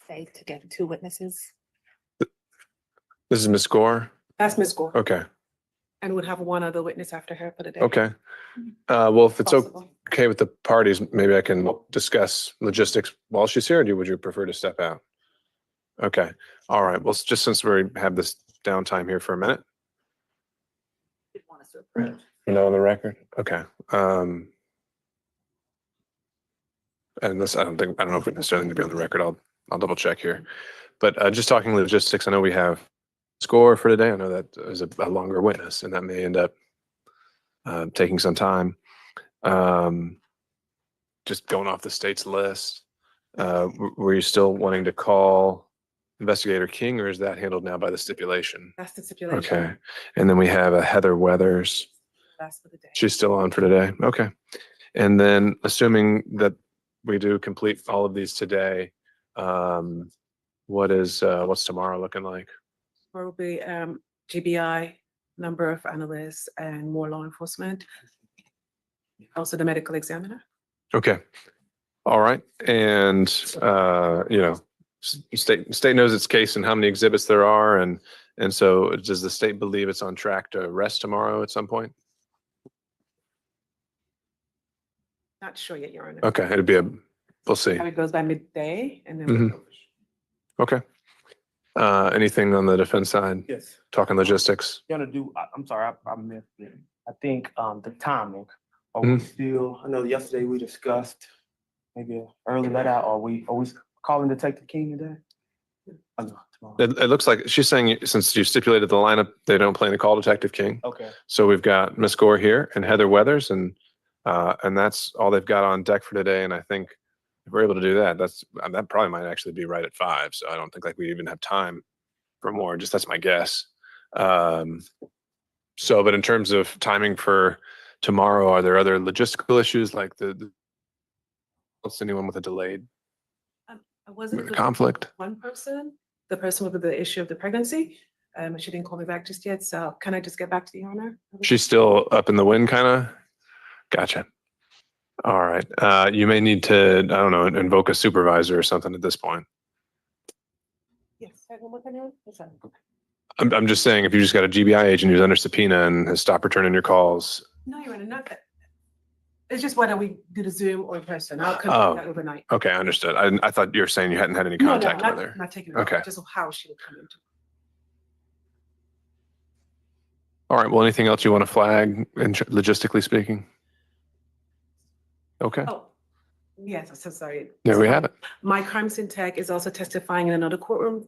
Say to get 2 witnesses. This is Ms. Gore? That's Ms. Gore. Okay, And would have 1 other witness after her for the day. okay. Well, if it's Possible. okay with the parties, maybe I can discuss logistics while she's here, or would you prefer to step out? Okay, all right. Well, just since we have this downtime here for a minute. You know, on the record? Okay. And this, I don't know if we necessarily need to be on the record. I'll double check here. But just talking logistics, I know we have Score for today. I know that is a longer witness, and that may end up taking some time. Just going off the state's list, were you still wanting to call Investigator King, or is that handled now by the stipulation? That's the stipulation. Okay. And then we have a Heather Weathers. That's for the day. She's still on for today. Okay. And then assuming that we do complete all of these today, what's tomorrow looking like? Or will be GBI, number of analysts, and more law enforcement. Also the medical examiner. Okay. All right. And, you know, state knows its case and how many exhibits there are. And so does the state believe it's on track to rest tomorrow at some point? Not sure yet, Your Honor. Okay. We'll see. How it goes by midday and then Mhm. Okay. Anything on the defense side? Yes. Talking logistics? I'm sorry, I missed it. I think the timing, are we still, I know yesterday we discussed maybe early let out, are we calling Detective King today? Oh, no, tomorrow. It looks like she's saying since you stipulated the lineup, they don't plan to call Detective King. Okay. So we've got Miss Gore here and Heather Weathers, and that's all they've got on deck for today. And I think if we're able to do that, that probably might actually be right at 5. So I don't think like we even have time for more. Just that's my guess. But in terms of timing for tomorrow, are there other logistical issues like what's anyone with a delayed I wasn't with a conflict? One person, the person with the issue of the pregnancy. She didn't call me back just yet. So can I just get back to the owner? She's still up in the wind, kind of. Gotcha. All right. You may need to, I don't know, invoke a supervisor or something at this point. Yes, say it one more time. Yes, sir. I'm just saying, if you just got a GBI agent who's under subpoena and has stopped returning your calls. No, Your Honor, not that. It's just whether we do the Zoom or in person. I'll Oh, confirm that overnight. okay, understood. I thought you were saying you hadn't had any No, contact with her. not taking it. Okay. Just how she would come into. All right. Well, anything else you want to flag, logistically speaking? Okay. Oh, yes, I'm so sorry. There we have it. My crime scene tech is also testifying in another courtroom,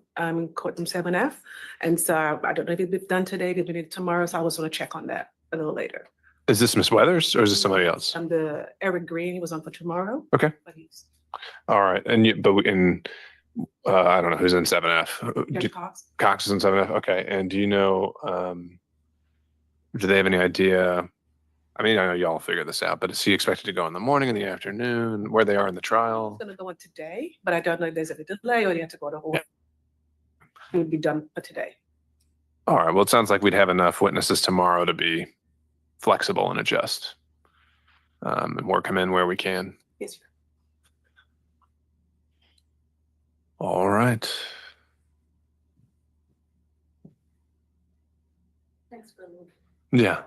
courtroom 7F. And so I don't know if it'll be done today, it'll be tomorrow. So I was going to check on that a little later. Is this Miss Weathers or is this somebody else? The Eric Green, he was on for tomorrow. Okay. But he's All right. And I don't know who's in 7F. Judge Cox. Cox is in 7F. Okay. And do you know, do they have any idea? I mean, I know y'all figure this out, but is he expected to go in the morning, in the afternoon, where they are in the trial? Going to go on today, but I don't know if there's any delay or they have to go to whole. It would be done for today. All right. Well, it sounds like we'd have enough witnesses tomorrow to be flexible and adjust and work them in where we can. Yes, sir. All right. Thanks for moving. Yeah.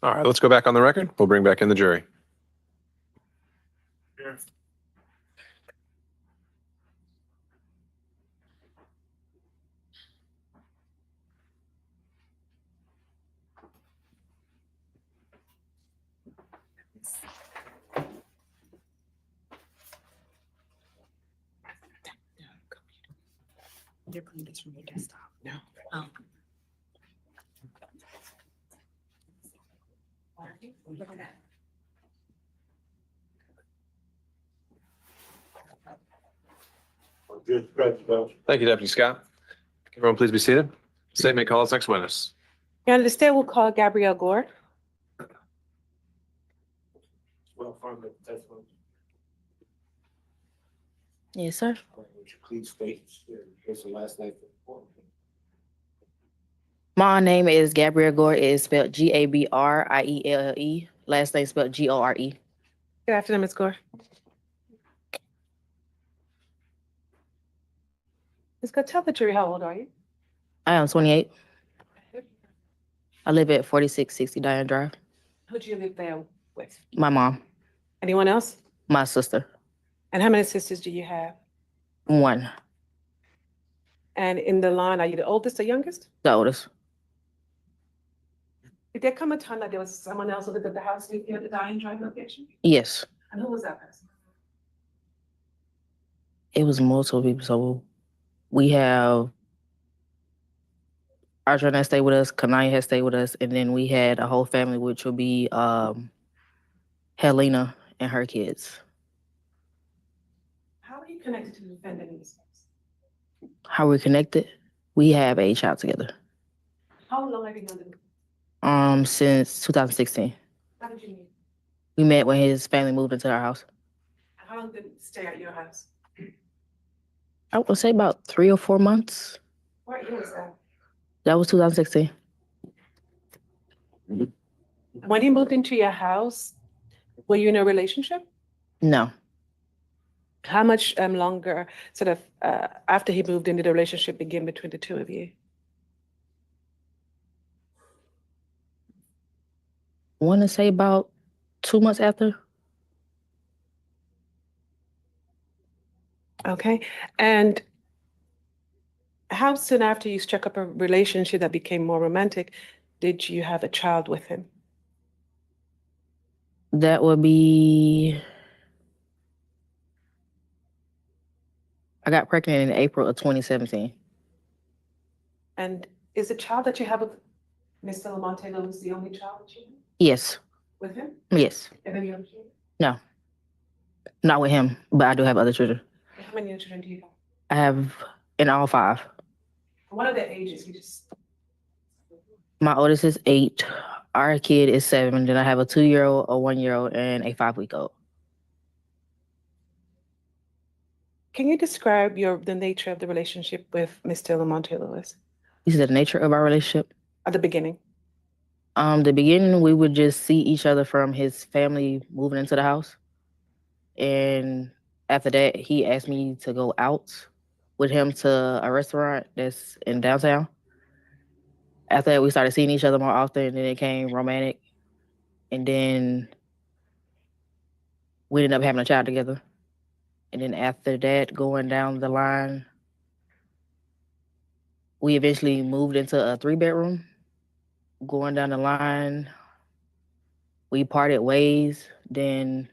All right, let's go back on the record. We'll bring back in the jury. You're putting this from your desktop. No. Look at that. Thank you, Deputy Scott. Everyone, please be seated. State may call its next witness. Your Honor, the state will call Gabrielle Gore. Yes, sir. Please state your last name. My name is Gabrielle Gore. It is spelled Gabrielle. Last name spelled Gore. Good afternoon, Ms. Gore. Ms. Gore, tell the jury how old are you? I am 28. I live at 4660 Diane Drive. Who do you live there with? My mom, Anyone else? my sister, And how many sisters do you have? one, And in the line, are you the oldest or youngest? the oldest. Did there come a time that there was someone else who lived at the house with you at the Diane Drive location? Yes, And who was that person? it was multiple people. So we have Arjun that stayed with us, Kanaya has stayed with us, and then we had a whole family, which would be Helena and her kids. How are you connected to the defendant in this case? How we're connected? We have a child together. How long have you known them? Since 2016. How did you meet? We met when his family moved into our house. And how long did it stay at your house? I would say about 3 or 4 months. What year was that? That was 2016. When he moved into your house, were you in a relationship? No, How much longer, sort of, after he moved in, did the relationship begin between the two of you? I want to say about 2 months after. Okay. And how soon after you struck up a relationship that became more romantic, did you have a child with him? That would be. I got pregnant in April of 2017. And is the child that you have with Mr. Lamonte Lewis the only child that you have Yes, with him? yes. And then you have a children? No, not with him, but I do have other children. How many children do you have? I have in all 5. What are their ages? You just My oldest is 8. Our kid is 7. Then I have a 2-year-old, a 1-year-old, and a 5-week-old. Can you describe the nature of the relationship with Mr. Lamonte Lewis You said the nature of our relationship? at the beginning? The beginning, we would just see each other from his family moving into the house. And after that, he asked me to go out with him to a restaurant that's in downtown. After that, we started seeing each other more often, and then it became romantic. And then we ended up having a child together. And then after that, going down the line, we eventually moved into a 3-bedroom. Going down the line, we parted ways. Then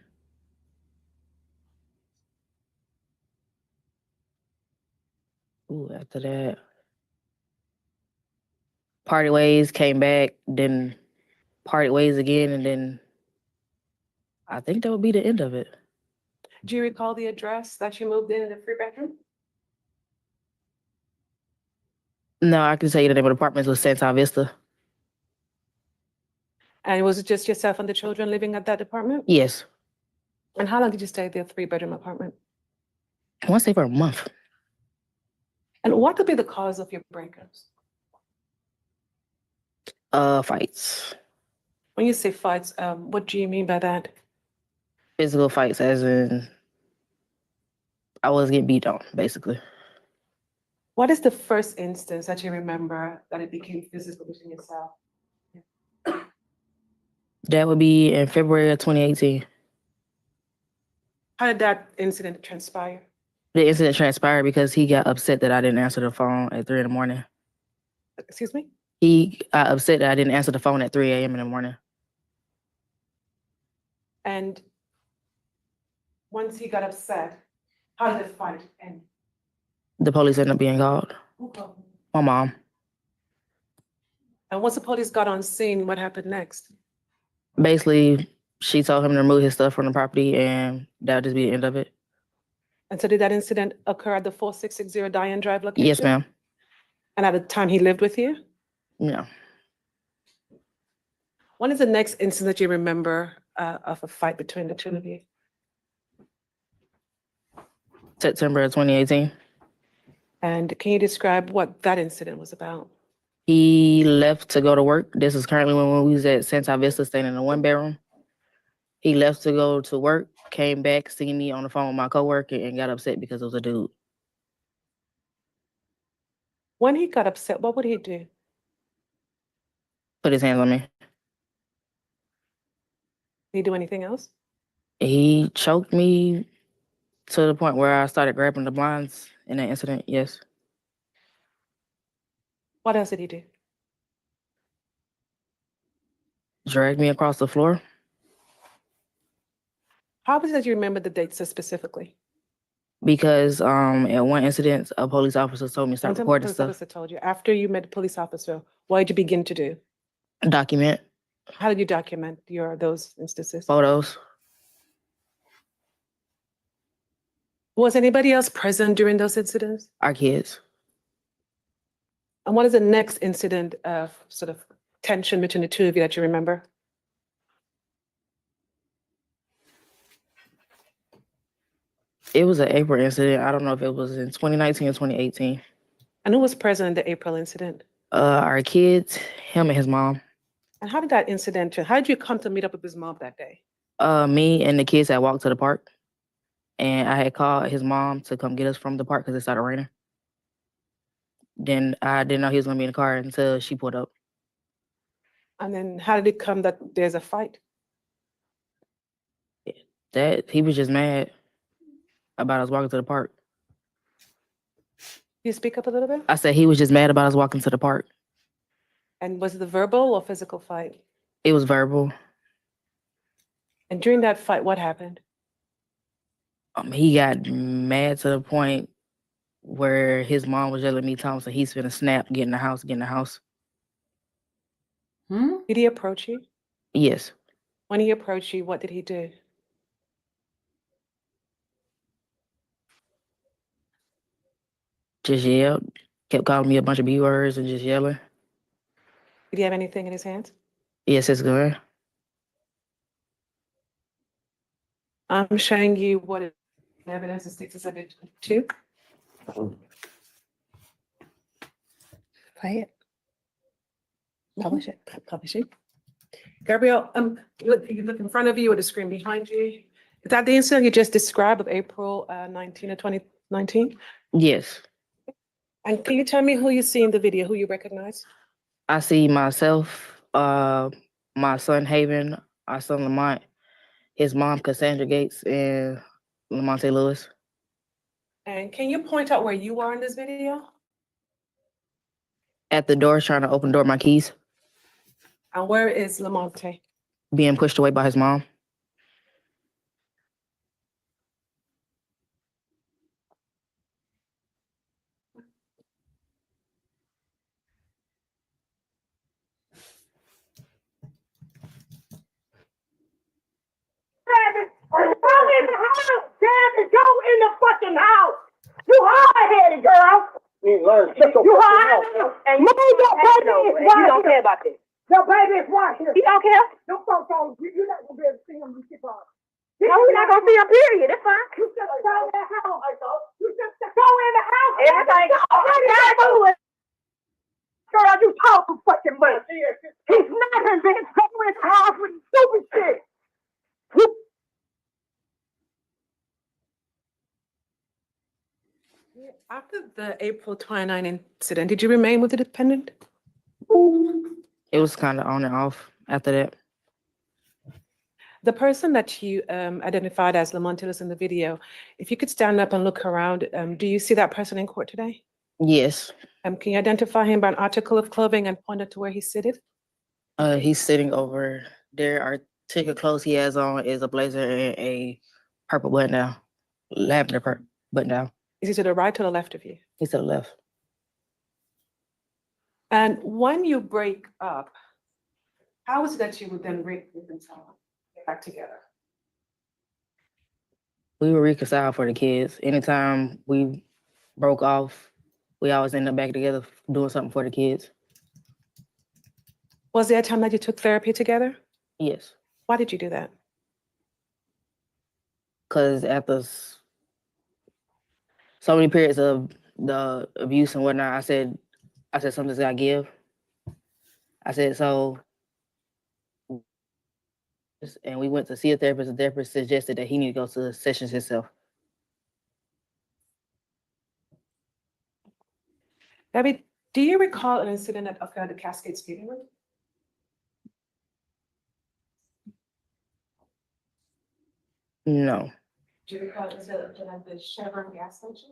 after that, parted ways, came back, then parted ways again, and then I think that would be the end of it. Do you recall the address that you moved in the 3-bedroom? No, I can tell you the name of the apartment was Santa Vista. And was it just yourself and the children living at that apartment? Yes. And how long did you stay at the 3-bedroom apartment? I want to say for a month. And what could be the cause of your breakups? Fights. When you say fights, what do you mean by that? Physical fights, as in I was getting beat on, basically. What is the first instance that you remember that it became physical between yourself? That would be in February of 2018. How did that incident transpire? The incident transpired because he got upset that I didn't answer the phone at 3 in the morning. Excuse me? He got upset that I didn't answer the phone at 3 a.m. in the morning. And once he got upset, how did the fight end? The police ended up being called. Who called? My mom. And once the police got on scene, what happened next? Basically, she told him to remove his stuff from the property, and that would just be the end of it. And so did that incident occur at the 4660 Diane Drive location? Yes, ma'am. And at the time he lived with you? No. When is the next incident that you remember of a fight between the two of you? September of 2018. And can you describe what that incident was about? He left to go to work. This is currently when we was at Santa Vista staying in a 1-bedroom. He left to go to work, came back, seen me on the phone with my coworker, and got upset because it was a dude. When he got upset, what would he do? Put his hands on me. Did he do anything else? He choked me to the point where I started grabbing the blinds in that incident, yes. What else did he do? Dragged me across the floor. How is it that you remember the dates so specifically? Because at one incident, a police officer told me to start When the recording police stuff. officer told you, after you met the police officer, what did you begin to do? Document. How did you document those instances? Photos. Was anybody else present during those incidents? Our kids. And what is the next incident of sort of tension between the two of you that you remember? It was an April incident. I don't know if it was in 2019 or 2018. And who was present in the April incident? Our kids, him and his mom. And how did that incident, how did you come to meet up with his mom that day? Me and the kids had walked to the park. And I had called his mom to come get us from the park because it started raining. Then I didn't know he was going to be in the car until she pulled up. And then how did it come that there's a fight? That he was just mad about us walking to the park. Can you speak up a little bit? I said he was just mad about us walking to the park. And was it a verbal or physical fight? It was verbal. And during that fight, what happened? He got mad to the point where his mom was yelling at me, Thompson, he's finna snap, get in the house, get in the house. Did he approach you? Yes. When he approached you, what did he do? Just yelled, kept calling me a bunch of B words and just yelling. Did he have anything in his hands? Yes, it's good. I'm showing you what is evidence in States Exhibit 2. Play it. Publish it. Publish it. Gabrielle, you look in front of you or the screen behind you. Is that the incident you just described of April 19 of 2019? Yes. And can you tell me who you see in the video, who you recognize? I see myself, my son Haven, our son Lamont, his mom Cassandra Gates, and Lamonte Lewis. And can you point out where you are in this video? At the door, trying to open the door with my keys, And where is Lamonte? being pushed away by his mom. Go in the house! Damn it, go in the fucking house! You hard-headed, girl! You hard-headed! And move your baby is right. You don't care about this. Your baby is right here. You don't care? Your folks don't, you're not gonna be able to see him when you get on. No, we're not gonna see him, period. It's fine. You just go in the house. You just go in the house. Everything. Girl, you talk too fucking much. He's not in this. Go in the house with stupid shit. After the April 29 incident, did you remain with the defendant? It was kind of on and off after that. The person that you identified as Lamonte Lewis in the video, if you could stand up and look around, do you see that person in court today? Yes. Can you identify him by an article of clothing and point it to where he's seated? He's sitting over there. Our ticket clothes he has on is a blazer and a purple button down, lavender button down. Is he to the right or the left of you? He's to the left. And when you break up, how is it that you would then reconcile, get back together? We were reconciled for the kids. Anytime we broke off, we always end up back together doing something for the kids. Was there a time that you took therapy together? Yes. Why did you do that? Because after so many periods of the abuse and whatnot, I said something's gotta give. I said, so, and we went to see a therapist. The therapist suggested that he need to go to sessions himself. Debbie, do you recall an incident that occurred at Cascade Skating Rink? No. Do you recall an incident at the Chevron gas station?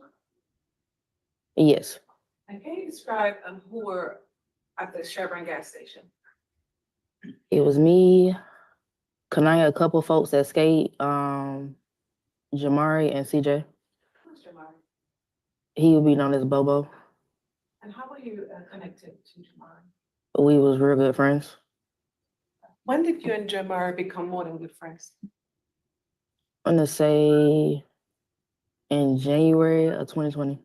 Yes. And can you describe who were at the Chevron gas station? It was me, Kanaya, a couple folks that skate, Jamari and CJ. Who's Jamari? He would be known as Bobo. And how were you connected to Jamari? We was real good friends. When did you and Jamari become more than good friends? I'm gonna say in January of 2020.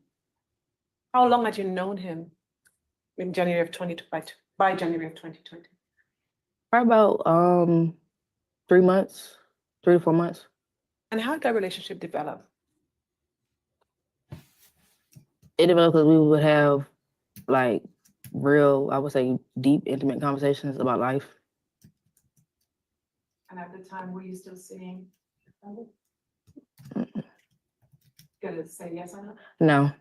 How long had you known him in January of by January of 2020? Probably about 3 months, 3 to 4 months. And how did that relationship develop? It developed because we would have like real, I would say, deep, intimate conversations about life. And at the time, were you still seeing? Mm-mm. Gonna say yes or no? No.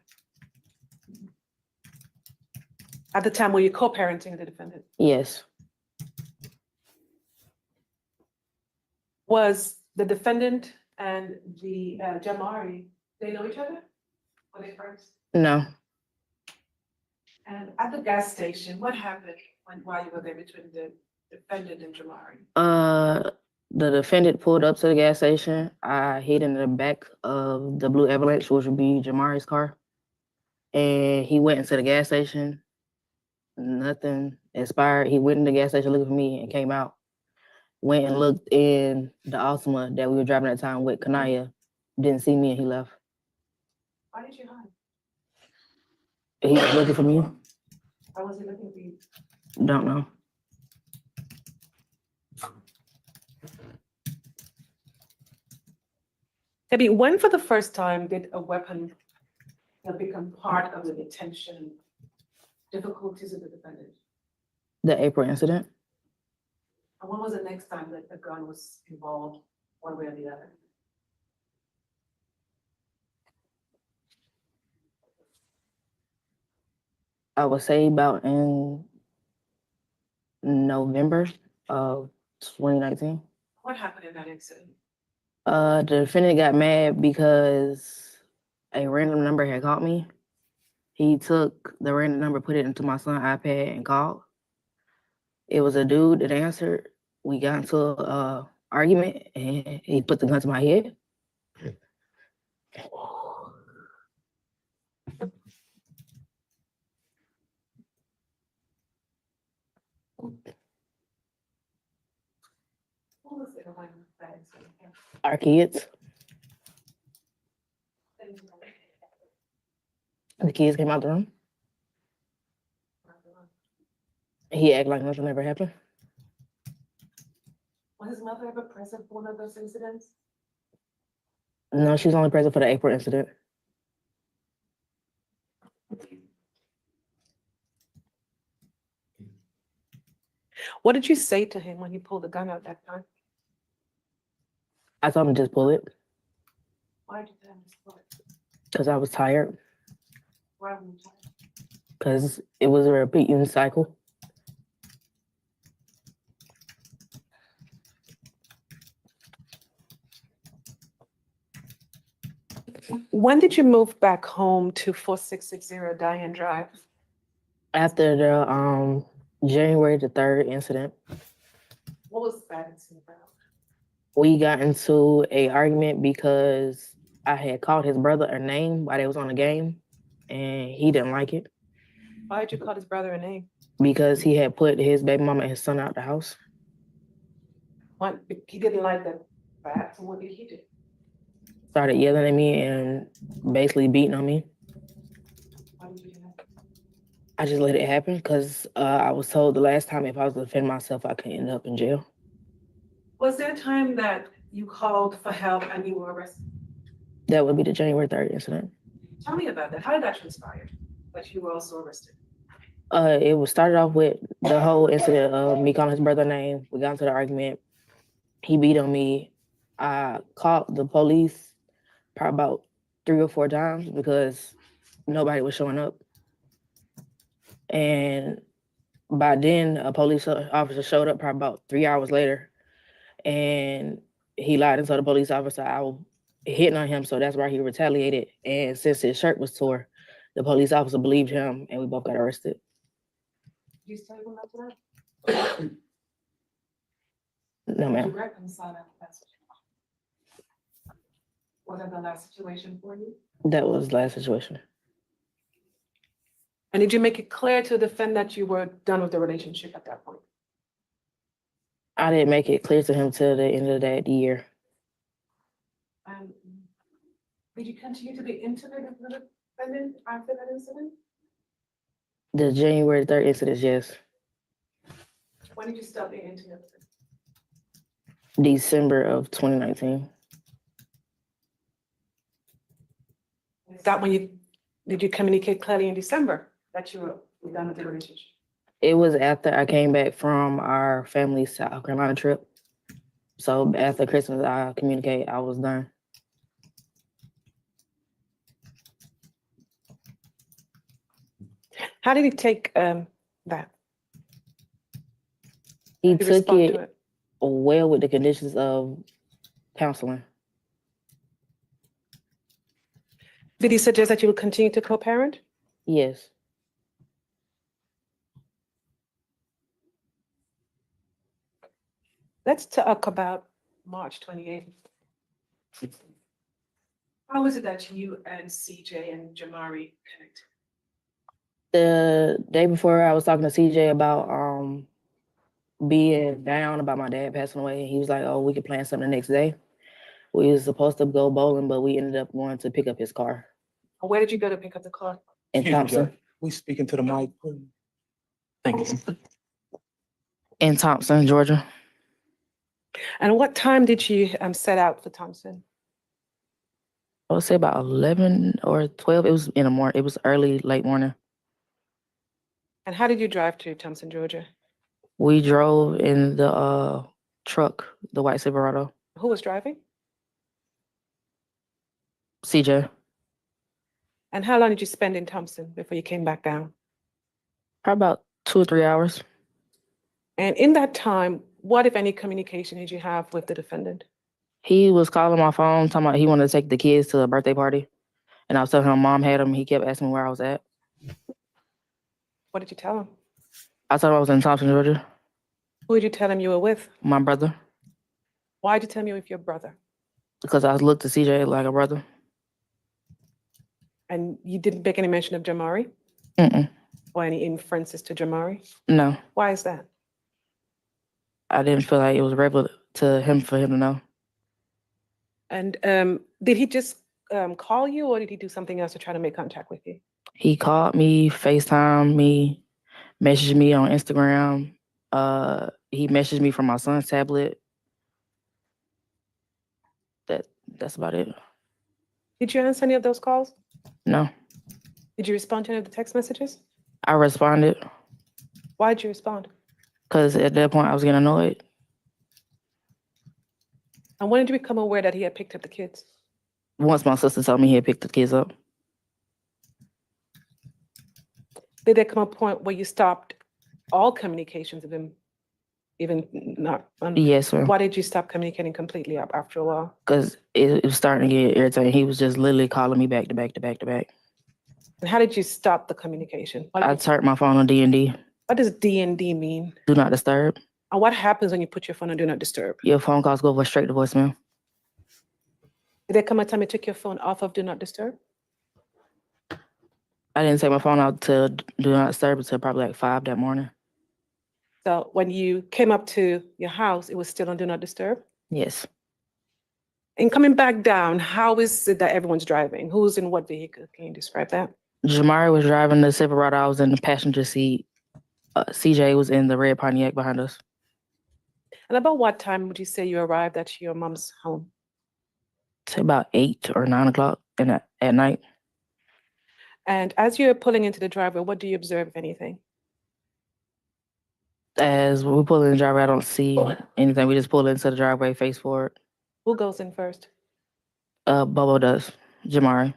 At the time, were you co-parenting the defendant? Yes. Was the defendant and the Jamari, they know each other? Were they friends? No. And at the gas station, what happened while you were there between the defendant and Jamari? The defendant pulled up to the gas station. I hid in the back of the blue Avalanche, which would be Jamari's car. And he went into the gas station. Nothing expired. He went in the gas station looking for me and came out. Went and looked in the Altima that we were driving at the time with Kanaya. Didn't see me and he left. Why did you hide? He was looking for me. Why was he looking for you? Don't know. Debbie, when for the first time did a weapon become part of the detention difficulties of the defendant? The April incident. And when was the next time that a gun was involved, one way or the other? I would say about in November of 2019. What happened in that incident? The defendant got mad because a random number had called me. He took the random number, put it into my son's iPad and called. It was a dude that answered. We got into a argument and he put the gun to my head. What was it around that incident? Our kids. The kids came out the room. He acted like nothing ever happened. Was his mother ever present for one of those incidents? No, she was only present for the April incident. What did you say to him when he pulled the gun out that time? I told him to just pull it Why did you tell him to pull it? because I was tired, Why were you tired? because it was a repeating cycle. When did you move back home to 4660 Diane Drive? After the January the 3rd incident, What was that incident about? we got into a argument because I had called his brother a name while they was on the game, and he didn't like it Why did you call his brother a name? because he had put his baby mama and his son out the house. What, he didn't like the fact, so what did he do? Started yelling at me and basically beating on me. Why did you do that? I just let it happen because I was told the last time if I was to defend myself, I could end up in jail. Was there a time that you called for help and you were arrested? That would be the January 3rd incident. Tell me about that. How did that transpire? That you were also arrested? It was started off with the whole incident of me calling his brother name. We got into the argument. He beat on me. I called the police probably about 3 or 4 times because nobody was showing up. And by then, a police officer showed up probably about 3 hours later. And he lied and told the police officer I was hitting on him, so that's why he retaliated. And since his shirt was tore, the police officer believed him and we both got arrested. Did you stay with him after that? No, Did you ma'am. reconcile that message? Was that the last situation for you? That was the last situation. And did you make it clear to the defendant that you were done with the relationship at that point? I didn't make it clear to him till the end of that year. And did you continue to be intimate with the defendant after that incident? The January 3rd incident, yes. When did you stop being intimate with him? December of 2019. Is that when did you communicate clearly in December that you were done with the relationship? It was after I came back from our family South Carolina trip. So after Christmas, I communicated I was done. How did he take that? He How did took respond to it well with the conditions of counseling. Did he suggest that you would continue to co-parent? Yes. Let's talk about March 28th. How is it that you and CJ and Jamari connected? The day before, I was talking to CJ about being down about my dad passing away. He was like, "Oh, we could plan something the next day." We was supposed to go bowling, but we ended up going to pick up his car Where did you go to pick up the car? in Thompson. We speaking to the mic, please. Thank you. In Thompson, Georgia. And what time did you set out for Thompson? I would say about 11 or 12. It was in the morning. It was early, late morning. And how did you drive to Thompson, Georgia? We drove in the truck, the white Silverado. Who was driving? CJ. And how long did you spend in Thompson before you came back down? Probably about 2 or 3 hours. And in that time, what, if any, communication did you have with the defendant? He was calling my phone, talking about he wanted to take the kids to a birthday party. And I was telling him mom had him. He kept asking me where I was at. What did you tell him? I told him I was in Thompson, Georgia. Who did you tell him you were with? My brother. Why did you tell him you were with your brother? Because I looked to CJ like a brother. And you didn't make any mention of Jamari? Mm-mm. Or any inferences to Jamari? No. Why is that? I didn't feel like it was relevant to him for him to know. And did he just call you, or did he do something else to try to make contact with you? He called me, FaceTimed me, messaged me on Instagram. He messaged me from my son's tablet. That's about it. Did you answer any of those calls? No. Did you respond to any of the text messages? I responded Why did you respond? because at that point I was getting annoyed. And when did you become aware that he had picked up the kids? Once my sister told me he had picked the kids up. Did there come a point where you stopped all communications with him? Even not? Yes, ma'am. Why did you stop communicating completely after a while? Because it was starting to get irritating. He was just literally calling me back to back to back to back. And how did you stop the communication? I turned my phone on D&D. What does D&D mean? Do not disturb. And what happens when you put your phone on Do Not Disturb? Your phone calls go straight to voicemail. Did there come a time you took your phone off of Do Not Disturb? I didn't take my phone out to Do Not Disturb until probably like 5 that morning. So when you came up to your house, it was still on Do Not Disturb? Yes. And coming back down, how is it that everyone's driving? Who's in what vehicle? Can you describe that? Jamari was driving the Silverado. I was in the passenger seat. CJ was in the red Pontiac behind us. And about what time would you say you arrived at your mom's home? It's about 8 or 9 o'clock at night. And as you're pulling into the driveway, what do you observe, if anything? As we pull in the driveway, I don't see anything. We just pull into the driveway, face forward. Who goes in first? Bobo does. Jamari.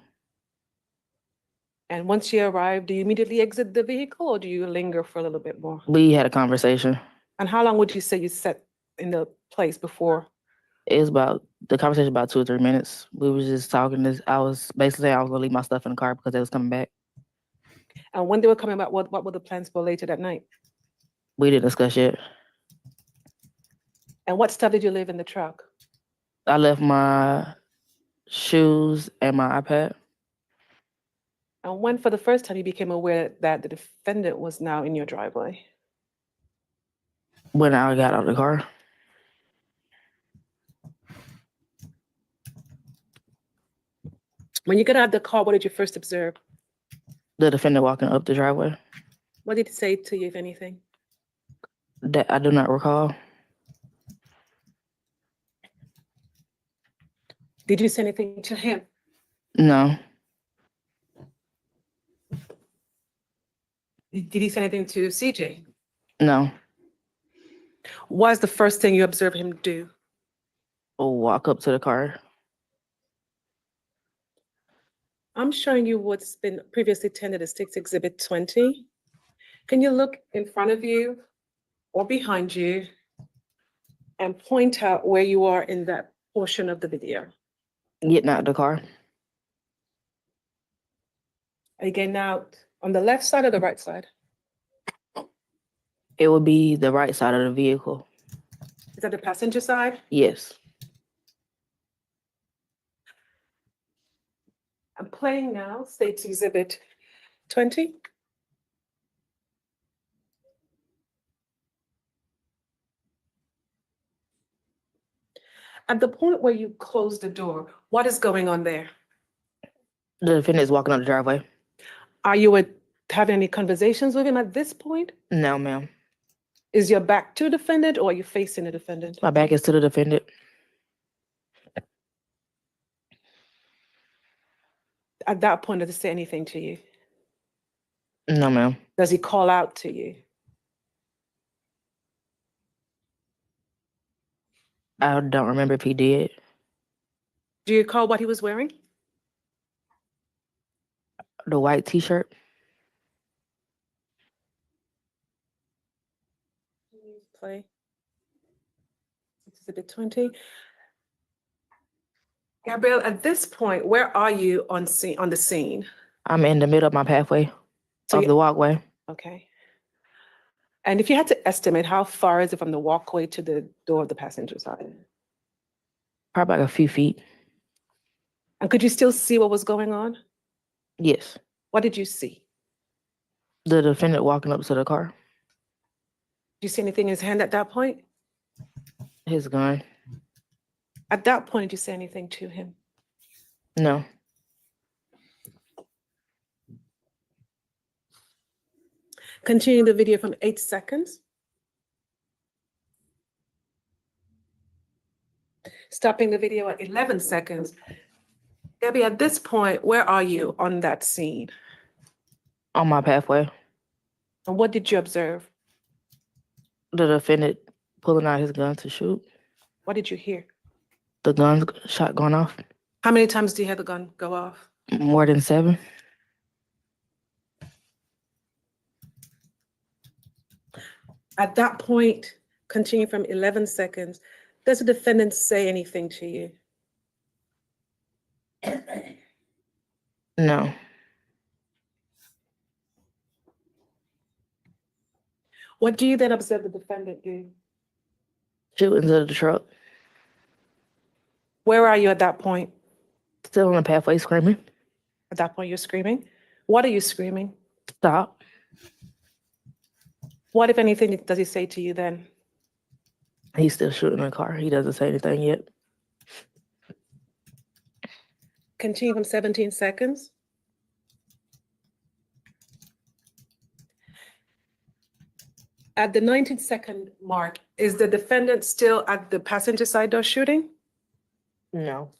And once you arrive, do you immediately exit the vehicle, or do you linger for a little bit more? We had a conversation. And how long would you say you sat in the place before? It was the conversation about 2 or 3 minutes. We was just talking. I was basically saying I was gonna leave my stuff in the car because they was coming back. And when they were coming back, what were the plans for later that night? We didn't discuss yet. And what stuff did you leave in the truck? I left my shoes and my iPad. And when, for the first time, you became aware that the defendant was now in your driveway? When I got out of the car. When you got out of the car, what did you first observe? The defendant walking up the driveway. What did he say to you, if anything? That I do not recall. Did you say anything to him? No. Did he say anything to CJ? No. What was the first thing you observed him do? Walk up to the car. I'm showing you what's been previously tendered as Stakes Exhibit 20. Can you look in front of you or behind you and point out where you are in that portion of the video? Getting out of the car. Are you getting out on the left side or the right side? It would be the right side of the vehicle. Is that the passenger side? Yes. I'm playing now, States Exhibit 20. At the point where you close the door, what is going on there? The defendant is walking up the driveway. Are you having any conversations with him at this point? No, ma'am. Is your back to the defendant, or are you facing the defendant? My back is to the defendant. At that point, does he say anything to you? No, ma'am. Does he call out to you? I don't remember if he did. Do you recall what he was wearing? The white T-shirt. Play. Exhibit 20. Gabrielle, at this point, where are you on the scene? I'm in the middle of my pathway So of you- the walkway. Okay. And if you had to estimate, how far is it from the walkway to the door of the passenger side? Probably like a few feet. And could you still see what was going on? Yes. What did you see? The defendant walking up to the car. Did you see anything in his hand at that point? His gun. At that point, did you say anything to him? No. Continue the video from 8 seconds. Stopping the video at 11 seconds. Gabby, at this point, where are you on that scene? On my pathway. And what did you observe? The defendant pulling out his gun to shoot. What did you hear? The gun shot going off. How many times do you hear the gun go off? More than 7. At that point, continue from 11 seconds, does the defendant say anything to you? No. What do you then observe the defendant do? Shoot into the truck. Where are you at that point? Still on the pathway screaming. At that point, you're screaming? What are you screaming? Stop. What, if anything, does he say to you then? He's still shooting the car. He doesn't say anything yet. Continue from 17 seconds. At the 19-second mark, is the defendant still at the passenger side door shooting? No.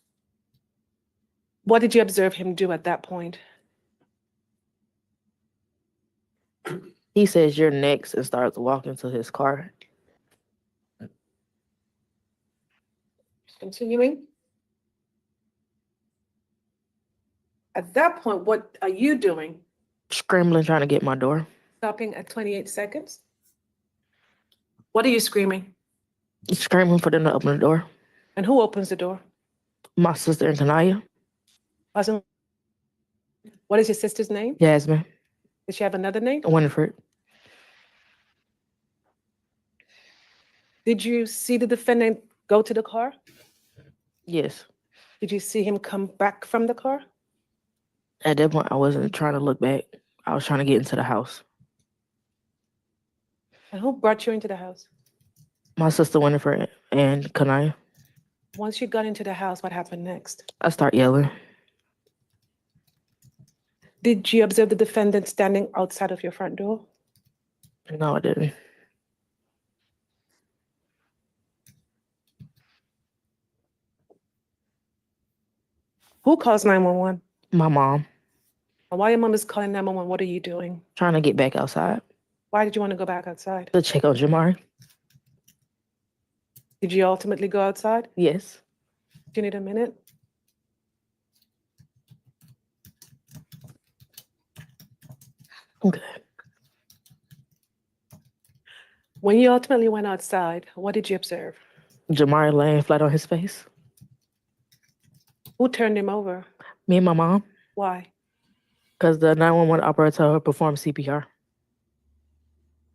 What did you observe him do at that point? He says, "You're next," and starts walking to his car. Continuing. At that point, what are you doing? Scrambling, trying to get my door. Stopping at 28 seconds. What are you screaming? Screaming for them to open the door. And who opens the door? My sister and Kanaya. What is your sister's name? Jasmine. Does she have another name? Winifred. Did you see the defendant go to the car? Yes. Did you see him come back from the car? At that point, I wasn't trying to look back. I was trying to get into the house. And who brought you into the house? My sister Winifred and Kanaya. Once you got into the house, what happened next? I start yelling. Did you observe the defendant standing outside of your front door? No, I didn't. Who calls 911? My mom. And while your mom is calling 911, what are you doing? Trying to get back outside. Why did you want to go back outside? To check on Jamari. Did you ultimately go outside? Yes. Do you need a minute? Okay. When you ultimately went outside, what did you observe? Jamari laying flat on his face. Who turned him over? Me and my mom. Why? Because the 911 operator performed CPR.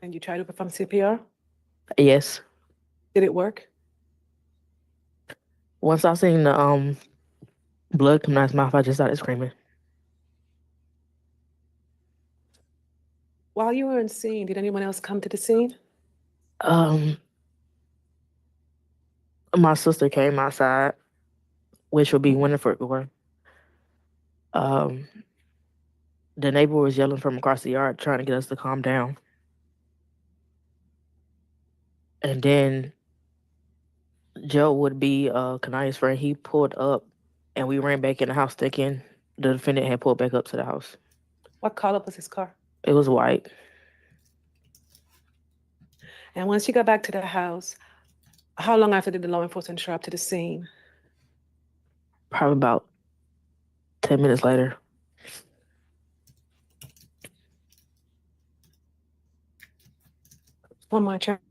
And you tried to perform CPR? Yes. Did it work? Once I seen the blood come out his mouth, I just started screaming. While you were on scene, did anyone else come to the scene? My sister came outside, which would be Winifred. The neighbor was yelling from across the yard, trying to get us to calm down. And then Joe would be Kanaya's friend. He pulled up, and we ran back in the house thinking the defendant had pulled back up to the house. What color was his car? It was white. And once you got back to the house, how long after did the law enforcement show up to the scene? Probably about 10 minutes later. One more check.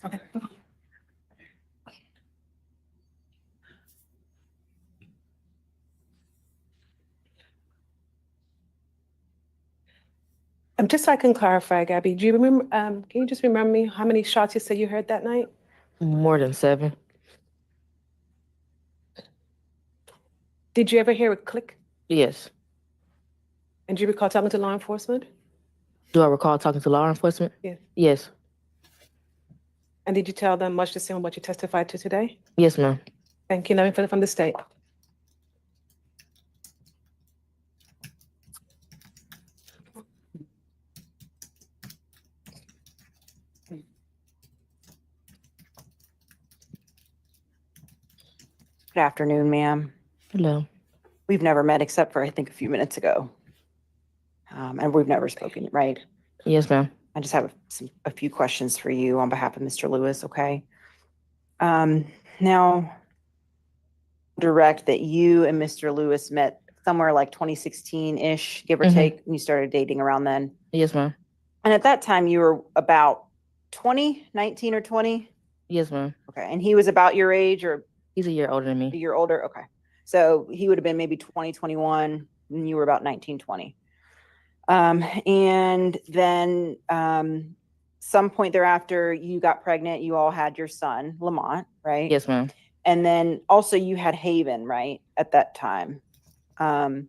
Okay. Just so I can clarify, Gabby, do you remember, can you just remember me how many shots you said you heard that night? More than 7. Did you ever hear a click? Yes. And do you recall talking to law enforcement? Do I recall talking to law enforcement? Yes. Yes. And did you tell them much the same what you testified to today? Yes, ma'am. Thank you. Let me further from the state. Good afternoon, ma'am. Hello. We've never met except for, I think, a few minutes ago. And we've never spoken, right? Yes, ma'am. I just have a few questions for you on behalf of Mr. Lewis, okay? Now, direct that you and Mr. Lewis met somewhere like 2016-ish, give or take, and you started dating around then. Yes, ma'am. And at that time, you were about 20, 19 or 20? Yes, ma'am. Okay, and he was about your age or? He's a year older than me. A year older, okay. So he would have been maybe 20, 21, and you were about 19, 20. And then some point thereafter, you got pregnant, you all had your son, Lamont, right? Yes, ma'am. And then also you had Haven, right, at that time. And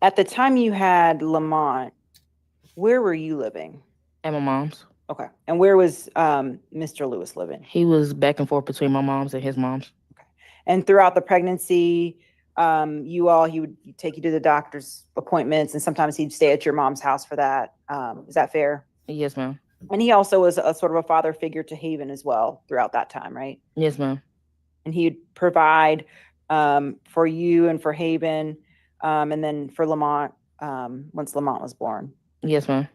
at the time you had Lamont, where were you living? At my mom's. Okay. And where was Mr. Lewis living? He was back and forth between my mom's and his mom's. Okay. And throughout the pregnancy, he would take you to the doctor's appointments, and sometimes he'd stay at your mom's house for that. Is that fair? Yes, ma'am. And he also was a sort of a father figure to Haven as well throughout that time, right? Yes, ma'am. And he'd provide for you and for Haven, and then for Lamont once Lamont was born. Yes, ma'am.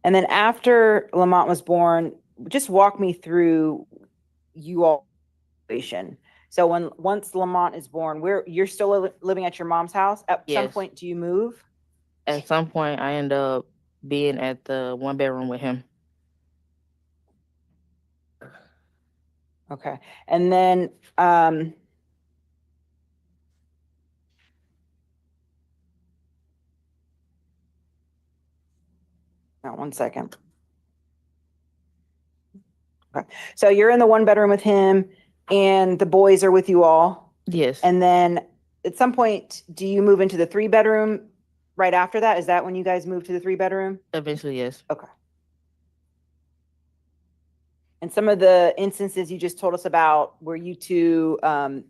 And then after Lamont was born, just walk me through you all situation. So once Lamont is born, you're still living at your mom's house? At some point, do you move? At some point, I end up being at the 1-bedroom with him. Okay. And then one second. Okay. So you're in the 1-bedroom with him and the boys are with you all? Yes. And then at some point, do you move into the 3-bedroom right after that? Is that when you guys move to the 3-bedroom? Eventually, yes. Okay. And some of the instances you just told us about where you two, the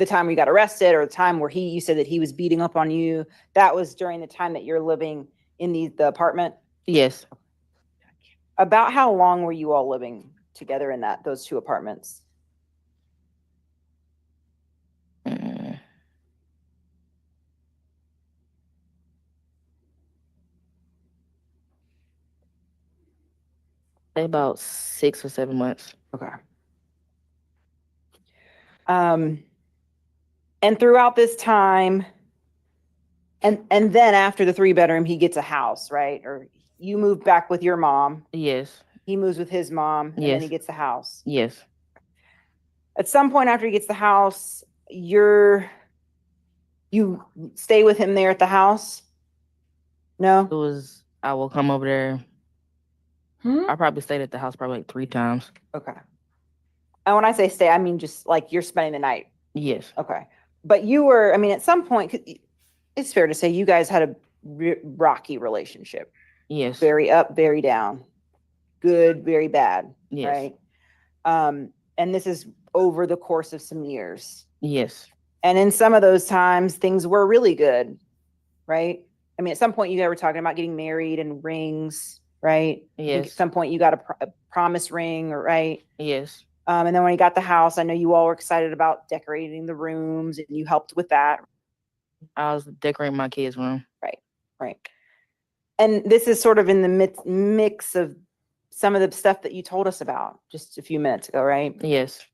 time you got arrested or the time where you said that he was beating up on you, that was during the time that you're living in the apartment? Yes. About how long were you all living together in those 2 apartments? About 6 or 7 months. Okay. And throughout this time, and then after the 3-bedroom, he gets a house, right? Or you move back with your mom. Yes. He moves with his mom, and then he Yes. gets the house. Yes. At some point after he gets the house, you stay with him there at the house? No? I will come over there. I probably stayed at the house probably like 3 times. Okay. And when I say stay, I mean just like you're spending the night. Yes. Okay. But you were, at some point, it's fair to say you guys had a rocky relationship. Yes. Very up, very down. Good, very bad. Yes. Right? And this is over the course of some years. Yes. And in some of those times, things were really good, right? I mean, at some point you guys were talking about getting married and rings, right? I think Yes. at some point you got a promise ring, right? Yes. And then when you got the house, I know you all were excited about decorating the rooms and you helped with that. I was decorating my kids' room. Right, right. And this is sort of in the mix of some of the stuff that you told us about just a few minutes ago, right? Yes.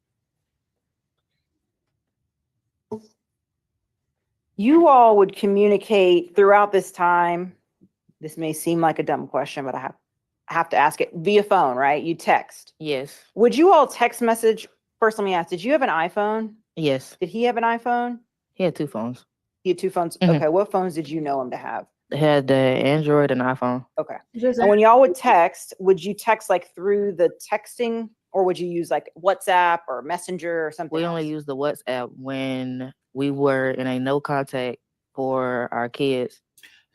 You all would communicate throughout this time. This may seem like a dumb question, but I have to ask it via phone, right? You text. Yes. Would you all text message? First, let me ask, did you have an iPhone? Yes. Did he have an iPhone? He had 2 phones. He had 2 phones? Mhm. Okay, what phones did you know him to have? They had the Android and iPhone. Okay. And when y'all would text, would you text like through the texting or would you use like WhatsApp or Messenger or something We else? only used the WhatsApp when we were in a no contact for our kids.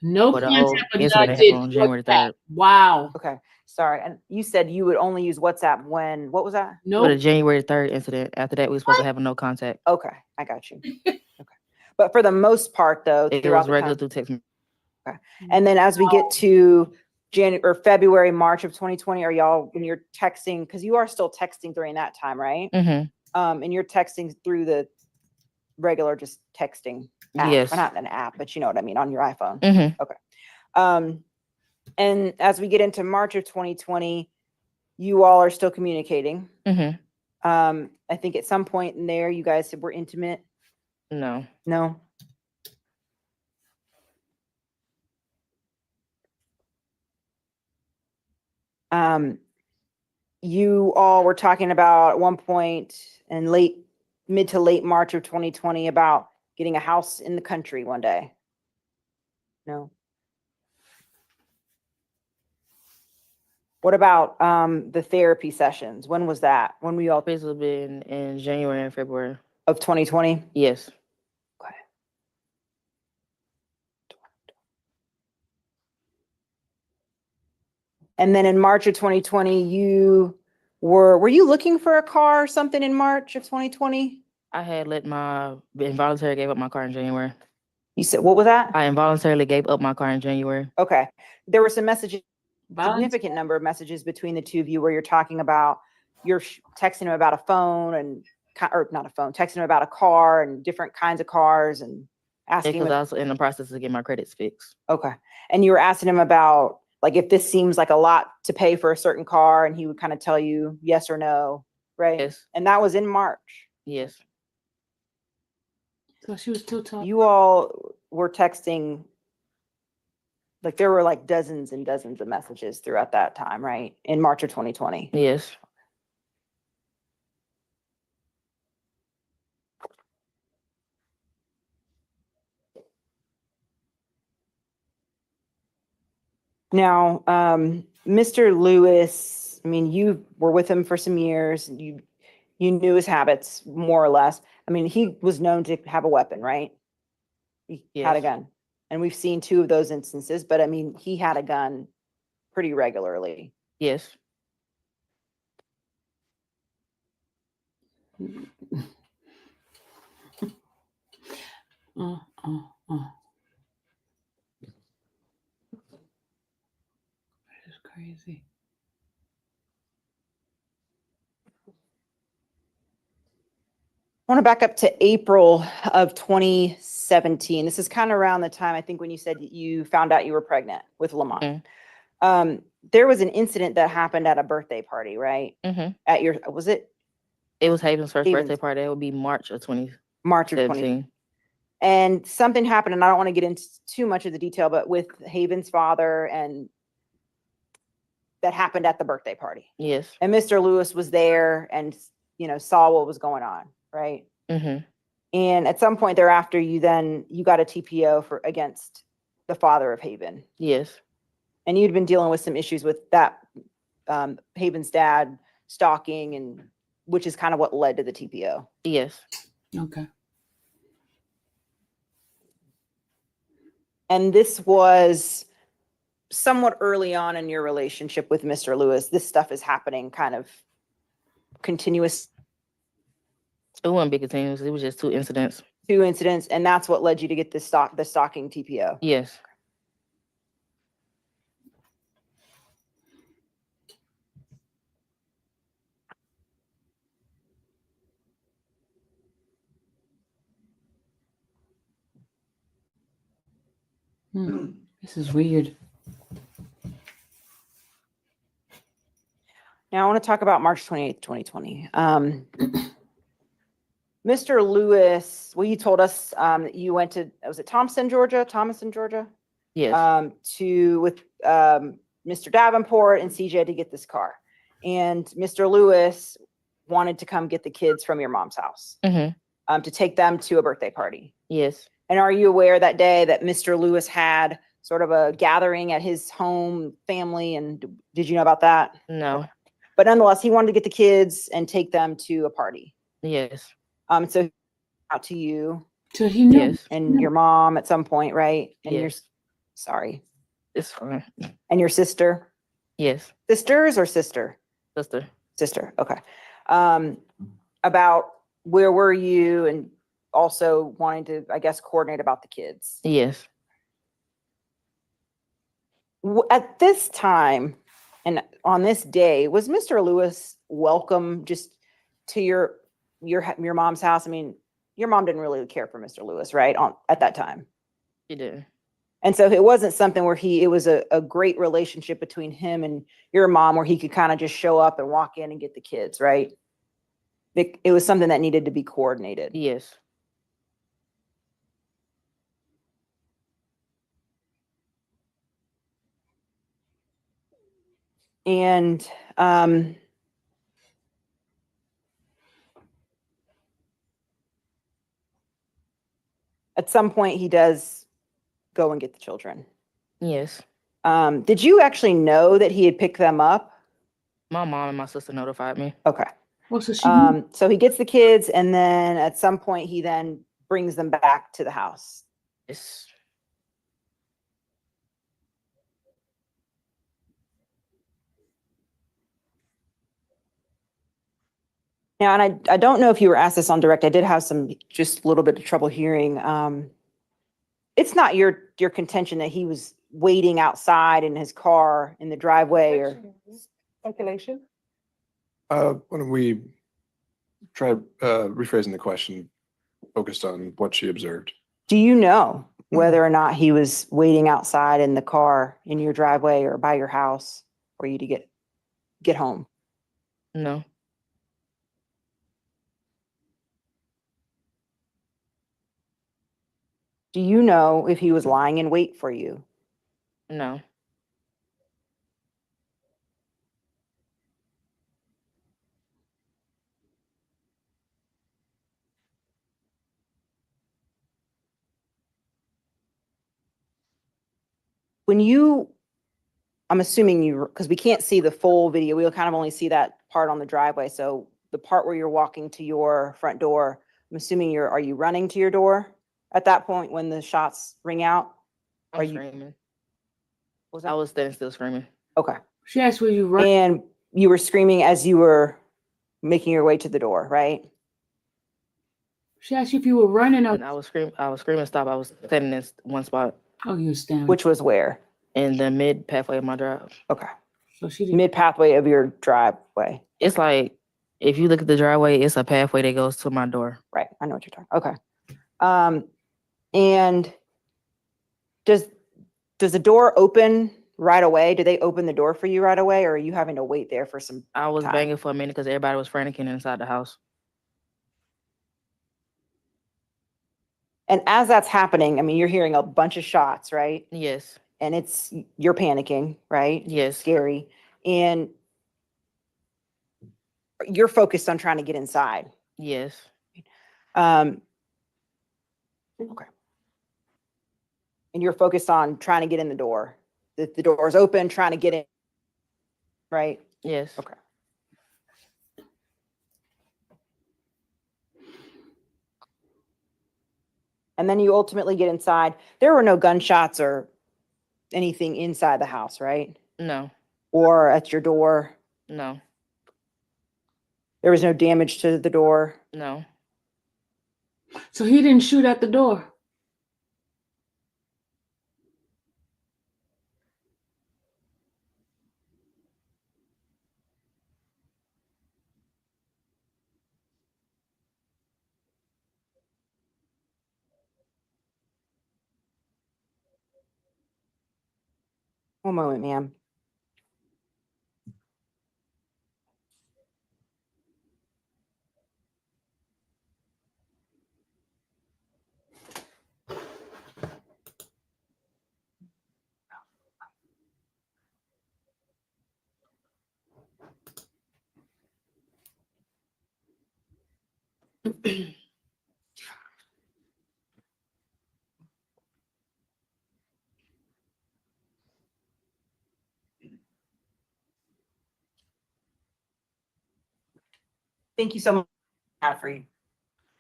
No for the whole contact, but incident y'all that happened did on January WhatsApp. 3rd. Wow. Okay. Sorry. And you said you would only use WhatsApp when, what was that? For the January 3rd incident. After that, we were supposed to have a no contact. Okay. I got you. Okay. But for the most part though, It throughout was the regular time. through text. Okay. And then as we get to January or February, March of 2020, are y'all, when you're texting, because you are still texting during that time, right? Mm-hmm. And you're texting through the regular just texting app. Yes. Or not an app, but you know what I mean, on your iPhone. Mm-hmm. Okay. And as we get into March of 2020, you all are still communicating. Mm-hmm. I think at some point in there, you guys were intimate. No. No. You all were talking about at one point in mid to late March of 2020 about getting a house in the country one day. No. What about the therapy sessions? When was that? When we all Basically been in January and February. of 2020? Yes. Okay. And then in March of 2020, were you looking for a car or something in March of 2020? I had involuntarily gave up my car in January. You said, what was that? I involuntarily gave up my car in January. Okay. There were some messages, significant number of messages between the two of you where you're talking about, you're texting him about a phone or not a phone, texting him about a car and different kinds of cars and asking Because him. I was in the process of getting my credits fixed. Okay. And you were asking him about, like, if this seems like a lot to pay for a certain car, and he would kind of tell you yes or no, right? Yes. And that was in March. Yes. So she was still talking. You all were texting, like there were like dozens and dozens of messages throughout that time, right? In March of 2020. Yes. Now, Mr. Lewis, I mean, you were with him for some years. You knew his habits more or less. I mean, he was known to have a weapon, right? He had a Yes. gun. And we've seen 2 of those instances, but I mean, he had a gun pretty regularly. Yes. That's crazy. I want to back up to April of 2017. This is kind of around the time, I think, when you said you found out you were pregnant with Lamonte. There was an incident that happened at a birthday party, right? Mm-hmm. At your, was it? It was Haven's first Haven's. birthday party. It would be March of 2017. March of 2017. And something happened, and I don't want to get into too much of the detail, but with Haven's father, and that happened at the birthday party. Yes. And Mr. Lewis was there and, saw what was going on, right? Mm-hmm. And at some point thereafter, you got a TPO against the father of Haven. Yes. And you'd been dealing with some issues with that, Haven's dad stalking, and which is kind of what led to the TPO. Yes. Okay. And this was somewhat early on in your relationship with Mr. Lewis. This stuff is happening kind of continuous It wouldn't be continuous. It was just 2 incidents. and that's what led you to get the stalking TPO? Yes. This is weird. Now I want to talk about March 28th, 2020. Mr. Lewis, well, you told us that you went to, was it Thomason, Georgia? Yes. With Mr. Davenport and CJ to get this car. And Mr. Lewis wanted to come get the kids from your mom's house to take them to a birthday party. Yes. And are you aware that day that Mr. Lewis had sort of a gathering at his home family? And did you know about that? No. But nonetheless, he wanted to get the kids and take them to a party. Yes. So out to you. So he knew. Yes. And your mom at some point, right? And Yes. sorry. It's fine. And your sister? Yes. Sisters or sister? Sister. Sister. Okay. About where were you and also wanting to, I guess, coordinate about the kids. Yes. At this time and on this day, was Mr. Lewis welcome just to your mom's house? I mean, your mom didn't really care for Mr. Lewis, right? At that time. She did. And so it wasn't something where it was a great relationship between him and your mom where he could kind of just show up and walk in and get the kids, right? It was something that needed to be coordinated. Yes. And at some point he does go and get the children. Yes. Did you actually know that he had picked them up? My mom and my sister notified me. Okay. Well, so she So he gets the kids and then at some point he then brings them back to the house. Yes. Now, and I don't know if you were asked this on direct. I did have just a little bit of trouble hearing. It's not your contention that he was waiting outside in his car in the driveway or Speculation? Why don't we try rephrasing the question focused on what she observed? do you know whether or not he was waiting outside in the car in your driveway or by your house for you to get home? No. Do you know if he was lying in wait for you? No. I'm assuming because we can't see the full video, we'll kind of only see that part on the driveway. So the part where you're walking to your front door, I'm assuming are you running to your door at that point when the shots ring out? I'm screaming. I was standing still screaming. Okay. She asked where you run. And you were screaming as you were making your way to the door, right? She asked you if you were running. I was screaming stop. I was standing in one spot. Oh, you were standing. Which was where? In the mid pathway of my drive. Okay. So she didn't. Mid pathway of your driveway. It's like, if you look at the driveway, it's a pathway that goes to my door. Right. I know what you're talking. Okay. And does the door open right away? Do they open the door for you right away, or are you having to wait there for some I was time? banging for a minute because everybody was franticing inside the house. And as that's happening, I mean, you're hearing a bunch of shots, right? Yes. And you're panicking, right? Yes. Scary. And you're focused on trying to get inside. Yes. Okay. And you're focused on trying to get in the door. The door is open, trying to get in, right? Yes. Okay. And then you ultimately get inside. There were no gunshots or anything inside the house, right? No. Or at your door? No. There was no damage to the door. No. So he didn't shoot at the door. One moment, ma'am. Thank you so much. For you.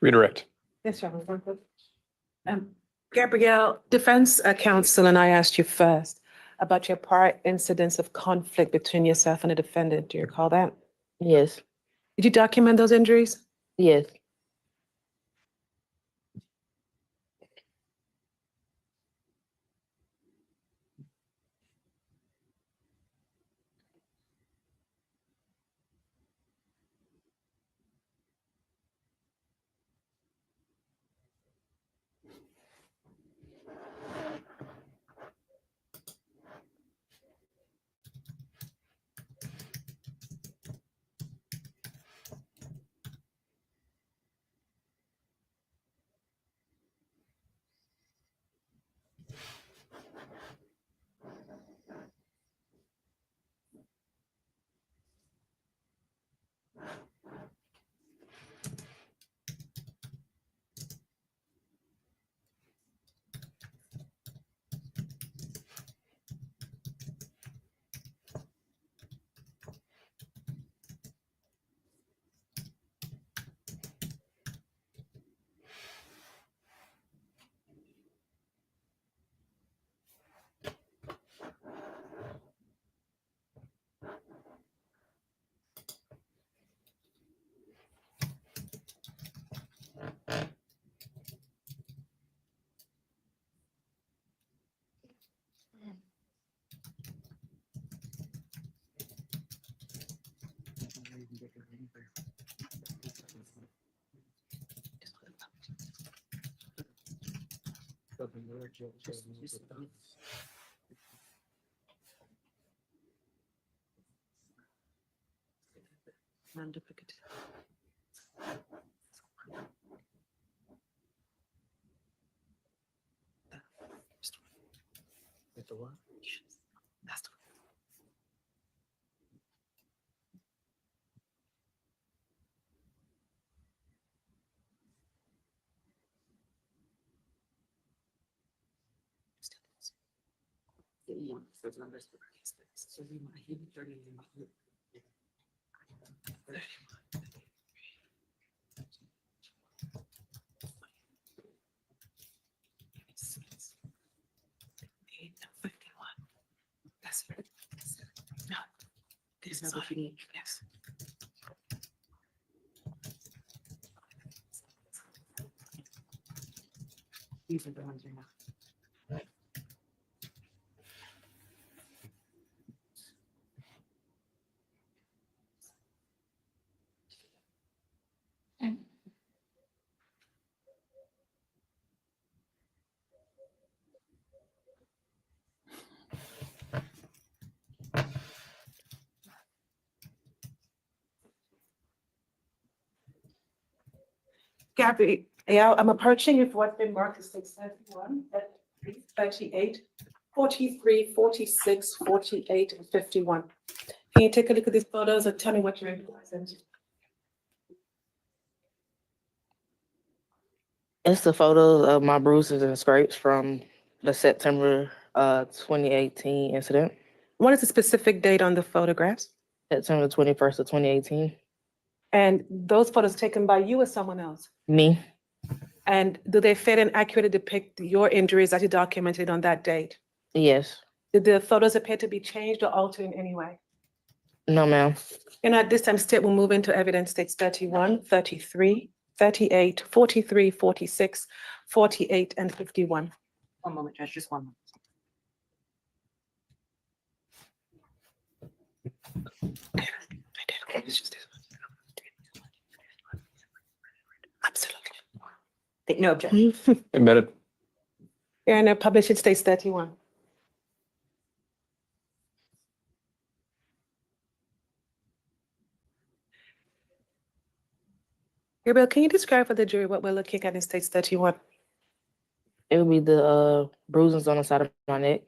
Redirect. Yes, sir. Gabrielle, defense counsel and I asked you first about your prior incidents of conflict between yourself and the defendant. Do you recall that? Yes. Did you document those injuries? Yes. That's what you need. Yes. These are the ones you're not. Gabby, yeah, I'm approaching you for what's been marked as 671, 38, 43, 46, 48, and 51. Can you take a look at these photos and tell me what you're interested? It's the photos of my bruises and scrapes from the September 2018 incident. What is the specific date on the photographs? September 21st of 2018. And those photos taken by you or someone else? Me. And do they fit and accurately depict your injuries as you documented on that date? Yes. Did the photos appear to be changed or altered in any way? No, ma'am. And at this time, state will move into evidence states 31, 33, 38, 43, 46, 48, and 51. One moment, Judge, just one moment. Absolutely. No objection. Admitted. Yeah, and published it states 31. Gabriel, can you describe for the jury what we're looking at in states 31? It would be the bruisings on the side of my neck.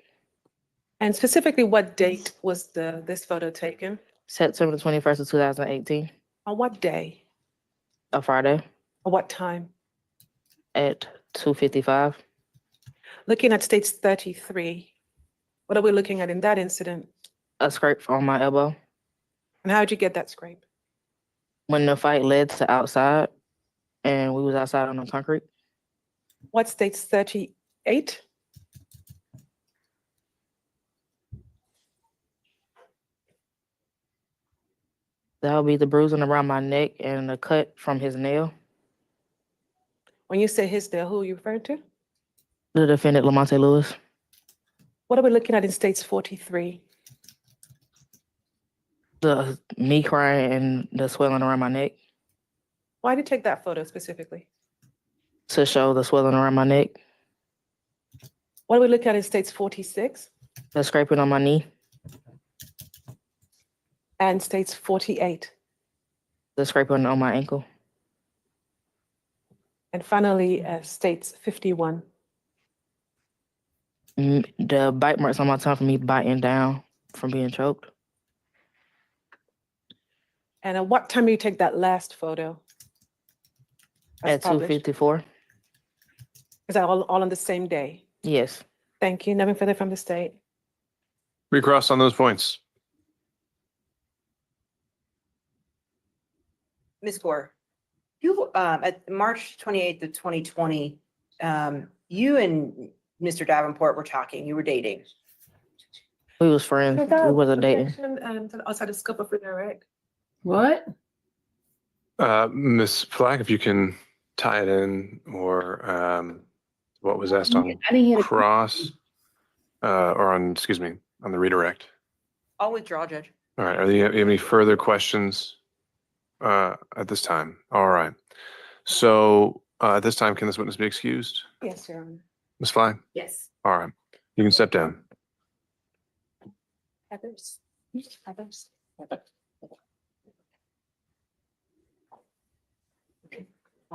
And specifically, what date was this photo taken? September 21st of 2018, On what day? a Friday Or what time? at 2:55. Looking at states 33, what are we looking at in that incident? A scrape on my elbow. And how did you get that scrape? When the fight led to outside, and we was outside on the concrete. What states 38? That would be the bruising around my neck and the cut from his nail. When you say his there, who are you referring to? The defendant, Lamonte Lewis. What are we looking at in states 43? The me crying and the swelling around my neck Why did you take that photo specifically? to show the swelling around my neck. What are we looking at in states 46 The scraping on my knee. and states 48? The scraping on my ankle. And finally, states 51. The bite marks on my tongue from me biting down from being choked. And at what time did you take that last photo? At 2:54. Is that all on the same day? Yes. Thank you. Nothing further from the state. Recross on those points. Ms. Gore, you, at March 28th of 2020, you and Mr. Davenport were talking, you were dating. We was friends. We wasn't dating. Outside the scope of redirect. What? Ms. Flack, if you can tie it in, or what was asked on I didn't hear the cross, or on, excuse me, on the redirect. I'll withdraw, Judge. All right, are there any further questions at this time? All right. So at this time, can this witness be excused? Yes, Your Honor. Ms. Flack? Yes. All right, you can step down. Others. Others.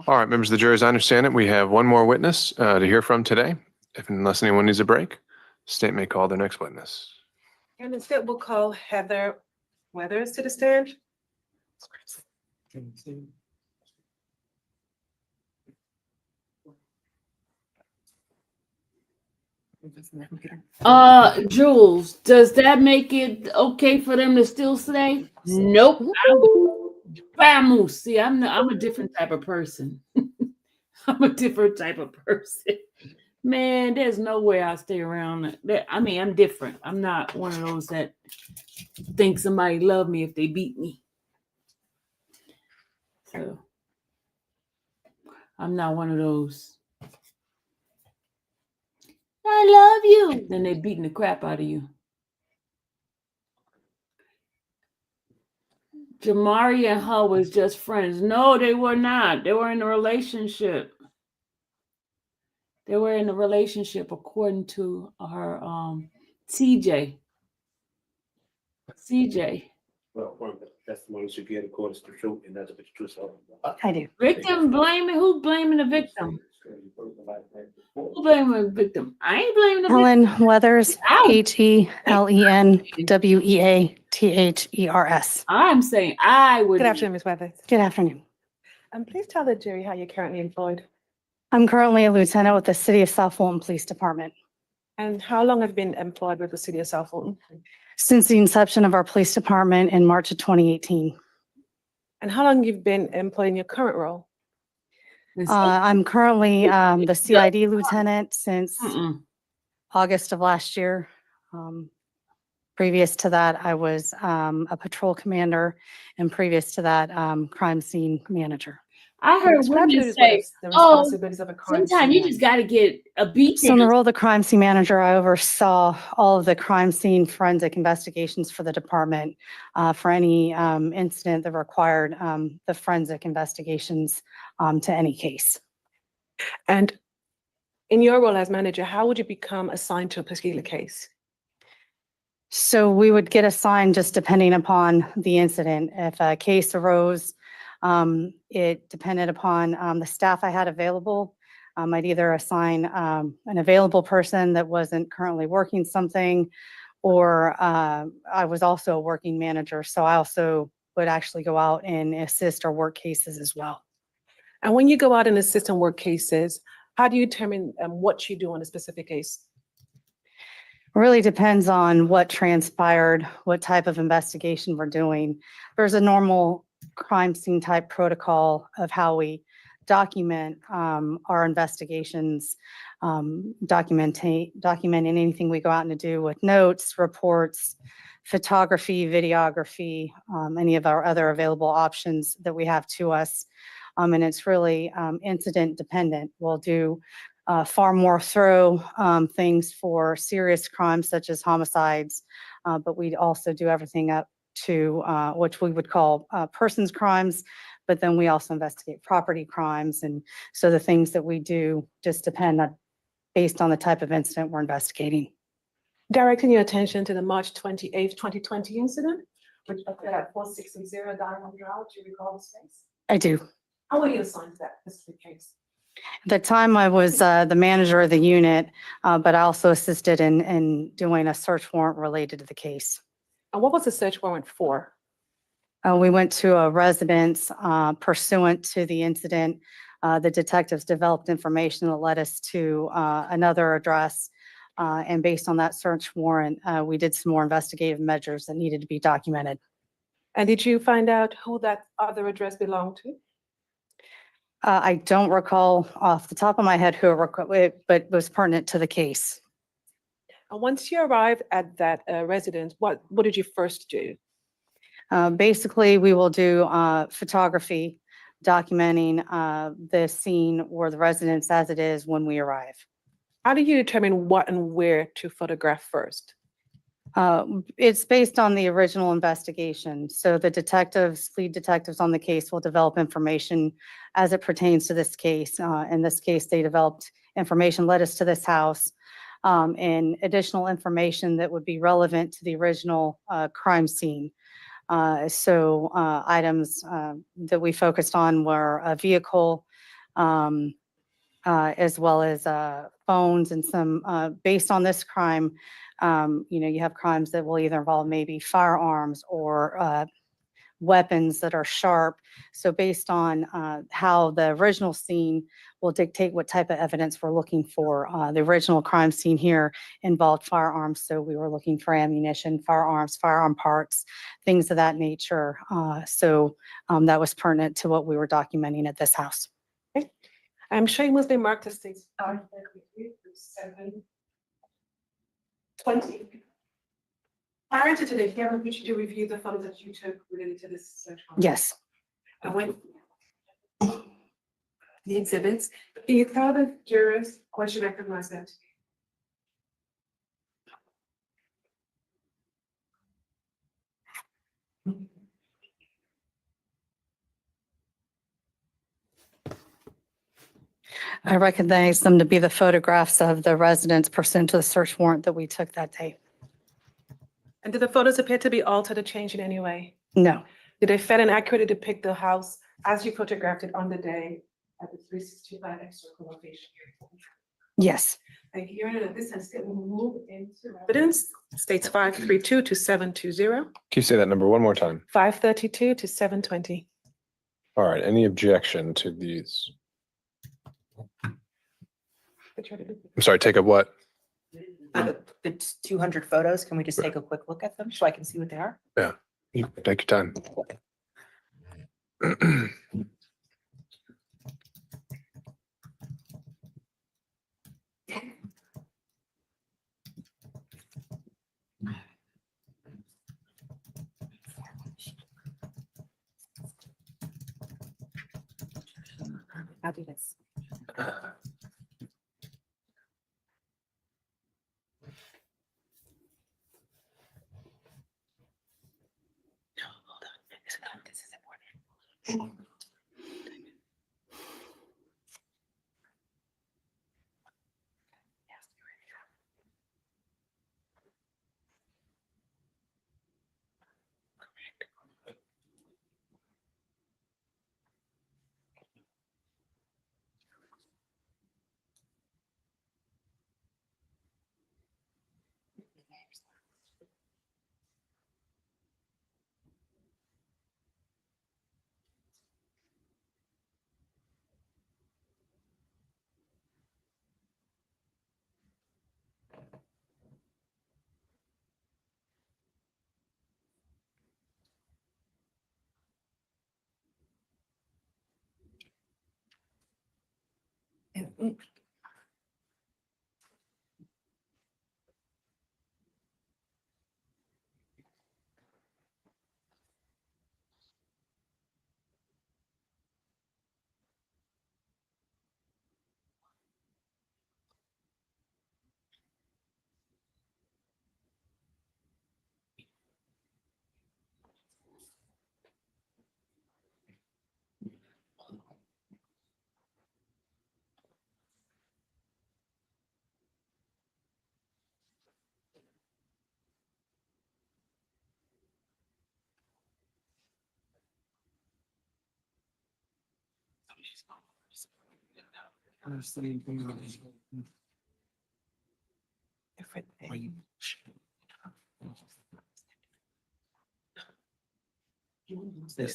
All right, members of the jury, as I understand it, we have one more witness to hear from today. Unless anyone needs a break, state may call their next witness. And instead, we'll call Heather Weathers to the stand. Jules, does that make it okay for them to still stay? Nope. Vamoose. See, I'm a different type of person. I'm a different type of person. Man, there's no way I stay around. I mean, I'm different. I'm not one of those that think somebody love me if they beat me. So I'm not one of those. I love you. Then they beating the crap out of you. Jamari and her was just friends. No, they were not. They were in a relationship. They were in a relationship according to her CJ. CJ. Well, one of the testimonies you get according to the truth, and that's what the truth is. I do. Victim blaming? Who's blaming the victim? Who blaming the victim? I ain't blaming the victim. Helen Weathers, Ow. HELENWEATHERS. I'm saying I would. Good afternoon, Ms. Weathers. Good afternoon. Please tell the jury how you're currently employed. I'm currently a lieutenant with the City of South Fulton Police Department. And how long have you been employed with the city of South Fulton? Since the inception of our police department in March of 2018. And how long you've been employed in your current role? I'm currently the CID lieutenant since August of last year. Previous to that, I was a patrol commander, and previous to that, crime scene manager. I heard Describe women duties, say, the "Oh, responsibilities of a crime sometimes scene you just got to get a beat So in the down." role of the crime scene manager, I oversaw all of the crime scene forensic investigations for the department for any incident that required the forensic investigations to any case. And in your role as manager, how would you become assigned to a particular case? So we would get assigned just depending upon the incident. If a case arose, it depended upon the staff I had available. I'd either assign an available person that wasn't currently working something, or I was also a working manager, so I also would actually go out and assist or work cases as well. And when you go out and assist and work cases, how do you determine what you do on a specific case? Really depends on what transpired, what type of investigation we're doing. There's a normal crime scene type protocol of how we document our investigations, documenting anything we go out and do with notes, reports, photography, videography, any of our other available options that we have to us. And it's really incident dependent. We'll do far more thorough things for serious crimes such as homicides, but we also do everything up to which we would call persons crimes, but then we also investigate property crimes. And so the things that we do just depend on, based on the type of incident we're investigating. Directing your attention to the March 28th, 2020 incident, which occurred at 460 Diamond Drive. Do you recall this case? I do. How were you assigned to that specific case? At the time, I was the manager of the unit, but I also assisted in doing a search warrant related to the case. And what was the search warrant for? We went to a residence pursuant to the incident. The detectives developed information that led us to another address. And based on that search warrant, we did some more investigative measures that needed to be documented. And did you find out who that other address belonged to? I don't recall off the top of my head who it but was pertinent to the case. And once you arrived at that residence, what did you first do? Basically, we will do photography documenting the scene or the residence as it is when we arrive. How do you determine what and where to photograph first? It's based on the original investigation. So the lead detectives on the case will develop information as it pertains to this case. In this case, they developed information, led us to this house, and additional information that would be relevant to the original crime scene. So items that we focused on were a vehicle, as well as phones and some, based on this crime, you have crimes that will either involve maybe firearms or weapons that are sharp. So based on how the original scene will dictate what type of evidence we're looking for. The original crime scene here involved firearms, so we were looking for ammunition, firearms, firearm parts, things of that nature. So that was pertinent to what we were documenting at this house. Okay. I'm showing must be marked as states 533 through 720. Prior to today, Karen, did you review the photos that you took related to this search warrant? Yes. I went the exhibits. Can you tell the jurors what you recognize that to be? I recognize them to be the photographs of the residents pursuant to the search warrant that we took that day. And did the photos appear to be altered or changed in any way? No. Did they fair and accurately depict the house as you photographed it on the day at the 365 extra location? Yes. Thank you. Your Honor, this has been moved into evidence. States 532 to 720. Can you say that number one more time? 532 to 720. All right, any objection to these? I'm sorry, take a what? The 200 photos, can we just take a quick look at them so I can see what they are? Yeah, you take your time. I'll do this. This is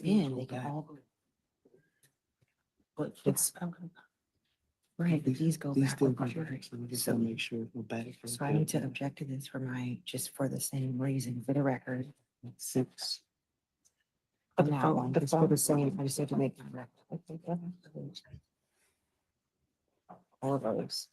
important. They got all. But it's. Right, but these go back. So make sure we're back. so I need to object to this for my, just for the same reason, for the record. 6. On that one, it's for the same, I just have to make. my record. All of those.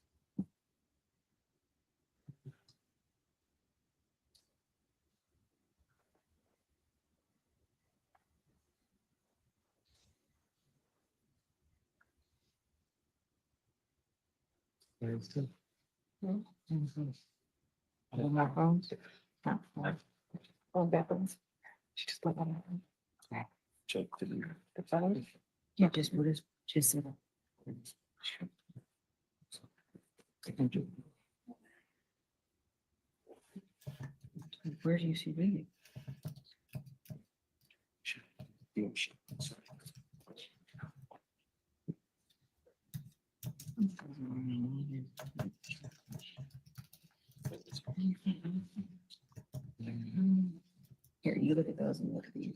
My phones? No. Oh, that one's. She just put that on. Check the The phone? Yeah, just put it, just. Where do you see reading? Here, you look at those and look at these.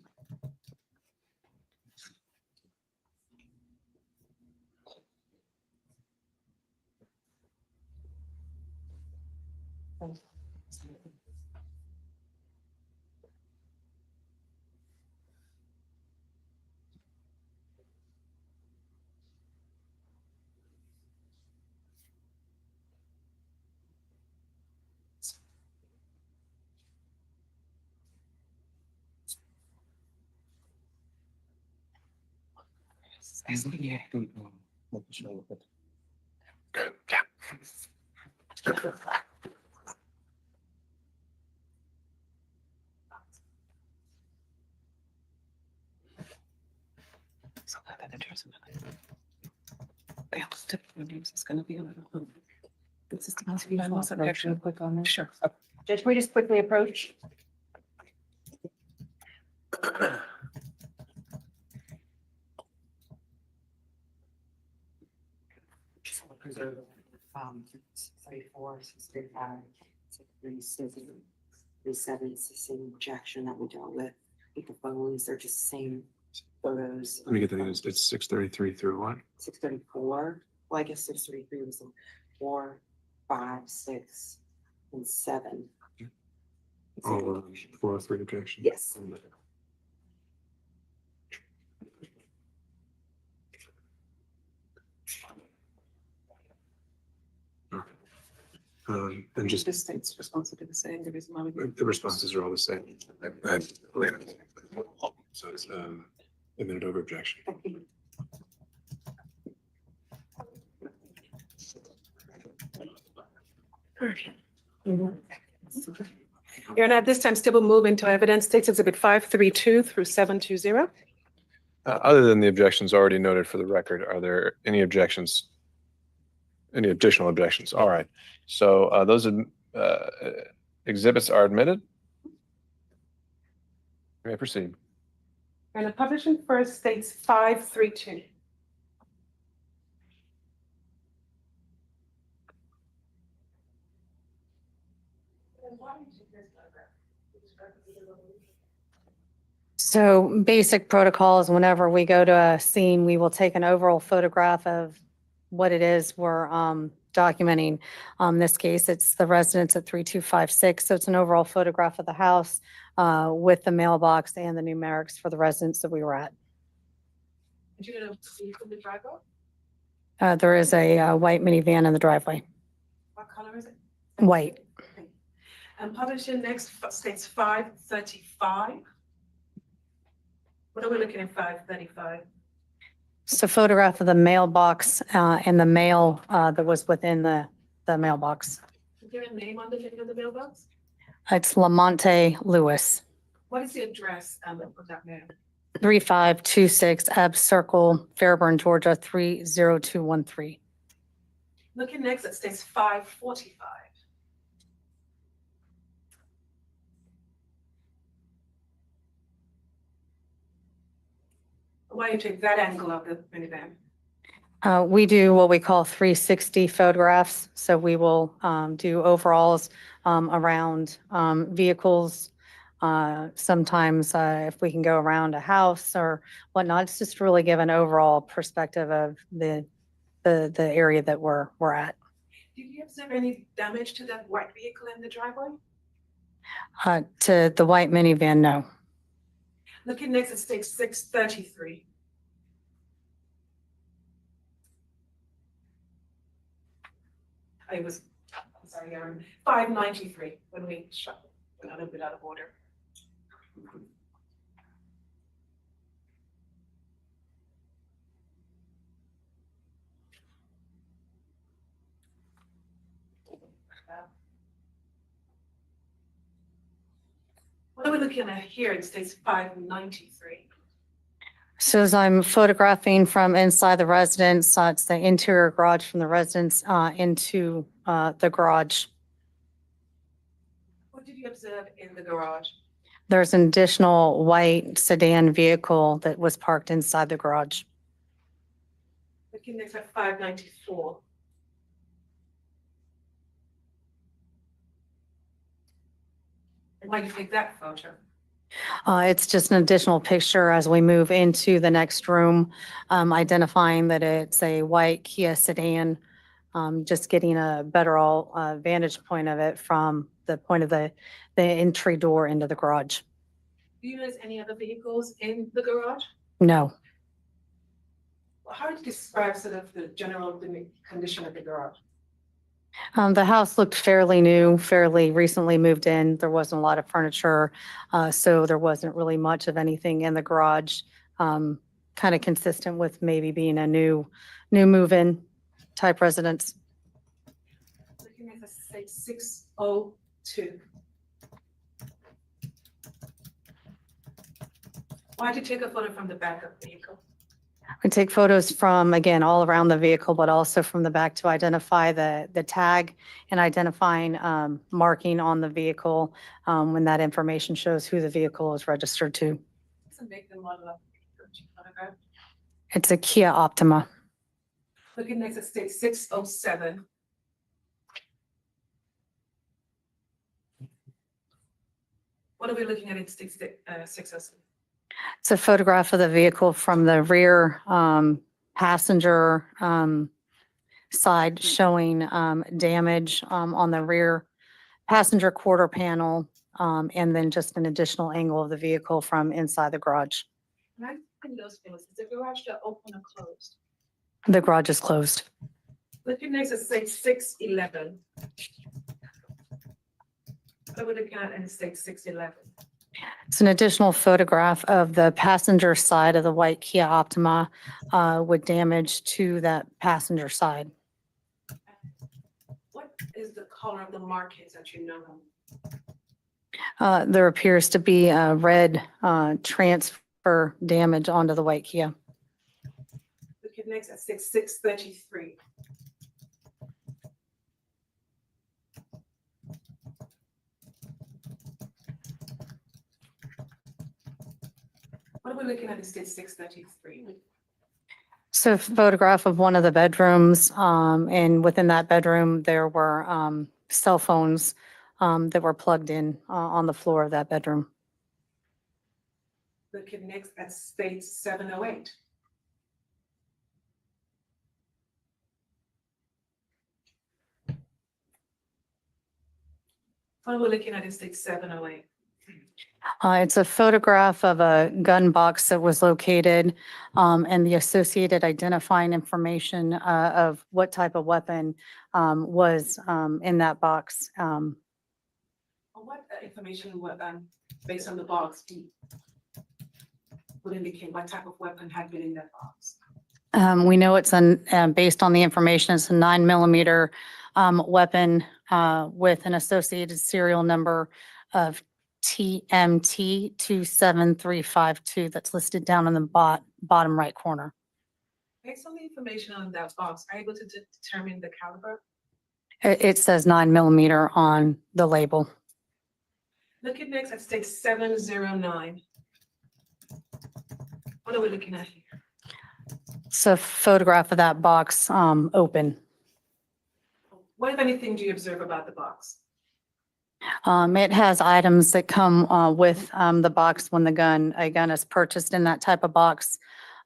So that address. They have stipulations, it's gonna be a little. This is the quick on this. Sure. Judge, can we just quickly approach? Preserve, 634, 635, 636, 37, it's the same objection that we dealt with the phones, they're just the same photos. Let me get the news. It's 6:33 through what? 634, well, I guess 633 was the 4, 5, 6, and 7. Oh, 403 objection. Yes. And just The state's response to the same, the reason why we. the responses are all the same. So it's a minute over objection. Your Honor, at this time, still will move into evidence states exhibit 532 through 720. Other than the objections already noted for the record, are there any objections? Any additional objections? All right. So those exhibits are admitted. You may proceed. And the publishing first states 532. So basic protocols, whenever we go to a scene, we will take an overall photograph of what it is we're documenting. This case, it's the residence at 3256. So it's an overall photograph of the house with the mailbox and the numerics for the residence that we were at. Did you know the driveway? There is a white minivan in the driveway. What color is it? White. And publishing next states 535. What are we looking at 535? It's a photograph of the mailbox and the mail that was within the mailbox. Is there a name on the end of the mailbox? It's Lamonte Lewis, What is the address of that mail? 3526 Ebb Circle, Fairburn, Georgia, 30213. Looking next, it states 545. Why you take that angle of the minivan? We do what we call 360 photographs. So we will do overalls around vehicles. Sometimes if we can go around a house or whatnot, it's just really give an overall perspective of the area that we're at. Did you observe any damage to that white vehicle in the driveway? To the white minivan, no. Looking next, it states 633. I was, I'm sorry, 593 when we shot, went a little bit out of order. What are we looking at here? It states 593. So as I'm photographing from inside the residence, it's the interior garage from the residence into the garage. What did you observe in the garage? There's an additional white sedan vehicle that was parked inside the garage. Looking next at 594. And why do you take that photo? It's just an additional picture as we move into the next room, identifying that it's a white Kia sedan, just getting a better vantage point of it from the point of the entry door into the garage. Do you notice any other vehicles in the garage? No. Well, how would you describe sort of the general condition of the garage? The house looked fairly new, fairly recently moved in. There wasn't a lot of furniture, so there wasn't really much of anything in the garage. Kind of consistent with maybe being a new move-in type residence. Looking at the 602. Why did you take a photo from the back of the vehicle? We take photos from, again, all around the vehicle, but also from the back to identify the tag and identifying marking on the vehicle when that information shows who the vehicle is registered to. What's the make and model of the photograph? It's a Kia Optima. Looking next at state 607. What are we looking at in state 607? It's a photograph of the vehicle from the rear passenger side showing damage on the rear passenger quarter panel and then just an additional angle of the vehicle from inside the garage. When I think those photos, is the garage door open or closed? The garage is closed. Looking next at state 611. What are we looking at in state 611? It's an additional photograph of the passenger side of the white Kia Optima with damage to that passenger side. What is the color of the markings that you know them? There appears to be a red transfer damage onto the white Kia. Look at next at 6:33. What are we looking at in 6:33? So a photograph of one of the bedrooms, and within that bedroom, there were cell phones that were plugged in on the floor of that bedroom. Look at next at state 708. What are we looking at in state 708? It's a photograph of a gun box that was located, and the associated identifying information of what type of weapon was in that box. What information based on the box would indicate what type of weapon had been in that box? We know it's based on the information, it's a 9mm weapon with an associated serial number of TMT 27352 that's listed down in the bottom right corner. Based on the information on that box, are you able to determine the caliber? It says 9mm on the label. Look at next at state 709. What are we looking at here? It's a photograph of that box open. What, if anything, do you observe about the box? It has items that come with the box when a gun is purchased in that type of box.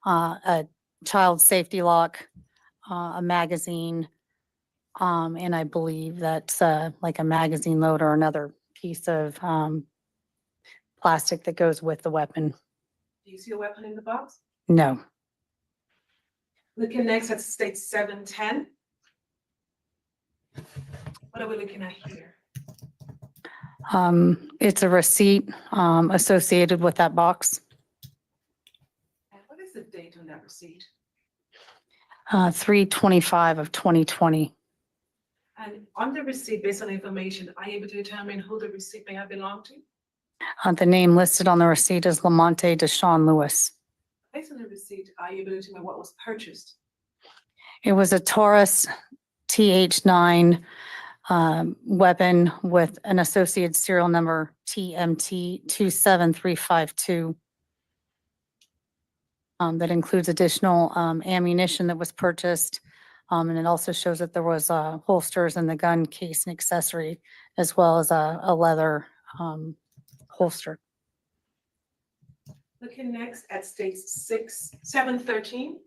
A child safety lock, a magazine, and I believe that's like a magazine load or another piece of plastic that goes with the weapon. Do you see a weapon in the box? No. Looking next at state 710. What are we looking at here? It's a receipt associated with that box. And what is the date on that receipt? 3/25 of 2020. And on the receipt, based on the information, are you able to determine who the receipt may have belonged to? The name listed on the receipt is Lamonte Deshaun Lewis. Based on the receipt, are you able to determine what was purchased? It was a Taurus TH9 weapon with an associated serial number TMT 27352. That includes additional ammunition that was purchased. And it also shows that there was holsters in the gun case and accessory, as well as a leather holster. Looking next at state 713.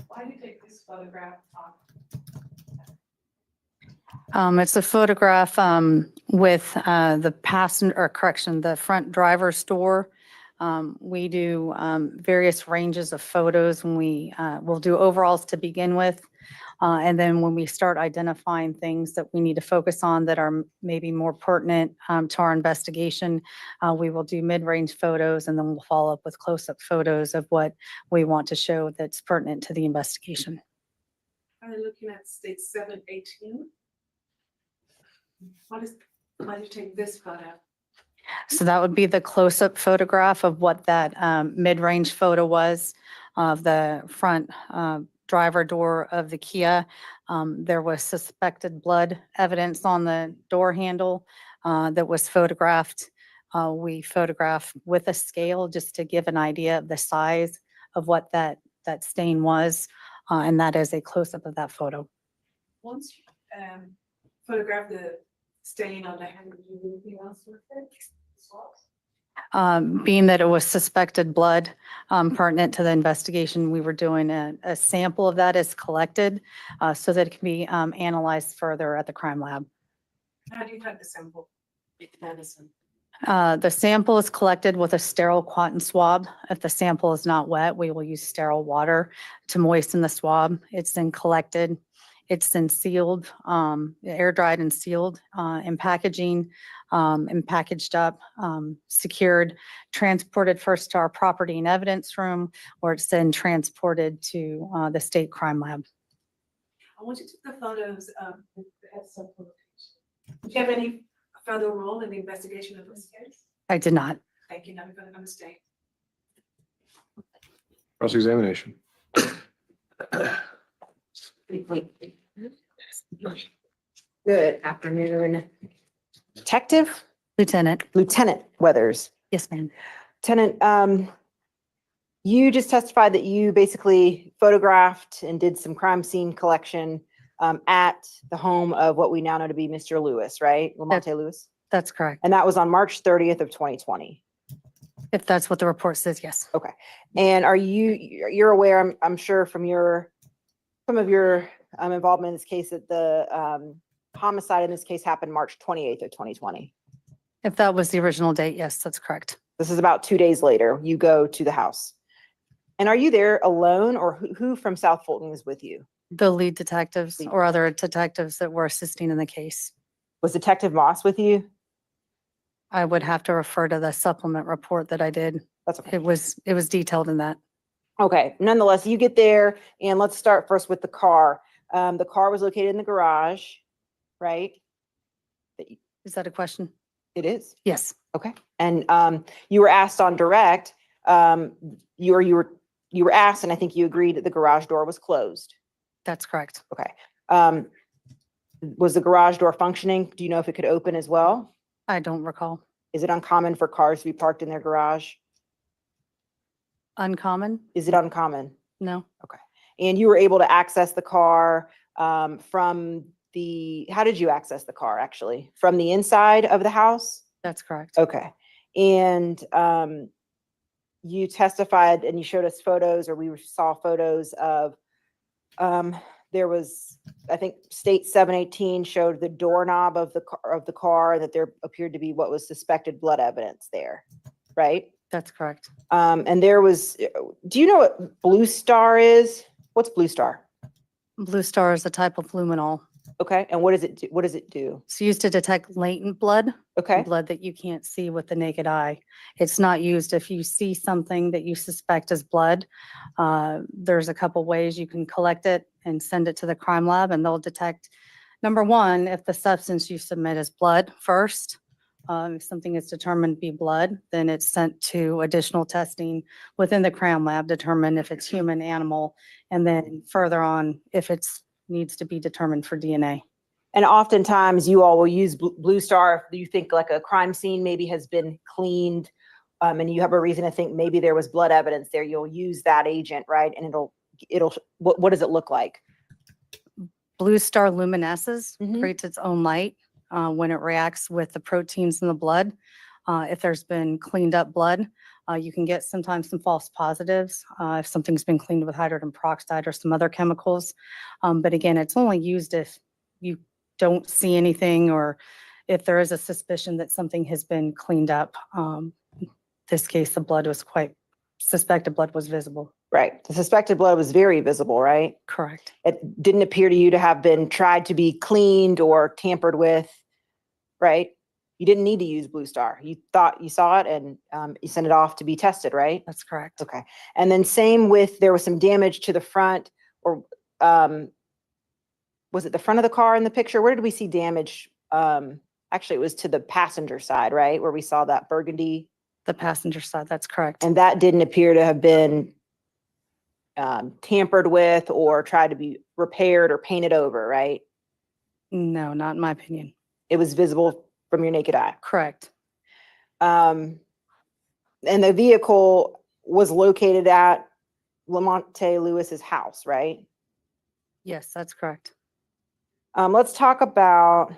Why do you take this photograph off? It's a photograph with the front driver's door. We do various ranges of photos when we'll do overalls to begin with. And then when we start identifying things that we need to focus on that are maybe more pertinent to our investigation, we will do mid-range photos, and then we'll follow up with close-up photos of what we want to show that's pertinent to the investigation. Are you looking at state 718? Why do you take this photo? So that would be the close-up photograph of what that mid-range photo was of the front driver door of the Kia. There was suspected blood evidence on the door handle that was photographed. We photographed with a scale just to give an idea of the size of what that stain was, and that is a close-up of that photo. Once you photograph the stain on the hand, did you do anything else with it? Being that it was suspected blood pertinent to the investigation, we were doing a sample of that is collected so that it can be analyzed further at the crime lab. How do you take the sample? With medicine. The sample is collected with a sterile cotton swab. If the sample is not wet, we will use sterile water to moisten the swab. It's then collected It's then sealed, air dried and sealed, in packaging, and packaged up, secured, transported first to our property and evidence room, where it's then transported to the state crime lab. I want you to take the photos of the excerpt from the page. Do you have any further role in the investigation of this case? I did not. Thank you. Now we're going to mistake. Cross-examination. Good afternoon. Detective? Lieutenant Weathers. Yes, ma'am. Lieutenant, you just testified that you basically photographed and did some crime scene collection at the home of what we now know to be Mr. Lewis, right? Lamonte Lewis? That's correct. And that was on March 30th of 2020. If that's what the report says, yes. Okay. And you're aware, I'm sure from some of your involvement in this case, that the homicide in this case happened March 28th of 2020. If that was the original date, yes, that's correct. This is about 2 days later. You go to the house. And are you there alone, or who from South Fulton is with you? The lead detectives or other detectives that were assisting in the case. Was Detective Moss with you? I would have to refer to the supplement report that I did. That's okay. It was detailed in that. Okay. Nonetheless, you get there, and let's start first with the car. The car was located in the garage, right? Is that a question? It is. Yes. Okay. And you were asked on direct, you were asked, and I think you agreed that the garage door was closed. That's correct. Okay. Was the garage door functioning? Do you know if it could open as well? I don't recall. Is it uncommon for cars to be parked in their garage? Uncommon? Is it uncommon? No. Okay. And you were able to access the car how did you access the car actually? From the inside of the house? That's correct. Okay. And you testified and you showed us photos, or we saw photos of, there was, I think state 718 showed the doorknob of the car, that there appeared to be what was suspected blood evidence there, right? That's correct. And there was, do you know what Blue Star is? What's Blue Star? Blue Star is a type of luminol. Okay. And what does it do? What does it do? It's used to detect latent blood. Okay. Blood that you can't see with the naked eye. It's not used if you see something that you suspect is blood. There's a couple ways you can collect it and send it to the crime lab, and they'll detect, number one, if the substance you submit is blood first. If something is determined to be blood, then it's sent to additional testing within the crime lab, determine if it's human, animal, and then further on, if it's needs to be determined for DNA. And oftentimes you all will use Blue Star if you think like a crime scene maybe has been cleaned, and you have a reason to think maybe there was blood evidence there. You'll use that agent, right? And what does it look like? Blue Star luminesces, creates its own light when it reacts with the proteins in the blood. If there's been cleaned up blood, you can get sometimes some false positives if something's been cleaned with hydrogen peroxide or some other chemicals. But again, it's only used if you don't see anything, or if there is a suspicion that something has been cleaned up. This case, the blood was suspected blood was visible. Right. The suspected blood was very visible, right? Correct. It didn't appear to you to have been tried to be cleaned or tampered with, right? You didn't need to use Blue Star. You thought you saw it and you sent it off to be tested, right? That's correct. Okay. And then same with, there was some damage to the front, or was it the front of the car in the picture? Where did we see damage? Actually, it was to the passenger side, right? Where we saw that burgundy. The passenger side, that's correct. And that didn't appear to have been tampered with or tried to be repaired or painted over, right? No, not in my opinion. It was visible from your naked eye. Correct. And the vehicle was located at Lamonte Lewis's house, right? Yes, that's correct. Let's talk about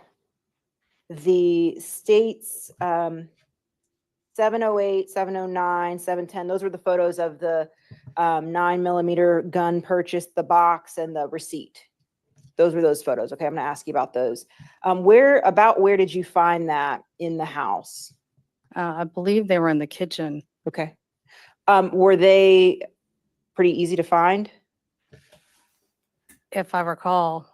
the state's 708, 709, 710. Those were the photos of the 9mm gun purchase, the box, and the receipt. Those were those photos. Okay, I'm going to ask you about those. Where did you find that in the house? I believe they were in the kitchen. Okay. Were they pretty easy to find? If I recall,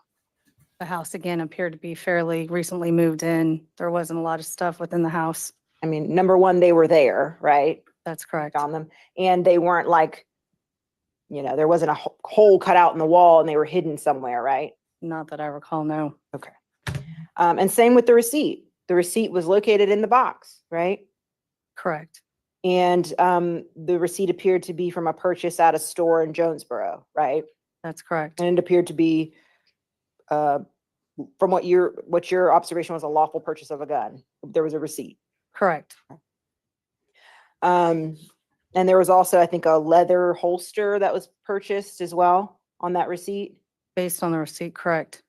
The house again appeared to be fairly recently moved in. There wasn't a lot of stuff within the house. I mean, number one, they were there, right? That's correct. On them. And they weren't like, there wasn't a hole cut out in the wall and they were hidden somewhere, right? Not that I recall, no. Okay. And same with the receipt. The receipt was located in the box, right? Correct. And the receipt appeared to be from a purchase at a store in Jonesboro, right? That's correct. And it appeared to be, from what your observation was, a lawful purchase of a gun. There was a receipt. Correct. And there was also, I think, a leather holster that was purchased as well on that receipt. Based on the receipt, correct.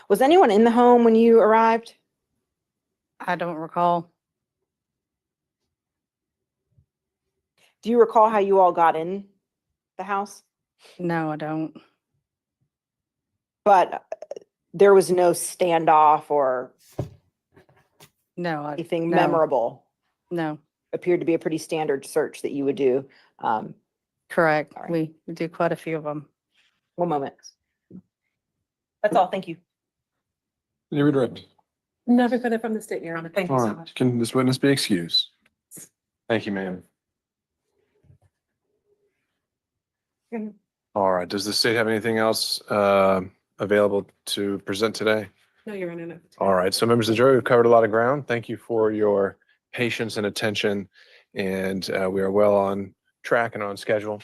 Was anyone in the home when you arrived? I don't recall. Do you recall how you all got in the house? No, I don't. But there was no standoff or No. anything no. memorable. No. Appeared to be a pretty standard search that you would do. Correct. All right. We do quite a few of them. One moment. That's all. Thank you. You redirect. Nothing further from the state, Your Honor. Thank you All so right. much. Can this witness be excused? Thank you, ma'am. All right. Does the state have anything else available to present today? No, Your Honor, no. All right. So members of the jury, we've covered a lot of ground. Thank you for your patience and attention. And we are well on track and on schedule.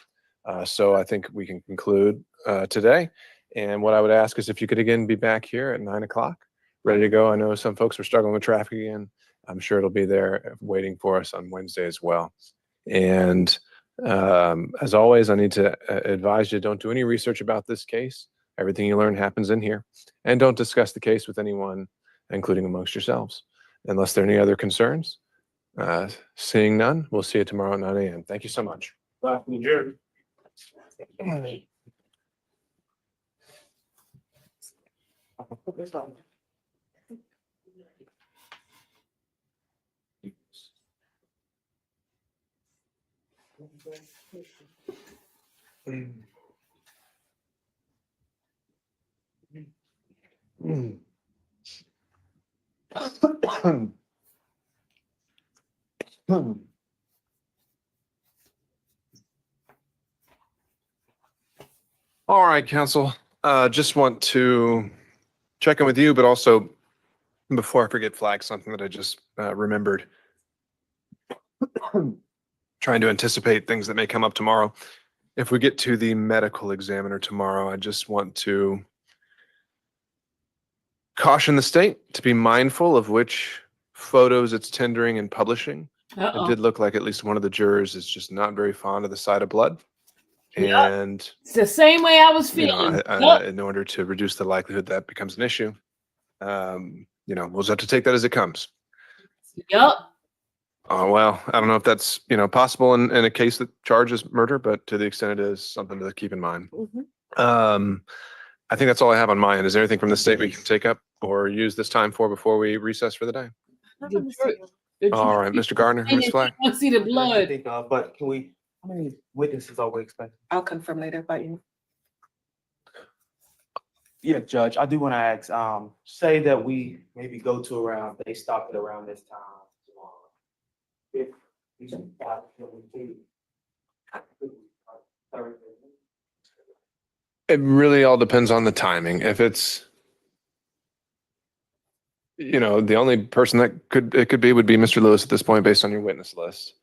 So I think we can conclude today. And what I would ask is if you could again be back here at 9 o'clock, ready to go. I know some folks are struggling with traffic again. I'm sure it'll be there waiting for us on Wednesday as well. And as always, I need to advise you, don't do any research about this case. Everything you learn happens in here. And don't discuss the case with anyone, including amongst yourselves. Unless there are any other concerns, seeing none, we'll see you tomorrow at 9 a.m. Thank you so much. All right, counsel. Just want to check in with you, but also before I forget, flag something that I just remembered. Trying to anticipate things that may come up tomorrow. If we get to the medical examiner tomorrow, I just want to caution the state to be mindful of which photos it's tendering and publishing. It did look like at least one of the jurors is just not very fond of the sight of blood. And It's the same way I was feeling. in order to reduce the likelihood that becomes an issue, we'll just have to take that as it comes. Yup. Well, I don't know if that's, possible in a case that charges murder, but to the extent it is, something to keep in mind. I think that's all I have on my end. Is there anything from the state we can take up or use this time for before we recess for the day? All right, Mr. Gardner, Ms. Flack. I see the blood. But can we, how many witnesses are we expecting? I'll confirm later about you. Yeah, Judge, I do want to ask, say that we maybe go to around, they stop it around this time tomorrow. If we should stop it, It really all depends on the timing. If it's, the only person that it could be would be Mr. Lewis at this point, based on your witness list.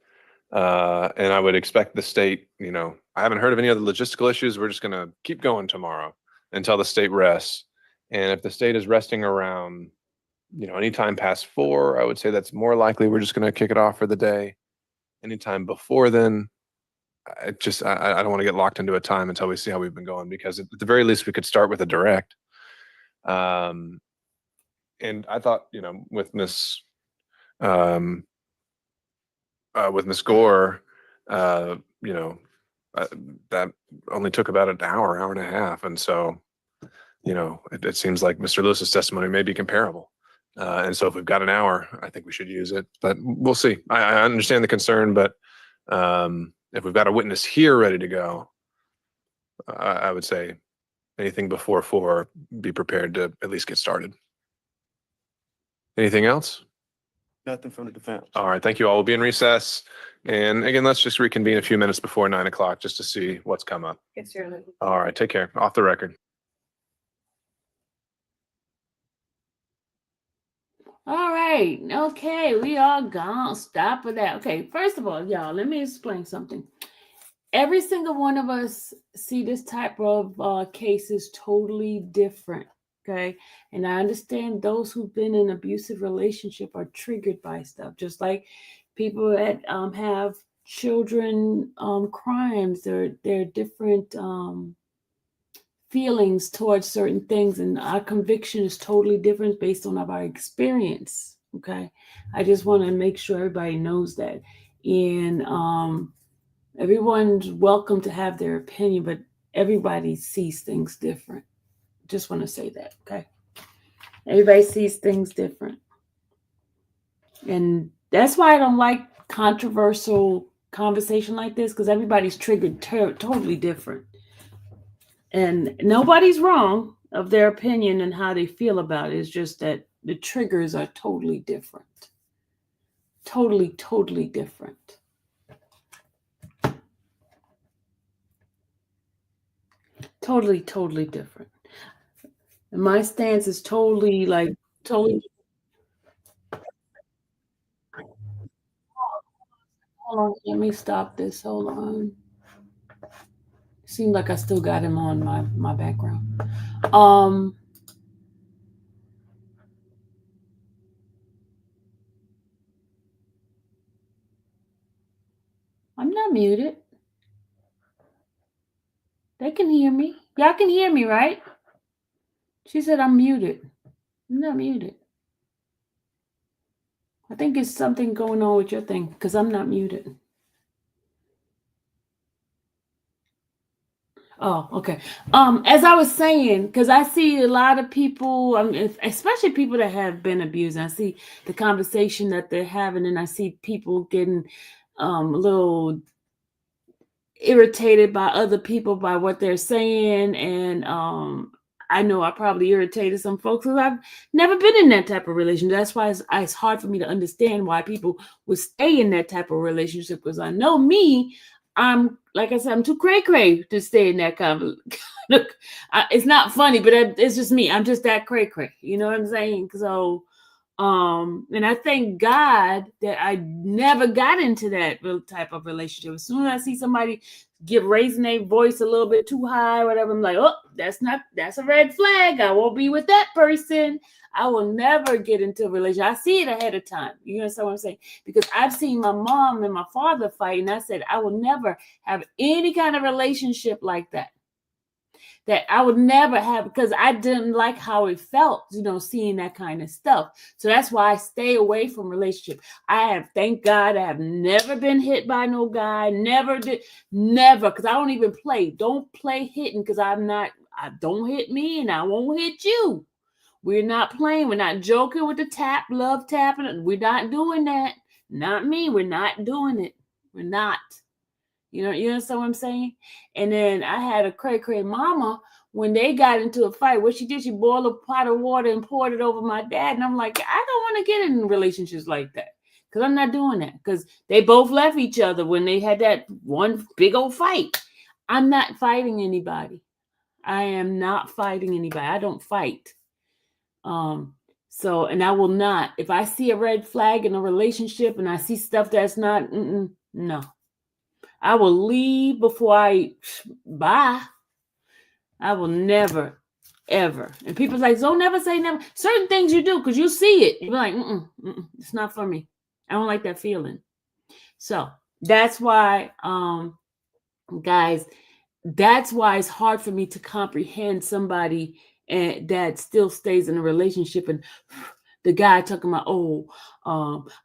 And I would expect the state, I haven't heard of any other logistical issues. We're just going to keep going tomorrow until the state rests. And if the state is resting around, anytime past 4, I would say that's more likely we're just going to kick it off for the day. Anytime before then, I don't want to get locked into a time until we see how we've been going, because at the very least we could start with a direct. And I thought, with Miss Gore, that only took about an hour and a half. And so, it seems like Mr. Lewis's testimony may be comparable. And so if we've got an hour, I think we should use it, but we'll see. I understand the concern, but if we've got a witness here ready to go, I would say anything before 4, be prepared to at least get started. Anything else? Nothing from the defense. All right, thank you all. We'll be in recess. And again, let's just reconvene a few minutes before 9 o'clock just to see what's come up. It's your. All right, take care. Off the record. All right. Okay. We are gone. Stop with that. Okay. First of all, y'all, let me explain something. Every single one of us see this type of cases totally different. Okay. And I understand those who've been in an abusive relationship are triggered by stuff, just like people that have children crimes. They're different feelings towards certain things, and our conviction is totally different based on our experience. Okay. I just want to make sure everybody knows that. And everyone's welcome to have their opinion, but everybody sees things different. Just want to say that. Okay. Everybody sees things different. And that's why I don't like controversial conversation like this, because everybody's triggered totally different. And nobody's wrong of their opinion and how they feel about it. It's just that the triggers are totally different. Totally, totally different. Totally, totally different. And my stance is totally totally. Hold on, let me stop this. Hold on. Seems like I still got him on my background. I'm not muted. They can hear me. Y'all can hear me, right? She said I'm muted. I'm not muted. I think it's something going on with your thing, because I'm not muted. Oh, okay. As I was saying, because I see a lot of people, especially people that have been abused. I see the conversation that they're having, and I see people getting a little irritated by other people by what they're saying, and I know I probably irritated some folks because I've never been in that type of relationship. That's why it's hard for me to understand why people would stay in that type of relationship, because I know me, I'm, like I said, I'm too cray-cray to stay in that kind of look. It's not funny, but it's just me. I'm just that cray-cray. You know what I'm saying? So, and I thank God that I never got into that type of relationship. As soon as I see somebody raising their voice a little bit too high, whatever, I'm like, oh, that's a red flag. I won't be with that person. I will never get into a relationship. I see it ahead of time. You understand what I'm saying? Because I've seen my mom and my father fight, and I said, I will never have any kind of relationship like that. That I would never have, because I didn't like how it felt, seeing that kind of stuff. So that's why I stay away from relationship. Thank God, I have never been hit by no guy. Never, because I don't even play. Don't play hitting, because don't hit me and I won't hit you. We're not playing. We're not joking with the love tapping. We're not doing that. Not me. We're not doing it. We're not. You understand what I'm saying? And then I had a cray-cray mama. When they got into a fight, what she did, she boiled a pot of water and poured it over my dad. And I'm like, I don't want to get in relationships like that, because I'm not doing that. Because they both left each other when they had that one big old fight. I'm not fighting anybody. I am not fighting anybody. I don't fight. So, and I will not. If I see a red flag in a relationship and I see stuff that's not, no. I will leave before bye. I will never, ever. And people's like, don't never say never. Certain things you do, because you see it. You're like, it's not for me. I don't like that feeling. So that's why, guys, that's why it's hard for me to comprehend somebody that still stays in a relationship and the guy talking about,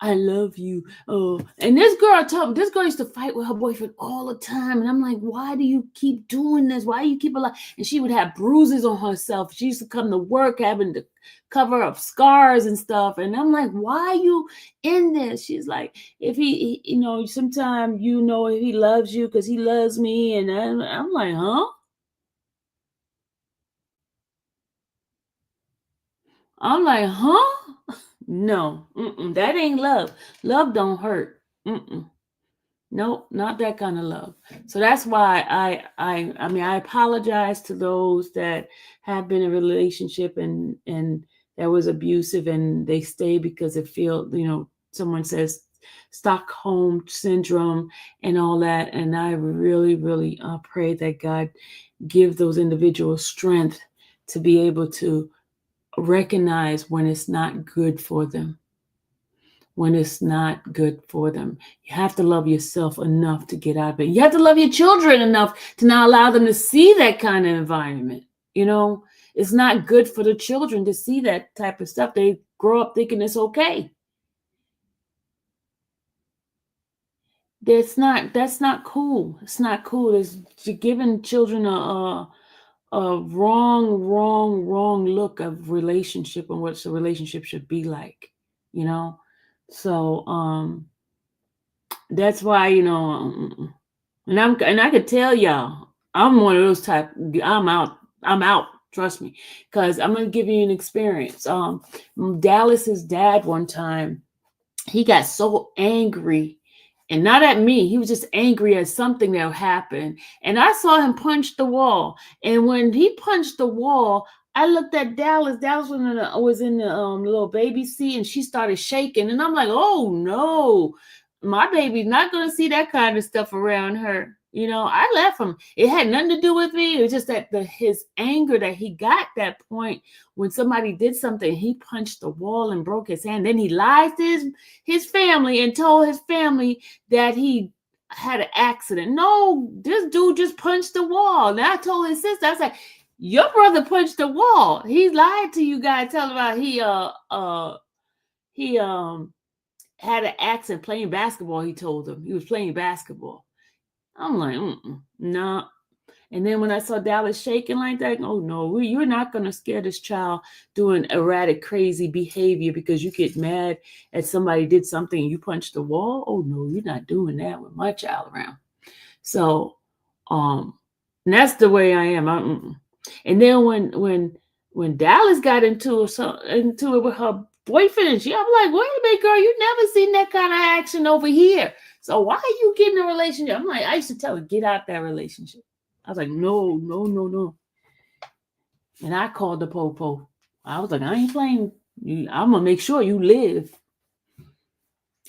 I love you. And this girl used to fight with her boyfriend all the time. And I'm like, why do you keep doing this? Why do you keep alive? And she would have bruises on herself. She used to come to work having to cover up scars and stuff. And I'm like, why are you in this? She's like, if he sometimes, if he loves you because he loves me. And I'm like, huh? I'm like, huh? No, that ain't love. Love don't hurt. Nope, not that kind of love. So that's why I apologize to those that have been in a relationship and that was abusive and they stay because it someone says Stockholm syndrome and all that. And I really, really pray that God give those individuals strength to be able to recognize when it's not good for them. When it's not good for them. You have to love yourself enough to get out of it. You have to love your children enough to not allow them to see that kind of environment. It's not good for the children to see that type of stuff. They grow up thinking it's okay. That's not cool. It's not cool. It's giving children a wrong look of relationship and what the relationship should be like, So that's why, and I could tell y'all, I'm one of those type. I'm out. Trust me, because I'm gonna give you an experience. Dallas's dad one time, he got so angry. And not at me. He was just angry at something that happened. And I saw him punch the wall. And when he punched the wall, I looked at Dallas. Dallas was in the little baby seat and she started shaking. And I'm like, oh no, my baby's not going to see that kind of stuff around her. I left him. It had nothing to do with me. It was just that his anger that he got that point when somebody did something, he punched the wall and broke his hand. Then he lied to his family and told his family that he had an accident. No, this dude just punched the wall. Now I told his sister, I said, your brother punched the wall. He lied to you guys, telling about he had an accident playing basketball. He told them he was playing basketball. I'm like, no. And then when I saw Dallas shaking like that, oh no, you're not going to scare this child doing erratic, crazy behavior because you get mad at somebody did something and you punch the wall. Oh no, you're not doing that with my child around. So, and that's the way I am. And then when Dallas got into it with her boyfriend, I'm like, wait a minute, girl, you never seen that kind of action over here. So why are you getting a relationship? I'm like, I used to tell her, get out that relationship. I was like, no. And I called the po-po. I was like, I ain't playing. I'm going to make sure you live.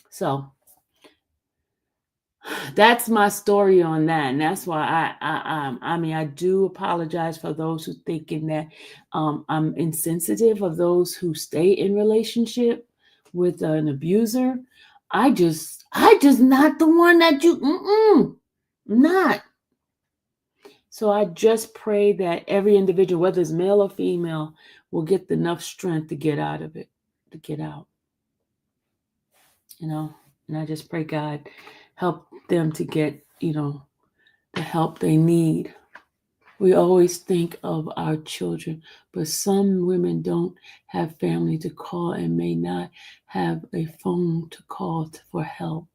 So that's my story on that. And that's why I do apologize for those who thinking that I'm insensitive of those who stay in relationship with an abuser. I just not the one that not. So I just pray that every individual, whether it's male or female, will get enough strength to get out of it, to get out. And I just pray God help them to get, the help they need. We always think of our children, but some women don't have family to call and may not have a phone to call for help.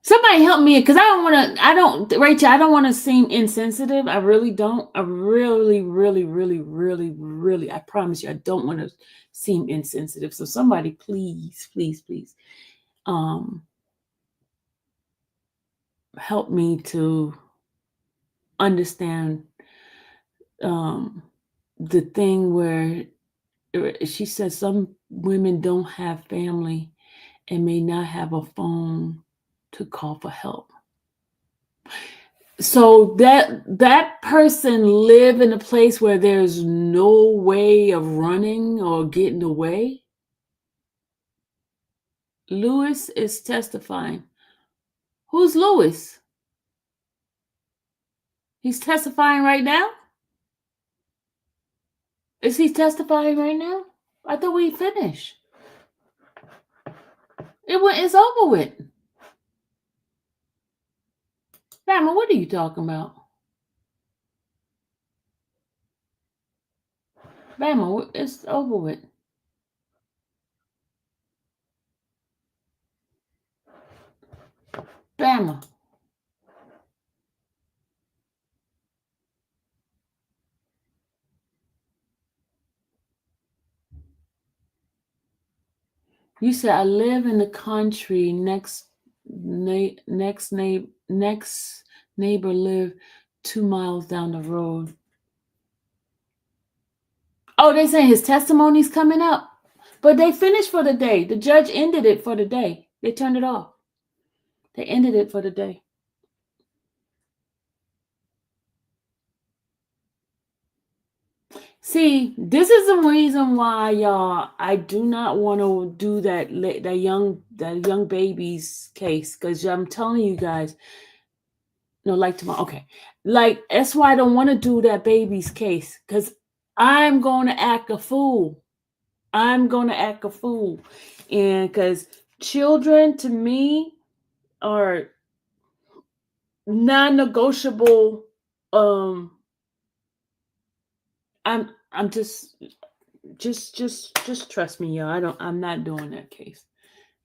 Somebody help me, because Rachel, I don't want to seem insensitive. I really don't. I really, really, really, really, really, I promise you, I don't want to seem insensitive. So somebody, please, please, please, help me to understand the thing where she says some women don't have family and may not have a phone to call for help. So that person live in a place where there's no way of running or getting away. Lewis is testifying. Who's Lewis? He's testifying right now? Is he testifying right now? I thought we finished. It's over with. Bama, what are you talking about? Bama, it's over with. Bama. You said I live in the country. Next neighbor live 2 miles down the road. Oh, they saying his testimony's coming up. But they finished for the day. The judge ended it for the day. They turned it off. They ended it for the day. See, this is the reason why, y'all, I do not want to do that young baby's case, because I'm telling you guys, no, like tomorrow, okay, like that's why I don't want to do that baby's case, because I'm going to act a fool. I'm going to act a fool, and because children to me are non-negotiable. I'm just trust me, y'all. I'm not doing that case.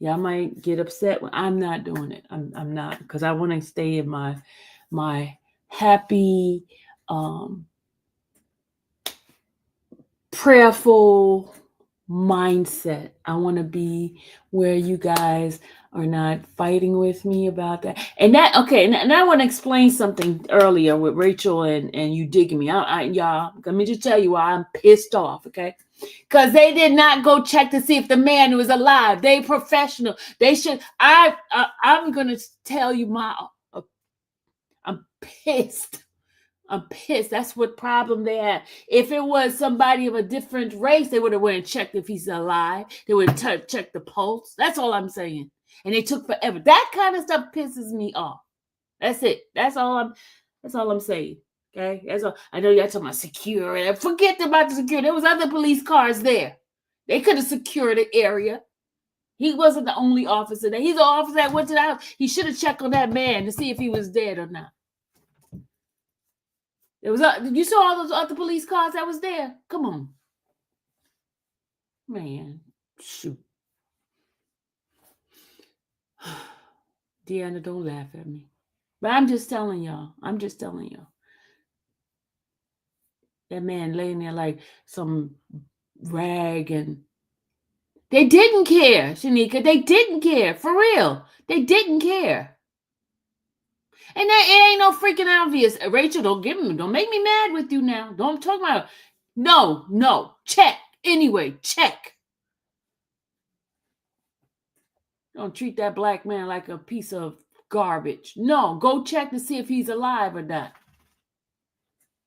Y'all might get upset when I'm not doing it. I'm not, because I want to stay in my happy, prayerful mindset. I want to be where you guys are not fighting with me about that. And that, okay, and I want to explain something earlier with Rachel and you digging me. Y'all, let me just tell you why I'm pissed off, okay? Because they did not go check to see if the man was alive. They professional. They should. I'm gonna tell you I'm pissed. I'm pissed. That's what problem they had. If it was somebody of a different race, they would have went and checked if he's alive. They would have checked the pulse. That's all I'm saying. And they took forever. That kind of stuff pisses me off. That's it. That's all I'm saying. Okay. That's all. I know y'all talking about security. Forget about the security. There was other police cars there. They could have secured the area. He wasn't the only officer there. He's the officer that went to the house. He should have checked on that man to see if he was dead or not. It was you saw all those other police cars that was there. Come on, man. Shoot, Deanna, don't laugh at me. But I'm just telling y'all. That man laying there like some rag, and they didn't care, Shanika. They didn't care for real. They didn't care. And that it ain't no freaking obvious. Rachel, don't make me mad with you now. Don't talk about no. Check. Anyway, check. Don't treat that black man like a piece of garbage. No, go check to see if he's alive or not.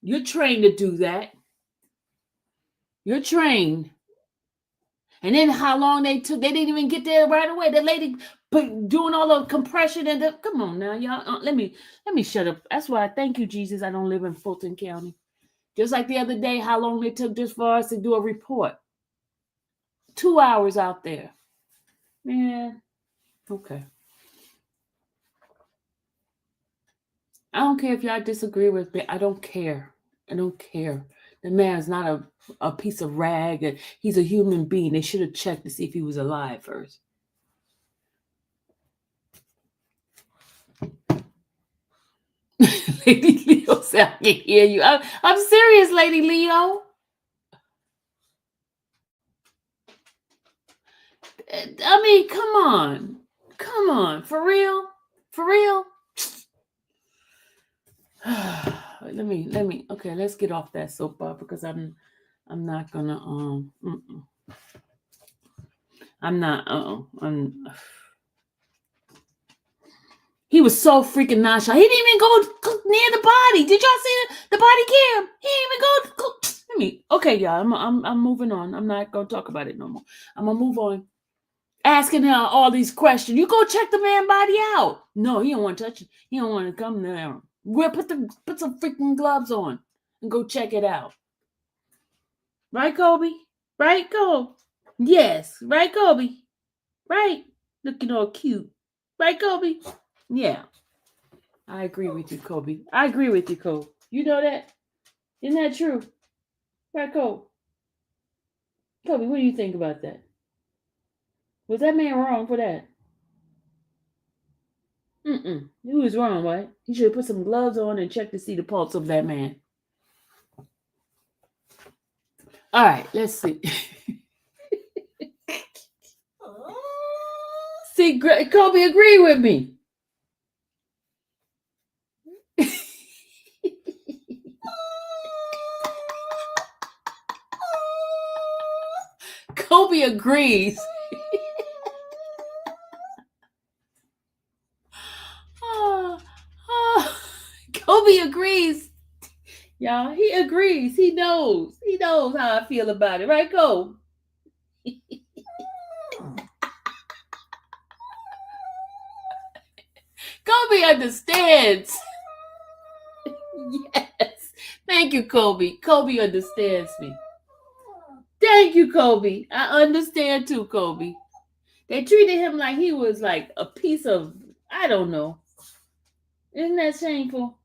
You're trained to do that. You're trained. And then how long they took, they didn't even get there right away. The lady doing all the compression and come on now, y'all. Let me shut up. That's why I thank you, Jesus, I don't live in Fulton County. Just like the other day, how long they took just for us to do a report. 2 hours out there. Man, okay. I don't care if y'all disagree with me. I don't care. The man's not a piece of rag, and he's a human being. They should have checked to see if he was alive first. Lady Leo said, I can hear you. I'm serious, Lady Leo. I mean, come on, for real. Let me. Okay, let's get off that soapbox, because I'm not gonna. I'm not. He was so freaking nonchalant. He didn't even go near the body. Did y'all see the body cam? He didn't even go. Let me. Okay, y'all. I'm moving on. I'm not gonna talk about it no more. I'm gonna move on. Asking her all these questions. You go check the man body out. No, he don't want to touch it. He don't want to come there. Put some freaking gloves on and go check it out. Right, Kobe? Right, Kobe? Yes. Right, Kobe? Right? Looking all cute. Right, Kobe? Yeah. I agree with you, Kobe. I agree with you, Kobe. You know that? Isn't that true? Right, Kobe? Kobe, what do you think about that? Was that man wrong for that? He was wrong, right? He should have put some gloves on and checked to see the pulse of that man. All right, let's see. See, Kobe, agree with me. Kobe agrees. Kobe agrees. Y'all, he agrees. He knows. He knows how I feel about it. Right, Kobe? Kobe understands. Yes. Thank you, Kobe. Kobe understands me. Thank you, Kobe. I understand too, Kobe. They treated him like he was like a piece of, I don't know. Isn't that shameful?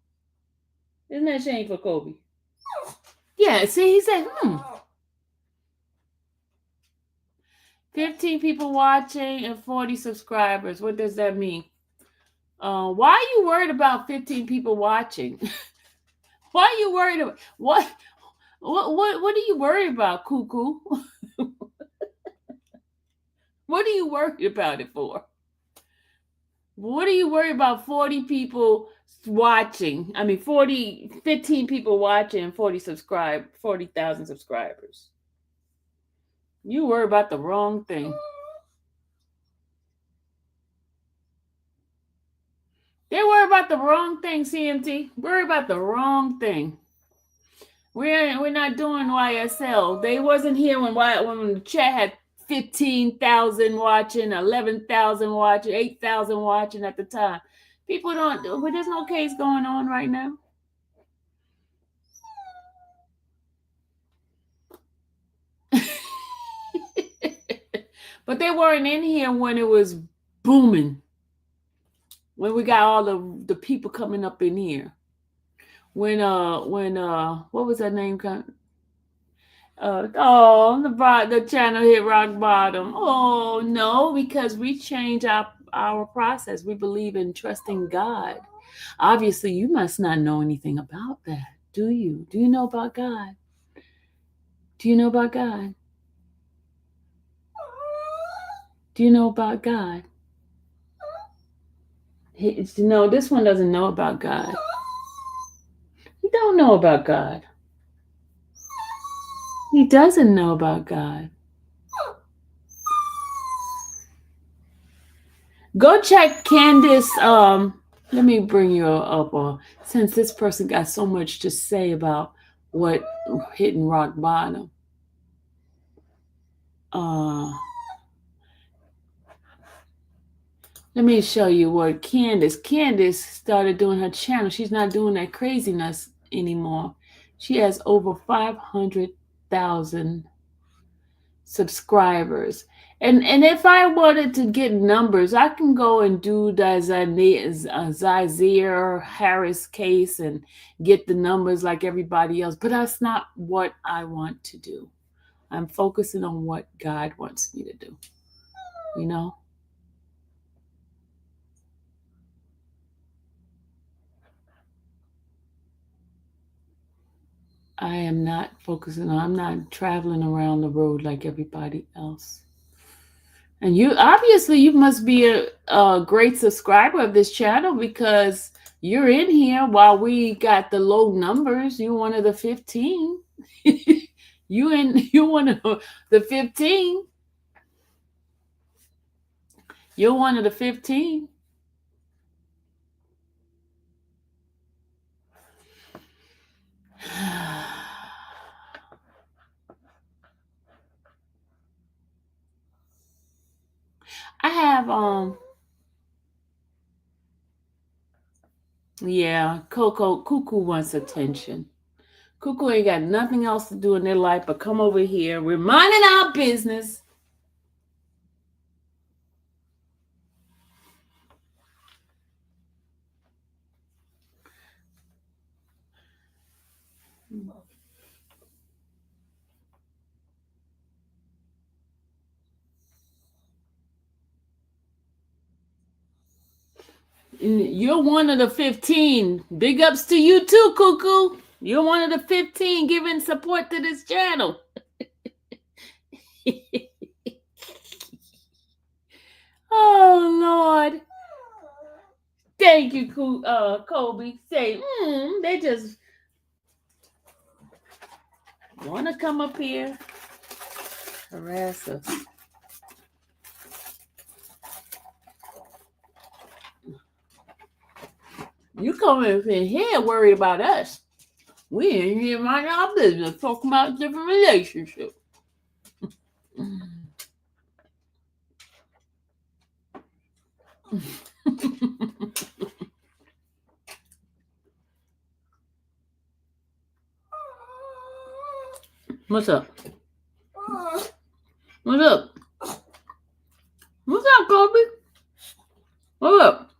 Isn't that shameful, Kobe? Yeah, see, he said, 15 people watching and 40 subscribers. What does that mean? Why are you worried about 15 people watching? Why are you worried about what are you worried about, cuckoo? What are you worried about it for? What are you worried about 40 people watching? 15 people watching, 40,000 subscribers. You worry about the wrong thing. They worry about the wrong thing, CMT. Worry about the wrong thing. We're not doing YSL. They wasn't here when the chat had 15,000 watching, 11,000 watching, 8,000 watching at the time. People don't. Well, there's no case going on right now. But they weren't in here when it was booming. When we got all the people coming up in here. When what was that name? The channel hit rock bottom. Oh no, because we changed our process. We believe in trusting God. Obviously, you must not know anything about that, do you? Do you know about God? Do you know about God? Do you know about God? No, this one doesn't know about God. He don't know about God. He doesn't know about God. Go check Candace. Let me bring you up. Since this person got so much to say about what hitting rock bottom. Let me show you what Candace started doing her channel. She's not doing that craziness anymore. She has over 500,000 subscribers. And if I wanted to get numbers, I can go and do the Zaire Harris case and get the numbers like everybody else. But that's not what I want to do. I'm focusing on what God wants me to do. You know? I am not focusing on, I'm not traveling around the road like everybody else. And you must be a great subscriber of this channel because you're in here while we got the low numbers. You're one of the 15. You're one of the 15. You're one of the 15. I have yeah, Cuckoo wants attention. Cuckoo ain't got nothing else to do in their life but come over here, reminding our business. You're one of the 15. Big ups to you too, Cuckoo. You're one of the 15 giving support to this channel. Oh, Lord. Thank you, Kobe. Say, they just want to come up here, harass us. You come in here worried about us. We ain't here mind our business, talking about different relationships. What's up? What's up? What's up, Kobe? What's up?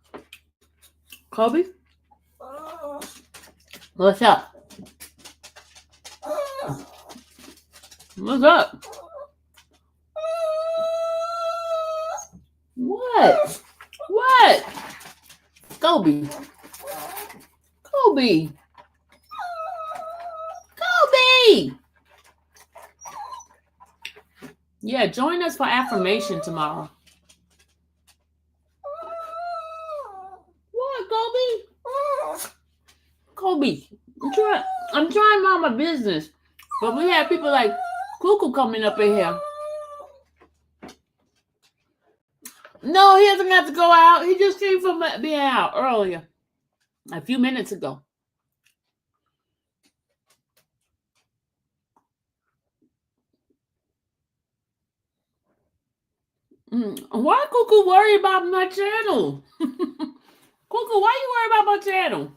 Kobe? What's up? What's up? What? What? Kobe. Kobe. Kobe. Yeah, join us for affirmation tomorrow. What, Kobe? Kobe, I'm trying to mind my business, but we have people like Cuckoo coming up in here. No, he doesn't have to go out. He just came from being out earlier, a few minutes ago. Why Cuckoo worry about my channel? Cuckoo, why you worry about my channel?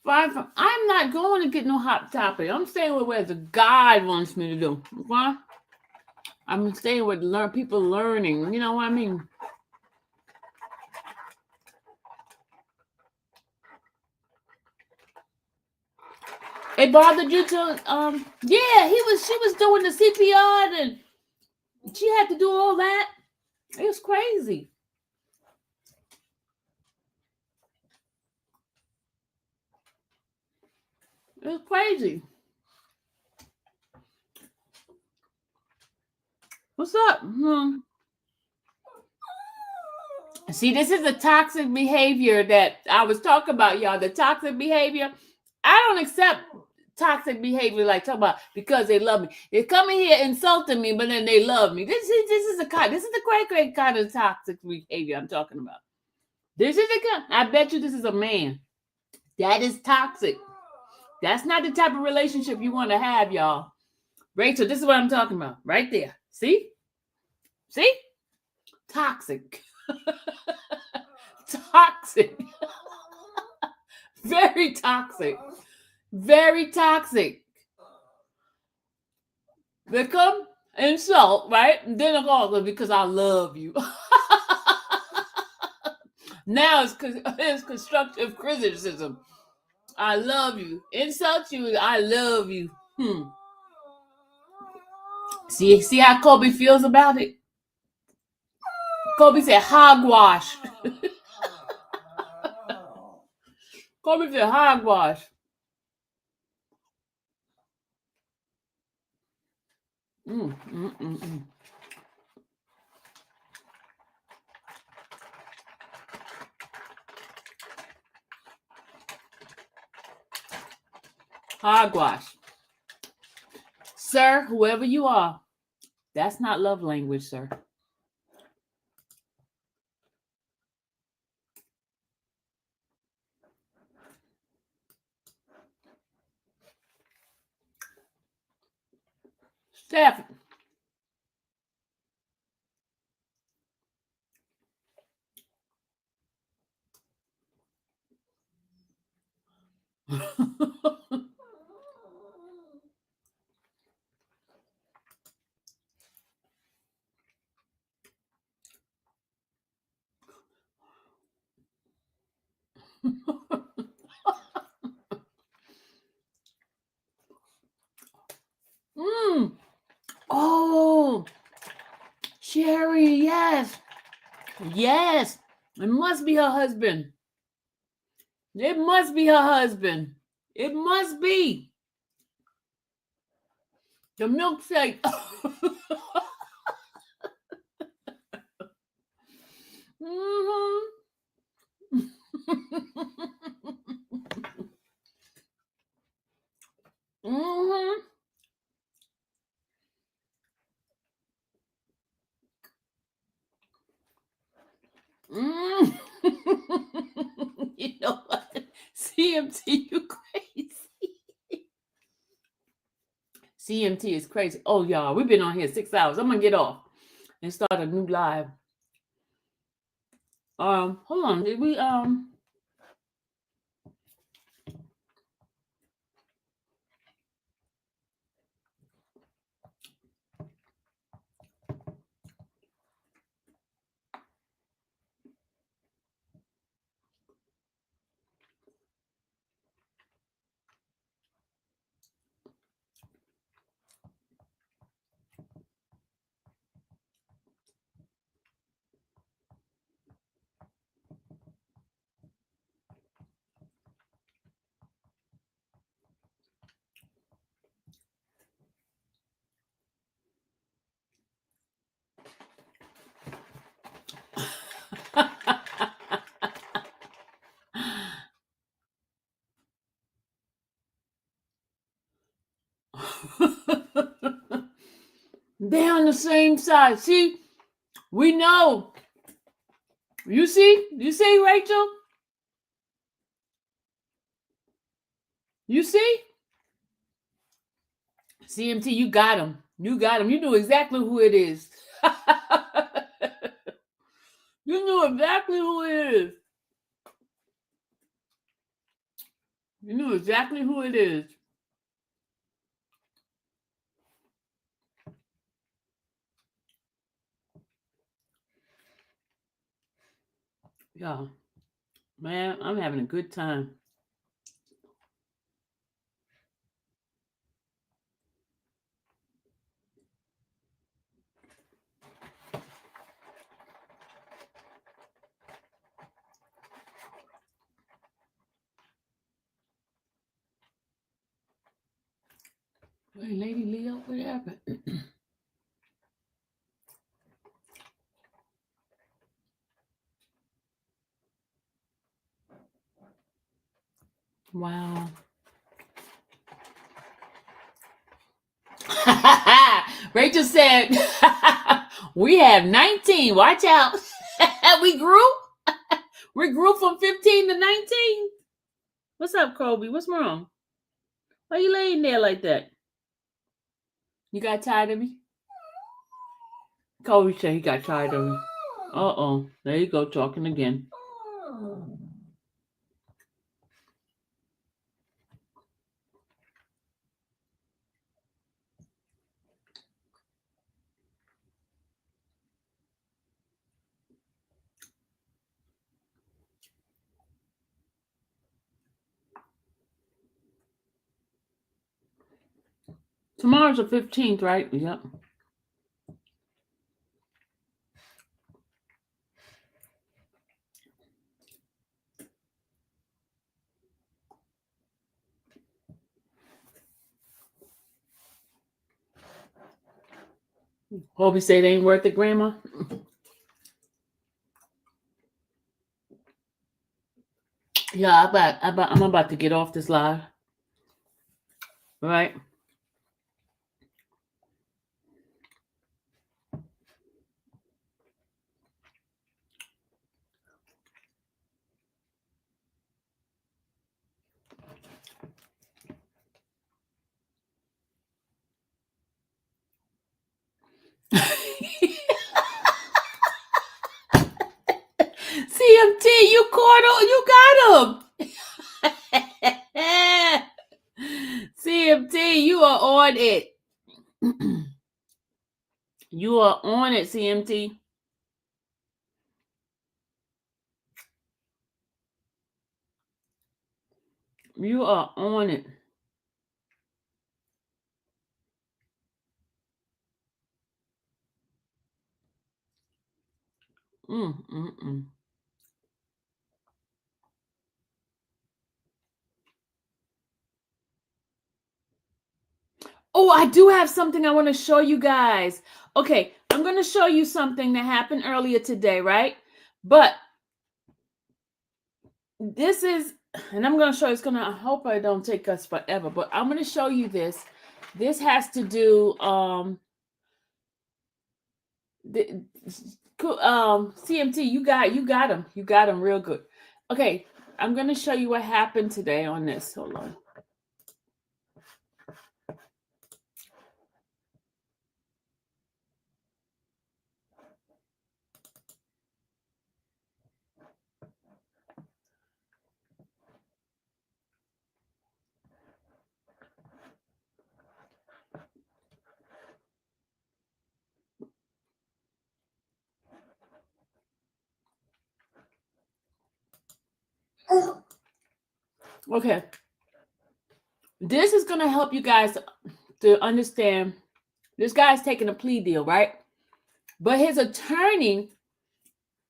I'm not going to get no hot topic. I'm staying with where the God wants me to do. Okay? I'm staying with people learning. You know what I mean? It bothered you to yeah, she was doing the CPR and she had to do all that. It was crazy. It was crazy. What's up? See, this is the toxic behavior that I was talking about, y'all. The toxic behavior. I don't accept toxic behavior like talk about because they love me. They come in here insulting me, but then they love me. This is the great kind of toxic behavior I'm talking about. This is the kind. I bet you this is a man. That is toxic. That's not the type of relationship you want to have, y'all. Rachel, this is what I'm talking about. Right there. See? See? Toxic. Toxic. Very toxic. Very toxic. They come insult, right? And then they'll go because I love you. Now it's constructive criticism. I love you. Insult you. I love you. See how Kobe feels about it? Kobe said hogwash. Kobe said hogwash. Hogwash. Sir, whoever you are, that's not love language, sir. Steph. Oh, Sherry, yes. Yes. It must be her husband. It must be her husband. It must be. The milkshake. Mhm. Mhm. Mm. You know what? CMT, you crazy. CMT is crazy. Oh, y'all, we've been on here 6 hours. I'm gonna get off and start a new live. Hold on. Did we they're on the same side. See, we know. You see, Rachel? You see? CMT, you got him. You got him. You knew exactly who it is. You knew exactly who it is. You knew exactly who it is. Yeah, man, I'm having a good time. Hey, Lady Leo, what happened? Wow. Rachel said, we have 19. Watch out. We grew. We grew from 15 to 19. What's up, Kobe? What's wrong? Why you laying there like that? You got tired of me? Kobe said he got tired of me. Uh-oh. There you go, talking again. Tomorrow's the 15th, right? Yep. Kobe said it ain't worth it, Grandma. Yeah, I'm about to get off this live. All right. CMT, you caught him. You got him. you are on it. You are on it, CMT. You are on it. Mm. Oh, I do have something I want to show you guys. Okay, I'm going to show you something that happened earlier today, right? But this is, and I'm going to show you, I hope I don't take us forever, but I'm going to show you this. This has to do, CMT, you got him. You got him real good. Okay, I'm going to show you what happened today on this. Hold on. Okay. This is going to help you guys to understand. This guy's taking a plea deal, right? But his attorney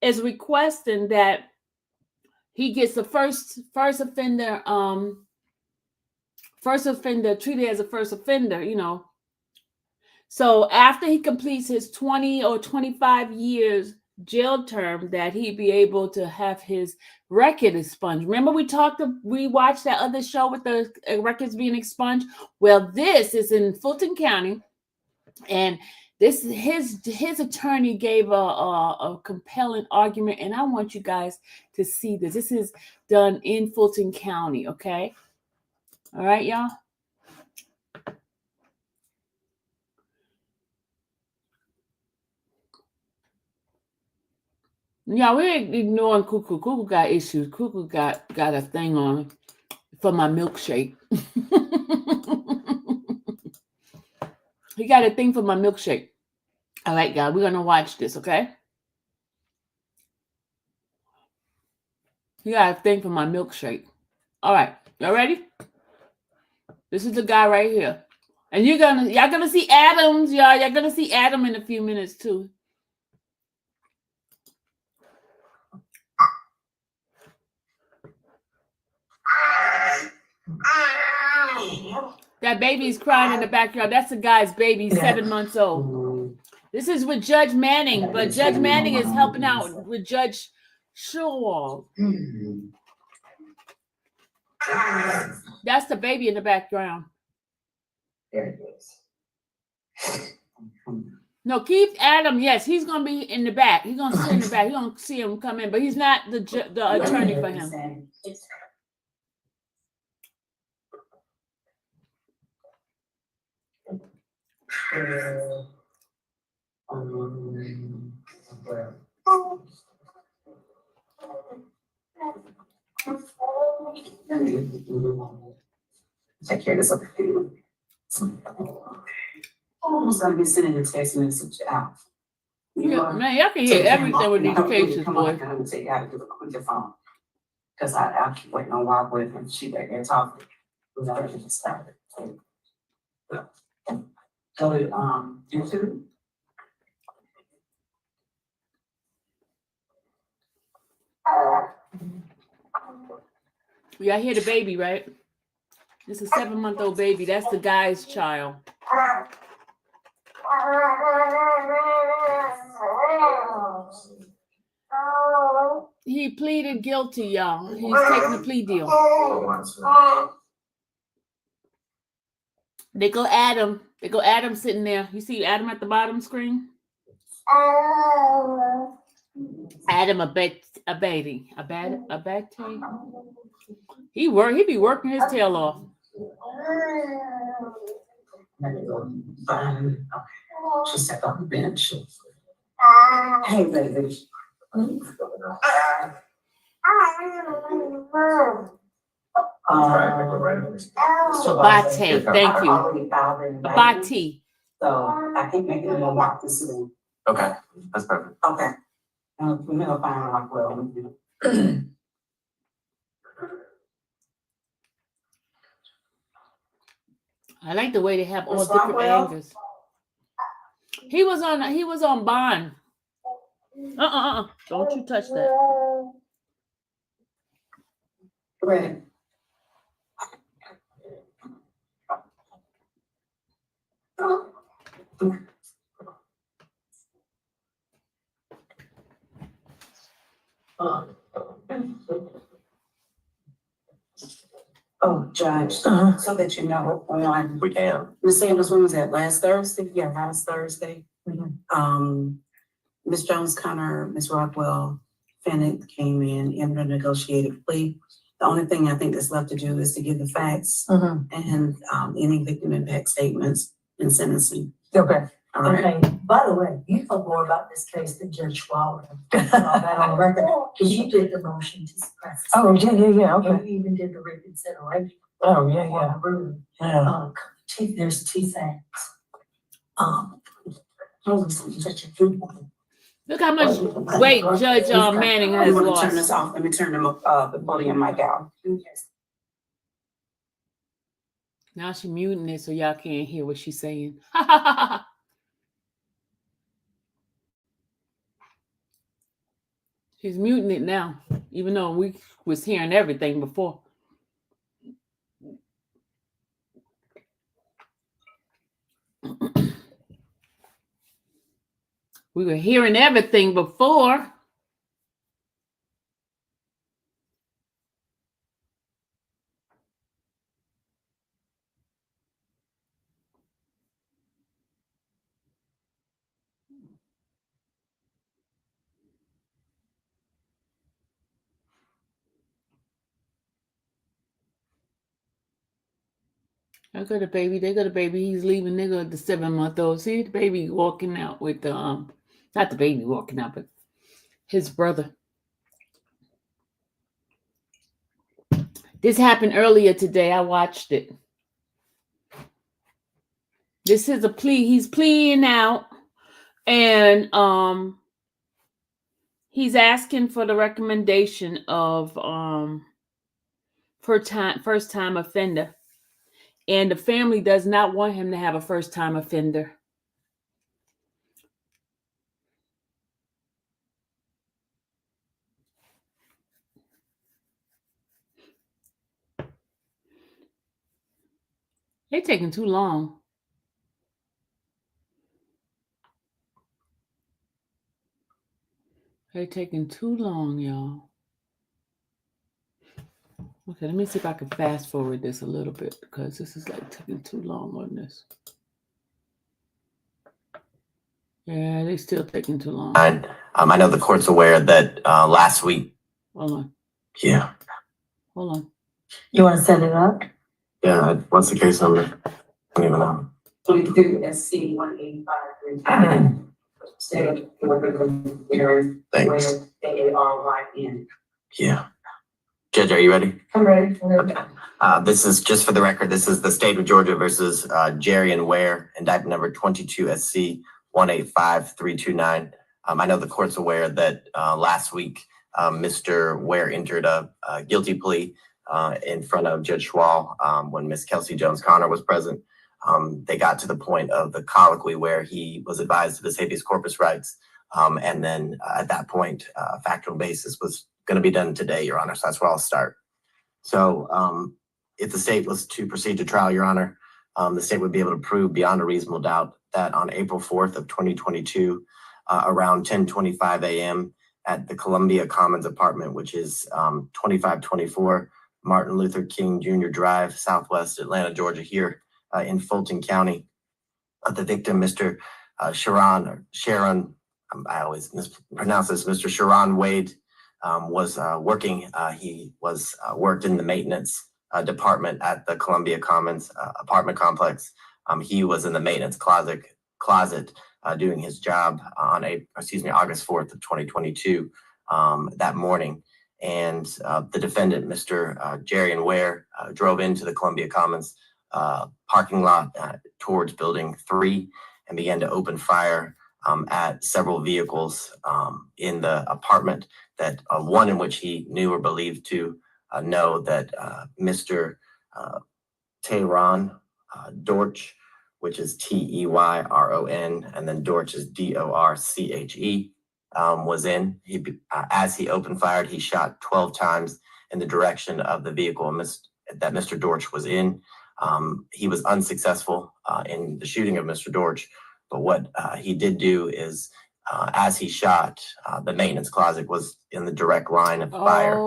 is requesting that he gets the first offender treated as a first offender, you know. So after he completes his 20 or 25 years jail term, that he'd be able to have his record expunged. Remember we watched that other show with the records being expunged? Well, this is in Fulton County, and this his attorney gave a compelling argument, and I want you guys to see this. This is done in Fulton County, okay? All right, y'all? Yeah, we ain't ignoring Cuckoo. Cuckoo got issues. Cuckoo got a thing on for my milkshake. He got a thing for my milkshake. All right, guys, we're gonna watch this, okay? He got a thing for my milkshake. All right, y'all ready? This is the guy right here. And y'all gonna see Adams, y'all. Y'all gonna see Adam in a few minutes too. That baby is crying in the backyard. That's the guy's baby, 7 months old. This is with Judge Manning, but Judge Manning is helping out with Judge Shulwell. That's the baby in the background. There it is. No, keep Adam. Yes, he's gonna be in the back. He's gonna sit in the back. He's gonna see him come in, but he's not the attorney for him. Take care of this other thing. Almost gonna be sending a text message out. Yeah, man, y'all can hear everything with these cases, boy. I'm gonna tell you how to do it with your phone. Because I keep waiting on Wild Boy and she back there talking. We already just started. Go to YouTube. Y'all hear the baby, right? This is a 7-month-old baby. That's the guy's child. He pleaded guilty, y'all. He's taking a plea deal. They go Adam. They go Adam sitting there. You see Adam at the bottom screen? Adam Abate. He be working his tail off. She sat on the bench. Hey, baby. Abate, thank you. Abate. So I think maybe we'll walk this through. Okay, that's perfect. Okay. We're gonna find out well. I like the way they have all Miss different Rockwell? angles. He was on bond. Don't you touch that. Ready. Oh, Judge, so that you know, on We can. Ms. Sanders, when was that, last Thursday? Yeah, last Thursday. Ms. Jones Connor, Ms. Rockwell, Fennec came in, entered a negotiated plea. The only thing I think that's left to do is to give the facts and any victim impact statements and sentencing. Okay. All right. Okay, by the way, you know more about this case than Judge Schwab. All that on record, because you did the motion to suppress. Oh, yeah, okay. And you even did the reconsideration. Oh, yeah. On the room. Yeah. There's two things. Look how much weight Judge Manning has I'm gonna lost. turn this off. Let me turn the podium mic out. Now she muting it so y'all can't hear what she's saying. She's muting it now, even though we was hearing everything before. We were hearing everything before. I got a baby. They got a baby. He's leaving. They got the 7-month-old. See the baby walking out with the not the baby walking out, but his brother. This happened earlier today. I watched it. This is a plea. He's pleading out, and he's asking for the recommendation of first time offender. And the family does not want him to have a first-time offender. They're taking too long. They're taking too long, y'all. Okay, let me see if I can fast forward this a little bit because this is like taking too long on this. Yeah, they still taking too long. I know the court's aware that last week. Hold on. Yeah. Hold on. You want to set it up? Yeah. What's the case number? I don't even know. 22 SC 185. State Thanks. AARYN. Yeah. Judge, are you ready? I'm ready. This is just for the record. This is the state of Georgia versus Jerry and Ware, indictment number 22 SC 185329. I know the court's aware that last week Mr. Ware entered a guilty plea in front of Judge Schwal when Miss Kelsey Jones Connor was present. They got to the point of the colloquy where he was advised of his habeas corpus rights. And then at that point, a factual basis was going to be done today, Your Honor. So that's where I'll start. So if the state was to proceed to trial, Your Honor, the state would be able to prove beyond a reasonable doubt that on April 4th of 2022, around 10:25 a.m. at the Columbia Commons apartment, which is 2524 Martin Luther King Jr. Drive, Southwest Atlanta, Georgia, here in Fulton County, the victim, Mr. Sharon, I always mispronounce this, Mr. Sharon Wade, was working. He was worked in the maintenance department at the Columbia Commons apartment complex. He was in the maintenance closet doing his job on August 4th of 2022 that morning. and the defendant, Mr. Jarian Ware, drove into the Columbia Commons parking lot towards Building 3 and began to open fire at several vehicles in the apartment, that one in which he knew or believed to know that Mr. Teyron Dorch, which is Teyron, and then Dorch is Dorche, was in. As he opened fire, he shot 12 times in the direction of the vehicle that Mr. Dorch was in. He was unsuccessful in the shooting of Mr. Dorch, but what he did do is, as he shot, the maintenance closet was in the direct line of fire.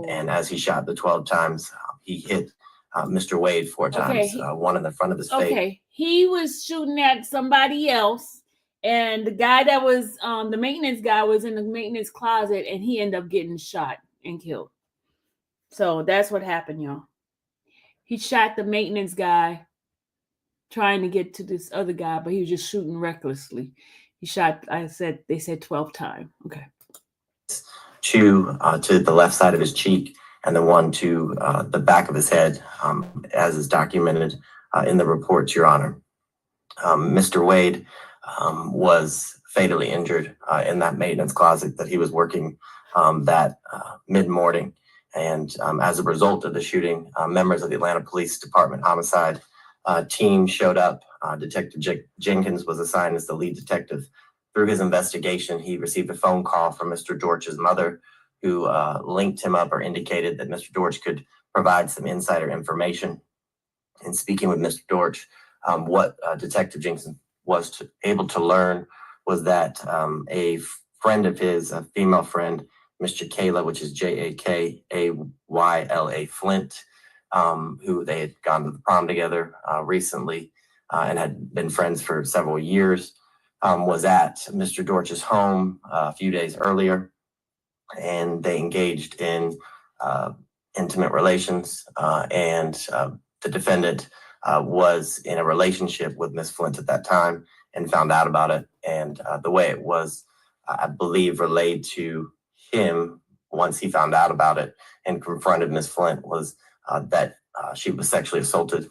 And as he shot the 12 times, he hit Mr. Wade 4 times, one in the front of his face. Okay, he was shooting at somebody else, and the guy that was the maintenance guy was in the maintenance closet, and he ended up getting shot and killed. So that's what happened, y'all. He shot the maintenance guy trying to get to this other guy, but he was just shooting recklessly. He shot, they said 12 times. Okay. Two to the left side of his cheek, and the one to the back of his head, as is documented in the reports, Your Honor. Mr. Wade was fatally injured in that maintenance closet that he was working that mid-morning. And as a result of the shooting, members of the Atlanta Police Department homicide team showed up. Detective Jenkins was assigned as the lead detective. Through his investigation, he received a phone call from Mr. Dorch's mother, who linked him up or indicated that Mr. Dorch could provide some insider information. In speaking with Mr. Dorch, what Detective Jenkins was able to learn was that a friend of his, a female friend, Miss Jakayla, which is Jakayla Flint, who they had gone to the prom together recently and had been friends for several years, was at Mr. Dorch's home a few days earlier, and they engaged in intimate relations, and the defendant was in a relationship with Miss Flint at that time and found out about it. And the way it was, I believe, relayed to him once he found out about it and confronted Miss Flint was that she was sexually assaulted.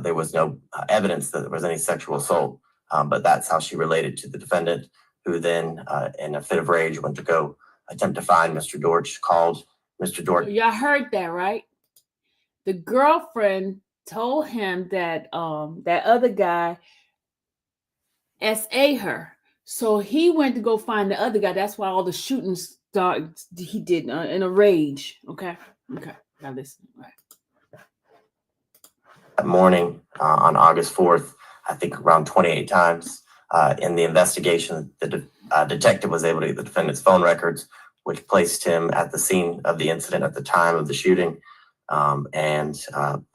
There was no evidence that there was any sexual assault, but that's how she related to the defendant, who then, in a fit of rage, went to go attempt to find Mr. Dorch, called Mr. Dorch. Y'all heard that, right? The girlfriend told him that that other guy SA her. So he went to go find the other guy. That's why all the shooting started. He did in a rage. Okay. Now listen. Right. That morning on August 4th, I think around 28 times in the investigation, the detective was able to get the defendant's phone records, which placed him at the scene of the incident at the time of the shooting. And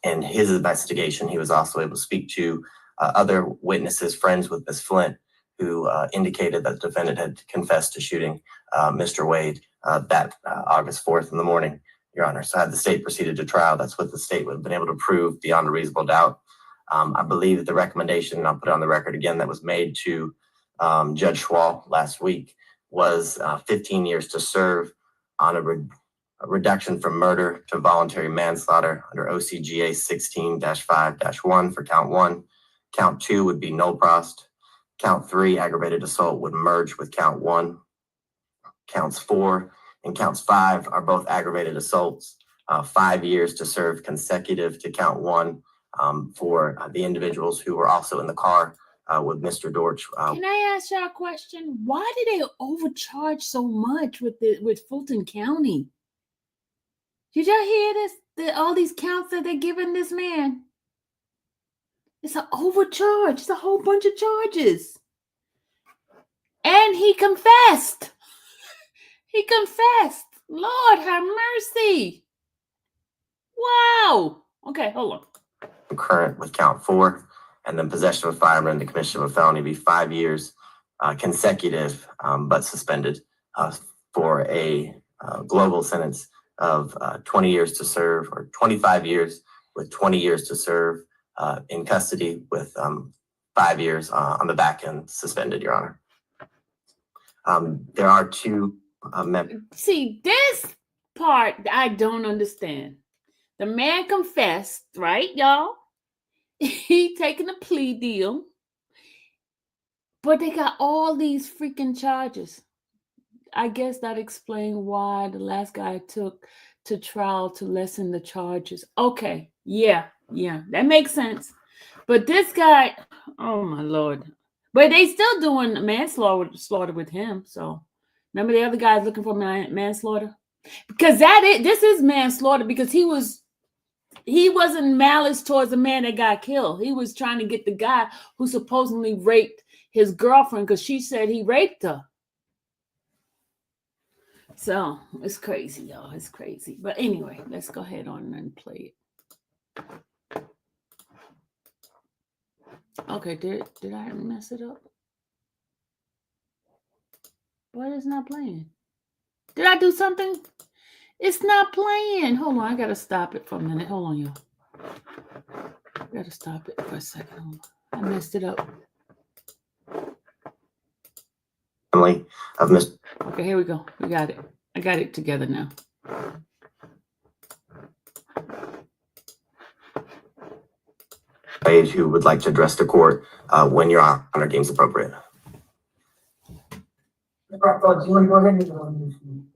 in his investigation, he was also able to speak to other witnesses, friends with Miss Flint, who indicated that the defendant had confessed to shooting Mr. Wade that August 4th in the morning, Your Honor. So had the state proceeded to trial, that's what the state would have been able to prove beyond a reasonable doubt. I believe that the recommendation, and I'll put it on the record again, that was made to Judge Schwall last week was 15 years to serve on a reduction from murder to voluntary manslaughter under OCGA 16-5-1 for count 1. Count 2 would be no prost. Count 3, aggravated assault, would merge with count 1. Counts 4 and counts 5 are both aggravated assaults. 5 years to serve consecutive to count 1 for the individuals who were also in the car with Mr. Dorch. Can I ask y'all a question? Why did they overcharge so much with Fulton County? Did y'all hear this? All these counts that they're giving this man? It's an overcharge. It's a whole bunch of charges. And he confessed. He confessed. Lord have mercy. Wow. Okay, hold on. Concurrent with count 4, and then possession of a firearm and the commission of a felony be 5 years consecutive, but suspended for a global sentence of 20 years to serve, or 25 years with 20 years to serve in custody with 5 years on the back end suspended, Your Honor. There are two See, this part that I don't understand. The man confessed, right, y'all? He taking a plea deal, but they got all these freaking charges. I guess that explains why the last guy took to trial to lessen the charges. Okay, yeah, that makes sense. But this guy, oh my Lord. But they still doing manslaughter with him. So remember the other guy's looking for manslaughter? Because this is manslaughter because he wasn't malice towards the man that got killed. He was trying to get the guy who supposedly raped his girlfriend because she said he raped her. So it's crazy, y'all. It's crazy. But anyway, let's go ahead on and play it. Okay, did I mess it up? What is not playing? Did I do something? It's not playing. Hold on, I gotta stop it for a minute. Hold on, y'all. I gotta stop it for a second. Hold on. I messed it up. Family of Mr. Okay, here we go. We got it. I got it together now. Wade, who would like to address the court when your honor deems appropriate.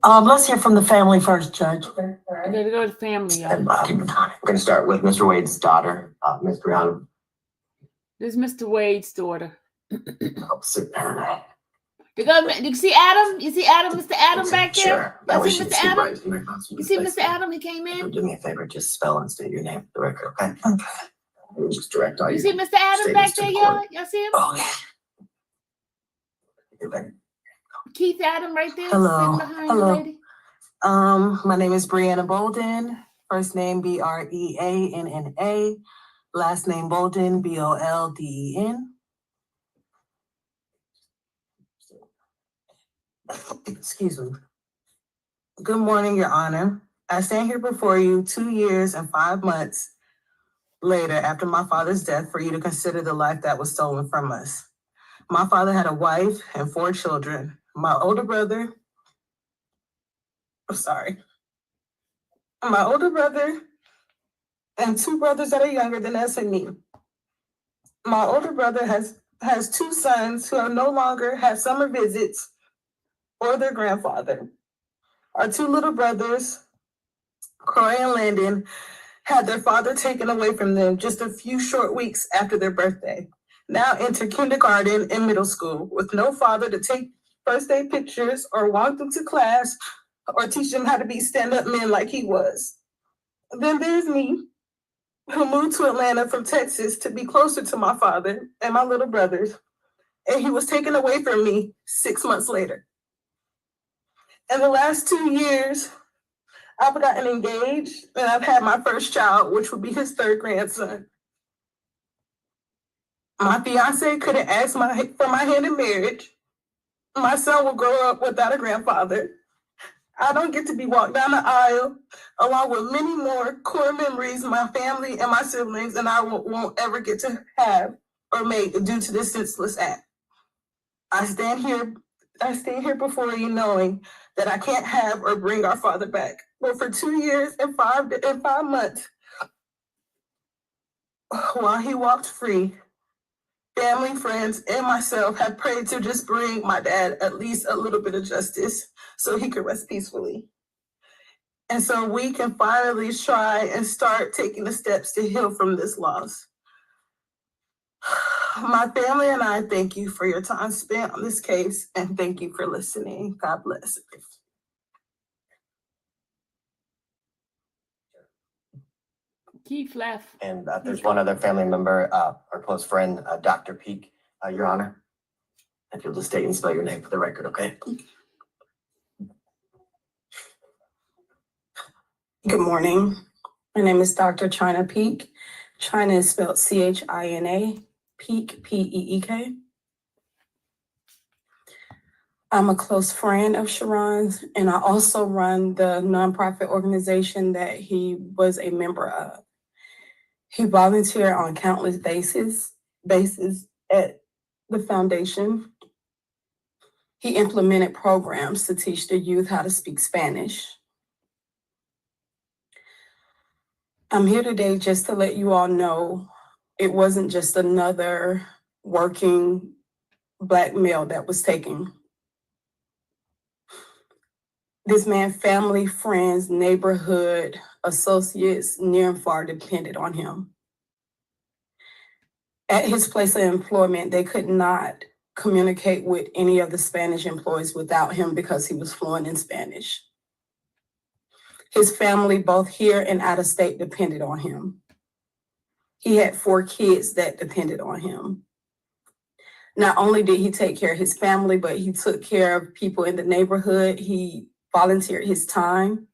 Let's hear from the family first, Judge. I gotta go to family, y'all. And we're going to start with Mr. Wade's daughter, Ms. Brianna. This is Mr. Wade's daughter. Oh, You see Adam? You see Adam, Mr. Adam back there? Sure. That way You she see can Mr. see Adam? right. You see Mr. Adam? He came in. Do me a favor, just spell and state your name for the record, okay? Just direct all You your see Mr. Adam statements back to there, the y'all? court. Y'all see him? Okay. Keith Adam right there, Hello. sitting behind Hello. the lady. My name is Brianna Bolden. First name Breanna. Last name Bolden, Bolden. Excuse me. Good morning, Your Honor. I stand here before you 2 years and 5 months later after my father's death for you to consider the life that was stolen from us. My father had a wife and 4 children. My older brother and 2 brothers that are younger than us and me. My older brother has 2 sons who no longer have summer visits or their grandfather. Our 2 little brothers, Croy and Landon, had their father taken away from them just a few short weeks after their birthday. Now enter kindergarten and middle school with no father to take first day pictures or walk them to class or teach them how to be stand-up men like he was. Then there's me, who moved to Atlanta from Texas to be closer to my father and my little brothers, and he was taken away from me 6 months later. In the last 2 years, I've gotten engaged and I've had my first child, which would be his 3rd grandson. My fiance couldn't ask for my hand in marriage. My son will grow up without a grandfather. I don't get to be walked down the aisle along with many more core memories my family and my siblings and I won't ever get to have or make due to this senseless act. I stand here before you knowing that I can't have or bring our father back. But for 2 years and 5 months, while he walked free, family, friends, and myself have prayed to just bring my dad at least a little bit of justice so he could rest peacefully. And so we can finally try and start taking the steps to heal from this loss. My family and I thank you for your time spent on this case and thank you for listening. God bless. Keith left. And there's one other family member, our close friend, Dr. Peak, Your Honor. If you'll just state and spell your name for the record, okay? Good morning. My name is Dr. China Peak. China is spelled China, Peak, Peek. I'm a close friend of Sharon's, and I also run the nonprofit organization that he was a member of. He volunteered on countless bases at the foundation. He implemented programs to teach the youth how to speak Spanish. I'm here today just to let you all know it wasn't just another working Black male that was taken. This man's family, friends, neighborhood, associates, near and far depended on him. At his place of employment, they could not communicate with any of the Spanish employees without him because he was fluent in Spanish. His family, both here and out of state, depended on him. He had 4 kids that depended on him. Not only did he take care of his family, but he took care of people in the neighborhood. He volunteered his time,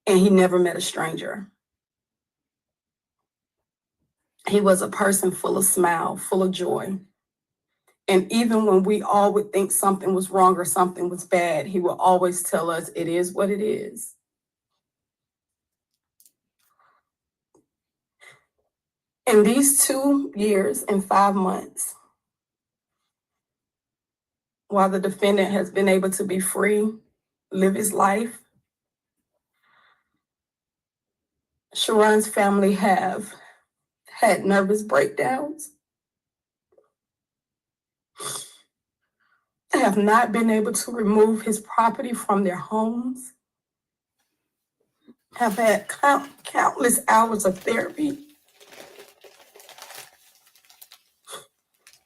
and he never met a stranger. He was a person full of smile, full of joy. And even when we all would think something was wrong or something was bad, he would always tell us it is what it is. In these 2 years and 5 months, while the defendant has been able to be free, live his life, Sharon's family have had nervous breakdowns, have not been able to remove his property from their homes, have had countless hours of therapy,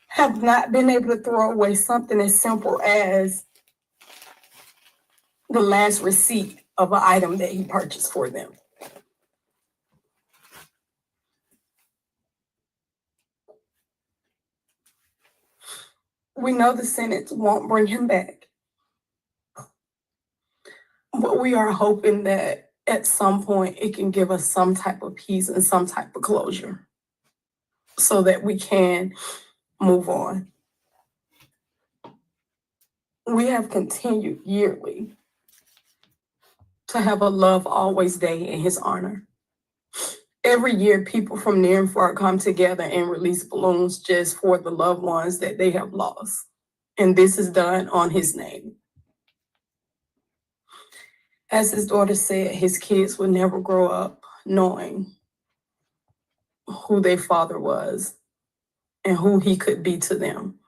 have not been able to throw away something as simple as the last receipt of an item that he purchased for them. We know the sentence won't bring him back, but we are hoping that at some point it can give us some type of peace and some type of closure so that we can move on. We have continued yearly to have a Love Always Day in his honor. Every year, people from near and far come together and release balloons just for the loved ones that they have lost. And this is done on his name. As his daughter said, his kids would never grow up knowing who their father was and who he could be to them.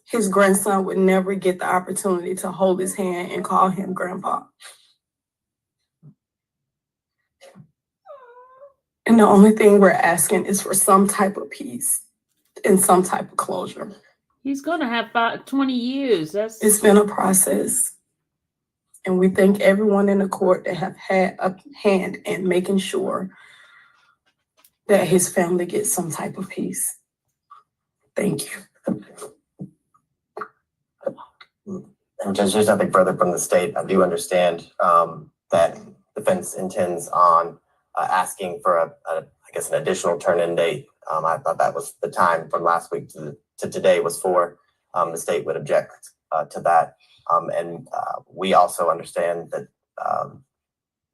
His grandson would never get the opportunity to hold his hand and call him grandpa. And the only thing we're asking is for some type of peace and some type of closure. He's gonna have 20 years. It's been a process. And we thank everyone in the court that have had a hand in making sure that his family gets some type of peace. Thank you. And Judge, there's nothing further from the state. I do understand that defense intends on asking for I guess an additional turn-in date. I thought that was the time from last week to today was for the state would object to that. And we also understand that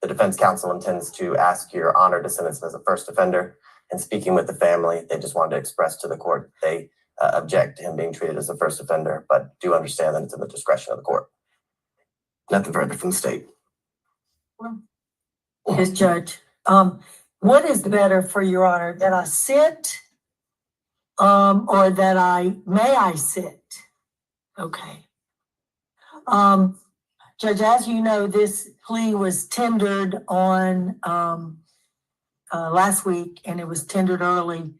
the defense counsel intends to ask your honor to sentence him as a first offender. And speaking with the family, they just wanted to express to the court they object to him being treated as a first offender, but do understand that it's in the discretion of the court. Nothing further from the state. Yes, Judge. What is better for your honor, that I sit or that may I sit? Okay. Judge, as you know, this plea was tendered on last week, and it was tendered early.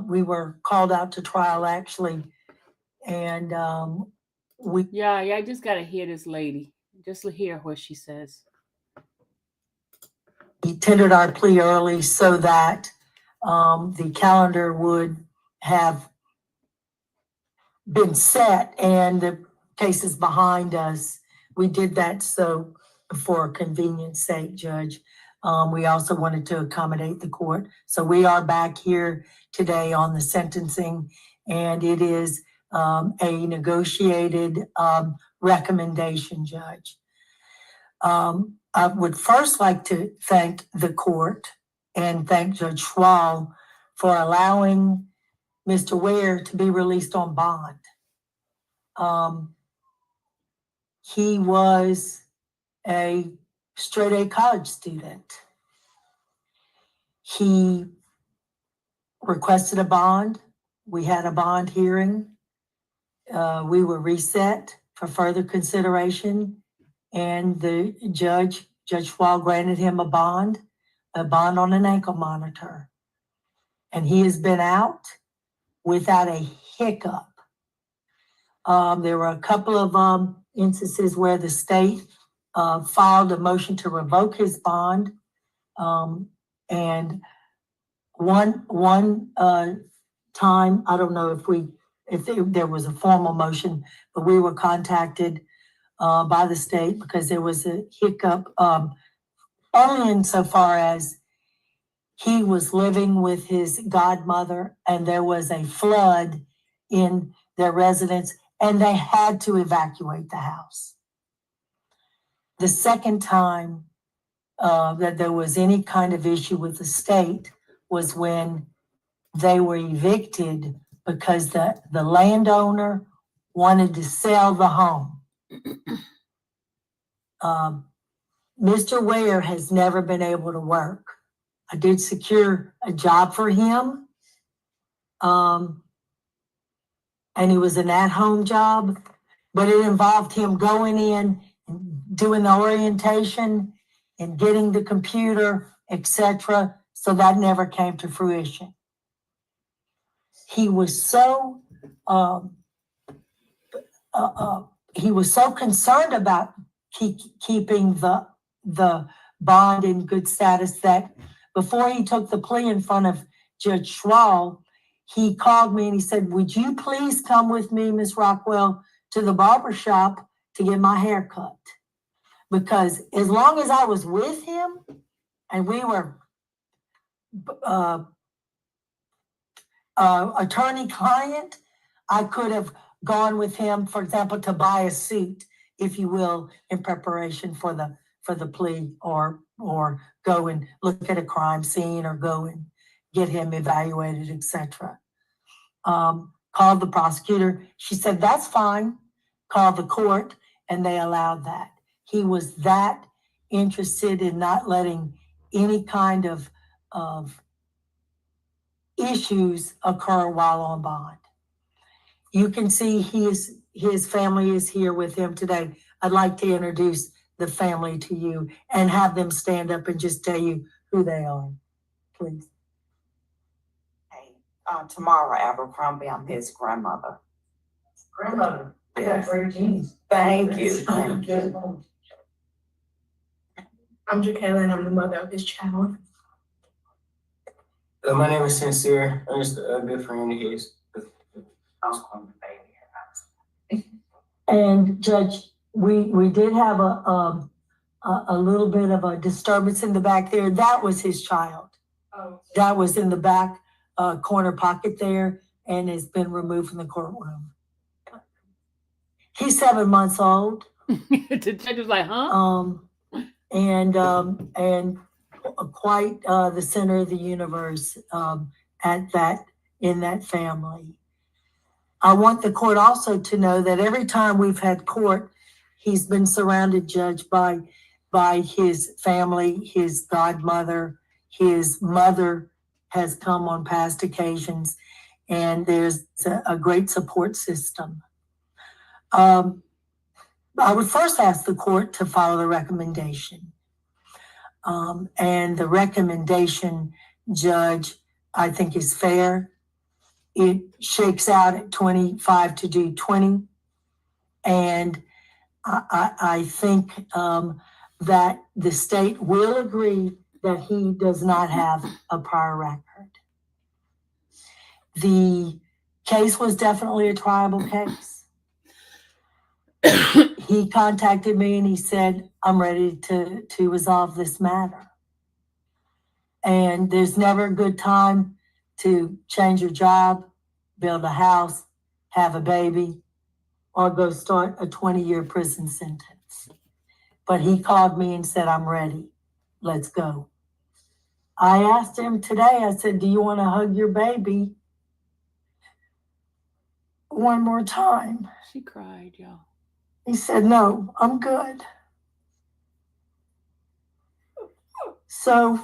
We were called out to trial actually, and I just gotta hear this lady. Just hear what she says. we tendered our plea early so that the calendar would have been set and the case is behind us. We did that so for convenience sake, Judge. We also wanted to accommodate the court. So we are back here today on the sentencing, and it is a negotiated recommendation, Judge. I would first like to thank the court and thank Judge Schwal for allowing Mr. Ware to be released on bond. He was a straight A college student. He requested a bond. We had a bond hearing. We were reset for further consideration, and the Judge Schwal, granted him a bond on an ankle monitor. And he has been out without a hiccup. There were a couple of instances where the state filed a motion to revoke his bond. And one time, I don't know if there was a formal motion, but we were contacted by the state because there was a hiccup, only insofar as he was living with his godmother and there was a flood in their residence and they had to evacuate the house. The second time that there was any kind of issue with the state was when they were evicted because the landowner wanted to sell the home. Mr. Ware has never been able to work. I did secure a job for him. And it was an at-home job, but it involved him going in and doing the orientation and getting the computer, etc. So that never came to fruition. He was so concerned about keeping the bond in good status that before he took the plea in front of Judge Schwal, he called me and he said, "Would you please come with me, Miss Rockwell, to the barber shop to get my hair cut?" Because as long as I was with him and we were attorney-client, I could have gone with him, for example, to buy a suit, if you will, in preparation for the plea, or go and look at a crime scene, or go and get him evaluated, etc. Called the prosecutor. She said, "That's fine." Called the court, and they allowed that. He was that interested in not letting any kind of issues occur while on bond. You can see his family is here with him today. I'd like to introduce the family to you and have them stand up and just tell you who they are, please. Tamara Abercrombie, I'm his grandmother. Grandmother, Yes. great genes. Thank you. Thank you. I'm Jacayla and I'm the mother of his child. My name is Sincere. I'm just a good friend of his. And Judge, we did have a little bit of a disturbance in the back there. That was his child. Oh. That was in the back corner pocket there and has been removed from the courtroom. He's 7 months old. The judge was like, huh? And quite the center of the universe in that family. I want the court also to know that every time we've had court, he's been surrounded, Judge, by his family, his godmother, his mother has come on past occasions, and there's a great support system. I would first ask the court to follow the recommendation. And the recommendation, Judge, I think is fair. It shakes out at 25 to do 20. And I think that the state will agree that he does not have a prior record. The case was definitely a triable case. He contacted me and he said, "I'm ready to resolve this matter." And there's never a good time to change your job, build a house, have a baby, or go start a 20-year prison sentence. But he called me and said, "I'm ready. Let's go." I asked him today, I said, "Do you want to hug your baby one more time?" She cried, y'all. He said, "No, I'm good." So,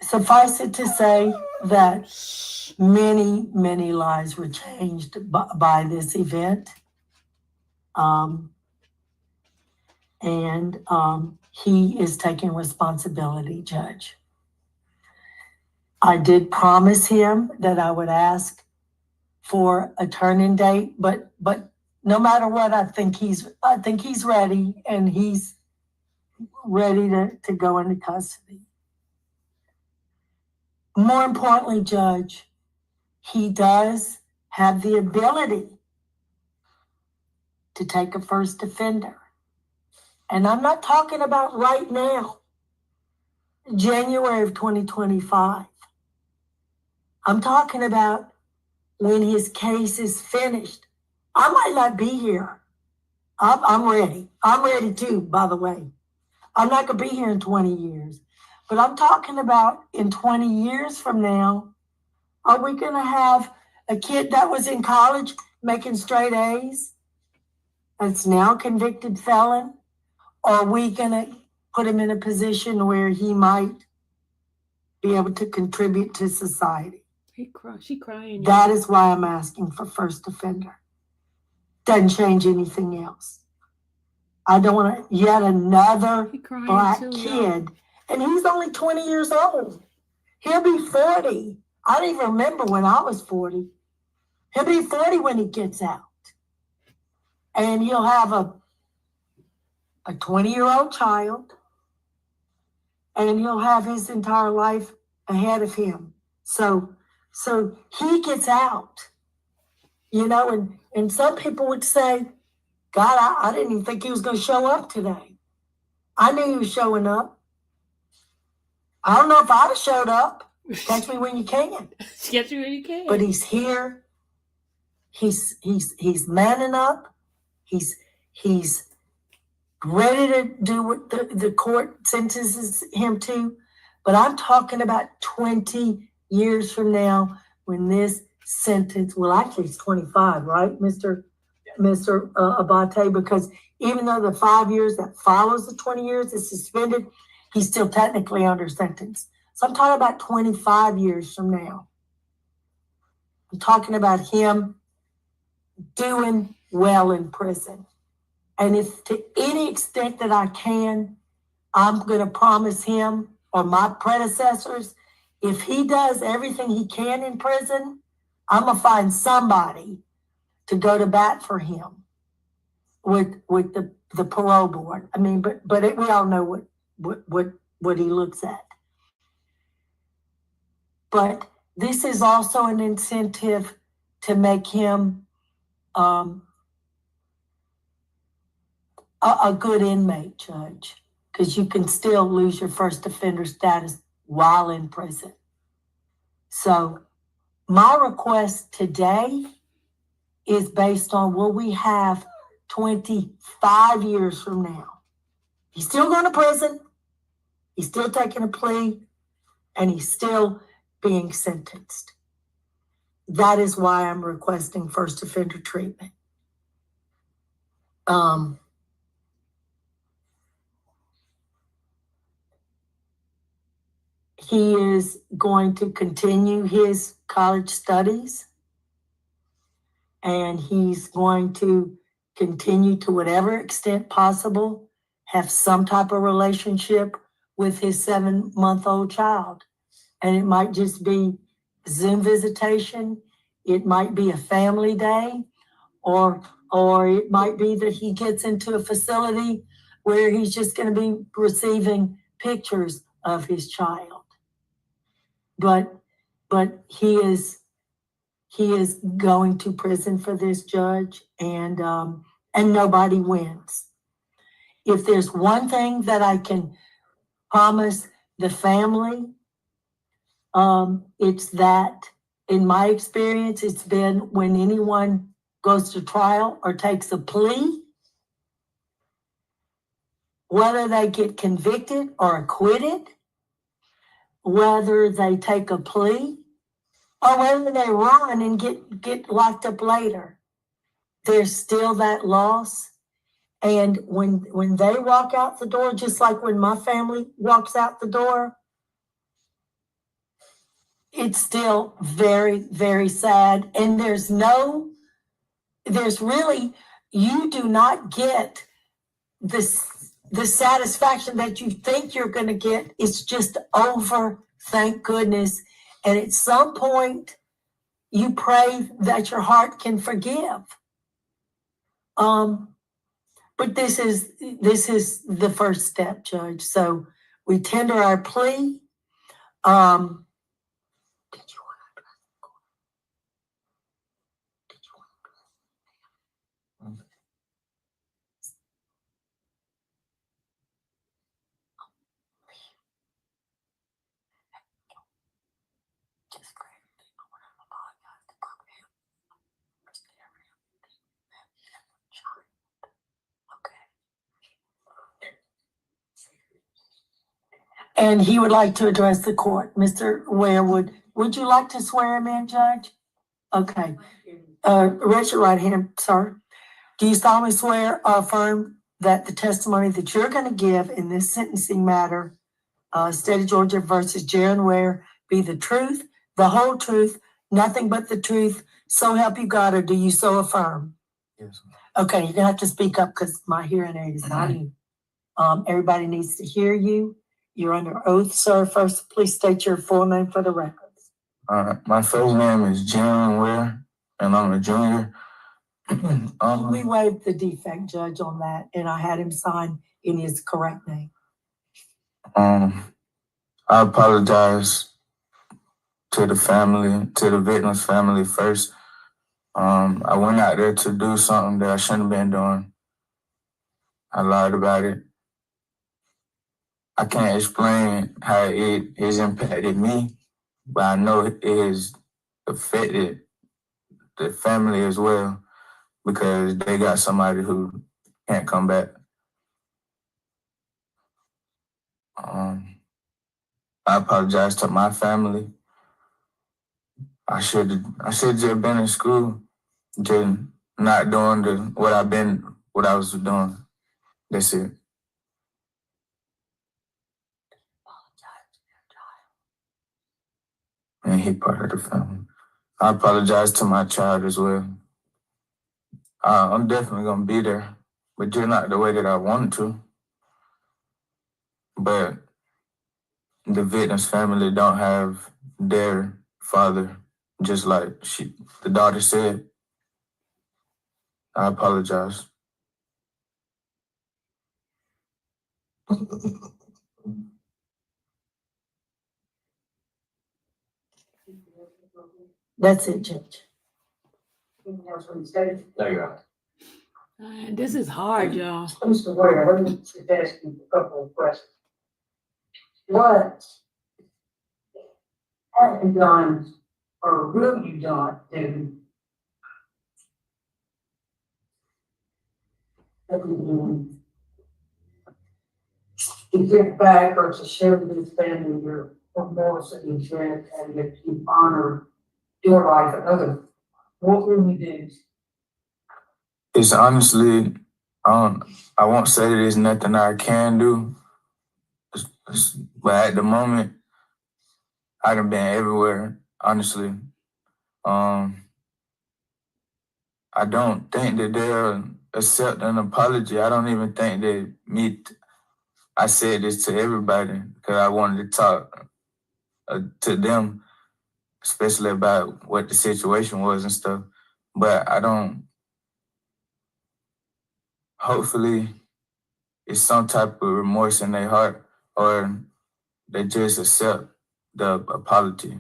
Suffice it to say that many, many lives were changed by this event. He is taking responsibility, Judge. I did promise him that I would ask for a turn-in date, but no matter what, I think he's ready, and he's ready to go into custody. More importantly, Judge, he does have the ability to take a first offender. And I'm not talking about right now, January of 2025. I'm talking about when his case is finished. I might not be here. I'm ready. I'm ready too, by the way. I'm not going to be here in 20 years. But I'm talking about in 20 years from now, are we going to have a kid that was in college making straight A's that's now a convicted felon? Or are we going to put him in a position where he might be able to contribute to society? She crying. That is why I'm asking for first offender. Doesn't change anything else. I don't want yet another black kid. And he's only 20 years old. He'll be 40. I don't even remember when I was 40. He'll be 40 when he gets out. And he'll have a 20-year-old child. And he'll have his entire life ahead of him. So he gets out. You know, and some people would say, God, I didn't even think he was going to show up today. I knew he was showing up. I don't know if I'd have showed up. Catch me when you can. Catch me when you can. But he's here. He's manning up. He's ready to do what the court sentences him to. But I'm talking about 20 years from now when this sentence, well, actually it's 25, right, Mr. Abate? Because even though the 5 years that follows the 20 years is suspended, he's still technically under sentence. So I'm talking about 25 years from now. I'm talking about him doing well in prison. And if to any extent that I can, I'm going to promise him or my predecessors, if he does everything he can in prison, I'm going to find somebody to go to bat for him with the parole board. I mean, but we all know what he looks at. But this is also an incentive to make him a good inmate, Judge, because you can still lose your first offender status while in prison. So my request today is based on what we have 25 years from now. He's still going to prison. He's still taking a plea, and he's still being sentenced. That is why I'm requesting first offender treatment. He is going to continue his college studies, and he's going to continue to whatever extent possible have some type of relationship with his 7-month-old child. And it might just be Zoom visitation. It might be a family day, or it might be that he gets into a facility where he's just going to be receiving pictures of his child. But he is going to prison for this, Judge, and nobody wins. If there's one thing that I can promise the family, it's that, in my experience, it's been when anyone goes to trial or takes a plea, whether they get convicted or acquitted, whether they take a plea, or whether they run and get locked up later, there's still that loss. And when they walk out the door, just like when my family walks out the door, it's still very, very sad. And there's really, you do not get the satisfaction that you think you're going to get. It's just over, thank goodness. And at some point, you pray that your heart can forgive. But this is the first step, Judge. So we tender our plea. And he would like to address the court. Mr. Ware, would you like to swear him in, Judge? Okay. Raise your right hand, sir. Do you solemnly swear or affirm that the testimony that you're going to give in this sentencing matter, State of Georgia versus Jaron Ware, be the truth, the whole truth, nothing but the truth, so help you God, or do you so affirm? Yes. Okay, you're gonna have to speak up because my hearing aid is not in. Everybody needs to hear you. You're under oath, sir. First, please state your full name for the records. My first name is Jaron Ware, and I'm a junior. We waived the defect, Judge, on that, and I had him sign in his correct name. I apologize to the family, to the victim's family first. I went out there to do something that I shouldn't have been doing. I lied about it. I can't explain how it has impacted me, but I know it has affected the family as well because they got somebody who can't come back. I apologize to my family. I should just been in school, just not doing what I was doing. That's it. And he part of the family. I apologize to my child as well. I'm definitely gonna be there, but just not the way that I wanted to. But the victim's family don't have their father, just like the daughter said. I apologize. That's it, Judge. There you go. This is hard, y'all. Mr. Ware, let me just ask you a couple of questions. What have you done or will you not do to give back or to share with this family your remorse and regret and that you honor your life and others? What will you do? It's honestly, I won't say that there's nothing I can do, but at the moment, I done been everywhere, honestly. I don't think that they'll accept an apology. I don't even think that I said this to everybody because I wanted to talk to them, especially about what the situation was and stuff. But hopefully it's some type of remorse in their heart or they just accept the apology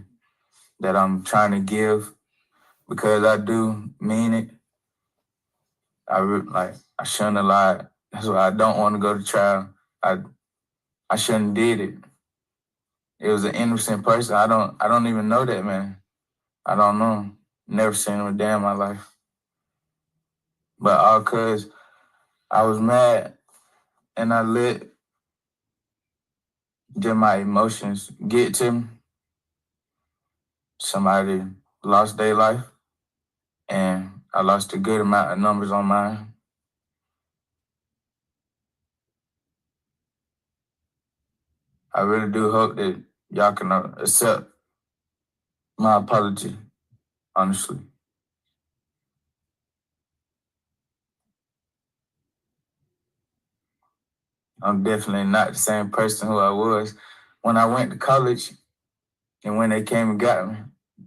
that I'm trying to give because I do mean it. I shouldn't have lied. That's why I don't want to go to trial. I shouldn't did it. It was an innocent person. I don't even know that man. I don't know him. Never seen him a day in my life. But all cause I was mad and I let my emotions get to me. Somebody lost their life and I lost a good amount of numbers on mine. I really do hope that y'all can accept my apology, honestly. I'm definitely not the same person who I was when I went to college and when they came and got me.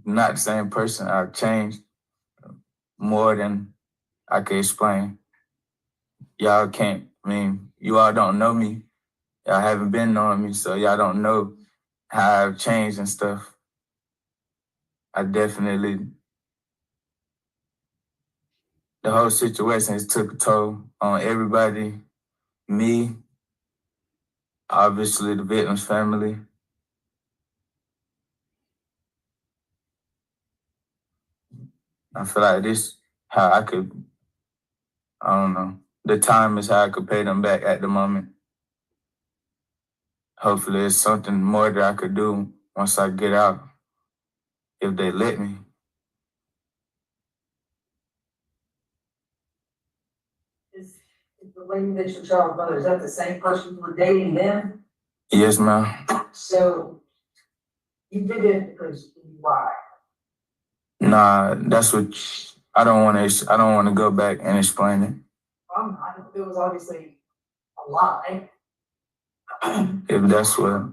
Not the same person. I've changed more than I could explain. Y'all can't, you all don't know me. Y'all haven't been knowing me, so y'all don't know how I've changed and stuff. I definitely, the whole situation has took a toll on everybody, me, obviously the victim's family. I feel like this, how I could, I don't know, the time is how I could pay them back at the moment. Hopefully it's something more that I could do once I get out, if they let me. Is the lady that your child's mother, is that the same person who were dating then? Yes, ma'am. So you did it because why? Nah, that's what, I don't want to go back and explain it. It was obviously a lie. If that's what,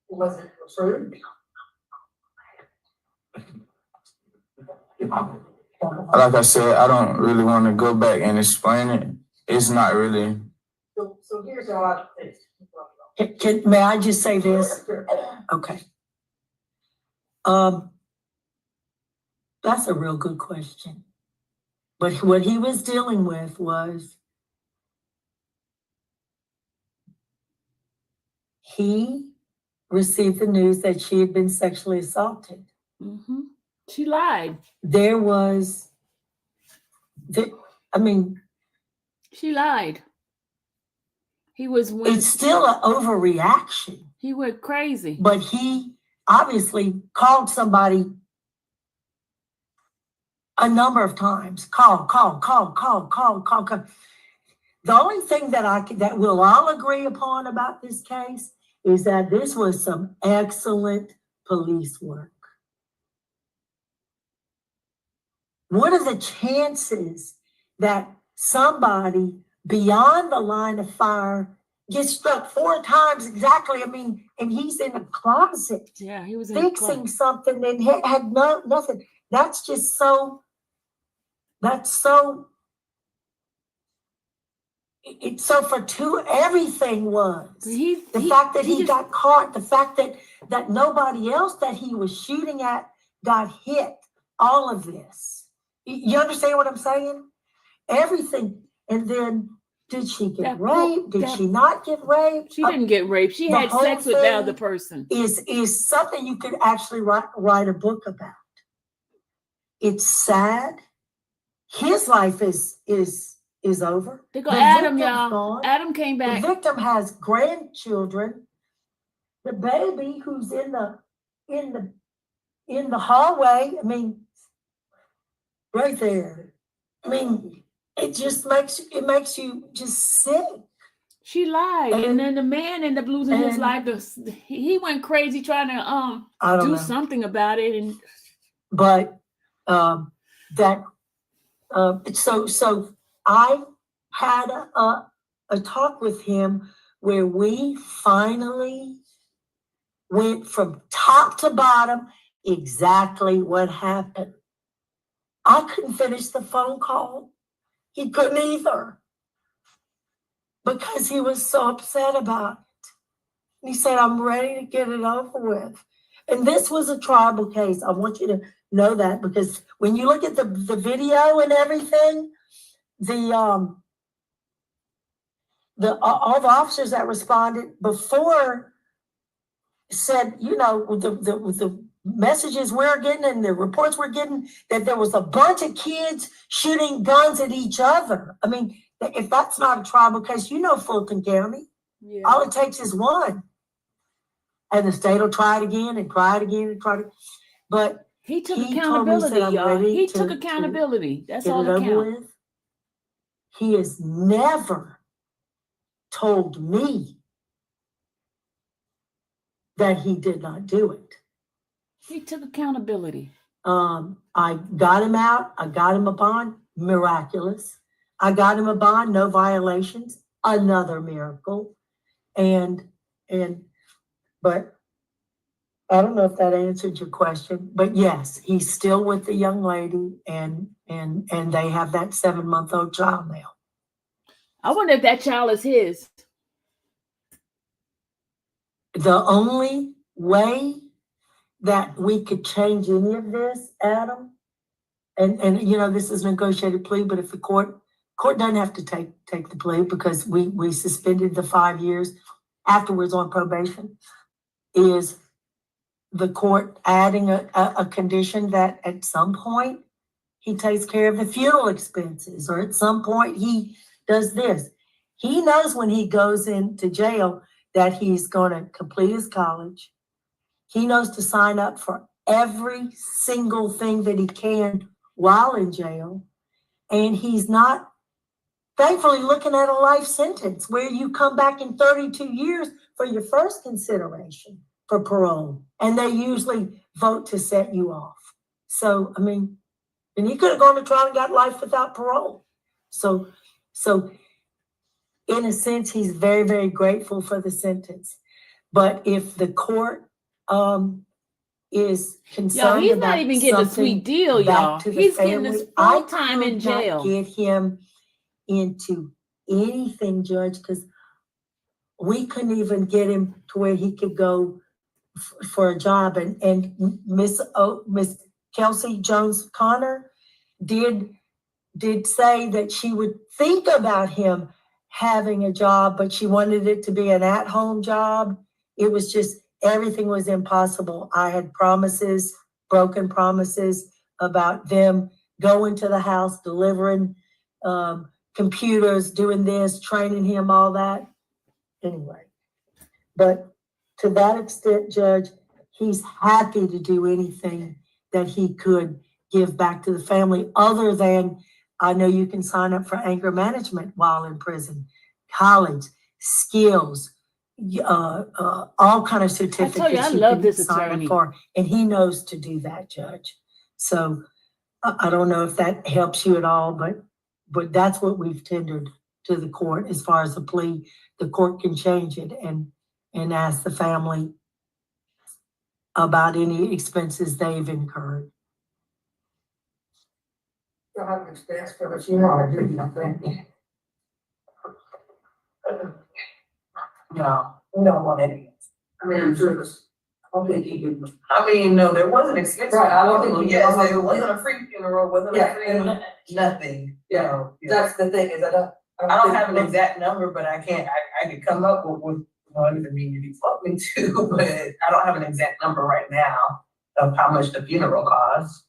Was it true? like I said, I don't really want to go back and explain it. It's not really. So here's how I think. May I just say this? Okay. That's a real good question. But what he was dealing with was he received the news that she had been sexually assaulted. Mm-hmm. She lied. There was, she lied. He was went. It's still an overreaction. He went crazy. But he obviously called somebody a number of times. Call. The only thing that we'll all agree upon about this case is that this was some excellent police work. What are the chances that somebody beyond the line of fire gets struck 4 times exactly? And he's in a closet. Yeah, he was fixing something and had nothing. That's just so. It's so everything was. The fact that he got caught, the fact that nobody else that he was shooting at got hit, all of this. You understand what I'm saying? Everything. And then, did she get raped? Did she not get raped? She didn't get raped. She had sex with the other person. Is something you could actually write a book about. It's sad. His life is over. They go Adam, y'all. Gone. Adam came back. The victim has grandchildren. The baby who's in the hallway. Right there. It just makes you just sick. She lied, and then the man ended up losing his life. He went crazy trying to do something about it, So I had a talk with him where we finally went from top to bottom exactly what happened. I couldn't finish the phone call. He couldn't either, because he was so upset about it. He said, I'm ready to get it over with. And this was a tribal case. I want you to know that, because when you look at the video and everything, all the officers that responded before said, with the messages we're getting and the reports we're getting, that there was a bunch of kids shooting guns at each other. If that's not a tribal case, Fulton County, all it takes is one. And the state will try it again and try it again and try it. But he took accountability, y'all. He took accountability. That's all that counts. He has never told me that he did not do it. He took accountability. I got him out. I got him a bond. Miraculous. I got him a bond. No violations. Another miracle. But I don't know if that answered your question, but yes, he's still with the young lady, and they have that 7-month-old child now. I wonder if that child is his. The only way that we could change any of this, Adam, and you know, this is negotiated plea, but if the court doesn't have to take the plea, because we suspended the 5 years afterwards on probation, is the court adding a condition that at some point he takes care of the funeral expenses, or at some point he does this. He knows when he goes into jail that he's going to complete his college. He knows to sign up for every single thing that he can while in jail. And he's not, thankfully, looking at a life sentence where you come back in 32 years for your first consideration for parole. And they usually vote to set you off. So, I mean, and he could have gone to trial and got life without parole. So in a sense, he's very, very grateful for the sentence. But if the court is concerned He's about not even getting a sweet deal, y'all. He's getting this full time in jail. I could not get him into anything, Judge, because we couldn't even get him to where he could go for a job. And Miss Kelsey Jones Connor did say that she would think about him having a job, but she wanted it to be an at-home job. It was just, everything was impossible. I had promises, broken promises about them going to the house, delivering computers, doing this, training him, all that. Anyway, but to that extent, Judge, he's happy to do anything that he could give back to the family, other than, I know you can sign up for anger management while in prison, college, skills, all kind of certificates. I tell you, I love this attorney. And he knows to do that, Judge. So I don't know if that helps you at all, but that's what we've tendered to the court as far as the plea. The court can change it and ask the family about any expenses they've incurred. You'll have an expense for the funeral, I do nothing. No, we don't want any. I mean, I'm sure this, I don't think he could. I mean, no, there was an expense. Right, I don't think, yes, there wasn't a free funeral, wasn't a free. Nothing, yeah, that's the thing, is I don't have an exact number, but I can come up with one, I mean, if you want me to, but I don't have an exact number right now of how much the funeral costs.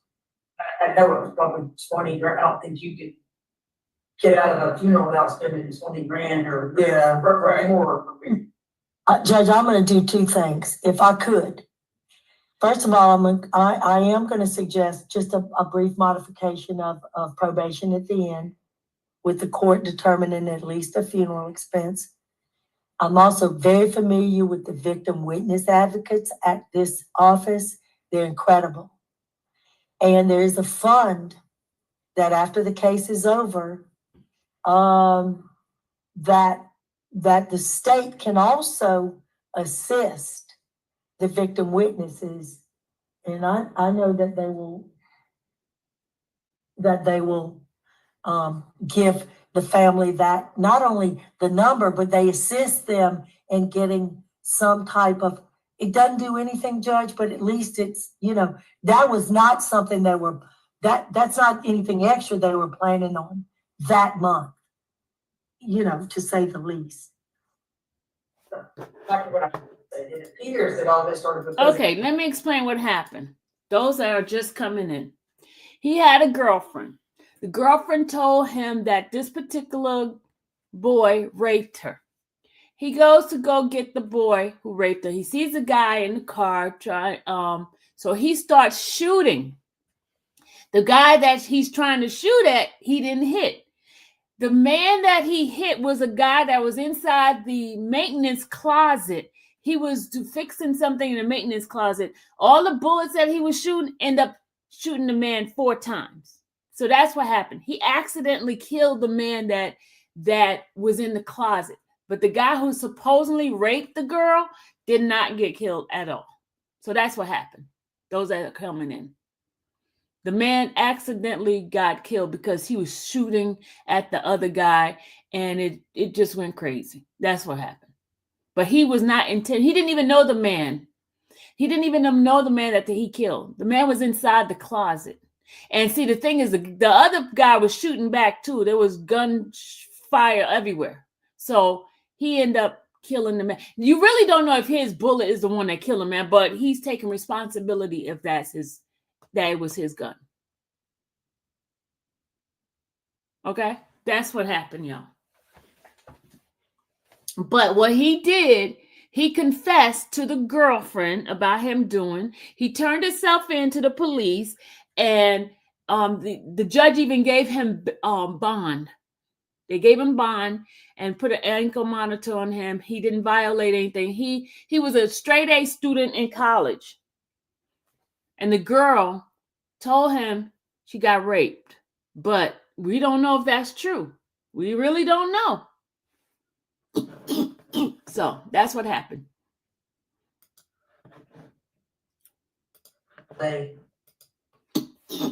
I know it was probably 20 grand. I don't think you could get out of a funeral without spending 20 grand or right. More. Judge, I'm going to do two things, if I could. First of all, I am going to suggest just a brief modification of probation at the end, with the court determining at least a funeral expense. I'm also very familiar with the victim witness advocates at this office. They're incredible. And there is a fund that after the case is over, that the state can also assist the victim witnesses. And I know that they will give the family that, not only the number, but they assist them in getting some type of, it doesn't do anything, Judge, but at least it's, that was not something that's not anything extra they were planning on that month, to say the least. It appears that all this started with. Okay, let me explain what happened. Those that are just coming in. He had a girlfriend. The girlfriend told him that this particular boy raped her. He goes to go get the boy who raped her. He sees a guy in the car so he starts shooting. The guy that he's trying to shoot at, he didn't hit. The man that he hit was a guy that was inside the maintenance closet. he was fixing something in the maintenance closet. All the bullets that he was shooting end up shooting the man 4 times. So that's what happened. He accidentally killed the man that was in the closet. But the guy who supposedly raped the girl did not get killed at all. So that's what happened. Those that are coming in. The man accidentally got killed because he was shooting at the other guy, and it just went crazy. That's what happened. But he was not intent. He didn't even know the man. He didn't even know the man that he killed. The man was inside the closet. And see, the thing is, the other guy was shooting back too. There was gun fire everywhere. So he ended up killing the man. You really don't know if his bullet is the one that killed him, man, but he's taking responsibility if that it was his gun. Okay? That's what happened, y'all. But what he did, he confessed to the girlfriend about him doing. He turned himself in to the police, and the judge even gave him bond. They gave him bond and put an ankle monitor on him. He didn't violate anything. He was a straight A student in college. And the girl told him she got raped. But we don't know if that's true. We really don't know. So that's what happened. They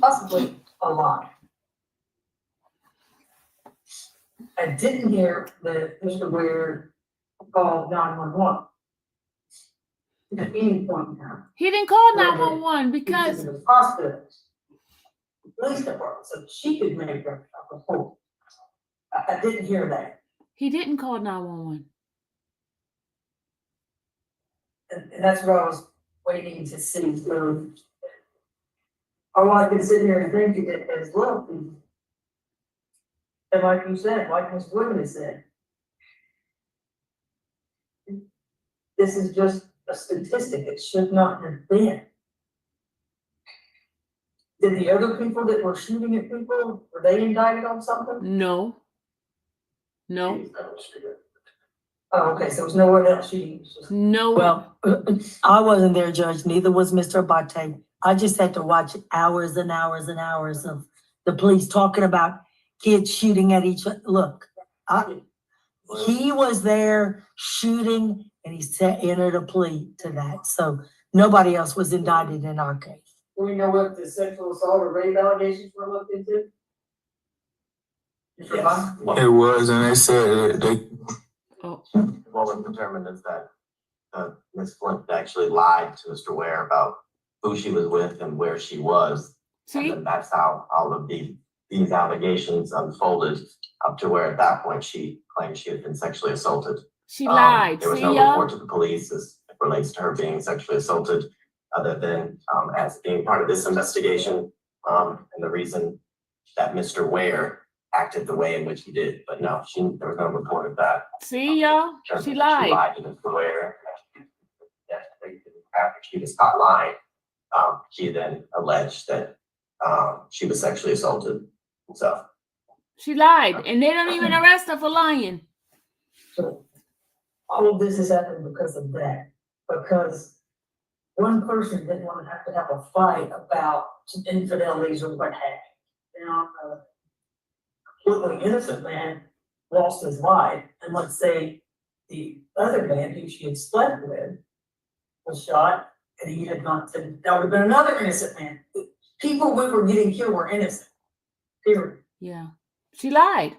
possibly a lot. I didn't hear that Mr. Ware called 911 at any point in time. He didn't call 911 because It was hospitals, the police department, so she could make a report. I didn't hear that. He didn't call 911. And that's what I was waiting to see. So all I could sit here and think of it as well. And like you said, like Ms. Woodman said, this is just a statistic. It should not have been. Did the other people that were shooting at people, were they indicted on something? No. No. Oh, okay, so it was nowhere else shooting. No. Well, I wasn't there, Judge. Neither was Mr. Abate. I just had to watch hours and hours and hours of the police talking about kids shooting at each other. Look, he was there shooting, and he entered a plea to that. So nobody else was indicted in our case. Do we know what the sexual assault or rape allegations were looked into? Yes. It was, and they said they. What was determined is that Ms. Flint actually lied to Mr. Ware about who she was with and where she was. See? And then that's how all of these allegations unfolded up to where at that point she claimed she had been sexually assaulted. She lied. There was See, no y'all? report to the police as it relates to her being sexually assaulted, other than as being part of this investigation, and the reason that Mr. Ware acted the way in which he did. But no, there was no report of that. See, y'all? She lied. She lied to Mr. Ware. After she was caught lying, she then alleged that she was sexually assaulted. So She lied, and they don't even arrest her for lying. So all of this has happened because of that, because one person didn't want to have a fight about infidelities or what have you. You know, a completely innocent man lost his life, and let's say the other man who she had slept with was shot, and he had not said that would have been another innocent man. People we were getting killed were innocent. Period. Yeah. She lied.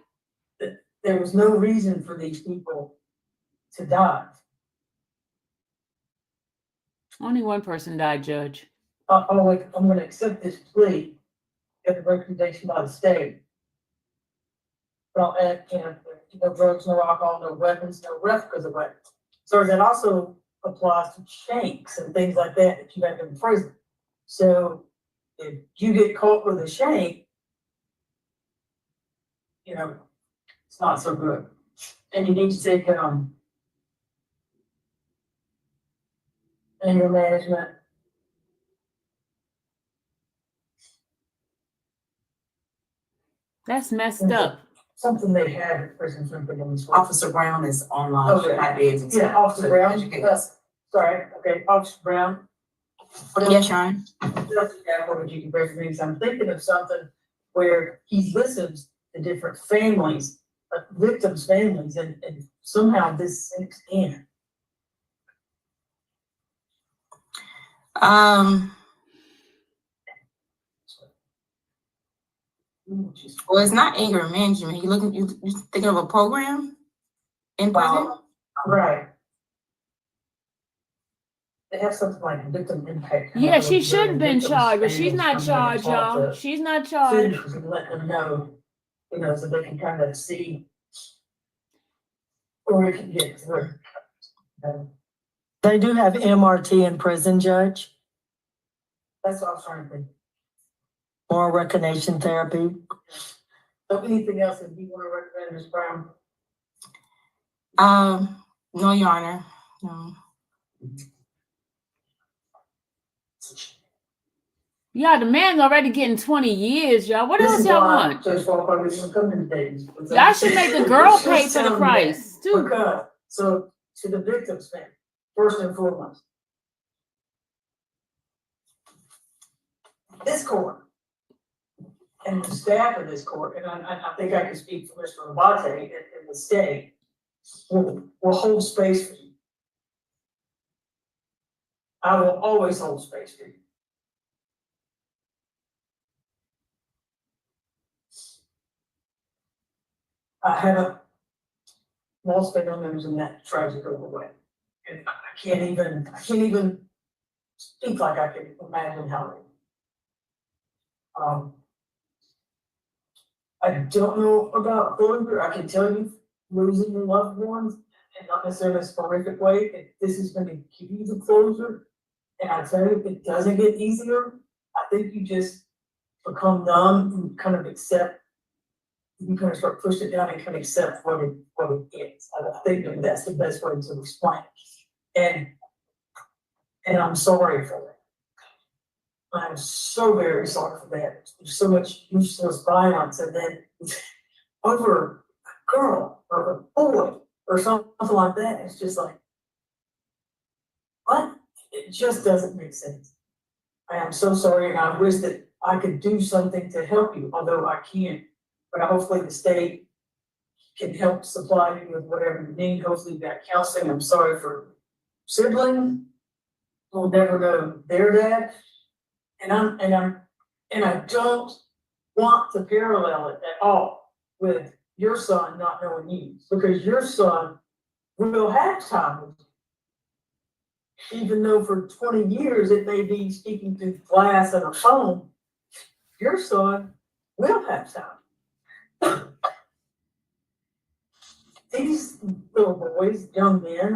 There was no reason for these people to die. Only one person died, Judge. I'm gonna accept this plea, get the recommendation by the state. But I'll add, no drugs, no alcohol, no weapons, no replicas of weapons. So that also applies to shanks and things like that you have in prison. So if you get caught with a shank, it's not so good. And you need to take anger management. That's messed up. Something they have at prison. Officer Brown is online. Oh, yeah. Officer Brown, Sorry, okay, Officer Brown. Yes, Your Honor. I'm thinking of something where he listens to different families, victims' families, and somehow this sinks in. Well, it's not anger management. You thinking of a program in prison? Right. They have something like victim impact. Yeah, she should have been Victims' charged, but she's families not come in and charged, talk y'all. to She's not charged. citizens and let them know, so they can kind of see where it can get through. They do have MRT in prison, Judge. That's what I was trying to think. More recognition therapy. So anything else that you want to recommend, Ms. Brown? No, Your Honor. No. Yeah, the man's already getting 20 years, y'all. What else y'all want? Y'all should make the girl pay for the price, too. Because, so, to the victim's family, first and foremost. This court and the staff of this court, and I think I can speak for Mr. Lamonte in the state, will hold space for you. I will always hold space for you. I haven't lost family members in that tragic way. And I can't even speak like I can imagine how they. I don't know about closure. I can tell you losing your loved ones, and not necessarily in a horrific way, this is going to give you the closure. And I tell you, it doesn't get easier. I think you just become numb and kind of accept. You kind of start pushing it down and kind of accept what it is. I think that's the best way to explain it. And I'm sorry for that. I'm so very sorry for that. There's so much useless violence, and then over a girl or a boy or something like that, it's just like, what? It just doesn't make sense. I am so sorry, and I wish that I could do something to help you, although I can't. But hopefully the state can help supply you with whatever you need. Hopefully that counseling. I'm sorry for siblings. We'll never know their dad. And I don't want to parallel it at all with your son not knowing you, because your son will have time with you. Even though for 20 years it may be speaking through glass and a phone, your son will have time. These little boys, young men,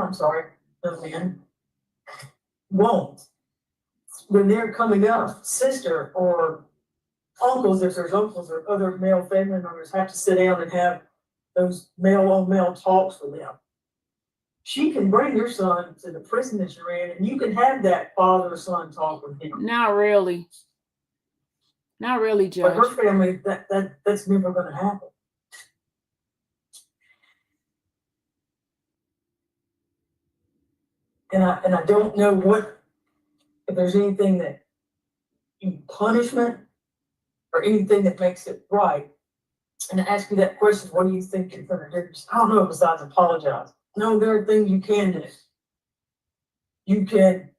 won't. When they're coming up, sister or uncles, if there's uncles or other male family members, have to sit down and have those male-on-male talks with them. She can bring your son to the prison that you're in, and you can have that father-son talk with him. Not really. Not really, Judge. But her family, that's never going to happen. And I don't know if there's anything that punishment or anything that makes it right. And to ask you that question, what do you think you're going to do? I don't know, besides apologize. No, there are things you can do. You can,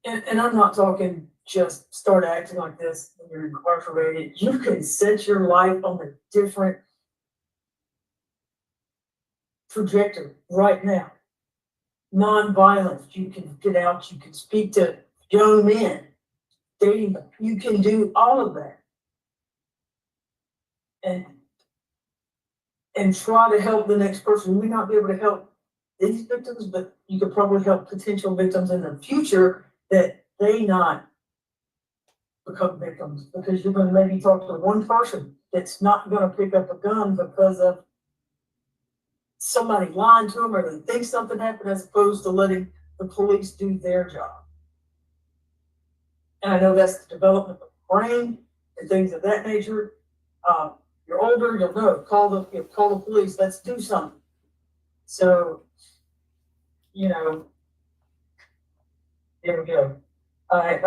and I'm not talking just start acting like this when you're incarcerated. You can set your life on a different trajectory right now. Non-violence, you can get out, you can speak to young men, dating them. You can do all of that. And try to help the next person. You may not be able to help these victims, but you could probably help potential victims in the future that they not become victims, because you're going to maybe talk to one person that's not going to pick up a gun because of somebody lying to them or they think something happened, as opposed to letting the police do their job. And I know that's the development of the brain and things of that nature. You're older, you'll know, call the police, let's do something. So, There we go. I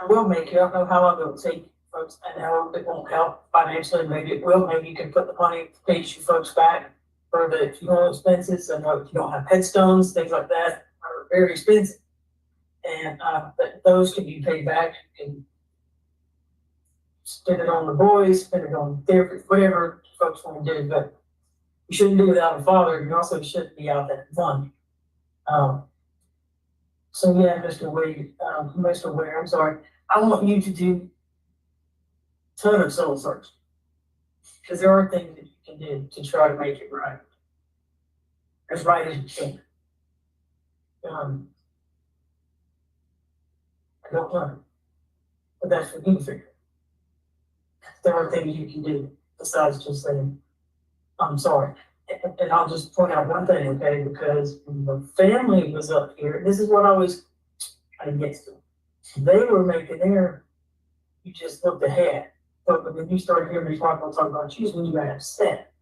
will make you, I don't know how long it'll take folks, and how it won't help financially, maybe it will, maybe you can put the money, pay you folks back for the funeral expenses. I know if you don't have headstones, things like that are very expensive. And, but those can be paid back, you can spend it on the boys, spend it on therapy, whatever folks want to do, but you shouldn't do it without a father, you also shouldn't be out that money. So yeah, Mr. Ware, I'm sorry. I want you to do a ton of soul search. Because there are things that you can do to try to make it right. As right as you can. I don't know. But that's for you to figure. There are things you can do besides just saying, I'm sorry. And I'll just point out one thing, okay, because when the family was up here, this is what I always kind of gets to. They were making their, you just looked ahead. But when you started hearing me talk about you, when you got upset.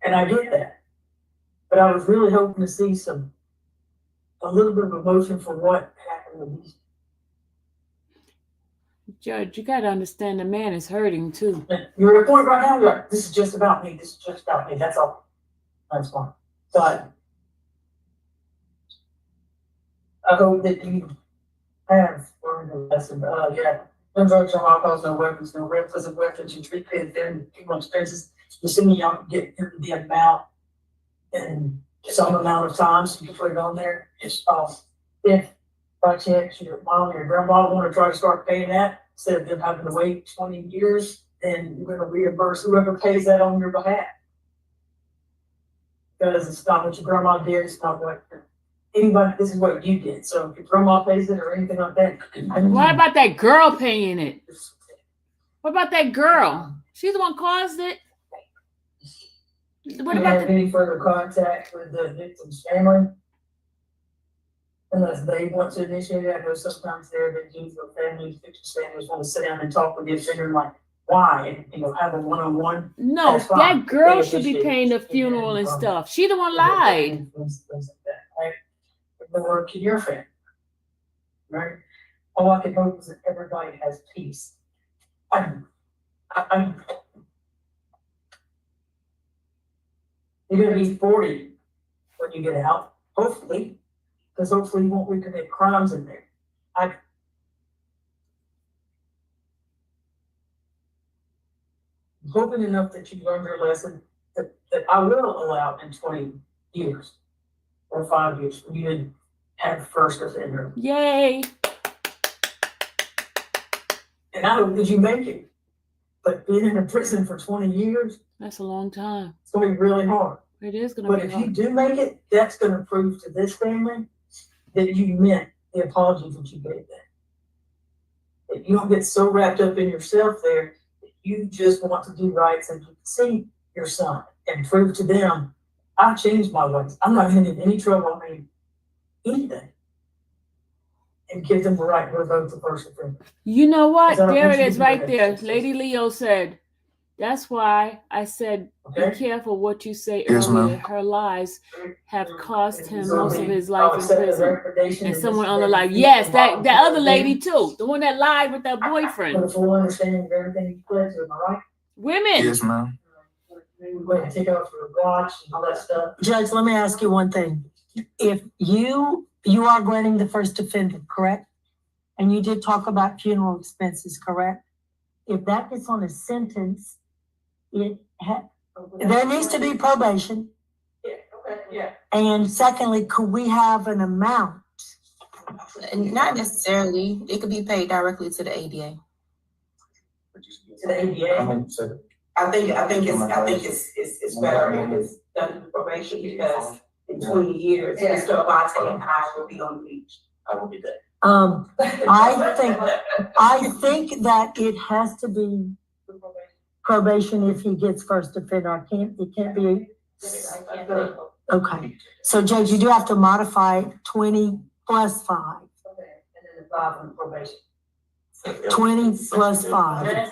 And I get that. But I was really hoping to see a little bit of emotion for what happened with these. Judge, you gotta understand the man is hurting too. You're at a point right now, you're like, this is just about me, this is just about me, that's all. That's fine. But I hope that you have learned a lesson. Yeah, no drugs, no alcohol, no weapons, no reckless weapons, you treat kids, then people expenses. Assuming y'all can get the amount in some amount of time, so you can put it on there. Just if by chance your mom or your grandma want to try to start paying that, instead of them having to wait 20 years, then you're going to reimburse whoever pays that on your behalf. Because it's not what your grandma did, it's not what anybody, this is what you did. So if your grandma pays it or anything like that. What about that girl paying it? What about that girl? She's the one caused it. What about any further contact with the victim's family? Unless they want to initiate it. I know sometimes there have been for families, victims' families want to sit down and talk with the offender, like, why? And, have a one-on-one. No, that girl should be paying the funeral and stuff. She the one lied. Or to your family, right? All I can hope is that everybody has peace. You're gonna be 40 when you get out, hopefully, because hopefully you won't recommit crimes in there. I'm hoping enough that you learned your lesson that I will allow in 20 years or 5 years when you didn't have first offender. Yay! And I hope that you make it. But being in a prison for 20 years, that's a long time. It's gonna be really hard. It is gonna but be if hard. you do make it, that's gonna prove to this family that you meant the apology that you gave them. That you don't get so wrapped up in yourself there that you just want to do right so you can see your son and prove to them, I've changed my ways. I'm not gonna get any trouble. I mean, anything. And give them the right to vote the first offender. You know what? There There it is right there. Lady Leo said, that's why I said, be careful what you say earlier. Her lies have cost him most of his life in prison. And someone on the line, yes, that other lady too. The one that lied with that boyfriend. With a full understanding of everything you pledged to, am I right? Women. Yes, ma'am. Wait, take out your watch and all that stuff. Judge, let me ask you one thing. If you are granting the first offender, correct? And you did talk about funeral expenses, correct? If that gets on a sentence, there needs to be probation. Yeah, okay, yeah. And secondly, could we have an amount? Not necessarily. It could be paid directly to the ADA. To the ADA? I think it's better if it's done through probation because in 20 years, Mr. Lamonte and I will be on the beach. I will be there. I think that it has to be probation if he gets first offender. It can't be. Okay. So Judge, you do have to modify 20 plus 5. Okay, and then the 5 on probation. 20 plus 5. It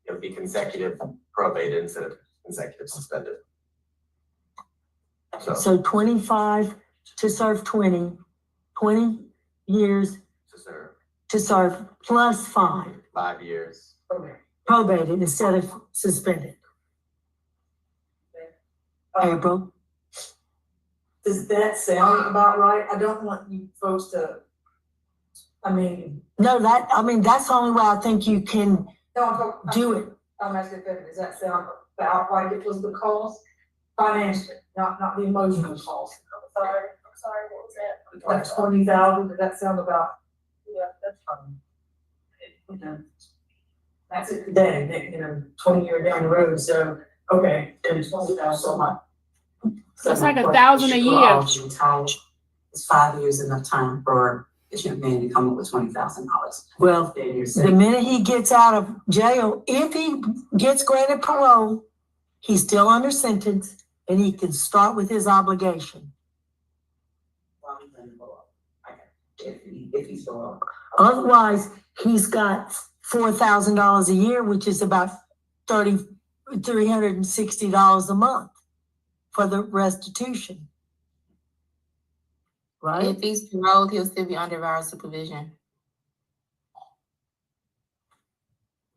would be consecutive probated instead of consecutive suspended. So 25 to serve 20 years to serve plus 5. 5 years. Probated instead of suspended. April? Does that sound about right? I don't want you folks to, No, that's the only way I think you can do it. I'm asking, does that sound about like it was the cost? Financially, not the emotional cost. I'm sorry, what was that? Like 20,000, does that sound about? Yeah, that's fine. That's it today, 20 years down the road, so, okay, and 20,000, so much. So it's like 1,000 a year. Is 5 years enough time for this young man to come up with $20,000? Well, the minute he gets out of jail, if he gets granted parole, he's still under sentence and he can start with his obligation. If he's below. Otherwise, he's got $4,000 a year, which is about $360 a month for the restitution. Right? If he's paroled, he'll still be under our supervision.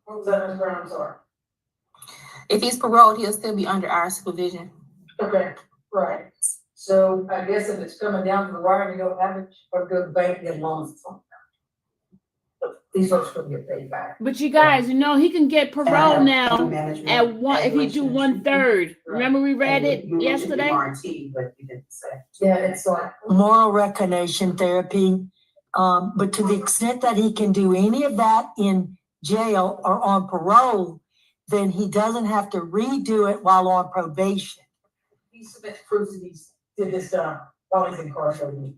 What was that, Ms. Brown? I'm sorry. If he's paroled, he'll still be under our supervision. Okay, right. So I guess if it's coming down to the wire, you don't have it, or go to the bank and get loans from them. These folks will get paid back. But you guys, he can get parole now at one if he do 1/3. Remember we read it yesterday? Yeah, it's like moral recognition therapy. But to the extent that he can do any of that in jail or on parole, then he doesn't have to redo it while on probation. he submits proof that he did this while he's incarcerated.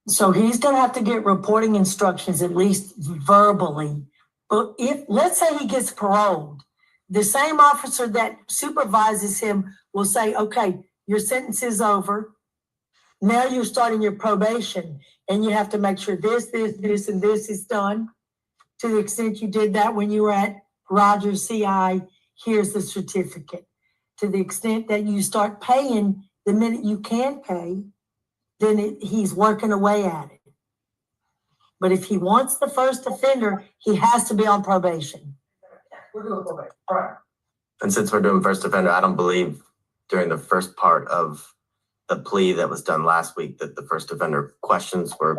So he's gonna have to get reporting instructions, at least verbally. But if, let's say he gets paroled, the same officer that supervises him will say, okay, your sentence is over. Now you're starting your probation and you have to make sure this, and this is done. To the extent you did that when you were at Rogers CI, here's the certificate. To the extent that you start paying the minute you can pay, then he's working away at it. But if he wants the first offender, he has to be on probation. We're doing probation, right? And since we're doing first offender, I don't believe during the first part of the plea that was done last week that the first offender questions were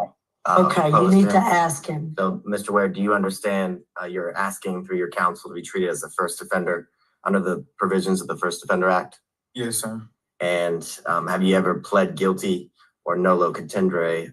Okay, you posed need to him. ask him. So, Mr. Ware, do you understand you're asking through your counsel to be treated as a first offender under the provisions of the First Offender Act? Yes, sir. And have you ever pled guilty or nolo contendere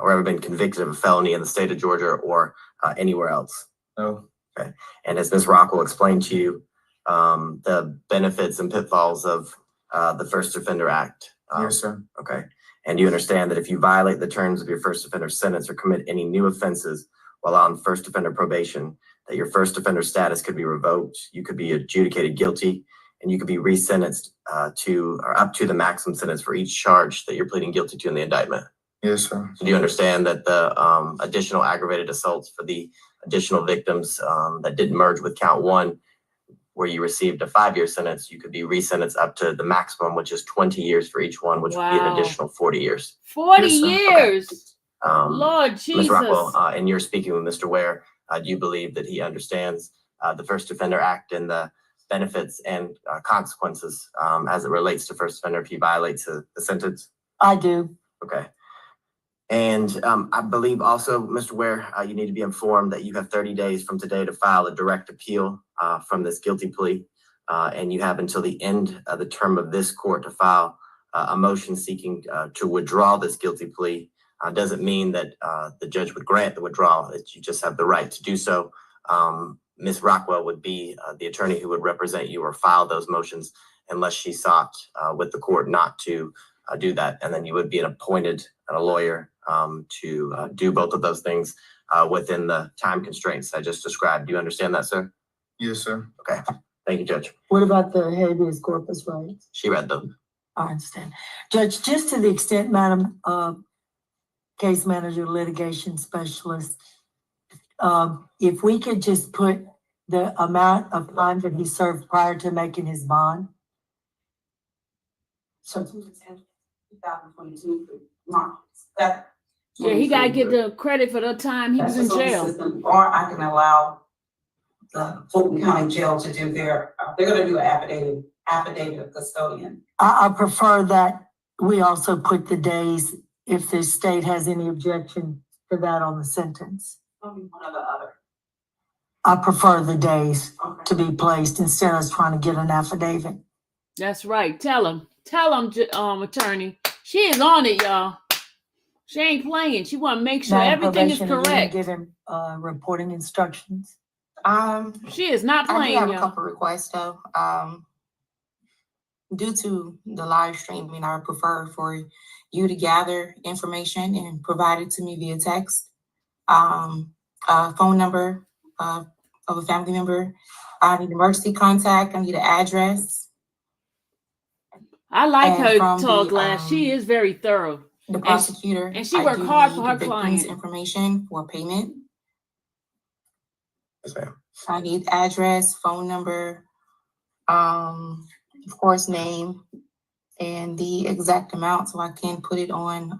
or ever been convicted of a felony in the state of Georgia or anywhere else? No. Okay. And as Ms. Rockwell explained to you, the benefits and pitfalls of the First Offender Act. Yes, sir. Okay. And you understand that if you violate the terms of your first offender sentence or commit any new offenses while on first offender probation, that your first offender status could be revoked, you could be adjudicated guilty, and you could be resentenced to or up to the maximum sentence for each charge that you're pleading guilty to in the indictment. Yes, sir. So do you understand that the additional aggravated assaults for the additional victims that didn't merge with count one, where you received a 5-year sentence, you could be resentenced up to the maximum, which is 20 years for each one, which would be an Wow. additional 40 years. 40 Yes, sir. years. Okay. Lord Ms. Jesus. Rockwell, and you're speaking with Mr. Ware, do you believe that he understands the First Offender Act and the benefits and consequences as it relates to first offender if he violates the sentence? I do. Okay. And I believe also, Mr. Ware, you need to be informed that you have 30 days from today to file a direct appeal from this guilty plea. And you have until the end of the term of this court to file a motion seeking to withdraw this guilty plea. Doesn't mean that the judge would grant the withdrawal, that you just have the right to do so. Ms. Rockwell would be the attorney who would represent you or file those motions unless she sought with the court not to do that. And then you would be appointed a lawyer to do both of those things within the time constraints I just described. Do you understand that, sir? Yes, sir. Okay. Thank you, Judge. What about the habeas corpus rights? She read them. I understand. Judge, just to the extent, Madam Case Manager, Litigation Specialist, If we could just put the amount of time that he served prior to making his bond. So 2022, March, that. Yeah, he gotta get the credit for the time he was in jail. Or I can allow the Fulton County Jail to do their, they're gonna do an affidavit of custodian. I prefer that we also put the days if the state has any objection to that on the sentence. One or the other. I prefer the days to be placed instead of us trying to get an affidavit. That's right. Tell him, attorney. She is on it, y'all. She ain't playing. She want to make sure Madam everything is Probationer, you didn't correct. give him reporting instructions. She is not I do playing, have a y'all. couple requests though. Due to the live streaming, I would prefer for you to gather information and provide it to me via text. Phone number of a family member. I need emergency contact. I need an address. I like And her from talk the, class. She is very thorough. The prosecutor. And she I worked do hard need for her the victim's client. information for payment. Yes, ma'am. I need address, phone number, of course, name, and the exact amount so I can put it on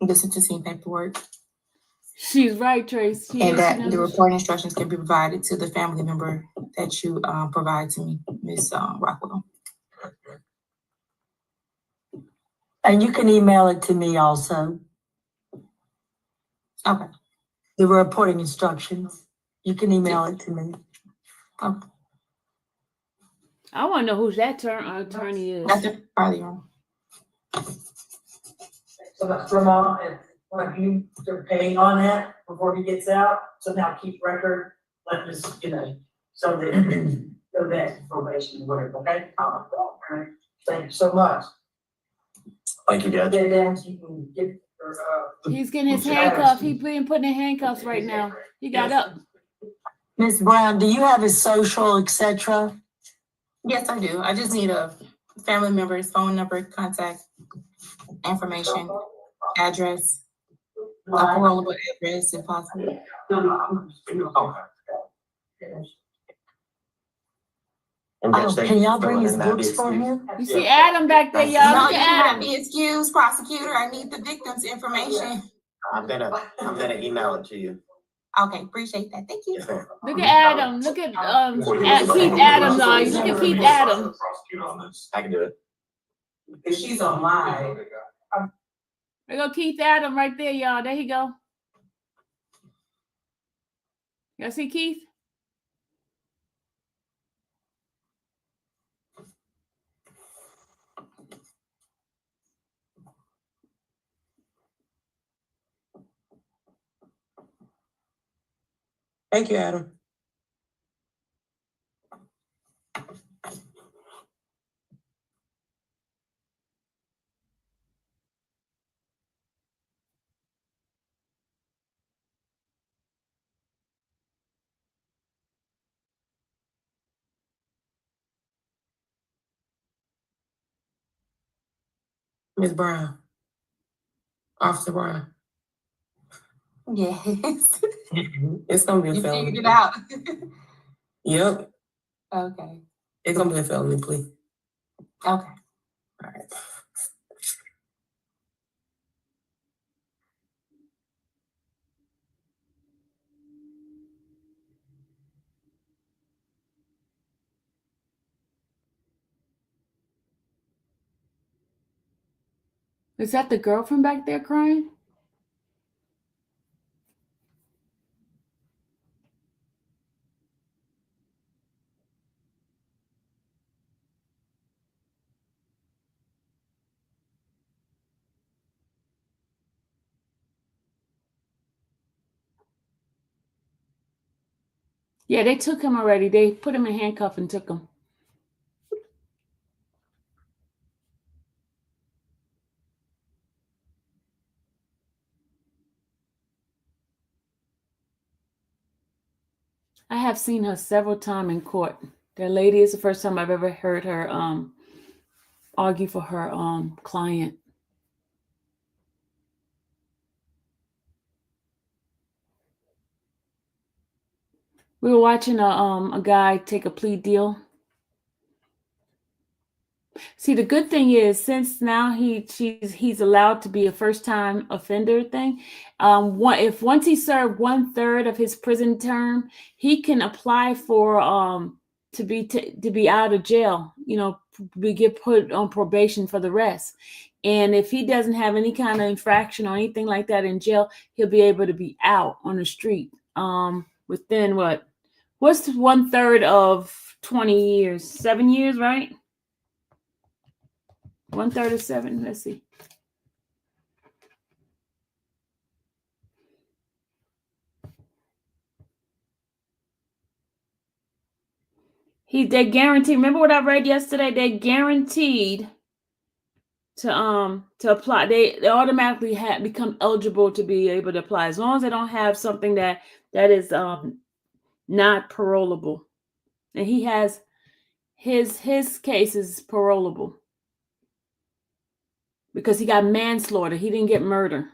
the sentencing paperwork. She's right, Trace. And that the report instructions can be provided to the family member that you provide to me, Ms. Rockwell. And you can email it to me also. Okay. The reporting instructions. You can email it to me. Okay. I want to know who that attorney is. That's the earlier on. So that's Vermont, and when you, they're paying on that before he gets out, so now keep record, let us, so that, so that's probation, whatever, okay? All right. Thank you so much. Thank you, Judge. Then you can get, He's getting his handcuffs. He's being put in handcuffs right now. He got up. Ms. Brown, do you have his social, etc.? Yes, I do. I just need a family member's phone number, contact information, address, a parole address if possible. Can y'all bring his books for him? You see Adam back there, y'all. No, Look you at cannot Adam. be excused, prosecutor. I need the victim's information. I'm gonna email it to you. Okay, appreciate that. Thank you. Look at Adam. Look at Keith Adams. Look at Keith Adams. I can do it. If she's on live. There go Keith Adams right there, y'all. There you go. Y'all see Keith? Thank you, Adam. Ms. Brown. Officer Brown. Yes. It's gonna be a You felony. figured it out. Yep, Okay. it's gonna be a felony plea. Okay. All right. Is that the girlfriend back there crying? Yeah, they took him already. They put him in handcuff and took him. I have seen her several times in court. That lady is the first time I've ever heard her argue for her client. We were watching a guy take a plea deal. See, the good thing is, since now he's allowed to be a first time offender thing, once he served 1/3 of his prison term, he can apply for to be out of jail. We get put on probation for the rest. And if he doesn't have any kind of infraction or anything like that in jail, he'll be able to be out on the street within what's 1/3 of 20 years? 7 years, right? 1/3 of 7. Let's see. They guaranteed. Remember what I read yesterday? They guaranteed to apply. They automatically become eligible to be able to apply as long as they don't have something that is not parolable. And he has his case is parolable because he got manslaughter. He didn't get murder.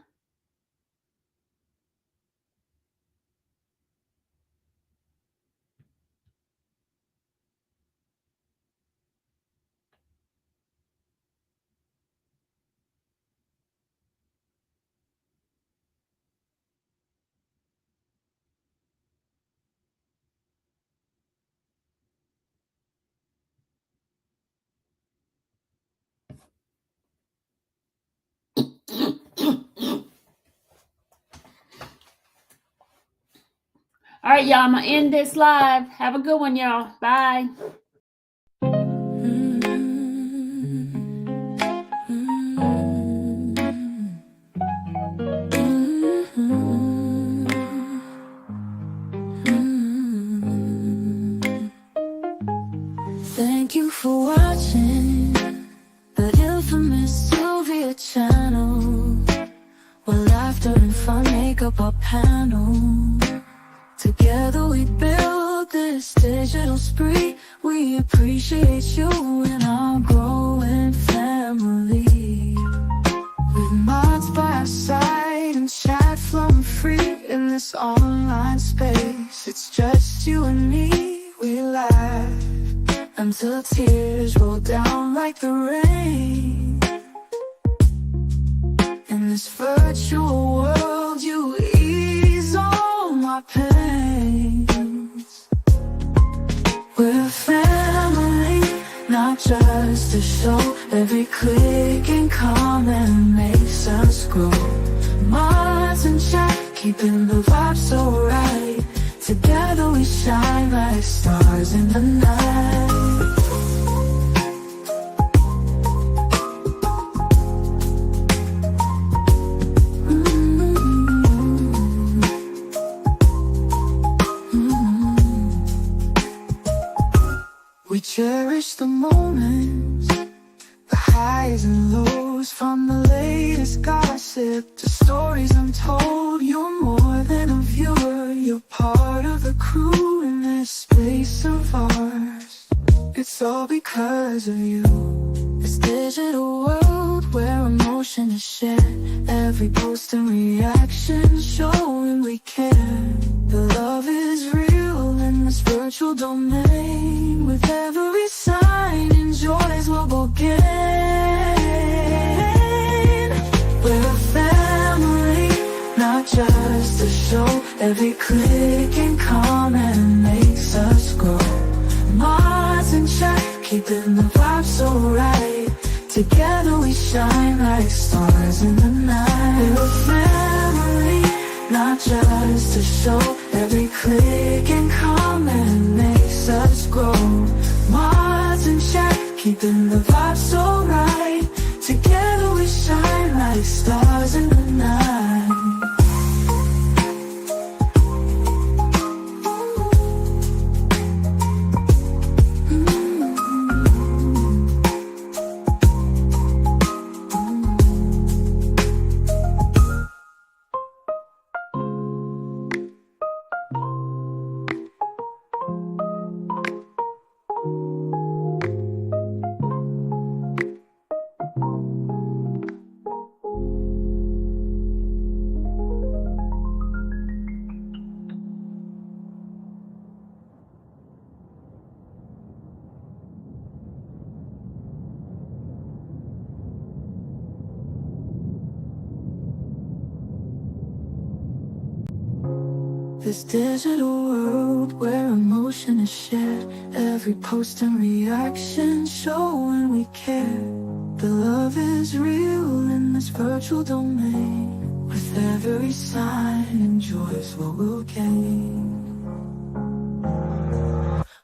All right, y'all, I'm going to end this live. Have a good one, y'all. Bye. Thank you for watching the infamous Sylvia channel, where laughter and fun make up our panel. Together we build this digital spree. We appreciate you and our growing family. With mods by our side and chat flowing free in this online space. It's just you and me. We laugh until tears roll down like the rain. In this virtual world, you ease all my pains. We're a family, not just a show. Every click and comment makes us grow. Mods and chat, keeping the vibe so right. Together we shine like stars in the night. We cherish the moments, the highs and lows, from the latest gossip to stories untold. You're more than a viewer, you're part of the crew in this space of ours. It's all because of you. This digital world where emotion is shared, every post and reaction showing we care. The love is real in this virtual domain. With every sign, enjoys what we'll gain. We're a family, not just a show. Every click and comment makes us grow. Mods and chat, keeping the vibe so right. Together we shine like stars in the night. We're a family, not just a show. Every click and comment makes us grow. Mods and chat, keeping the vibe so right. Together we shine like stars in the night. This digital world where emotion is shared, every post and reaction showing we care. The love is real in this virtual domain. With every sign, enjoys what we'll gain.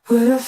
We're a